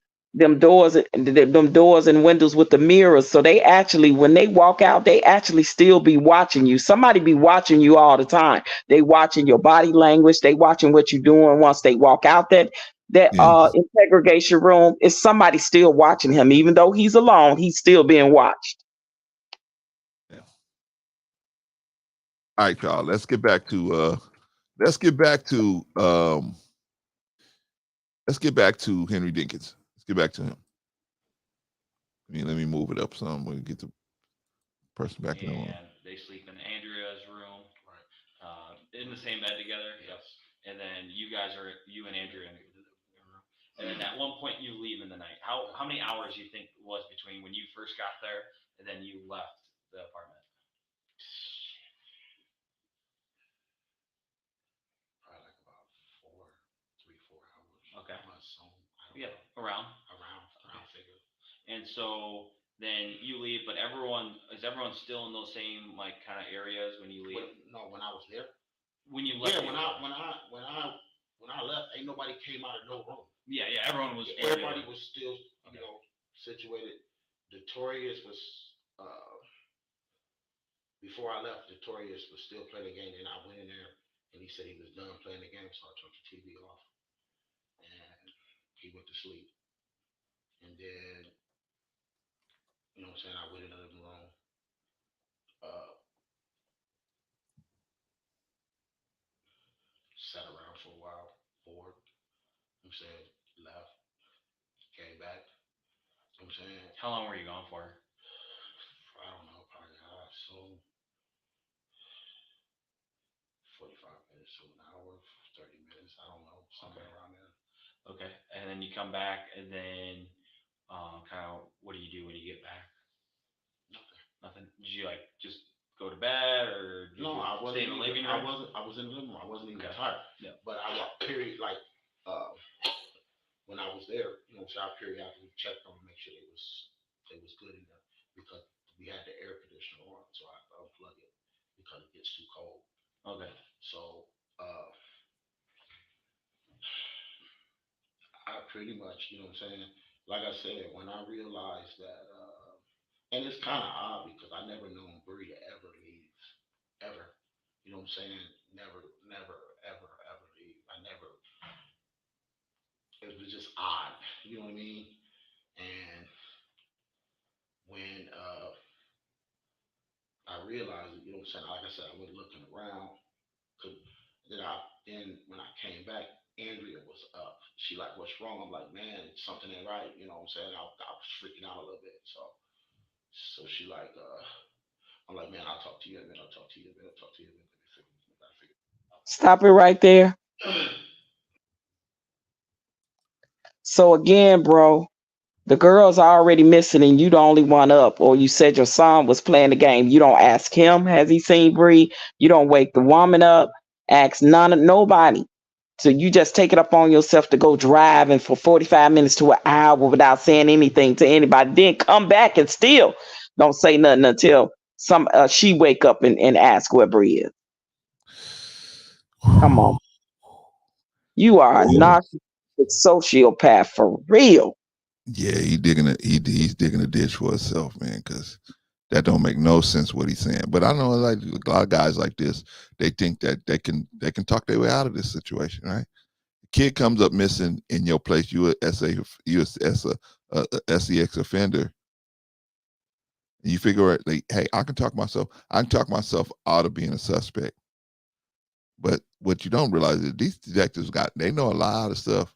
doors and windows with the mirrors. So they actually, when they walk out, they actually still be watching you. Somebody be watching you all the time. They watching your body language. They watching what you're doing once they walk out that interrogation room. Is somebody still watching him? Even though he's alone, he's still being watched. All right, y'all. Let's get back to Henry Dinkins. Let's get back to him. Let me move it up some. We'll get the person back in the room. They sleep in Andrea's room, in the same bed together. Yes. And then you and Andrea in the room. And then at one point you leave in the night. How many hours do you think was between when you first got there and then you left the apartment? Probably like about 3-4 hours. Okay. Yeah, around figure. And so then you leave, but is everyone still in those same kind of areas when you leave? When I was there. When you left. Yeah, when I left, ain't nobody came out of no room. Yeah, everyone was. Everybody was still, situated. Notorious was before I left, Notorious was still playing the game, and I went in there, and he said he was done playing the game, so I turned the TV off, and he went to sleep. And then, you know what I'm saying, I went in the living room, sat around for a while, bored, you know what I'm saying, left, came back, you know what I'm saying. How long were you gone for? I don't know, probably, so 45 minutes to an hour, 30 minutes, I don't know, something around there. Okay, and then you come back, and then kind of what do you do when you get back? Nothing. Did you like just go to bed, or did No, you I wasn't stay in the living room? I was in the living room. I wasn't even Okay. tired. Yeah. But I period like when I was there, you know, so I periodically checked them to make sure they was good in there because we had the air conditioner on, so I unplugged it because it gets too cold. Okay. So I pretty much, you know what I'm saying? Like I said, when I realized that, and it's kind of odd because I never known Bree to ever leave, ever. You know what I'm saying? Never, never, ever leave. I never. It was just odd. You know what I mean? And when I realized it, you know what I'm saying? Like I said, I went looking around. Then when I came back, Andrea was up. She like, what's wrong? I'm like, man, something ain't right. You know what I'm saying? I was freaking out a little bit. So she like, I'm like, man, I'll talk to you in a minute. I'll talk to you in a minute. I'll talk to you in a minute. Let me figure it out. Stop it right there. So again, bro, the girls are already missing and you the only one up. Or you said your son was playing the game. You don't ask him, has he seen Bree? You don't wake the woman up, ask nobody. So you just take it up on yourself to go driving for 45 minutes to an hour without saying anything to anybody. Then come back and still don't say nothing until she wake up and ask where Bree is. Come on. You are a narcissistic sociopath for real. Yeah, he's digging a ditch for himself, man, because that don't make no sense what he's saying. But I know like a lot of guys like this, they think that they can talk their way out of this situation, right? The kid comes up missing in your place, you as a SEX offender. And you figure out like, hey, I can talk myself out of being a suspect. But what you don't realize is these detectives they know a lot of stuff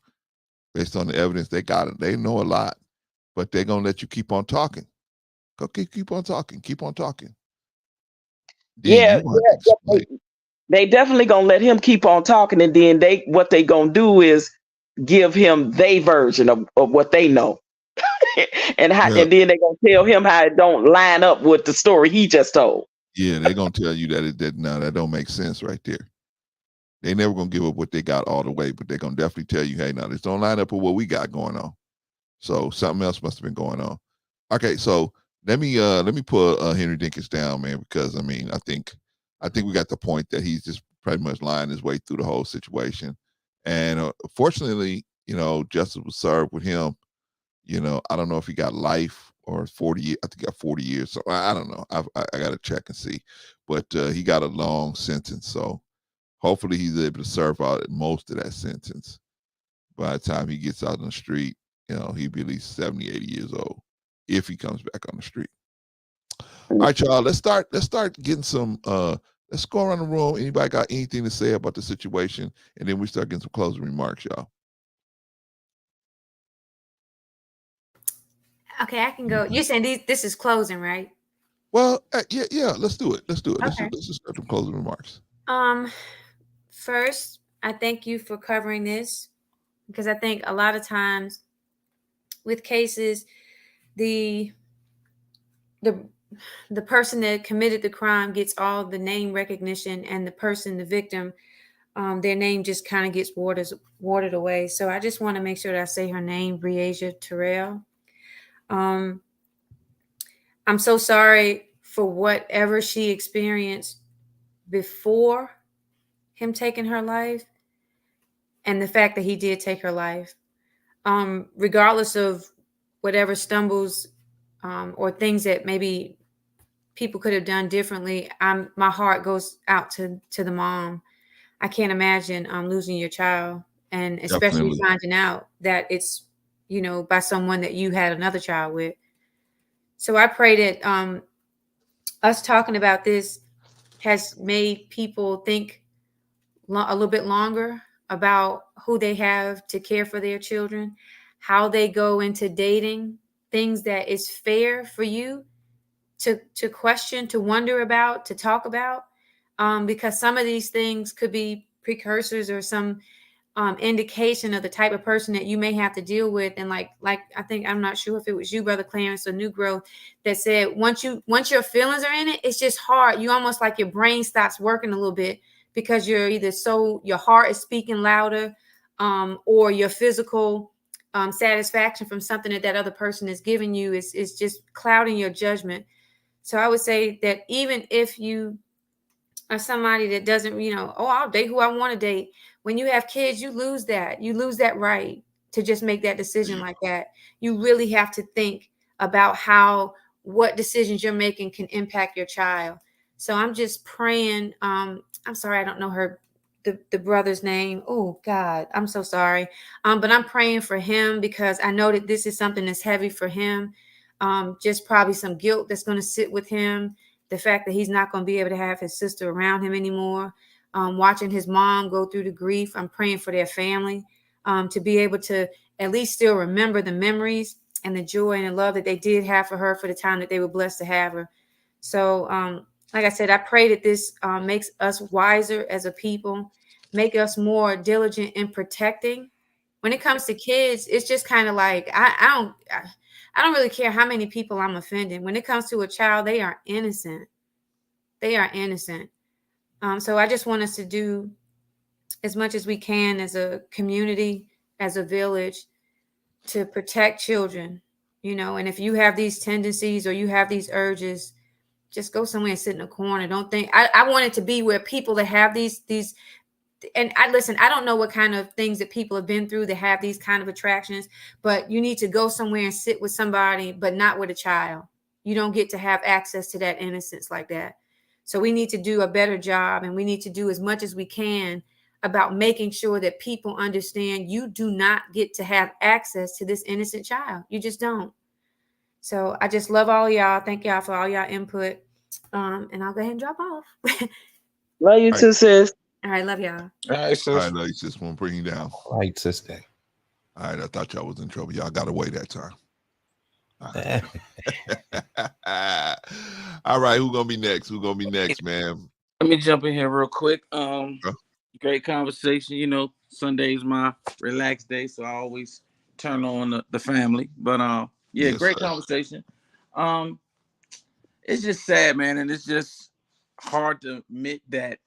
based on the evidence they got. They know a lot, but they're gonna let you keep on talking. Okay, keep on talking. Then Yeah, you want to explain. they definitely gonna let him keep on talking, and then what they gonna do is give him their version of what they know. and Well, then they gonna tell him how it don't line up with the story he just told. yeah, they're gonna tell you that don't make sense right there. They never gonna give up what they got all the way, but they're gonna definitely tell you, hey, now this don't line up with what we got going on. So something else must have been going on. Okay, so let me put Henry Dinkins down, man, because I mean, I think we got the point that he's just pretty much lying his way through the whole situation. And fortunately, you know, justice was served with him. You know, I don't know if he got life or 40 years. I think he got 40 years. So I don't know. I got to check and see. But he got a long sentence. So hopefully he's able to serve out most of that sentence. By the time he gets out on the street, you know, he'll be at least 70, 80 years old if he comes back on the street. All right, y'all, let's start getting some let's go around the room. Anybody got anything to say about the situation? And then we start getting some closing remarks, y'all. Okay, I can go. You're saying this is closing, right? Well, yeah, let's do it. Okay. Let's just start some closing remarks. First, I thank you for covering this because I think a lot of times with cases, the person that committed the crime gets all the name recognition, and the person, the victim, their name just kind of gets watered away. So I just want to make sure that I say her name, Breasia Terrell. I'm so sorry for whatever she experienced before him taking her life, and the fact that he did take her life. Regardless of whatever stumbles or things that maybe people could have done differently. My heart goes out to the mom. I can't imagine losing your child, and especially Definitely. finding out that it's, you know, by someone that you had another child with. So I pray that us talking about this has made people think a little bit longer about who they have to care for their children, how they go into dating, things that is fair for you to question, to wonder about, to talk about, because some of these things could be precursors or some indication of the type of person that you may have to deal with. And like I think, I'm not sure if it was you, Brother Clarence or New Growth, that said once your feelings are in it, it's just hard. You almost like your brain stops working a little bit, because you're either your heart is speaking louder, or your physical satisfaction from something that other person is giving you is just clouding your judgment. So I would say that even if you are somebody that doesn't, oh, I'll date who I want to date. When you have kids, you lose that. You lose that right to just make that decision like that. You really have to think about what decisions you're making can impact your child. So I'm just praying. I'm sorry, I don't know the brother's name. Oh God, I'm so sorry. But I'm praying for him, because I know that this is something that's heavy for him. Just probably some guilt that's going to sit with him. The fact that he's not going to be able to have his sister around him anymore. Watching his mom go through the grief. I'm praying for their family to be able to at least still remember the memories and the joy and the love that they did have for her for the time that they were blessed to have her. So, like I said, I pray that this makes us wiser as a people, make us more diligent in protecting. When it comes to kids, it's just kind of like, I don't really care how many people I'm offending. When it comes to a child, they are innocent. They are innocent. So I just want us to do as much as we can as a community, as a village, to protect children, and if you have these tendencies or you have these urges, just go somewhere and sit in a corner. Don't think, I want it to be where people that have these, and I don't know what kind of things that people have been through that have these kind of attractions, but you need to go somewhere and sit with somebody, but not with a child. You don't get to have access to that innocence like that. So we need to do a better job, and we need to do as much as we can about making sure that people understand you do not get to have access to this innocent child. You just don't. So I just love all y'all. Thank y'all for all y'all input. And I'll go ahead and drop off. Love you too, sis. All right, love y'all. All right, sis. All right, love you, sis. Won't bring you down. All right, sister. All right, I thought y'all was in trouble. Y'all got away that time. All right. All right, who's gonna be next? Who's gonna be next, man? Let me jump in here real quick. Great conversation. Sunday's my relaxed day, so I always turn on the family. But Yes, great sir. conversation. It's just sad, man, and it's just hard to admit that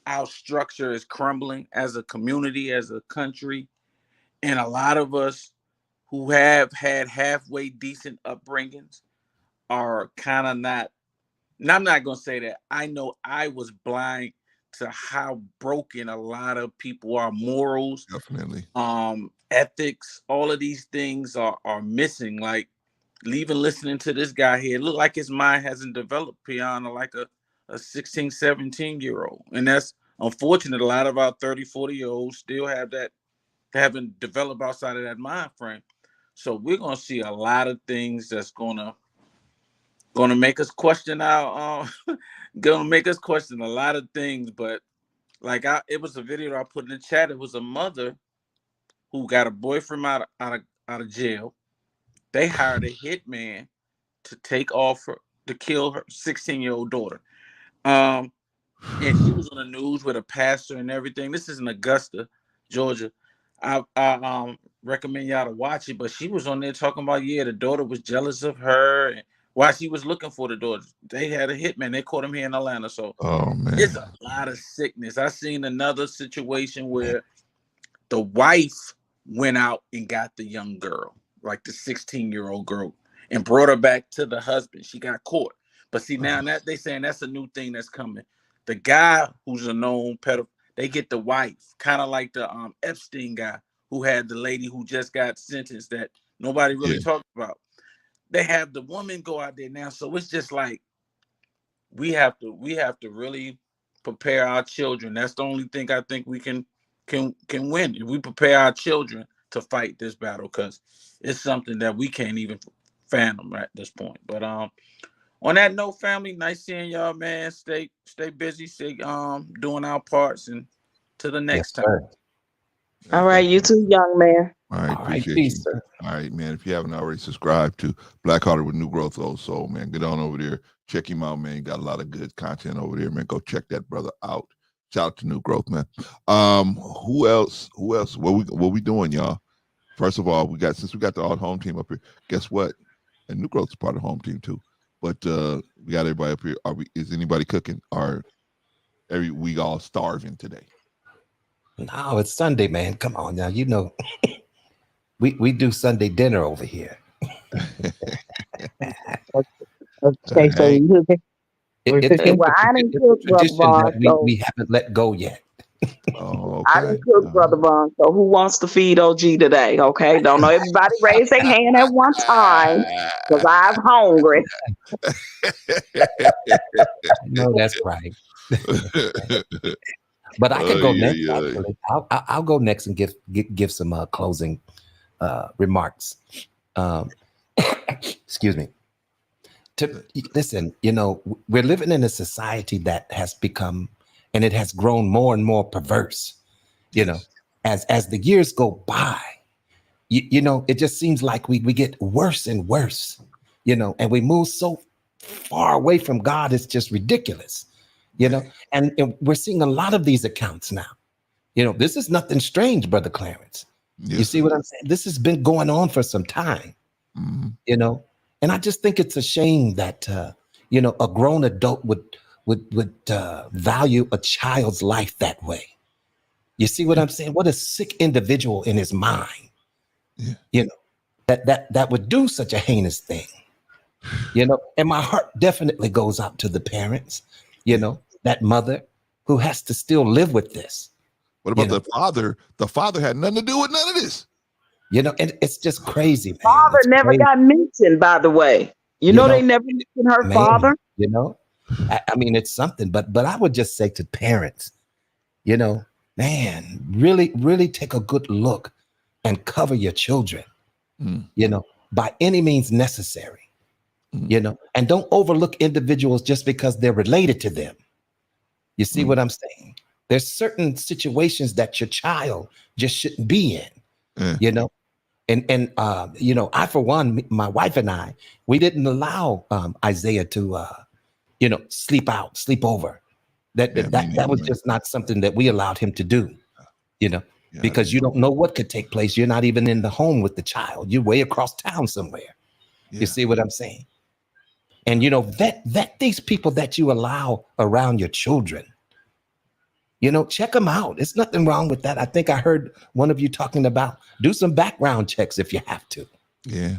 our structure is crumbling as a community, as a country, and a lot of us who have had halfway decent upbringings are kind of not. And I'm not gonna say that. I know I was blind to how broken a lot of people are. Morals, definitely, ethics, all of these things are missing. Like, even listening to this guy here, it looked like his mind hasn't developed beyond like a 16, 17-year-old. And that's unfortunate. A lot of our 30, 40-year-olds still haven't developed outside of that mind frame. So we're gonna see a lot of things that's gonna make us question gonna make us question a lot of things. But like, it was a video that I put in the chat. It was a mother who got a boyfriend out of jail. They hired a hitman to to kill her 16-year-old daughter. And she was on the news with a pastor and everything. This is in Augusta, Georgia. I recommend y'all to watch it. But she was on there talking about, the daughter was jealous of her, and while she was looking for the daughter, they had a hitman. They caught him here in Atlanta. So it's a lot of sickness. I seen another situation where the wife went out and got the young girl, like the 16-year-old girl, and brought her back to the husband. She got caught. But see, now that they saying that's a new thing that's coming. The guy who's a known pedophile, they get the wife, kind of like the Epstein guy who had the lady who just got sentenced that nobody really talked about. They have the woman go out there now. So it's just like, we have to really prepare our children. That's the only thing I think we can win. If we prepare our children to fight this battle, because it's something that we can't even fathom at this point. But on that note, family, nice seeing y'all, man. Stay busy, stay doing our parts, and to the next time. Sir. All right, you too, young man. All right, All right, appreciate peace, you. sir. All right, man. If you haven't already subscribed to Black Hearted with New Growth Old Soul, man, get on over there. Check him out, man. He got a lot of good content over there, man. Go check that brother out. Shout out to New Growth, man. Who else? What we doing, y'all? First of all, since we got the all home team up here, guess what? And New Growth is part of the home team too. But we got everybody up here. Is anybody cooking? We all starving today? No, it's Sunday, man. Come on now. You know, we do Sunday dinner over here. Okay, so Hey. you cooking? We're cooking. Well, I didn't It's a cook, Brother tradition Vaughn, that so we haven't let go yet. Oh, I okay. didn't cook, Brother Vaughn. So who wants to feed OG today? Okay, don't know everybody raise their hand at one time because I'm hungry. No, that's right. But I could go next. Actually, I'll go next and give some closing remarks. Excuse me. Listen, you know, we're living in a society that has become, and it has grown more and more perverse. You know, as the years go by, you know, it just seems like we get worse and worse. You know, and we move so far away from God, it's just ridiculous. You know, and we're seeing a lot of these accounts now. You know, this is nothing strange, Brother Clarence. Yes, you see what I'm saying? This has been going on for some time. Mm-hmm. You know, and I just think it's a shame that you know, a grown adult would value a child's life that way. You see what I'm saying? What a sick individual in his mind. Yeah. You know, that would do such a heinous thing. You know, and my heart definitely goes out to the parents, you know, that mother who has to still live with this. What about the father? The father had nothing to do with none of this. You know, and it's just crazy, man. Father never got mentioned, by the way. You know, they never mentioned her father. You know, I mean, it's something, but I would just say to parents, you know, man, really take a good look and cover your children, you know, by any means necessary. You know, and don't overlook individuals just because they're related to them. You see what I'm saying? There's certain situations that your child just shouldn't be in, you know? And you know, I, for one, my wife and I, we didn't allow Isaiah to, you know, sleep over. That was just not something that we allowed him to do, you know, because you don't know what could take place. You're not even in the home with the child. You're way across town somewhere. You see what I'm saying? And, you know, vet these people that you allow around your children. You know, check them out. There's nothing wrong with that. I think I heard one of you talking about do some background checks if you have to. Yeah.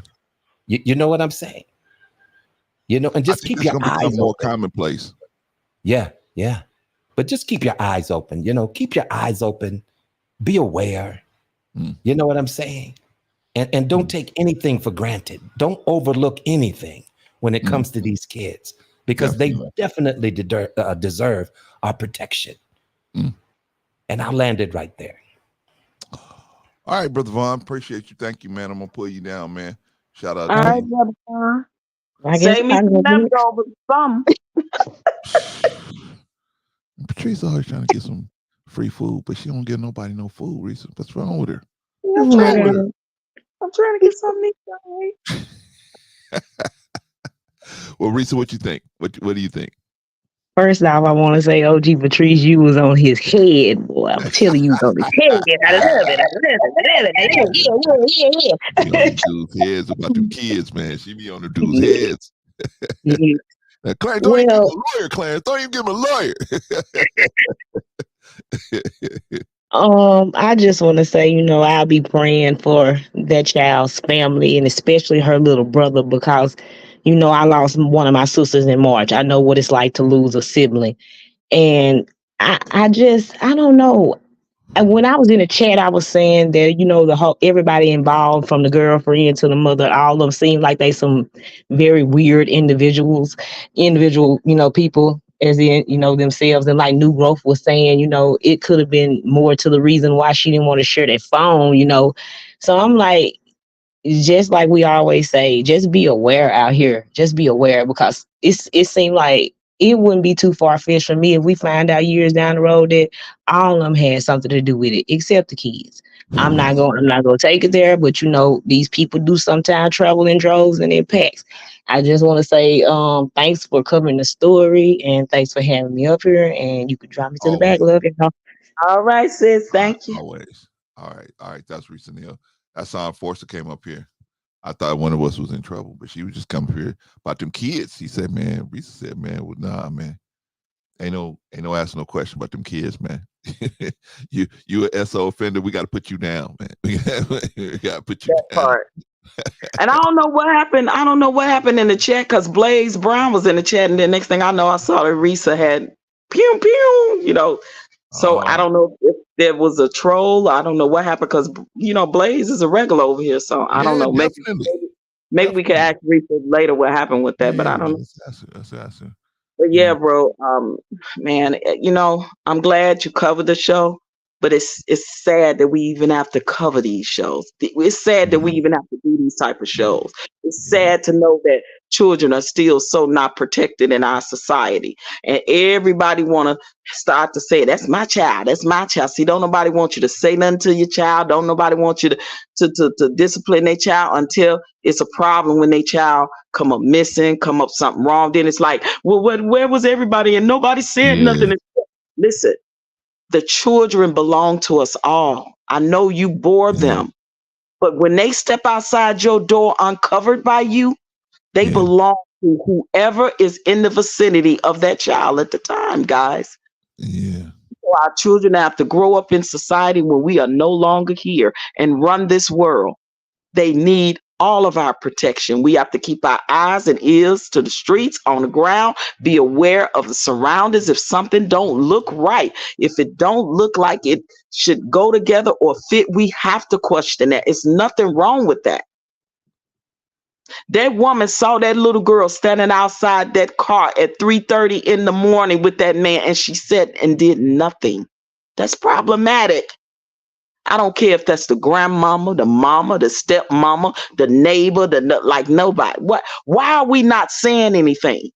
You know what I'm saying? You know, and just keep your eyes open. More commonplace. Yeah. But just keep your eyes open. You know, keep your eyes open. Be aware. You know what I'm saying? And don't take anything for granted. Don't overlook anything when it comes to these kids, because they definitely deserve our protection. And I landed right there. All right, Brother Vaughn, appreciate you. Thank you, man. I'm gonna pull you down, man. Shout out. All right, Brother Vaughn. Save me some leftovers. Some. Patrice always trying to get some free food, but she don't give nobody no food. Reason, what's wrong with her? I'm trying to get something to eat. Well, Risa, what you think? What do you think? First off, I want to say, OG Patrice, you was on his head, boy. I'm telling you, was on his head. I love it. Be on them dudes' heads about them kids, man. She be on the dudes' heads. Now, Clarence, don't even give him a lawyer, Clarence. Don't even give him a lawyer. I just want to say, you know, I'll be praying for that child's family and especially her little brother because, you know, I lost one of my sisters in March. I know what it's like to lose a sibling. And I don't know. And when I was in the chat, I was saying that, the whole everybody involved, from the girlfriend to the mother, all of them seem like they some very weird individual, people, as in, themselves. And like New Growth was saying, it could have been more to the reason why she didn't want to share that phone. So I'm like, just like we always say, just be aware out here. Just be aware, because it seemed like it wouldn't be too far-fetched for me if we find out years down the road that all of them had something to do with it, except the kids. I'm not gonna take it there, but these people do sometimes travel in droves and in packs. I just want to say thanks for covering the story, and thanks for having me up here, and you could drop me to the back. Always. Love you. All right, sis. Thank you. Always. All right. That's Risa Neal. That's how Forster came up here. I thought one of us was in trouble, but she was just coming here about them kids. He said, man, Risa said, man, well, nah, man. Ain't no ask no question about them kids, man. you a SO offender, we gotta put you down, man. We gotta put you That down. part. And I don't know what happened. I don't know what happened in the chat, because Blaze Brown was in the chat, and then next thing I know, I saw that Risa had pew pew, So I don't know if there was a troll. I don't know what happened, because Blaze is a regular over here. So I don't Yeah, know. Maybe we could definitely. ask Risa later what happened with that, but Yeah, I don't know. let's ask her. But yeah, bro, man, I'm glad you covered the show, but it's sad that we even have to cover these shows. It's sad that we even have to do these type of shows. It's sad to know that children are still so not protected in our society, and everybody want to start to say, "That's my child. That's my child." See, don't nobody want you to say nothing to your child. Don't nobody want you to discipline their child until it's a problem, when their child come up missing, come up something wrong. Then it's like, well, where was everybody? And nobody said nothing. Listen, the children belong to us all. I know you bore them, but when they step outside your door uncovered by you, they belong to whoever is in the vicinity of that child at the time, guys. Yeah. So our children have to grow up in society when we are no longer here and run this world. They need all of our protection. We have to keep our eyes and ears to the streets, on the ground, be aware of the surroundings. If something don't look right, if it don't look like it should go together or fit, we have to question that. It's nothing wrong with that. That woman saw that little girl standing outside that car at 3:30 in the morning with that man, and she sat and did nothing. That's problematic. I don't care if that's the grandmama, the mama, the stepmama, the neighbor, like nobody. Why are we not saying anything?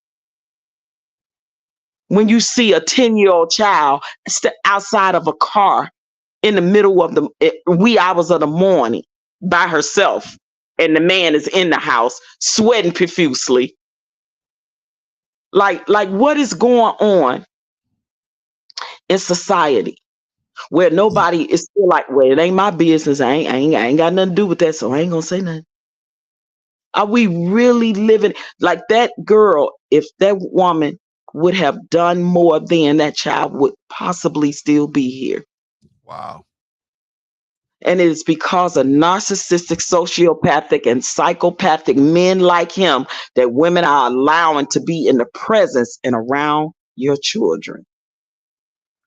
When you see a 10-year-old child outside of a car in the middle of the wee hours of the morning by herself, and the man is in the house sweating profusely. Like what is going on in society where nobody is still like, well, it ain't my business. I ain't got nothing to do with that, so I ain't gonna say nothing. Are we really living like that girl? If that woman would have done more, then that child would possibly still be here. Wow. And it is because of narcissistic, sociopathic, and psychopathic men like him that women are allowing to be in the presence and around your children.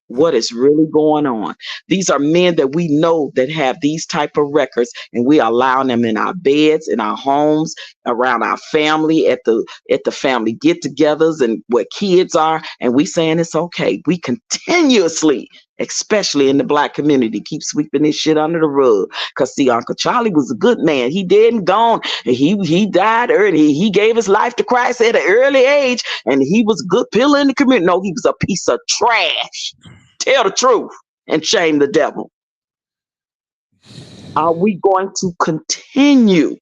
What is really going on? These are men that we know that have these type of records, and we are allowing them in our beds, in our homes, around our family, at the family get-togethers, and where kids are, and we saying it's okay. We continuously, especially in the Black community, keep sweeping this shit under the rug. Because see, Uncle Charlie was a good man. He dead and gone. And he died early. He gave his life to Christ at an early age, and he was a good pillar in the community. No, he was a piece of trash. Tell the truth and shame the devil. Are we going to continue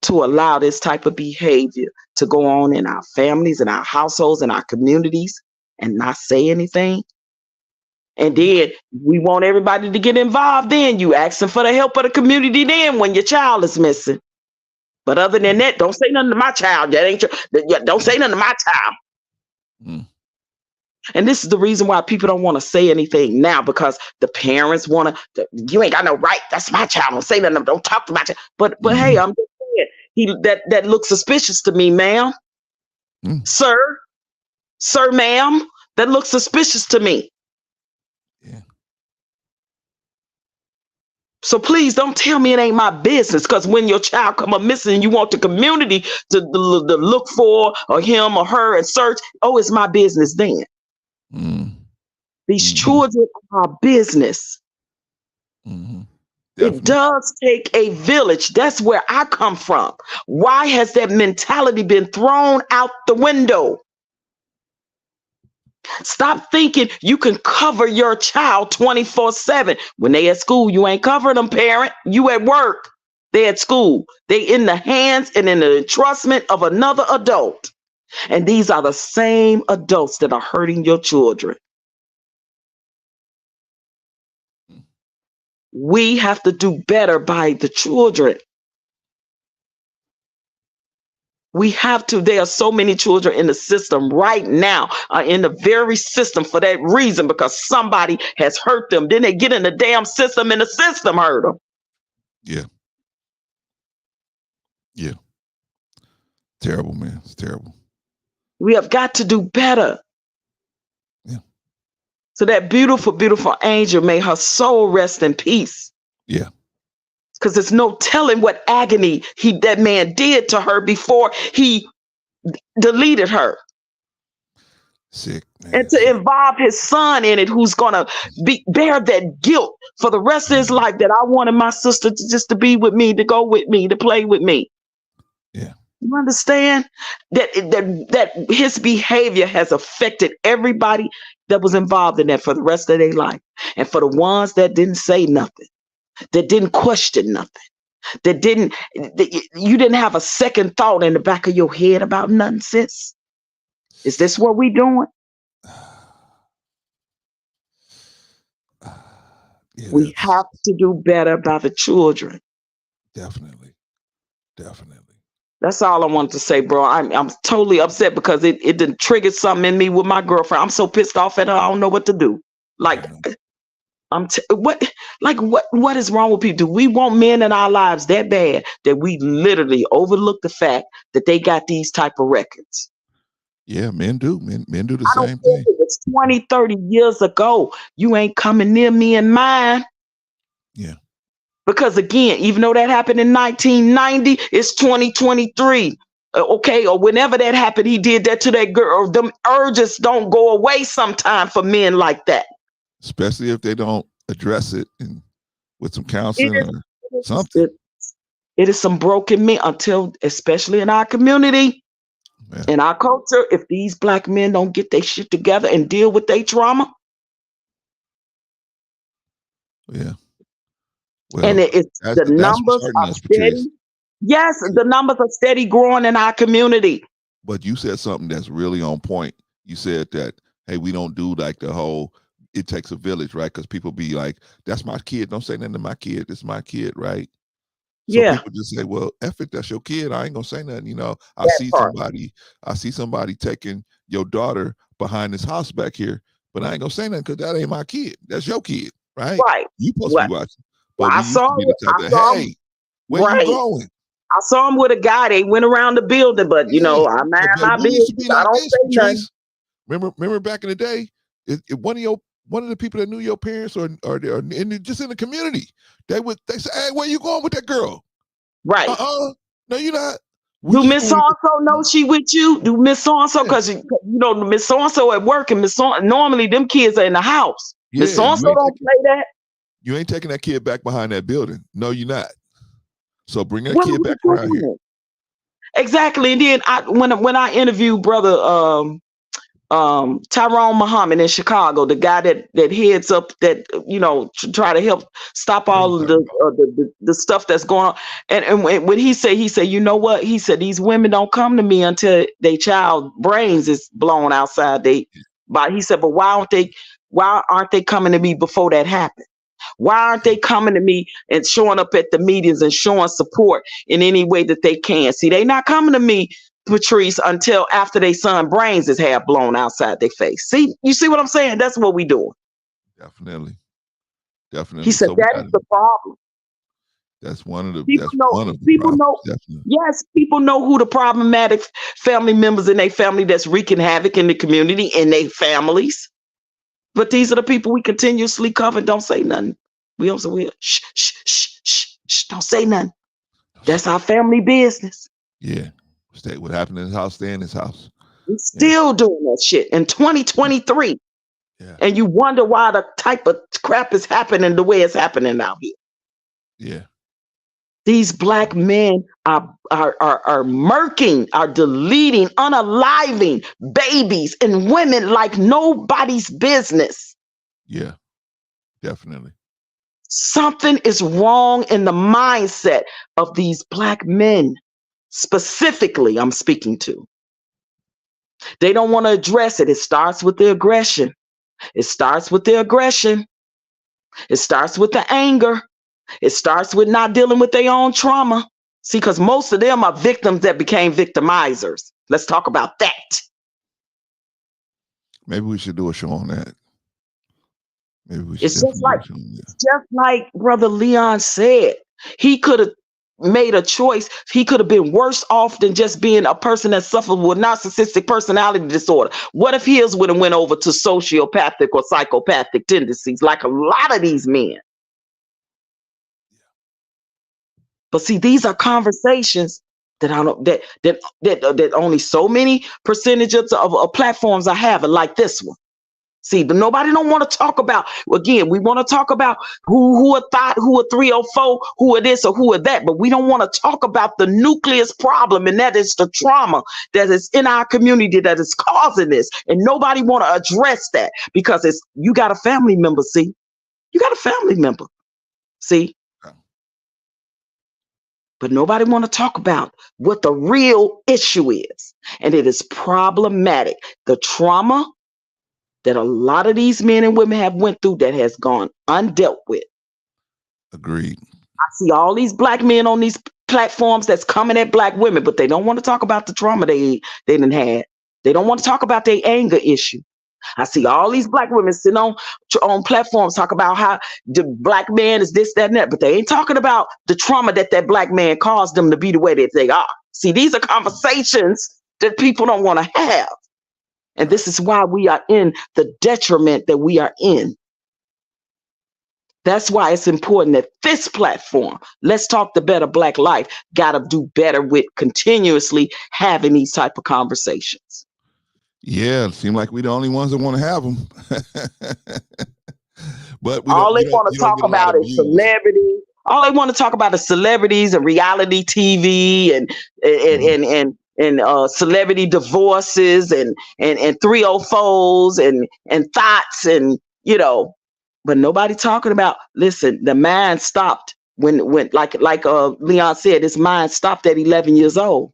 to allow this type of behavior to go on in our families, in our households, in our communities, and not say anything? And then we want everybody to get involved. Then you asking for the help of the community then when your child is missing. But other than that, don't say nothing to my child. That ain't don't say nothing to my child. And this is the reason why people don't want to say anything now, because the parents want to, you ain't got no right. That's my child. Don't say nothing. Don't talk to my child. But hey, I'm just saying, that looks suspicious to me, ma'am. Sir, ma'am, that looks suspicious to me. So please don't tell me it ain't my business, because when your child come up missing, you want the community to look for or him or her and search. Oh, it's my business then. These children are our business. It does take a village. That's where I come from. Why has that mentality been thrown out the window? Stop thinking you can cover your child 24/7. When they at school, you ain't covering them, parent. You at work. They at school. They in the hands and in the entrustment of another adult. And these are the same adults that are hurting your children. We have to do better by the children. We have to. There are so many children in the system right now, in the very system for that reason, because somebody has hurt them. Then they get in the damn system and the system hurt them. Yeah. Yeah. Terrible, man. It's terrible. We have got to do better. Yeah. So that beautiful, beautiful angel, may her soul rest in peace. Yeah. Because there's no telling what agony that man did to her before he deleted her. Sick, man. And to involve his son in it, who's gonna bear that guilt for the rest of his life, that I wanted my sister to be with me, to go with me, to play with me. Yeah. You understand that his behavior has affected everybody that was involved in that for the rest of their life. And for the ones that didn't say nothing, that didn't question nothing, you didn't have a second thought in the back of your head about nothing, sis. Is this what we doing? Yeah, we have to do better by the children. Definitely. Definitely. That's all I wanted to say, bro. I'm totally upset because it didn't trigger something in me with my girlfriend. I'm so pissed off at her. I don't know what to do. Like, what is wrong with people? Do we want men in our lives that bad that we literally overlook the fact that they got these type of records? Yeah, men do. Men do the I don't same care thing. if it's 20, 30 years ago. You ain't coming near me and mine. Yeah. Because again, even though that happened in 1990, it's 2023. Okay, or whenever that happened, he did that to that girl. Them urges don't go away sometime for men like that. Especially if they don't address it with some counseling or something. It is some broken men especially in our community, in our culture, if these black men don't get their shit together and deal with their trauma. Yeah. Well, and the numbers are steady. Yes, the numbers are steady growing in our community. But you said something that's really on point. You said that, hey, we don't do like the whole, it takes a village, right? Because people be like, that's my kid. Don't say nothing to my kid. It's my kid, right? So people just say, well, F it, that's your kid. I ain't gonna say nothing. You know, I see somebody taking your daughter behind this house back here, but I ain't gonna say nothing because that ain't my kid. That's your kid, right? Right. You supposed to be watching. But I saw hey, where you going? I saw him with a guy. They went around the building, but you know, I mind my business. I don't say nothing. Remember back in the day, one of the people that knew your parents or just in the community, they say, hey, where you going with that girl? Right. No, you're not. Do Miss So-and-so know she with you? Do Miss So-and-so, because you know, Miss So-and-so at work, and Miss normally them kids are in the house. Miss So-and-so don't play that. You ain't taking that kid back behind that building. No, you're not. So bring that kid back around here. Exactly. And then when I interviewed brother Tyrone Muhammad in Chicago, the guy that heads up that, you know, to try to help stop all of the stuff that's going on. And when he said, you know what? He said, these women don't come to me until their child brains is blown outside. He said, but why aren't they coming to me before that happened? Why aren't they coming to me and showing up at the meetings and showing support in any way that they can? See, they not coming to me, Patrice, until after their son brains is half blown outside their face. See, you see what I'm saying? That's what we doing. Definitely. He said that is the problem. That's one of the people know. Yes, people know who the problematic family members in their family that's wreaking havoc in the community and their families. But these are the people we continuously cover. Don't say nothing. We don't say, shh, shh, shh, shh, shh, don't say nothing. That's our family business. Yeah. Stay. What happened in his house, stay in his house. We're still doing that shit in 2023. Yeah. And you wonder why the type of crap is happening the way it's happening out here. Yeah. These black men are murking, are deleting, unaliving babies and women like nobody's business. Yeah, definitely. Something is wrong in the mindset of these black men, specifically, I'm speaking to. They don't want to address it. It starts with the aggression. It starts with the aggression. It starts with the anger. It starts with not dealing with their own trauma. See, because most of them are victims that became victimizers. Let's talk about that. Maybe we should do a show on that. Maybe we should. It's just like Brother Leon said. He could have made a choice. He could have been worse off than just being a person that suffered with narcissistic personality disorder. What if his would have went over to sociopathic or psychopathic tendencies, like a lot of these men? But see, these are conversations that I don't that only so many percentages of platforms are having, like this one. See, but nobody don't want to talk about. Again, we want to talk about who are thought, who are 304, who are this or who are that, but we don't want to talk about the nucleus problem, and that is the trauma that is in our community that is causing this, and nobody want to address that because it's you got a family member. See, you got a family member. See. But nobody want to talk about what the real issue is. And it is problematic. The trauma that a lot of these men and women have went through that has gone undealt with. Agreed. I see all these black men on these platforms that's coming at black women, but they don't want to talk about the trauma they done had. They don't want to talk about their anger issue. I see all these black women sitting on platforms talk about how the black man is this, that, and that, but they ain't talking about the trauma that black man caused them to be the way that they are. See, these are conversations that people don't want to have. And this is why we are in the detriment that we are in. That's why it's important that this platform, Let's Talk the Better Black Life, got to do better with continuously having these type of conversations. Yeah, it seems like we're the only ones that want to have them. But all they want to talk about is celebrity. All they want to talk about is celebrities and reality TV and celebrity divorces and 304s and thoughts and but nobody talking about. Listen, the mind stopped when like Leon said, his mind stopped at 11 years old.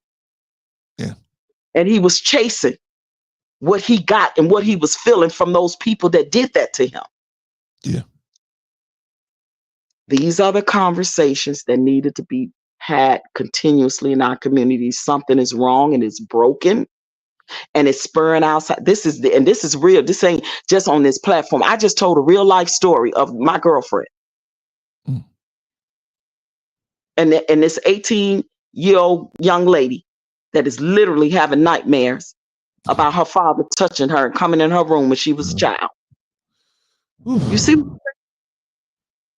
Yeah, and he was chasing what he got and what he was feeling from those people that did that to him. Yeah. These are the conversations that needed to be had continuously in our community. Something is wrong and it's broken and it's spurring outside. This is real. This ain't just on this platform. I just told a real life story of my girlfriend. Mm. And this 18-year-old young lady that is literally having nightmares about her father touching her and coming in her room when she was a child. You see?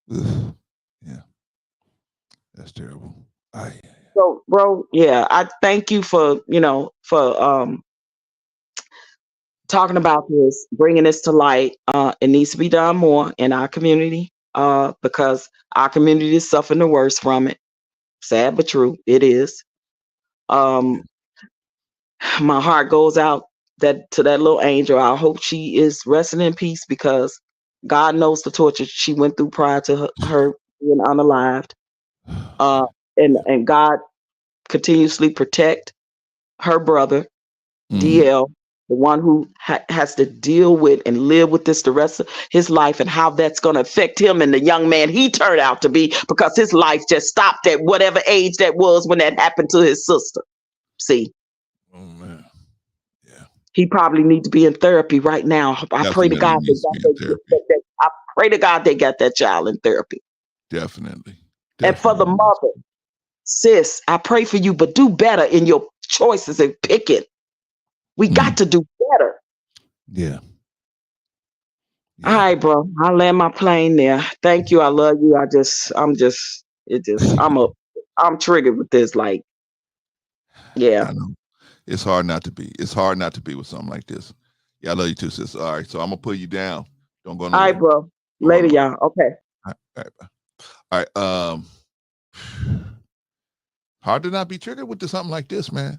Yeah. That's terrible. So, bro, yeah, I thank you for talking about this, bringing this to light. It needs to be done more in our community because our community is suffering the worst from it. Sad but true, it is. My heart goes out to that little angel. I hope she is resting in peace because God knows the torture she went through prior to her being unalived. And God continuously protect her brother, DL, the one who has to deal with and live with this the rest of his life, and how that's going to affect him and the young man he turned out to be, because his life just stopped at whatever age that was when that happened to his sister. See? Oh, man. He probably need to be in therapy right now. I pray to God they got that child in therapy. Definitely. And for the mother, sis, I pray for you, but do better in your choices and picking. We got to do better. Yeah. All right, bro. I'll land my plane there. Thank you. I love you. I'm triggered with this. Like, yeah. I know. It's hard not to be. It's hard not to be with something like this. Yeah, I love you too, sis. All right, so I'm gonna pull you down. Don't go All nowhere. right, bro. Don't go Later, nowhere. y'all. Okay. All right, bye. All right. Hard to not be triggered with something like this, man.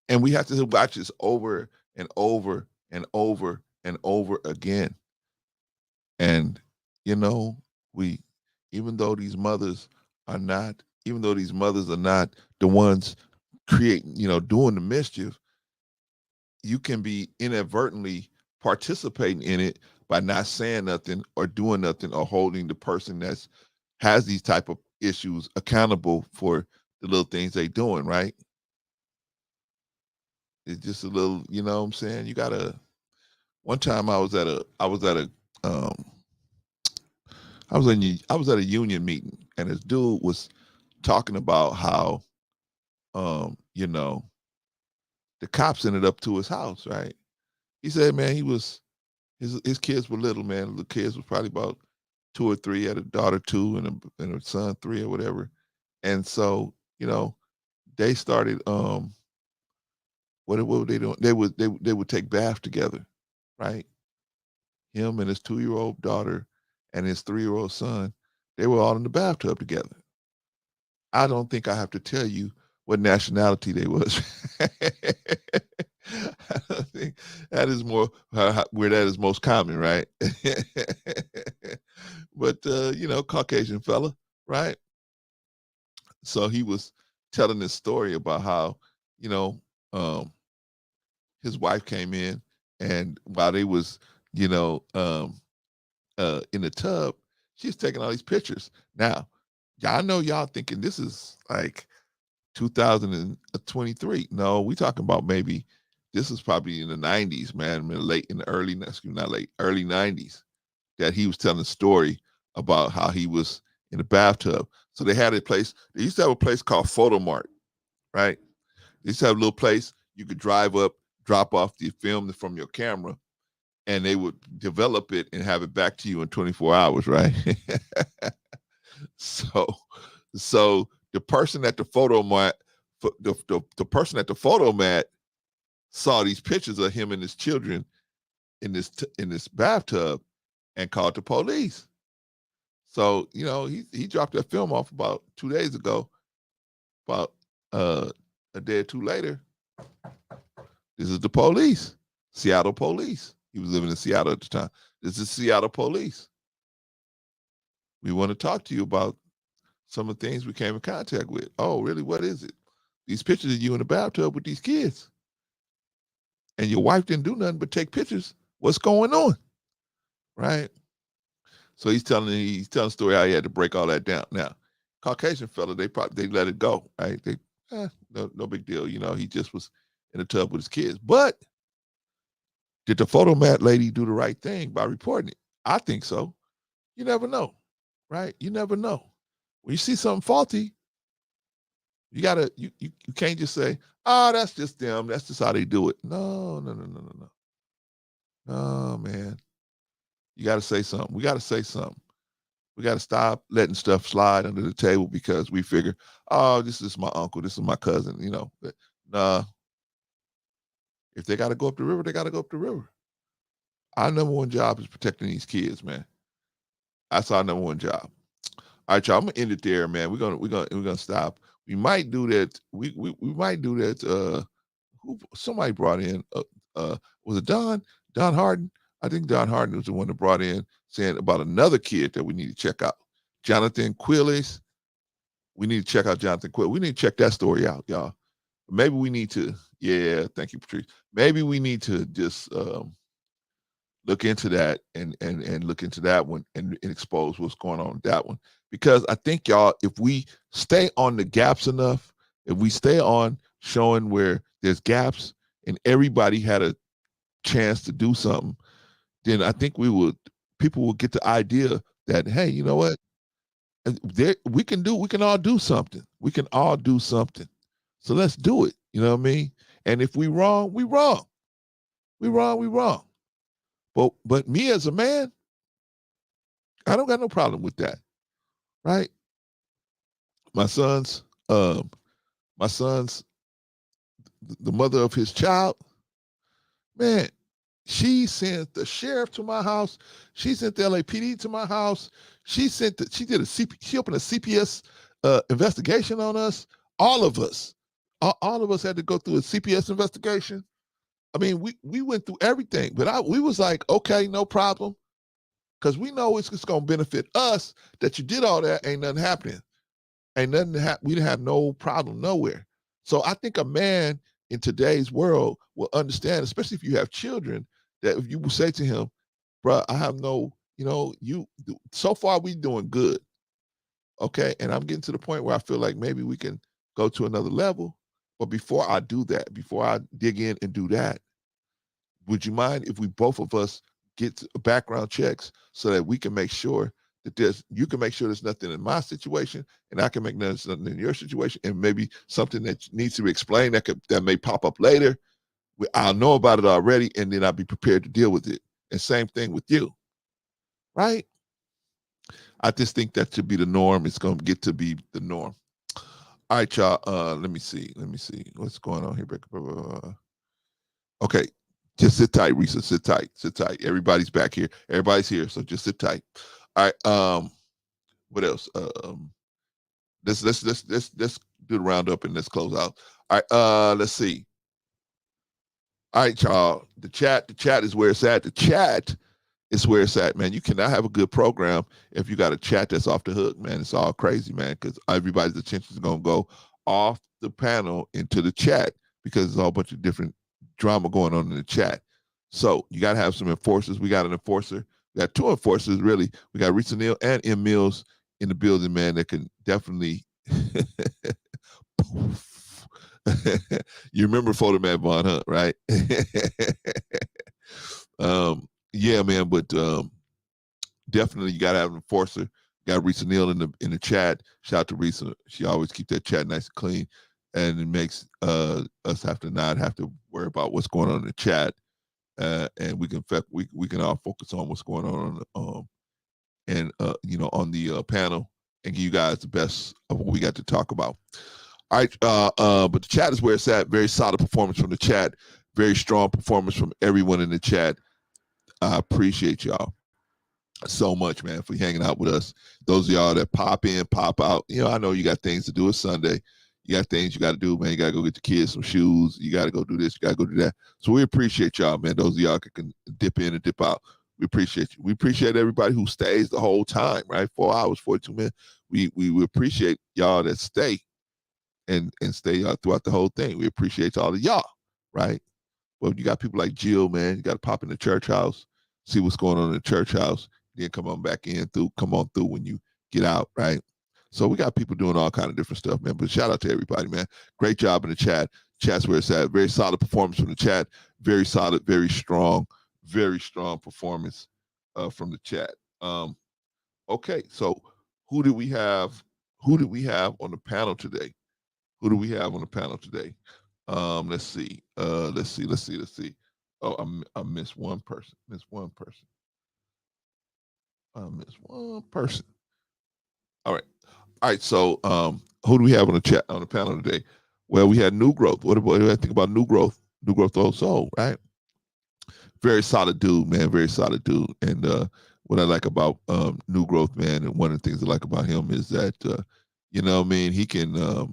And we have to watch this over and over and over and over again. And you know, we even though these mothers are not, the ones creating, doing the mischief, you can be inadvertently participating in it by not saying nothing or doing nothing or holding the person that's has these type of issues accountable for the little things they doing, right? It's just a little, you know what I'm saying? You gotta one time I was at a um I was at a union meeting and this dude was talking about how the cops ended up to his house, right? He said, man, his kids were little, man. The kids was probably about 2 or 3. He had a daughter 2 and a son 3 or whatever. And so, they started what were they doing? They would take baths together, right? Him and his 2-year-old daughter and his 3-year-old son, they were all in the bathtub together. I don't think I have to tell you what nationality they was. I don't think that is more where that is most common, right? But Caucasian fella, right? So he was telling this story about how, you know, um, his wife came in and while they was, in the tub, she's taking all these pictures. Now, y'all know y'all thinking this is like 2023. No, we talking about maybe this is probably in the 90s, man, early 90s that he was telling a story about how he was in the bathtub. So they used to have a place called Photo Mart, right? They used to have a little place you could drive up, drop off the film from your camera, and they would develop it and have it back to you in 24 hours, right? So the person at the photo mat, the person at the photo mat saw these pictures of him and his children in this bathtub and called the police. So he dropped that film off about 2 days ago. About a day or two later, this is the police, Seattle police. He was living in Seattle at the time. This is Seattle police. We want to talk to you about some of the things we came in contact with. Oh, really? What is it? These pictures of you in the bathtub with these kids. And your wife didn't do nothing but take pictures. What's going on? Right? So he's telling a story how he had to break all that down. Now, Caucasian fella, they let it go, right? No big deal. He just was in the tub with his kids. But did the photo mat lady do the right thing by reporting it? I think so. You never know, right? You never know. When you see something faulty, you can't just say, "Oh, that's just them. That's just how they do it." No. No, man. You got to say something. We got to say something. We got to stop letting stuff slide under the table because we figure, "Oh, this is my uncle. This is my cousin." Nah. If they got to go up the river, they got to go up the river. Our number one job is protecting these kids, man. That's our number one job. All right, y'all. I'm gonna end it there, man. We're gonna stop. We might do that. We might do that. Somebody brought in? Was it Don? Don Harden? I think Don Harden was the one that brought in saying about another kid that we need to check out. Jonathan Quillis. We need to check out Jonathan Quillis. We need to check that story out, y'all. Maybe we need to. Yeah, thank you, Patrice. Maybe we need to just look into that and look into that one and expose what's going on with that one. Because I think, y'all, if we stay on the gaps enough, if we stay on showing where there's gaps and everybody had a chance to do something, then I think people will get the idea that, hey, you know what? We can all do something. We can all do something. So let's do it. You know what I mean? And if we wrong, we wrong. We wrong. But me as a man, I don't got no problem with that, right? My son's, the mother of his child, man, she sent the sheriff to my house. She sent the LAPD to my house. She opened a CPS investigation on us. All of us had to go through a CPS investigation. I mean, we went through everything, but we was like, okay, no problem, because we know it's just gonna benefit us that you did all that. Ain't nothing happening. Ain't nothing we didn't have no problem nowhere. So I think a man in today's world will understand, especially if you have children, that if you will say to him, bro, I have no, so far we doing good. Okay. And I'm getting to the point where I feel like maybe we can go to another level. But before I do that, before I dig in and do that, would you mind if we both of us get background checks so that we can make sure that you can make sure there's nothing in my situation and I can make nothing in your situation, and maybe something that needs to be explained that may pop up later. I'll know about it already, and then I'll be prepared to deal with it. And same thing with you, right? I just think that should be the norm. It's going to get to be the norm. All right, y'all. Let me see. What's going on here? Okay. Just sit tight, Risa. Sit tight. Everybody's back here. Everybody's here. So just sit tight. All right. What else? Let's do the roundup and let's close out. All right. Let's see. All right, y'all. The chat is where it's at. The chat is where it's at, man. You cannot have a good program if you got a chat that's off the hook, man. It's all crazy, man, because everybody's attention is gonna go off the panel into the chat because there's a whole bunch of different drama going on in the chat. So you got to have some enforcers. We got an enforcer. We got two enforcers, really. We got Risa Neal and M. Mills in the building, man, that can definitely you remember Photo Man Von Hunt, right? Yeah, man, but definitely you gotta have an enforcer. Got Risa Neal in the chat. Shout out to Risa. She always keep that chat nice and clean, and it makes us not have to worry about what's going on in the chat, and we can all focus on what's going on on the panel and give you guys the best of what we got to talk about. All right, but the chat is where it's at. Very solid performance from the chat. Very strong performance from everyone in the chat. I appreciate y'all so much, man, for hanging out with us. Those of y'all that pop in, pop out. I know you got things to do. It's Sunday. You got things you got to do, man. You got to go get the kids some shoes. You got to go do this. You got to go do that. So we appreciate y'all, man. Those of y'all can dip in and dip out. We appreciate you. We appreciate everybody who stays the whole time, right? 4 hours, 42 minutes. We appreciate y'all that stay and stay throughout the whole thing. We appreciate all of y'all, right? Well, you got people like Jill, man. You got to pop in the church house, see what's going on in the church house, then come on through when you get out, right? So we got people doing all kind of different stuff, man. But shout out to everybody, man. Great job in the chat. Chat's where it's at. Very solid performance from the chat. Very solid, very strong performance from the chat. Okay, so who do we have on the panel today? Let's see. Oh, I missed one person. All right. So, who do we have on the panel today? Well, we had New Growth. What do I think about New Growth? New Growth also, right? Very solid dude, man. Very solid dude. And what I like about New Growth, man, and one of the things I like about him is that, he can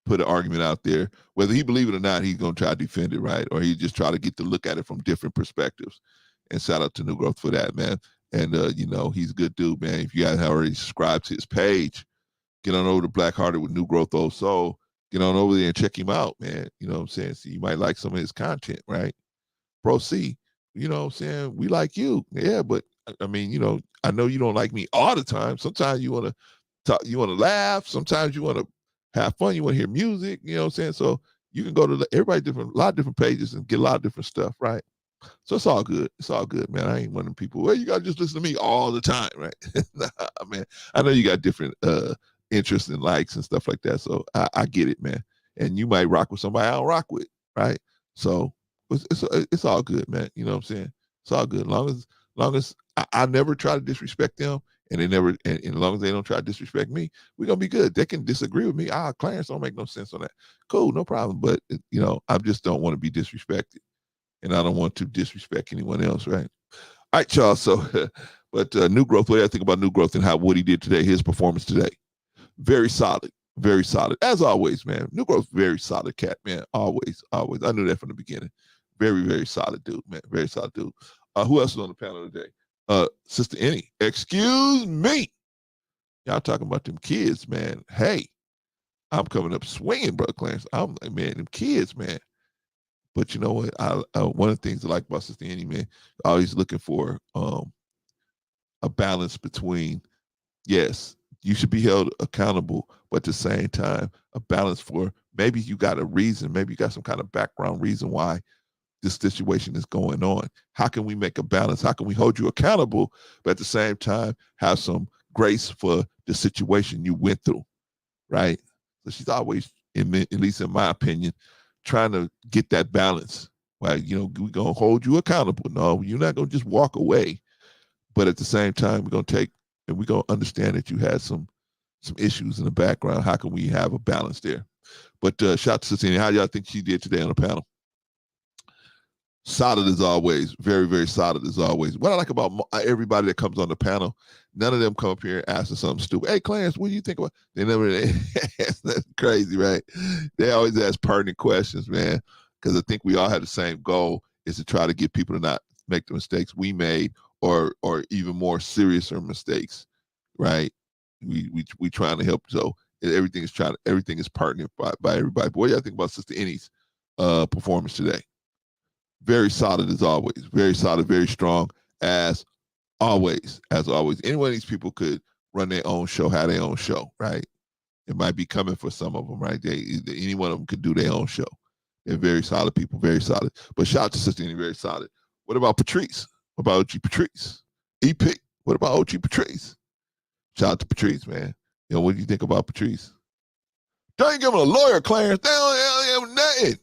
put an argument out there. Whether he believe it or not, he's going to try to defend it, right? Or he just try to get to look at it from different perspectives. And shout out to New Growth for that, man. And, he's a good dude, man. If you guys have already subscribed to his page, get on over to Black Hearted with New Growth Old Soul. Get on over there and check him out, man. You know what I'm saying? So you might like some of his content, right? Bro, see, you know what I'm saying? We like you. Yeah, but I mean, I know you don't like me all the time. Sometimes you want to talk, you want to laugh. Sometimes you want to have fun. You want to hear music. You know what I'm saying? So you can go to a lot of different pages and get a lot of different stuff, right? So it's all good. It's all good, man. I ain't one of them people, well, you got to just listen to me all the time, right? Nah, man. I know you got different interests and likes and stuff like that. So I get it, man. And you might rock with somebody I don't rock with, right? So it's all good, man. You know what I'm saying? It's all good. Long as I never try to disrespect them, and they never. And as long as they don't try to disrespect me, we're gonna be good. They can disagree with me. Clarence don't make no sense on that. Cool, no problem. But I just don't want to be disrespected, and I don't want to disrespect anyone else, right? All right, y'all. So, but New Growth. What do I think about New Growth and what he did today? His performance today, very solid, very solid. As always, man. New Growth, very solid cat, man. Always, always. I knew that from the beginning. Very, very solid dude, man. Very solid dude. Who else is on the panel today? Sister Annie. Excuse me. Y'all talking about them kids, man. Hey, I'm coming up swinging, Brother Clarence. I'm like, man, them kids, man. But you know what? One of the things I like about Sister Annie, man, always looking for a balance between, yes, you should be held accountable, but at the same time, a balance for maybe you got a reason, maybe you got some kind of background reason why this situation is going on. How can we make a balance? How can we hold you accountable, but at the same time have some grace for the situation you went through, right? So she's always, at least in my opinion, trying to get that balance. Like, we're going to hold you accountable. No, you're not going to just walk away. But at the same time, we're going to understand that you had some issues in the background. How can we have a balance there? But shout out to Sister Annie. How y'all think she did today on the panel? Solid as always. Very, very solid as always. What I like about everybody that comes on the panel, none of them come up here and ask us something stupid. Hey, Clarence, what do you think about? They never. That's crazy, right? They always ask pertinent questions, man. Because I think we all have the same goal, is to try to get people to not make the mistakes we made, or even more serious mistakes, right? We trying to help. So everything is pertinent by everybody. But what do y'all think about Sister Annie's performance today? Very solid as always. Very solid, very strong as always. As always. Any one of these people could run their own show, have their own show, right? It might be coming for some of them, right? Any one of them could do their own show. They're very solid people, very solid. But shout out to Sister Annie, very solid. What about Patrice? What about OG Patrice? EP? What about OG Patrice? Shout out to Patrice, man. What do you think about Patrice? Don't give him a lawyer, Clarence. They don't have nothing.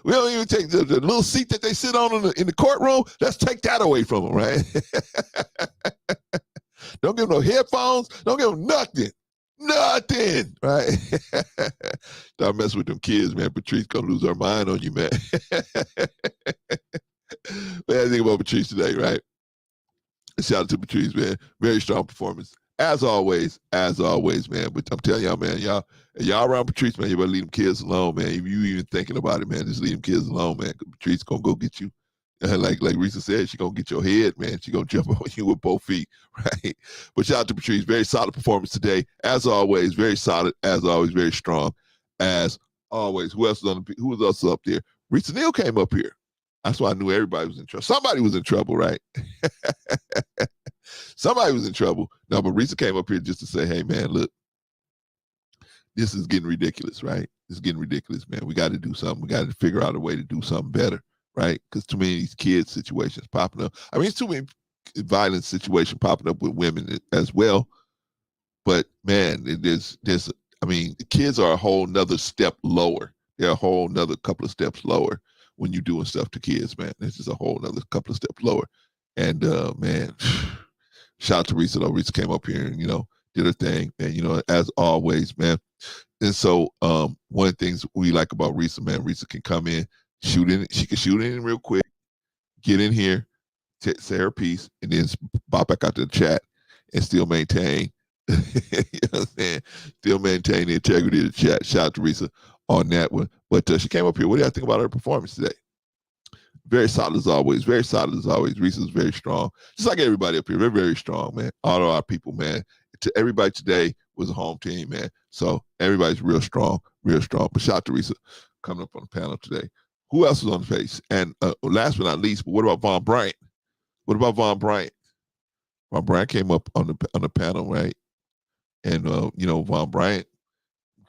We don't even take the little seat that they sit on in the courtroom. Let's take that away from them, right? Don't give them no headphones. Don't give them nothing. Nothing, right? Start messing with them kids, man. Patrice gonna lose her mind on you, man. What do you think about Patrice today, right? Shout out to Patrice, man. Very strong performance. As always, man. But I'm telling y'all, man, y'all around Patrice, man, you better leave them kids alone, man. If you even thinking about it, man, just leave them kids alone, man. Patrice gonna go get you. Like Risa said, she gonna get your head, man. She gonna jump on you with both feet, right? But shout out to Patrice. Very solid performance today. As always, very solid. As always, very strong. As always. Who else was up there? Risa Neal came up here. That's why I knew everybody was in trouble. Somebody was in trouble, right? Somebody was in trouble. No, but Risa came up here just to say, hey, man, look, this is getting ridiculous, right? It's getting ridiculous, man. We got to do something. We got to figure out a way to do something better, right? Because too many of these kids situations popping up. I mean, it's too many violent situations popping up with women as well. But, man, the kids are a whole nother step lower. They're a whole nother couple of steps lower when you're doing stuff to kids, man. This is a whole nother couple of steps lower. And, man, shout out to Risa, though. Risa came up here and, did her thing. And, as always, man. And so one of the things we like about Risa, man, Risa can come in, shoot in. She can shoot in real quick, get in here, say her piece, and then pop back out to the chat and still maintain, you know what I'm saying? Still maintain the integrity of the chat. Shout out to Risa on that one. But she came up here. What do you think about her performance today? Very solid as always. Very solid as always. Risa's very strong. Just like everybody up here. Very, very strong, man. All of our people, man. To everybody today was a home team, man. So everybody's real strong, real strong. But shout out to Risa coming up on the panel today. Who else was on the face? And last but not least, but what about Von Bryant? What about Von Bryant? Von Bryant came up on the panel, right? And Von Bryant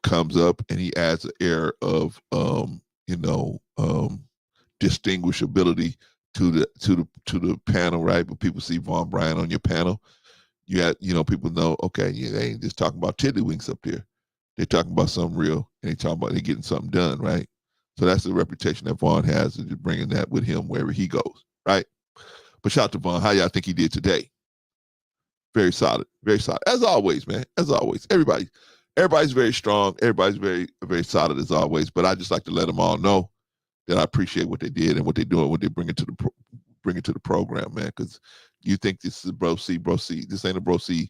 comes up and he adds an air of distinguishability to the panel, right? But people see Von Bryant on your panel. You had, people know, okay, they ain't just talking about tiddlywinks up there. They're talking about something real, and they're getting something done, right? So that's the reputation that Vaughn has, is just bringing that with him wherever he goes, right? But shout out to Vaughn. How y'all think he did today? Very solid. Very solid. As always, man. As always. Everybody's very strong. Everybody's very, very solid as always. But I just like to let them all know that I appreciate what they did and what they're doing, what they bring to the program, man. Because you think this is Bro C. This ain't a Bro C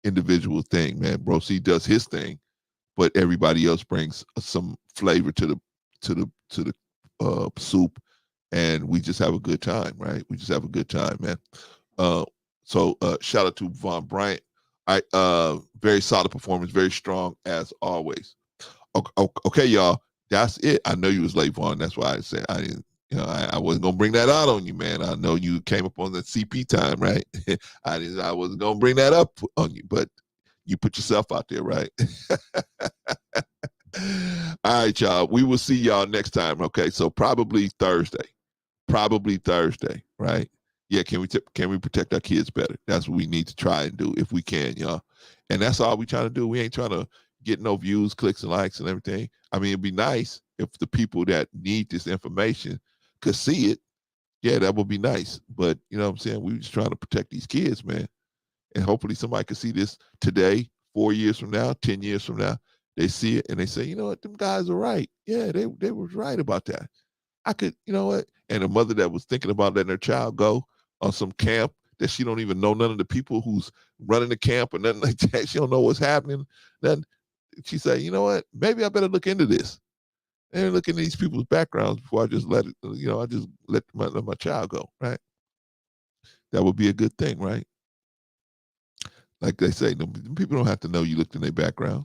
individual thing, man. Bro C does his thing, but everybody else brings some flavor to the soup, and we just have a good time, right? We just have a good time, man. So shout out to Von Bryant. Very solid performance, very strong as always. Okay, y'all, that's it. I know you was late, Vaughn. That's why I said I wasn't gonna bring that out on you, man. I know you came up on the CP time, right? I wasn't gonna bring that up on you, but you put yourself out there, right? All right, y'all. We will see y'all next time. Okay, so probably Thursday, right? Yeah, can we protect our kids better? That's what we need to try and do if we can, y'all. And that's all we trying to do. We ain't trying to get no views, clicks, and likes and everything. I mean, it'd be nice if the people that need this information could see it. Yeah, that would be nice. But you know what I'm saying? We're just trying to protect these kids, man. And hopefully somebody can see this today, 4 years from now, 10 years from now. They see it and they say, you know what, them guys are right. Yeah, they were right about that. I could, you know what? And a mother that was thinking about letting her child go on some camp that she don't even know none of the people who's running the camp or nothing like that. She don't know what's happening. Then she said, you know what? Maybe I better look into this. And look into these people's backgrounds before I just let it, I just let my child go, right? That would be a good thing, right? Like they say, people don't have to know you looked in their background,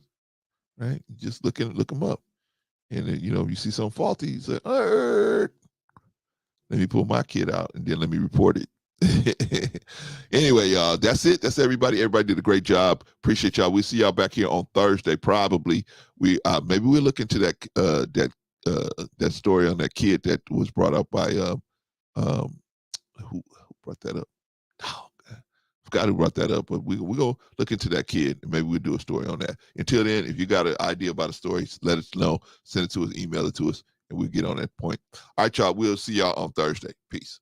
right? Just look them up. And then, if you see something faulty, you say, let me pull my kid out and then let me report it. Anyway, y'all, that's it. That's everybody. Everybody did a great job. Appreciate y'all. We'll see y'all back here on Thursday. Probably maybe we'll look into that story on that kid that was brought up by who brought that up? Oh, God. Forgot who brought that up, but we're gonna look into that kid and maybe we'll do a story on that. Until then, if you got an idea about a story, let us know. Send it to us, email it to us, and we'll get on that point. All right, y'all. We'll see y'all on Thursday. Peace.